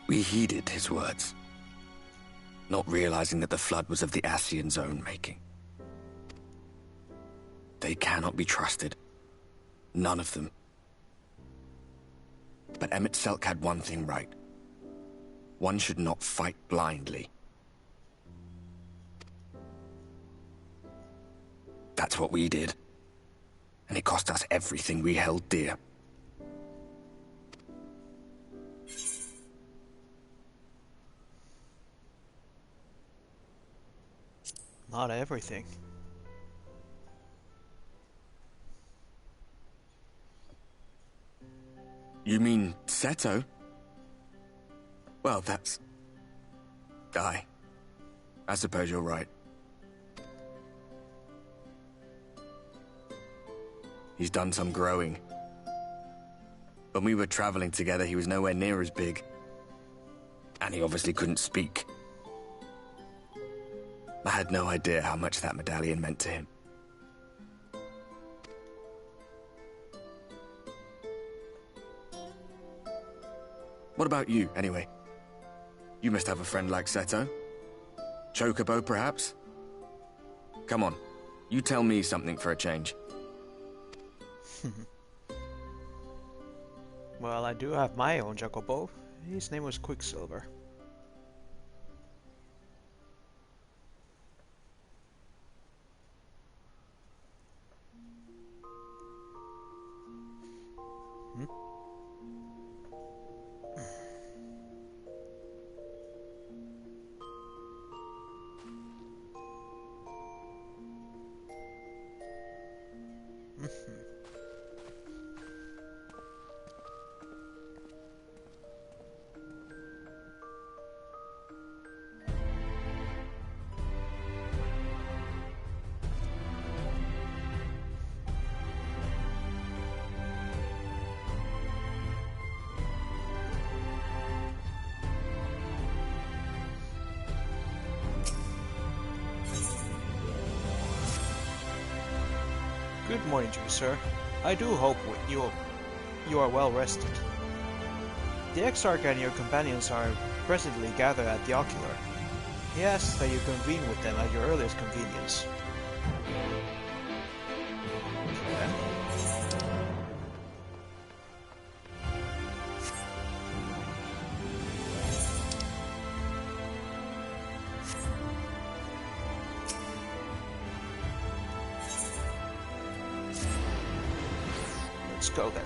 we heeded his words, not realizing that the flood was of the Ascian's own making. They cannot be trusted. None of them. But Emmett Selk had one thing right. One should not fight blindly. That's what we did. And it cost us everything we held dear. Not everything. You mean Seto? Well, that's... I suppose you're right. He's done some growing. When we were traveling together, he was nowhere near as big. And he obviously couldn't speak. I had no idea how much that medallion meant to him. What about you, anyway? You must have a friend like Seto. Chocobo, perhaps? Come on, you tell me something for a change. Well, I do have my own Chocobo. His name was Quicksilver. Good morning to you, sir. I do hope you are well rested. The Exarch and your companions are presently gathered at the Ocular. He asks that you convene with them at your earliest convenience. Okay. Let's go there.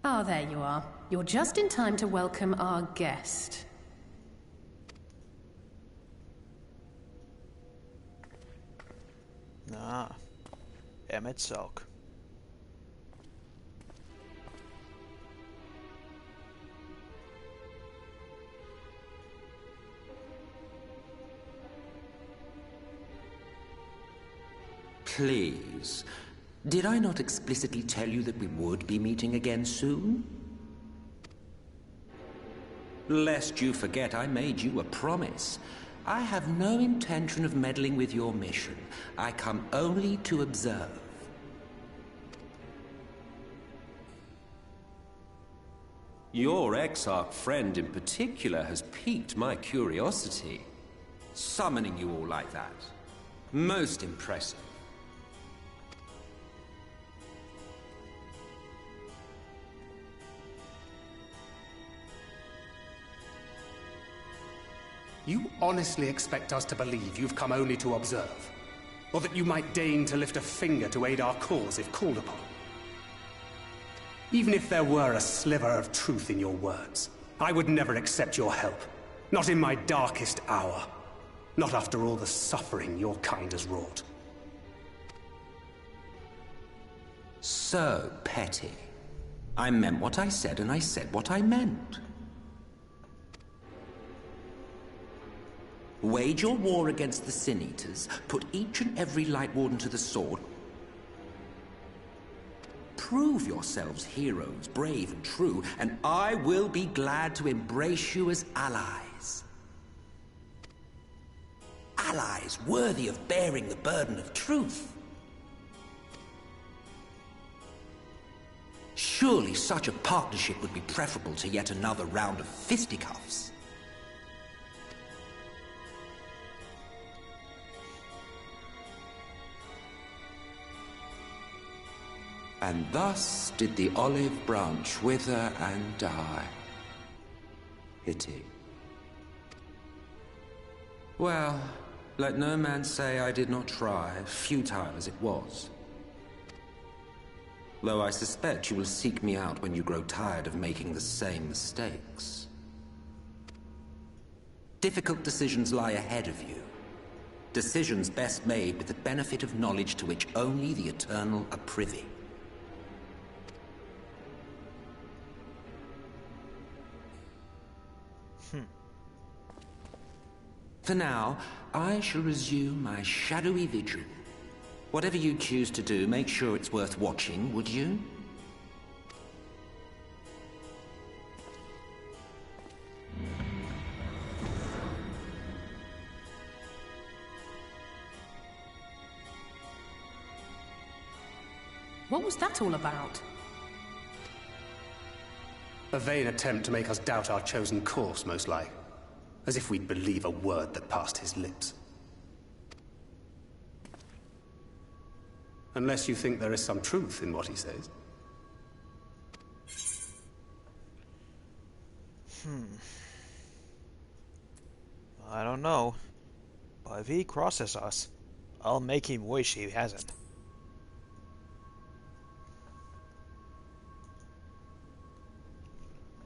Ah, there you are. You're just in time to welcome our guest. Ah, Emmett Silk. Please. Did I not explicitly tell you that we would be meeting again soon? Lest you forget, I made you a promise. I have no intention of meddling with your mission. I come only to observe. Your Exarch friend in particular has piqued my curiosity. Summoning you all like that. Most impressive. You honestly expect us to believe you've come only to observe? Or that you might deign to lift a finger to aid our cause if called upon? Even if there were a sliver of truth in your words, I would never accept your help. Not in my darkest hour. Not after all the suffering your kind has wrought. So petty. I meant what I said, and I said what I meant. Wage your war against the Sin Eaters, put each and every Light Warden to the sword. Prove yourselves heroes, brave and true, and I will be glad to embrace you as allies. Allies worthy of bearing the burden of truth. Surely such a partnership would be preferable to yet another round of fisticuffs. And thus did the olive branch wither and die. Pity. Well, let no man say I did not try, futile as it was. Though I suspect you will seek me out when you grow tired of making the same mistakes. Difficult decisions lie ahead of you. Decisions best made with the benefit of knowledge to which only the Eternal are privy. For now, I shall resume my shadowy vigil. Whatever you choose to do, make sure it's worth watching, would you? What was that all about? A vain attempt to make us doubt our chosen course, most like. As if we'd believe a word that passed his lips. Unless you think there is some truth in what he says. I don't know. But if he crosses us, I'll make him wish he hasn't.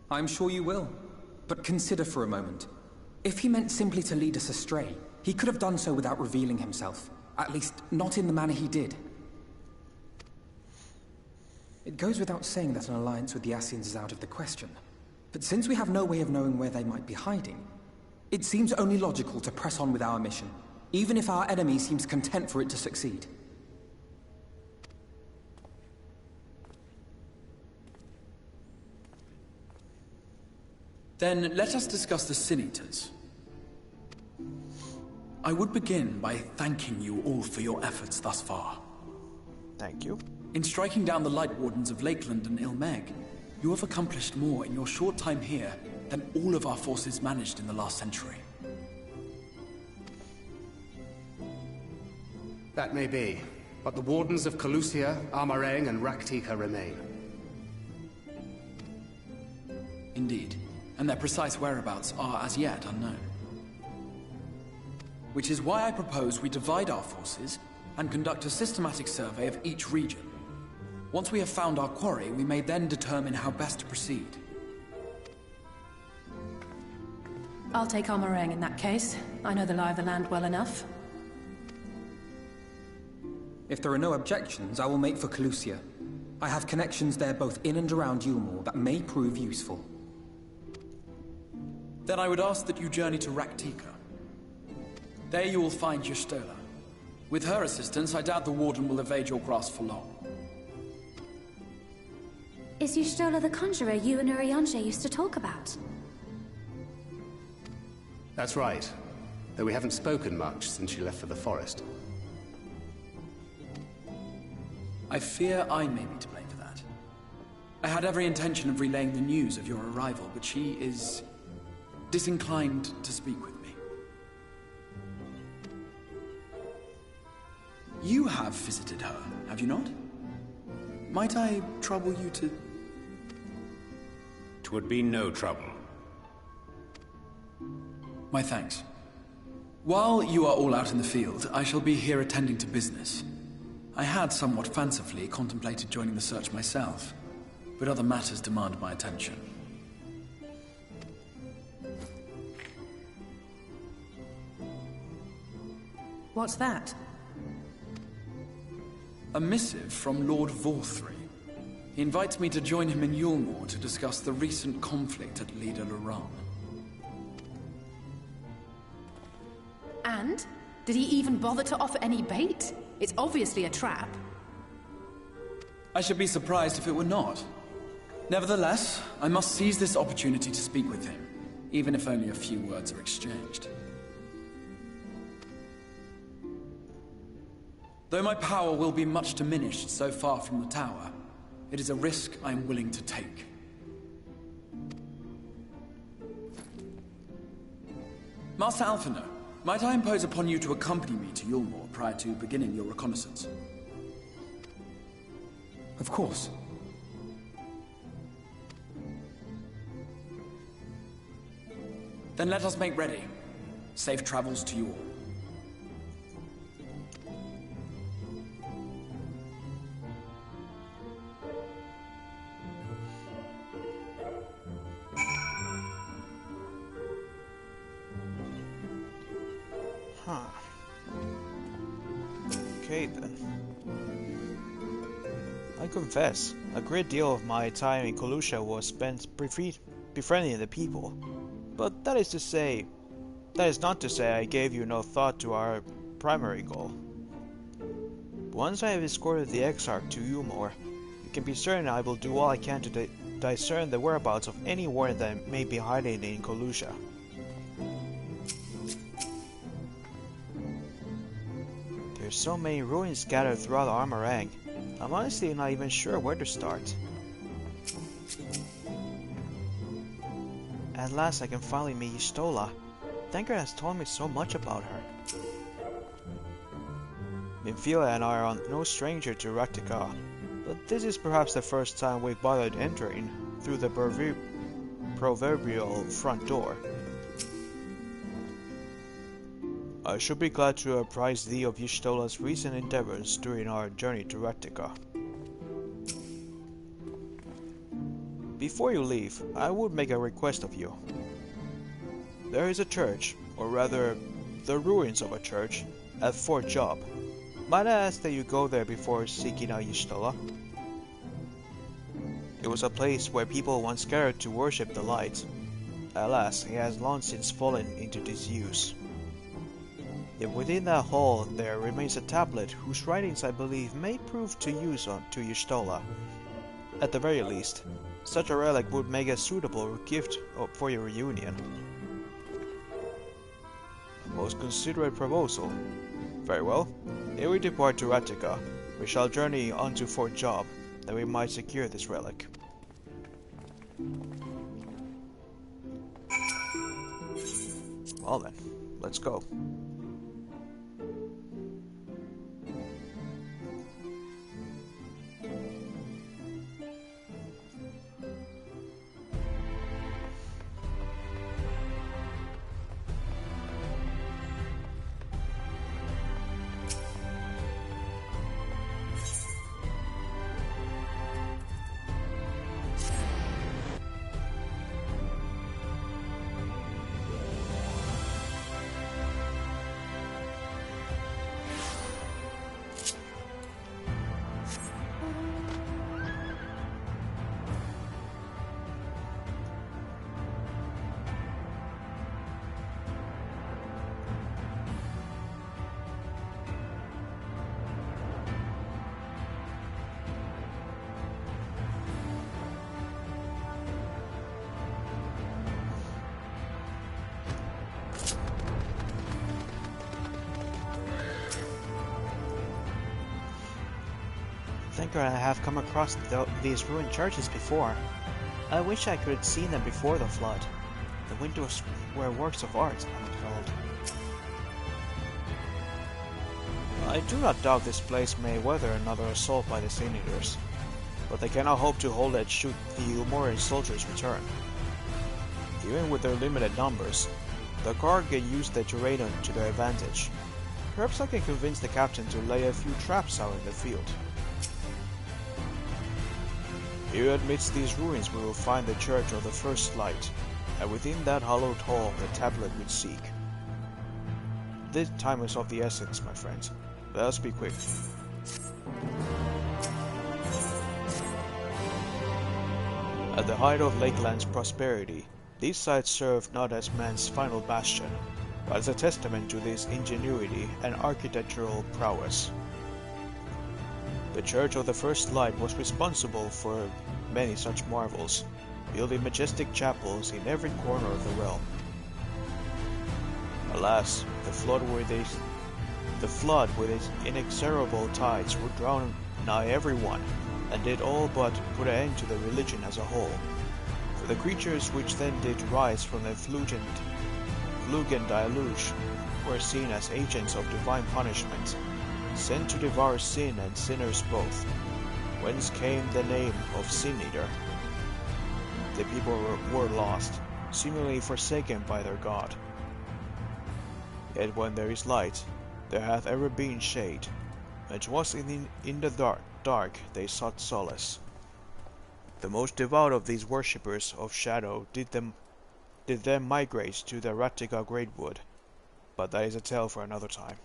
I'm sure you will. But consider for a moment. If he meant simply to lead us astray, he could have done so without revealing himself. At least, not in the manner he did. It goes without saying that an alliance with the Ascians is out of the question. But since we have no way of knowing where they might be hiding, it seems only logical to press on with our mission, even if our enemy seems content for it to succeed. Then let us discuss the Sin Eaters. I would begin by thanking you all for your efforts thus far. Thank you. In striking down the Light Wardens of Lakeland and Ilmeg, you have accomplished more in your short time here than all of our forces managed in the last century. That may be, but the Wardens of Calusia, Amareng, and Raktika remain. Indeed, and their precise whereabouts are as yet unknown. Which is why I propose we divide our forces and conduct a systematic survey of each region. Once we have found our quarry, we may then determine how best to proceed. I'll take Amareng in that case. I know the lie of the land well enough. If there are no objections, I will make for Calusia. I have connections there both in and around Yulmore that may prove useful. Then I would ask that you journey to Raktika. There you will find Y'shtola. With her assistance, I doubt the Warden will evade your grasp for long. Is Y'shtola the conjurer you and Urianger used to talk about? That's right. Though we haven't spoken much since she left for the forest. I fear I may be to blame for that. I had every intention of relaying the news of your arrival, but she is disinclined to speak with me. You have visited her, have you not? Might I trouble you to... 'Twould be no trouble. My thanks. While you are all out in the field, I shall be here attending to business. I had somewhat fancifully contemplated joining the search myself, but other matters demand my attention. What's that? A missive from Lord Vorthry. He invites me to join him in Yulmore to discuss the recent conflict at Lida Luran. And? Did he even bother to offer any bait? It's obviously a trap. I should be surprised if it were not. Nevertheless, I must seize this opportunity to speak with him, even if only a few words are exchanged. Though my power will be much diminished so far from the tower, it is a risk I am willing to take. Master Alphinaud, might I impose upon you to accompany me to Yulmore prior to beginning your reconnaissance? Of course. Then let us make ready. Safe travels to you all. Okay then. I confess, a great deal of my time in Calusia was spent befriending the people. But that is not to say I gave you no thought to our primary goal. Once I have escorted the Exarch to Yulmore, you can be certain I will do all I can to discern the whereabouts of any warden that may be hiding in Calusia. There's so many ruins scattered throughout Amareng, I'm honestly not even sure where to start. At last I can finally meet Y'shtola. Thanker has told me so much about her. Minfila and I are no stranger to Raktika, but this is perhaps the first time we've bothered entering through the proverbial front door. I should be glad to apprise thee of Y'shtola's recent endeavors during our journey to Ratika. Before you leave, I would make a request of you. There is a church, or rather, the ruins of a church, at Fort Job. Might I ask that you go there before seeking out Y'shtola? It was a place where people once gathered to worship the light. Alas, it has long since fallen into disuse. Yet within that hall there remains a tablet whose writings I believe may prove to use to Y'shtola. At the very least, such a relic would make a suitable gift for your reunion. Most considerate proposal. Very well. Ere we depart to Ratika, we shall journey on to Fort Job, that we might secure this relic. Well then, let's go. I think I have come across these ruined churches before. I wish I could have seen them before the flood. The windows were works of art, I'm told. I do not doubt this place may weather another assault by the Sin Eaters, but they cannot hope to hold it should the Umorian soldiers return. Even with their limited numbers, the guard can use the terrain to their advantage. Perhaps I can convince the captain to lay a few traps out in the field. Here amidst these ruins we will find the Church of the First Light, and within that hallowed hall the tablet we seek. This time is of the essence, my friends. Let us be quick. At the height of Lakeland's prosperity, these sites served not as man's final bastion, but as a testament to his ingenuity and architectural prowess. The Church of the First Light was responsible for many such marvels, building majestic chapels in every corner of the realm. Alas, the flood with its inexorable tides would drown nigh everyone, and did all but put an end to the religion as a whole. For the creatures which then did rise from the Flugen deluge were seen as agents of divine punishment, sent to devour sin and sinners both, whence came the name of Sin Eater. The people were lost, seemingly forsaken by their god. Yet when there is light, there hath ever been shade, and 'twas in the dark they sought solace. The most devout of these worshippers of shadow did then migrate to the Ratika Greatwood, but that is a tale for another time.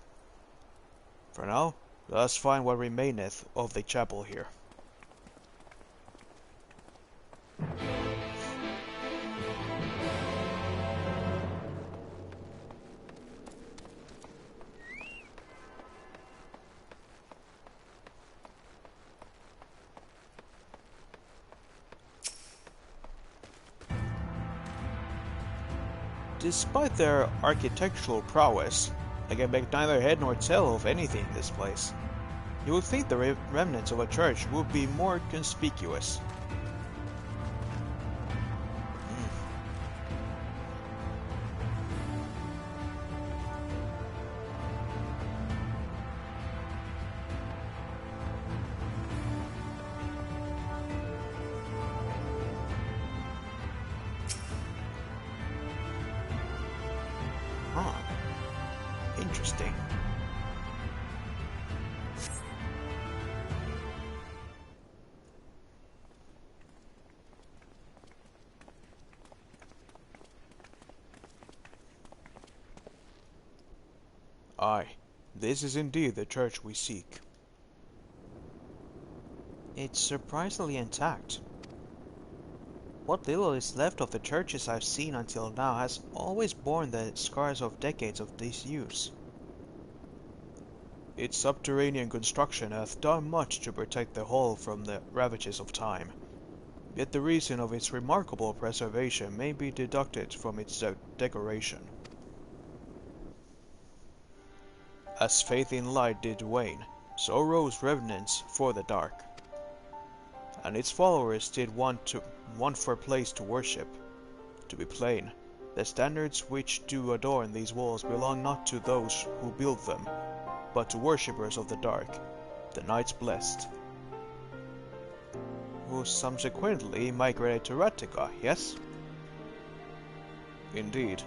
For now, let us find what remaineth of the chapel here. Despite their architectural prowess, I can make neither head nor tail of anything in this place. You would think the remnants of a church would be more conspicuous. Aye, this is indeed the church we seek. It's surprisingly intact. What little is left of the churches I've seen until now has always borne the scars of decades of disuse. Its subterranean construction hath done much to protect the whole from the ravages of time. Yet the reason of its remarkable preservation may be deducted from its decoration. As faith in light did wane, so rose revenants for the dark. And its followers did want for a place to worship. To be plain, the standards which do adorn these walls belong not to those who build them, but to worshippers of the dark, the Knights Blessed. Who subsequently migrated to Ratica, yes? Indeed,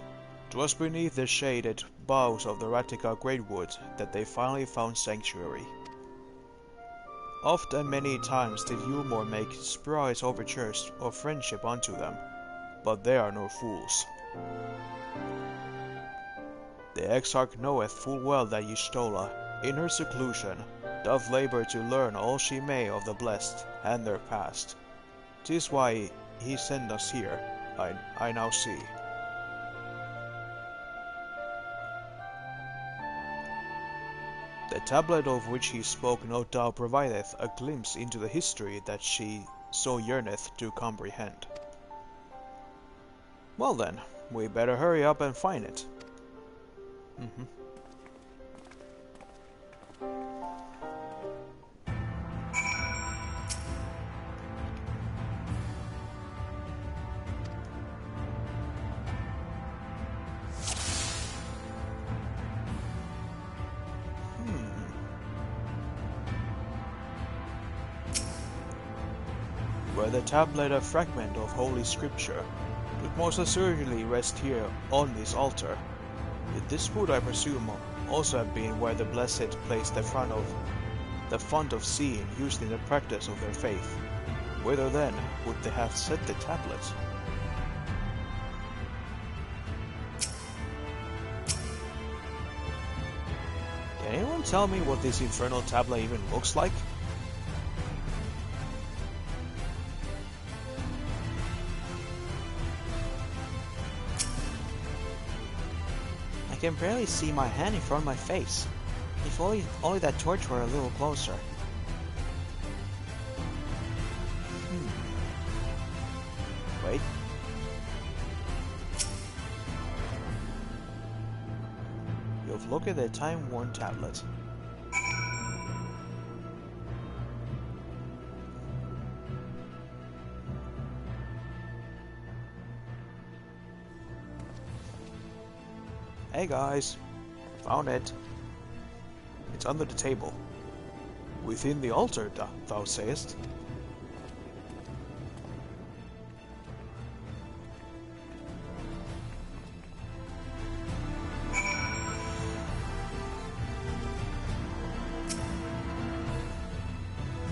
'twas beneath the shaded boughs of the Ratica Greatwood that they finally found sanctuary. Oft and many times did Eulmore make surprise overtures of friendship unto them, but they are no fools. The Exarch knoweth full well that Y'shtola, in her seclusion, doth labor to learn all she may of the blessed and their past. 'Tis why he sent us here, I now see. The tablet of which he spoke no doubt provideth a glimpse into the history that she so yearneth to comprehend. Well then, we better hurry up and find it. Were the tablet a fragment of Holy Scripture, it would most assuredly rest here on this altar. Yet this would, I presume, also have been where the Blessed placed the font of seeing used in the practice of their faith. Whither then would they have set the tablet? Can anyone tell me what this infernal tablet even looks like? I can barely see my hand in front of my face. If only that torch were a little closer. Wait. You've looked at the time-worn tablet. Hey guys, found it. It's under the table. Within the altar, thou sayest?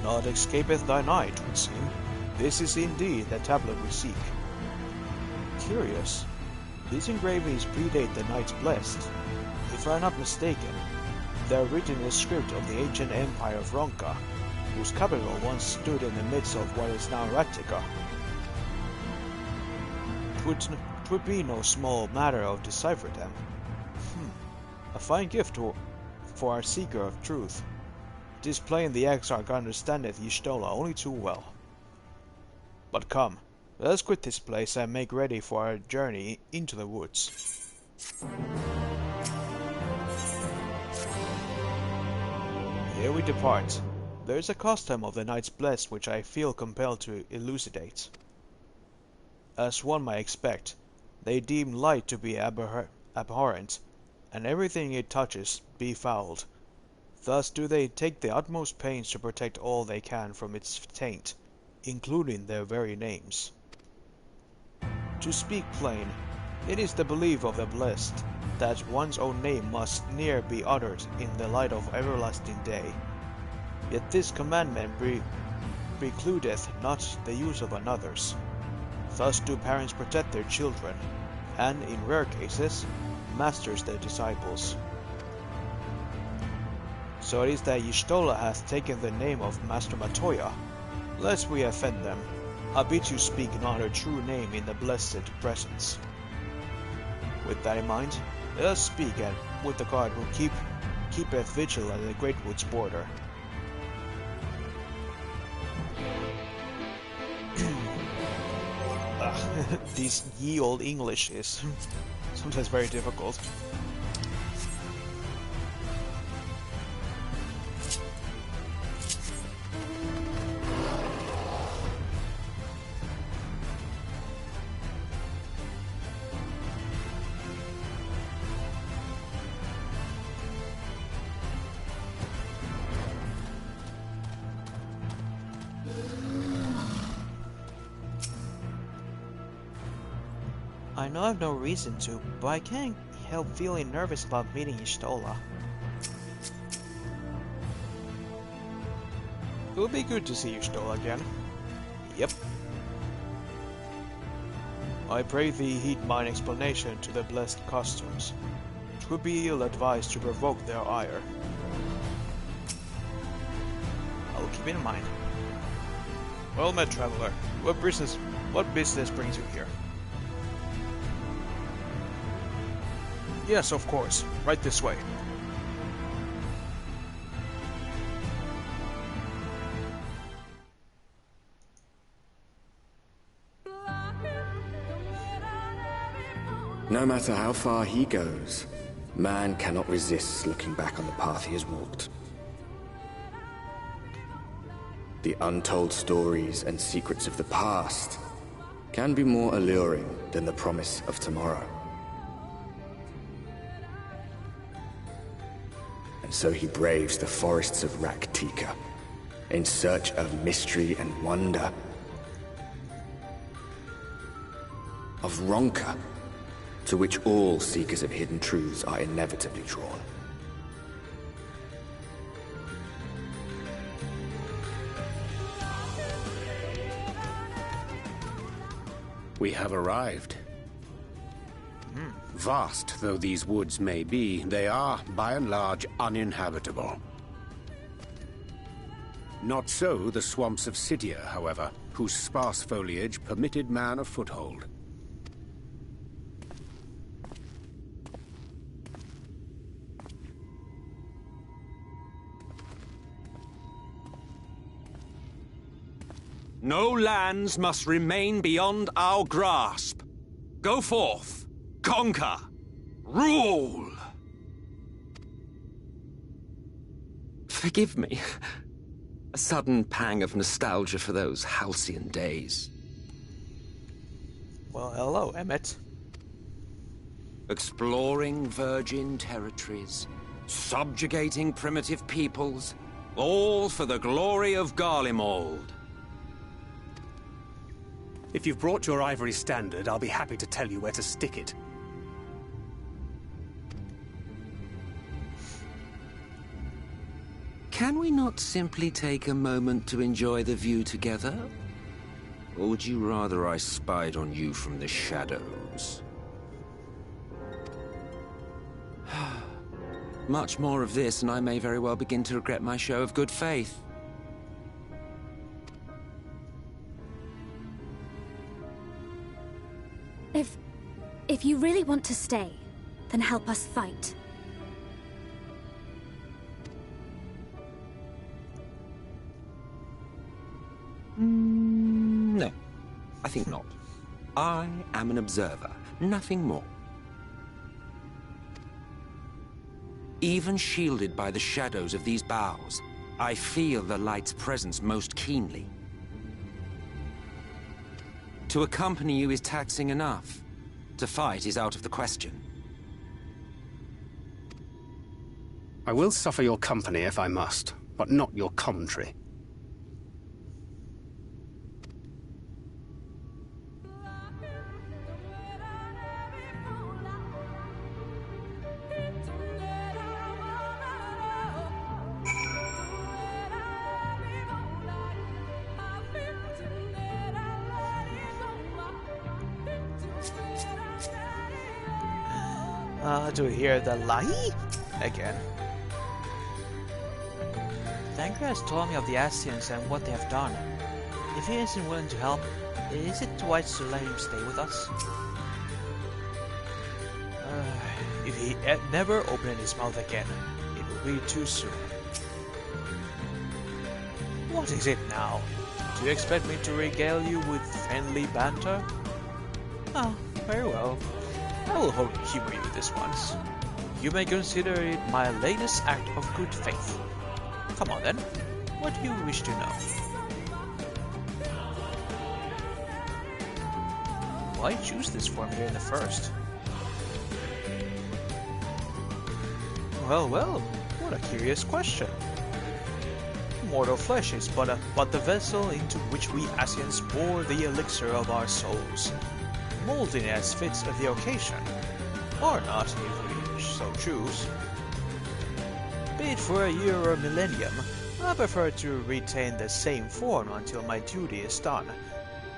Naught escapeth thine eye, 'twould seem. This is indeed the tablet we seek. Curious. These engravings predate the Knights Blessed. If I am not mistaken, they are written in the script of the ancient empire of Ronka, whose capital once stood in the midst of what is now Ratica. 'Twould be no small matter of decipher them. A fine gift for our seeker of truth. 'Tis plain the Exarch understandeth Y'shtola only too well. But come, let us quit this place and make ready for our journey into the woods. Here we depart. There is a custom of the Knights Blessed which I feel compelled to elucidate. As one might expect, they deem light to be abhorrent, and everything it touches befouled. Thus do they take the utmost pains to protect all they can from its taint, including their very names. To speak plain, it is the belief of the blessed that one's own name must ne'er be uttered in the light of everlasting day. Yet this commandment precludeth not the use of another's. Thus do parents protect their children, and in rare cases, masters their disciples. So it is that Y'shtola hath taken the name of Master Matoya. Lest we offend them, I bid you speak not her true name in the blessed presence. With that in mind, let us speak and with the guard who keepeth vigil at the Great Wood's border. This ye old English is sometimes very difficult. I know I've no reason to, but I can't help feeling nervous about meeting Y'shtola. It would be good to see Y'shtola again. Yep. I pray thee heed mine explanation to the blessed costumes. 'Twould be ill-advised to provoke their ire. I will keep it in mind. Well met, traveler. What business brings you here? Yes, of course. Right this way. No matter how far he goes, man cannot resist looking back on the path he has walked. The untold stories and secrets of the past can be more alluring than the promise of tomorrow. And so he braves the forests of Raktika in search of mystery and wonder. Of Ronka, to which all seekers of hidden truths are inevitably drawn. We have arrived. Vast though these woods may be, they are, by and large, uninhabitable. Not so the swamps of Sidia, however, whose sparse foliage permitted man a foothold. No lands must remain beyond our grasp. Go forth, conquer, rule! Forgive me. A sudden pang of nostalgia for those halcyon days. Well, hello, Emmett. Exploring virgin territories, subjugating primitive peoples, all for the glory of Garlemald. If you've brought your ivory standard, I'll be happy to tell you where to stick it. Can we not simply take a moment to enjoy the view together? Or would you rather I spied on you from the shadows? Much more of this, and I may very well begin to regret my show of good faith. If you really want to stay, then help us fight. No, I think not. I am an observer, nothing more. Even shielded by the shadows of these boughs, I feel the light's presence most keenly. To accompany you is taxing enough. To fight is out of the question. I will suffer your company if I must, but not your commentary. To hear the lie again. Dangra has told me of the Asians and what they have done. If he isn't willing to help, is it wise to let him stay with us? If he never opened his mouth again, it will be too soon. What is it now? Do you expect me to regale you with friendly banter? Ah, very well. I will humor you this once. You may consider it my latest act of good faith. Come on then, what do you wish to know? Why choose this form here in the first? Well, well, what a curious question. Mortal flesh is but the vessel into which we Asians pour the elixir of our souls, molding it as fits the occasion, or not if we so choose. Be it for a year or a millennium, I prefer to retain the same form until my duty is done.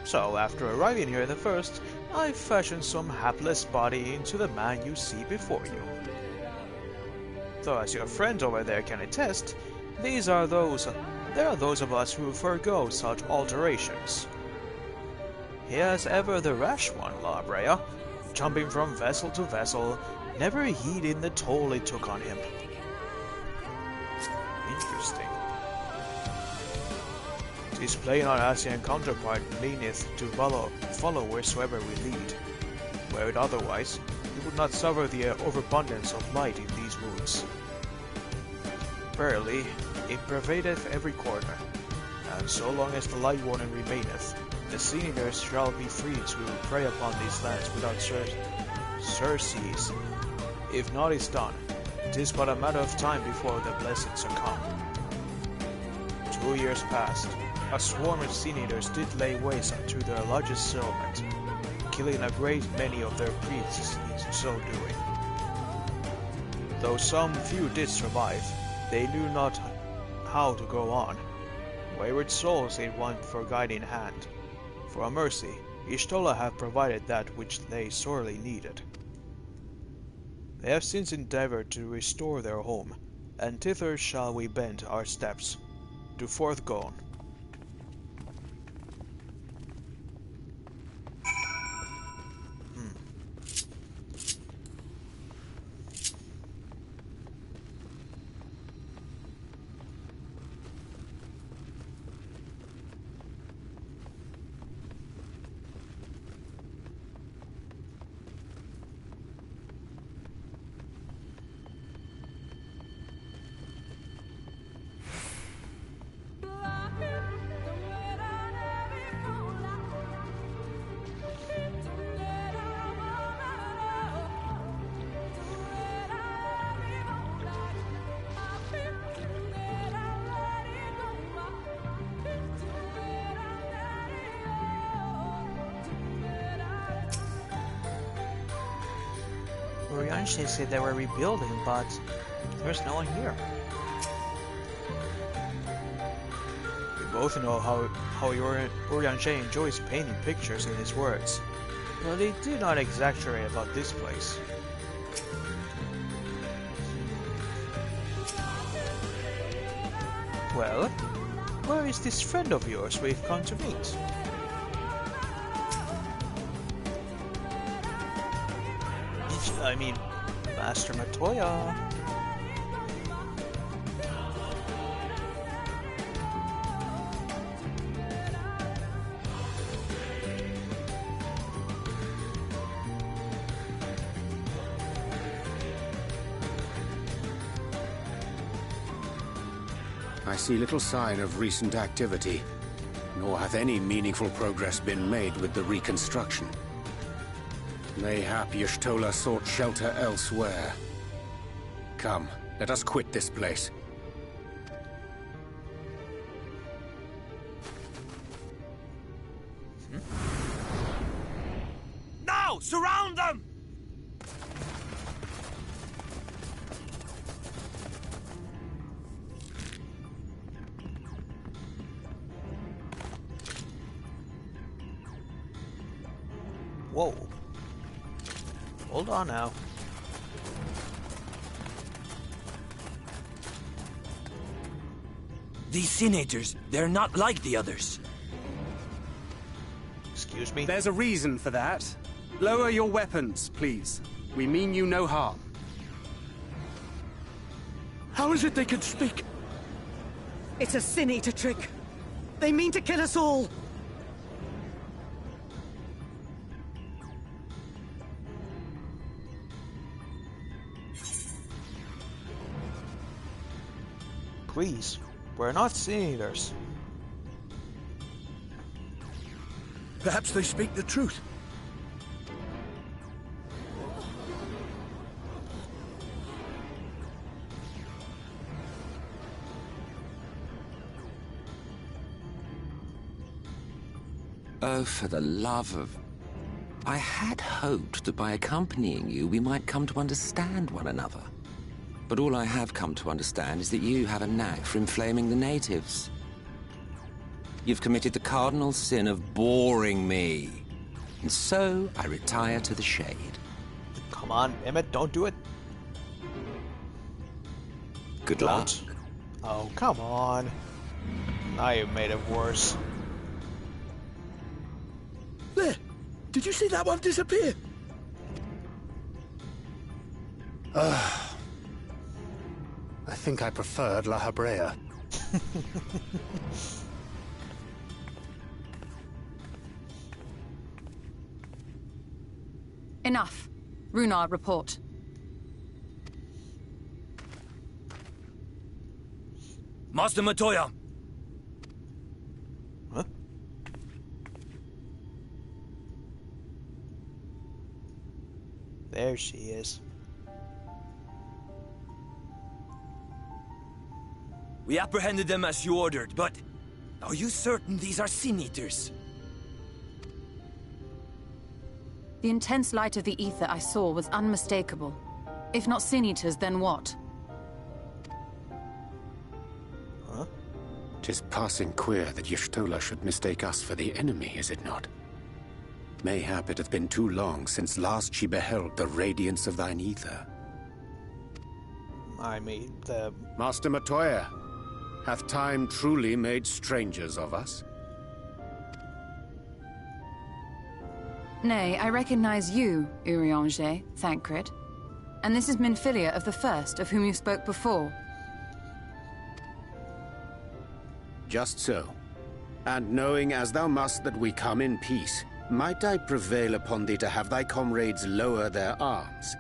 So, after arriving here in the first, I fashioned some hapless body into the man you see before you. Though as your friend over there can attest, there are those of us who forego such alterations. He is ever the rash one, La Brea, jumping from vessel to vessel, never heeding the toll it took on him. Interesting. 'Tis plain our Asian counterpart meaneth to follow wheresoever we lead. Were it otherwise, we would not suffer the overabundance of light in these woods. Verily, it pervadeth every corner, and so long as the light warning remaineth, the sea-eaters shall be free to prey upon these lands without surcease. If naught is done, 'tis but a matter of time before the blessings are come. 2 years past, a swarm of sea-eaters did lay waste unto their largest settlement, killing a great many of their priests in so doing. Though some few did survive, they knew not how to go on. Wayward souls they want for guiding hand. For a mercy, Y'shtola have provided that which they sorely needed. They have since endeavored to restore their home, and thither shall we bend our steps, to forth gone. Orianshi said they were rebuilding, but there's no one here. We both know how Orianshi enjoys painting pictures in his words, but he did not exaggerate about this place. Well, where is this friend of yours we've come to meet? I mean, Master Matoya. I see little sign of recent activity, nor hath any meaningful progress been made with the reconstruction. Mayhap Y'shtola sought shelter elsewhere. Come, let us quit this place. Now! Surround them! Whoa. Hold on now. These senators, they're not like the others. Excuse me? There's a reason for that. Lower your weapons, please. We mean you no harm. How is it they can speak? It's a sin-eater trick. They mean to kill us all. Please, we're not sin-eaters. Perhaps they speak the truth. Oh, for the love of... I had hoped that by accompanying you, we might come to understand one another. But all I have come to understand is that you have a knack for inflaming the natives. You've committed the cardinal sin of boring me. And so, I retire to the shade. Come on, Emmett, don't do it. Good luck. Oh, come on. Now you've made it worse. There! Did you see that one disappear? I think I preferred La Habrea. Enough. Runard, report. Master Matoya! Huh? There she is. We apprehended them as you ordered, but... Are you certain these are sin-eaters? The intense light of the ether I saw was unmistakable. If not sin-eaters, then what? Huh? 'Tis passing queer that Y'shtola should mistake us for the enemy, is it not? Mayhap it hath been too long since last she beheld the radiance of thine ether. I mean, the... Master Matoya, hath time truly made strangers of us? Nay, I recognize you, Urianger, Thancred. And this is Minfilia of the First, of whom you spoke before. Just so. And knowing as thou must that we come in peace, might I prevail upon thee to have thy comrades lower their arms?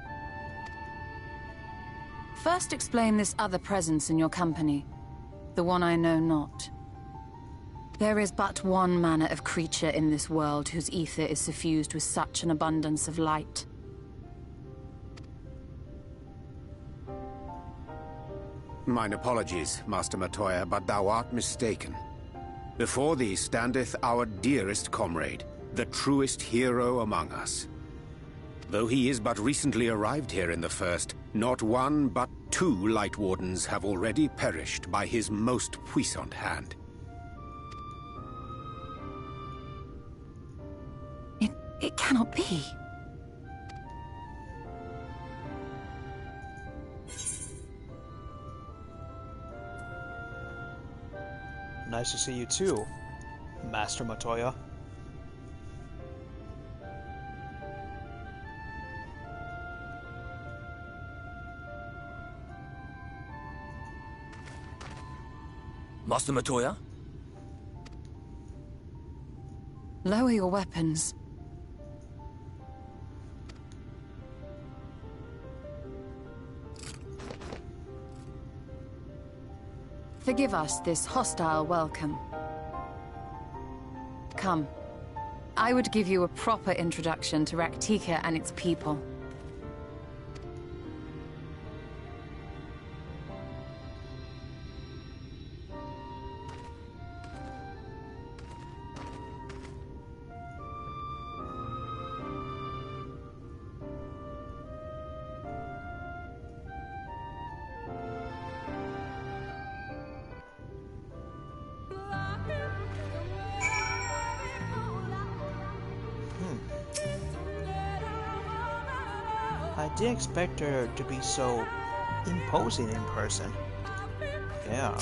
First explain this other presence in your company. The one I know not. There is but one manner of creature in this world whose ether is suffused with such an abundance of light. Mine apologies, Master Matoya, but thou art mistaken. Before thee standeth our dearest comrade, the truest hero among us. Though he is but recently arrived here in the First, not one but 2 Light Wardens have already perished by his most puissant hand. It cannot be. Nice to see you too, Master Matoya. Master Matoya? Lower your weapons. Forgive us this hostile welcome. Come. I would give you a proper introduction to Raktika and its people. I didn't expect her to be so imposing in person. Yeah.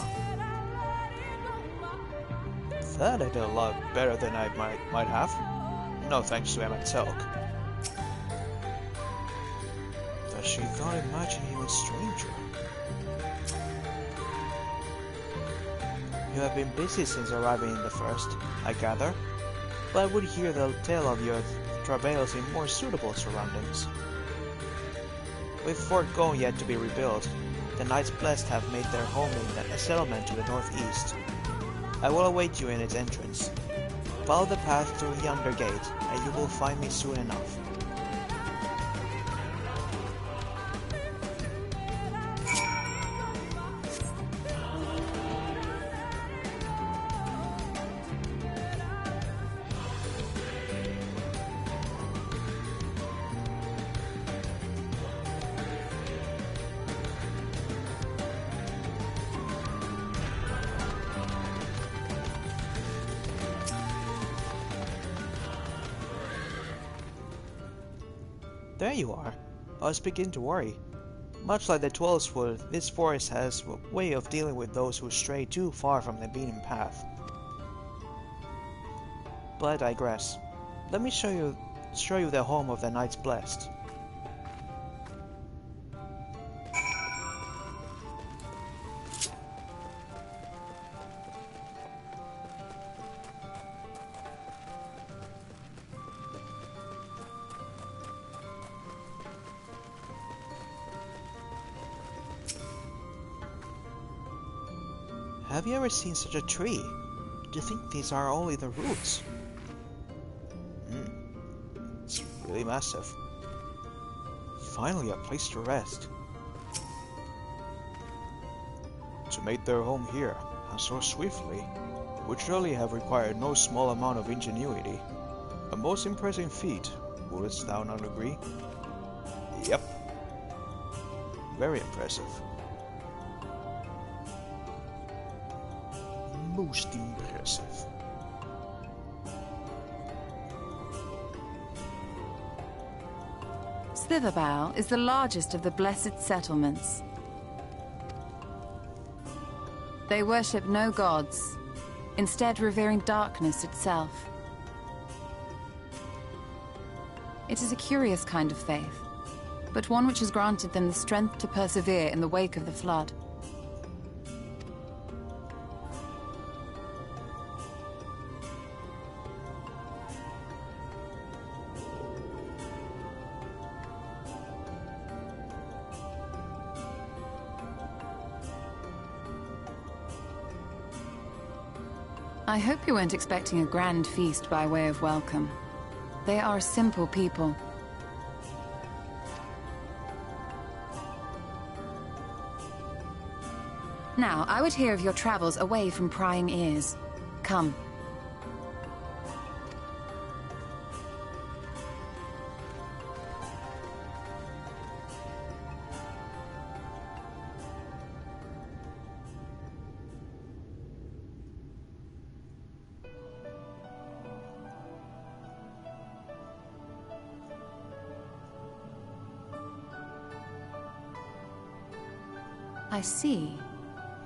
That I did a lot better than I might have. No thanks to Emma Telk. That she thought imagine he was stranger. You have been busy since arriving in the first, I gather, but I would hear the tale of your travails in more suitable surroundings. With Fort Go yet to be rebuilt, the Knights Blessed have made their home in a settlement to the northeast. I will await you in its entrance. Follow the path through yonder gate, and you will find me soon enough. There you are. I was beginning to worry. Much like the Twelveswood, this forest has a way of dealing with those who stray too far from the beaten path. But I digress. Let me show you the home of the Knights Blessed. Have you ever seen such a tree? Do you think these are only the roots? It's really massive. Finally a place to rest. To make their home here, and so swiftly, would surely have required no small amount of ingenuity. A most impressive feat, wouldst thou not agree? Yep. Very impressive. Most impressive. Slitherbough is the largest of the blessed settlements. They worship no gods, instead revering darkness itself. It is a curious kind of faith, but one which has granted them the strength to persevere in the wake of the flood. I hope you weren't expecting a grand feast by way of welcome. They are a simple people. Now, I would hear of your travels away from prying ears. Come. I see.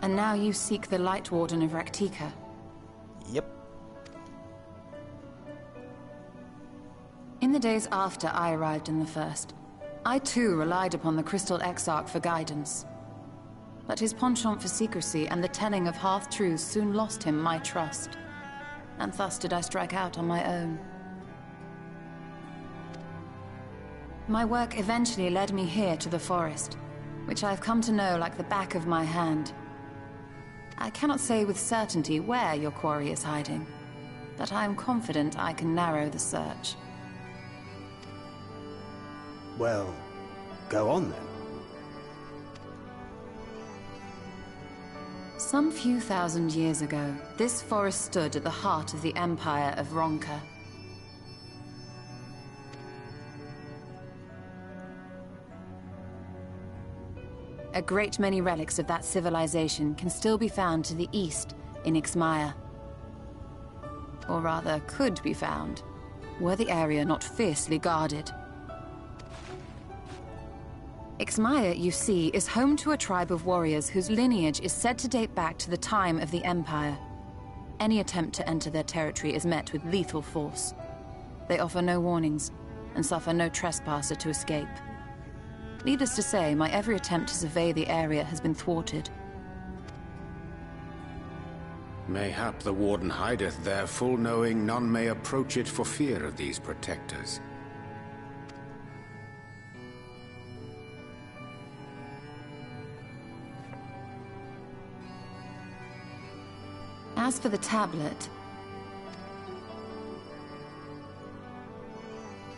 And now you seek the Light Warden of Raktika. Yep. In the days after I arrived in the First, I too relied upon the Crystal Exarch for guidance. But his penchant for secrecy and the telling of half-truths soon lost him my trust. And thus did I strike out on my own. My work eventually led me here to the forest, which I've come to know like the back of my hand. I cannot say with certainty where your quarry is hiding, but I am confident I can narrow the search. Well, go on then. Some few thousand years ago, this forest stood at the heart of the Empire of Ronka. A great many relics of that civilization can still be found to the east in Ixmaya. Or rather, could be found, were the area not fiercely guarded. Ixmaya, you see, is home to a tribe of warriors whose lineage is said to date back to the time of the Empire. any attempt to enter their territory is met with lethal force. They offer no warnings, and suffer no trespasser to escape. Needless to say, my every attempt to survey the area has been thwarted. Mayhap the Warden hideth there, full knowing none may approach it for fear of these protectors. As for the tablet,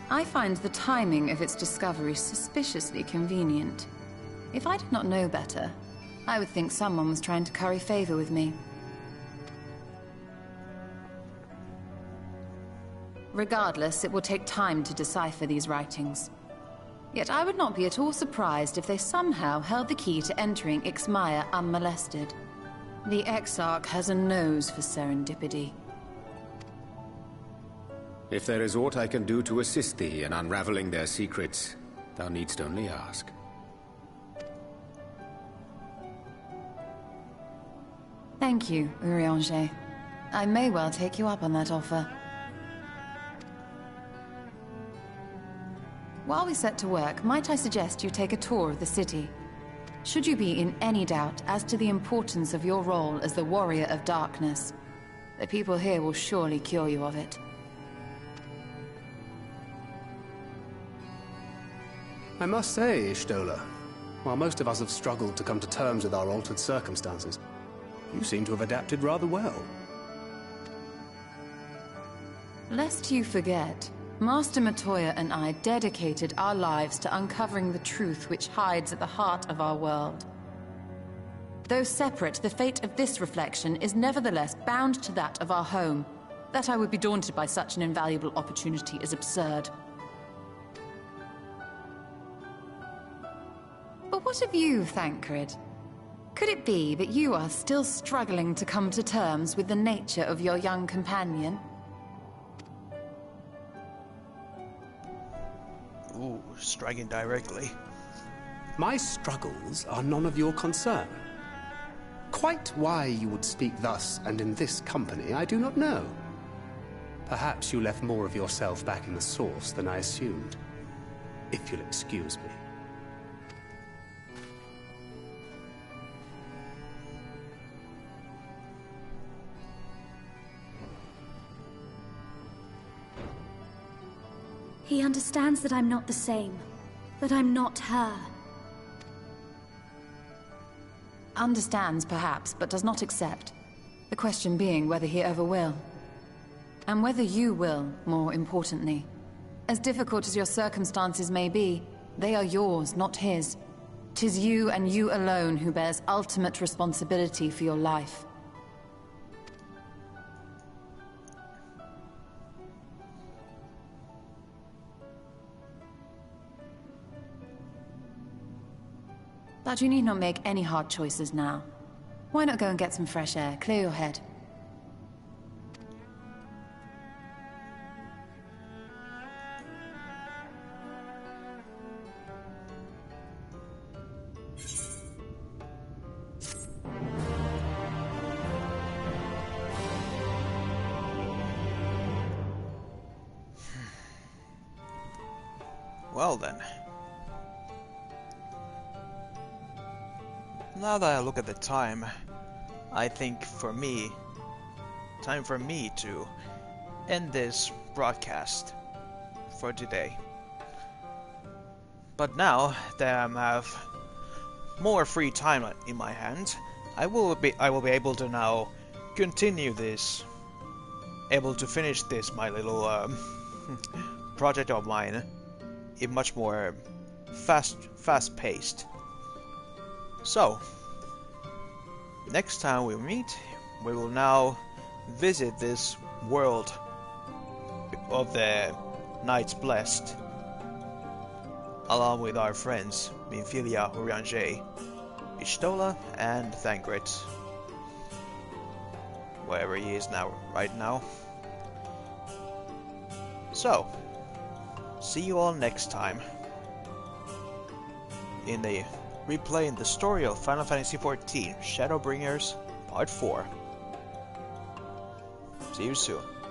I find the timing of its discovery suspiciously convenient. If I did not know better, I would think someone was trying to curry favor with me. Regardless, it will take time to decipher these writings. Yet I would not be at all surprised if they somehow held the key to entering Ixmaya unmolested. The Exarch has a nose for serendipity. If there is aught I can do to assist thee in unraveling their secrets, thou needst only ask. Thank you, Urianger. I may well take you up on that offer. While we set to work, might I suggest you take a tour of the city? Should you be in any doubt as to the importance of your role as the Warrior of Darkness, the people here will surely cure you of it. I must say, Ishtola, while most of us have struggled to come to terms with our altered circumstances, you seem to have adapted rather well. Lest you forget, Master Matoya and I dedicated our lives to uncovering the truth which hides at the heart of our world. Though separate, the fate of this reflection is nevertheless bound to that of our home. That I would be daunted by such an invaluable opportunity is absurd. But what of you, Thancred? Could it be that you are still struggling to come to terms with the nature of your young companion? Ooh, striking directly. My struggles are none of your concern. Quite why you would speak thus and in this company, I do not know. Perhaps you left more of yourself back in the source than I assumed. If you'll excuse me. He understands that I'm not the same. That I'm not her. Understands, perhaps, but does not accept. The question being whether he ever will. And whether you will, more importantly. As difficult as your circumstances may be, they are yours, not his. 'Tis you and you alone who bears ultimate responsibility for your life. But you need not make any hard choices now. Why not go and get some fresh air, clear your head? Well then. Now that I look at the time, I think time for me to end this broadcast for today. But now that I have more free time in my hands, I will be able to now continue this, able to finish this my little project of mine in much more fast-paced. So, next time we meet, we will now visit this world of the Knights Blessed, along with our friends Minfilia, Urianger, Ishtola, and Thancred, wherever he is now, right now. So, see you all next time in the replaying the story of Final Fantasy XIV Shadowbringers Part 4. See you soon.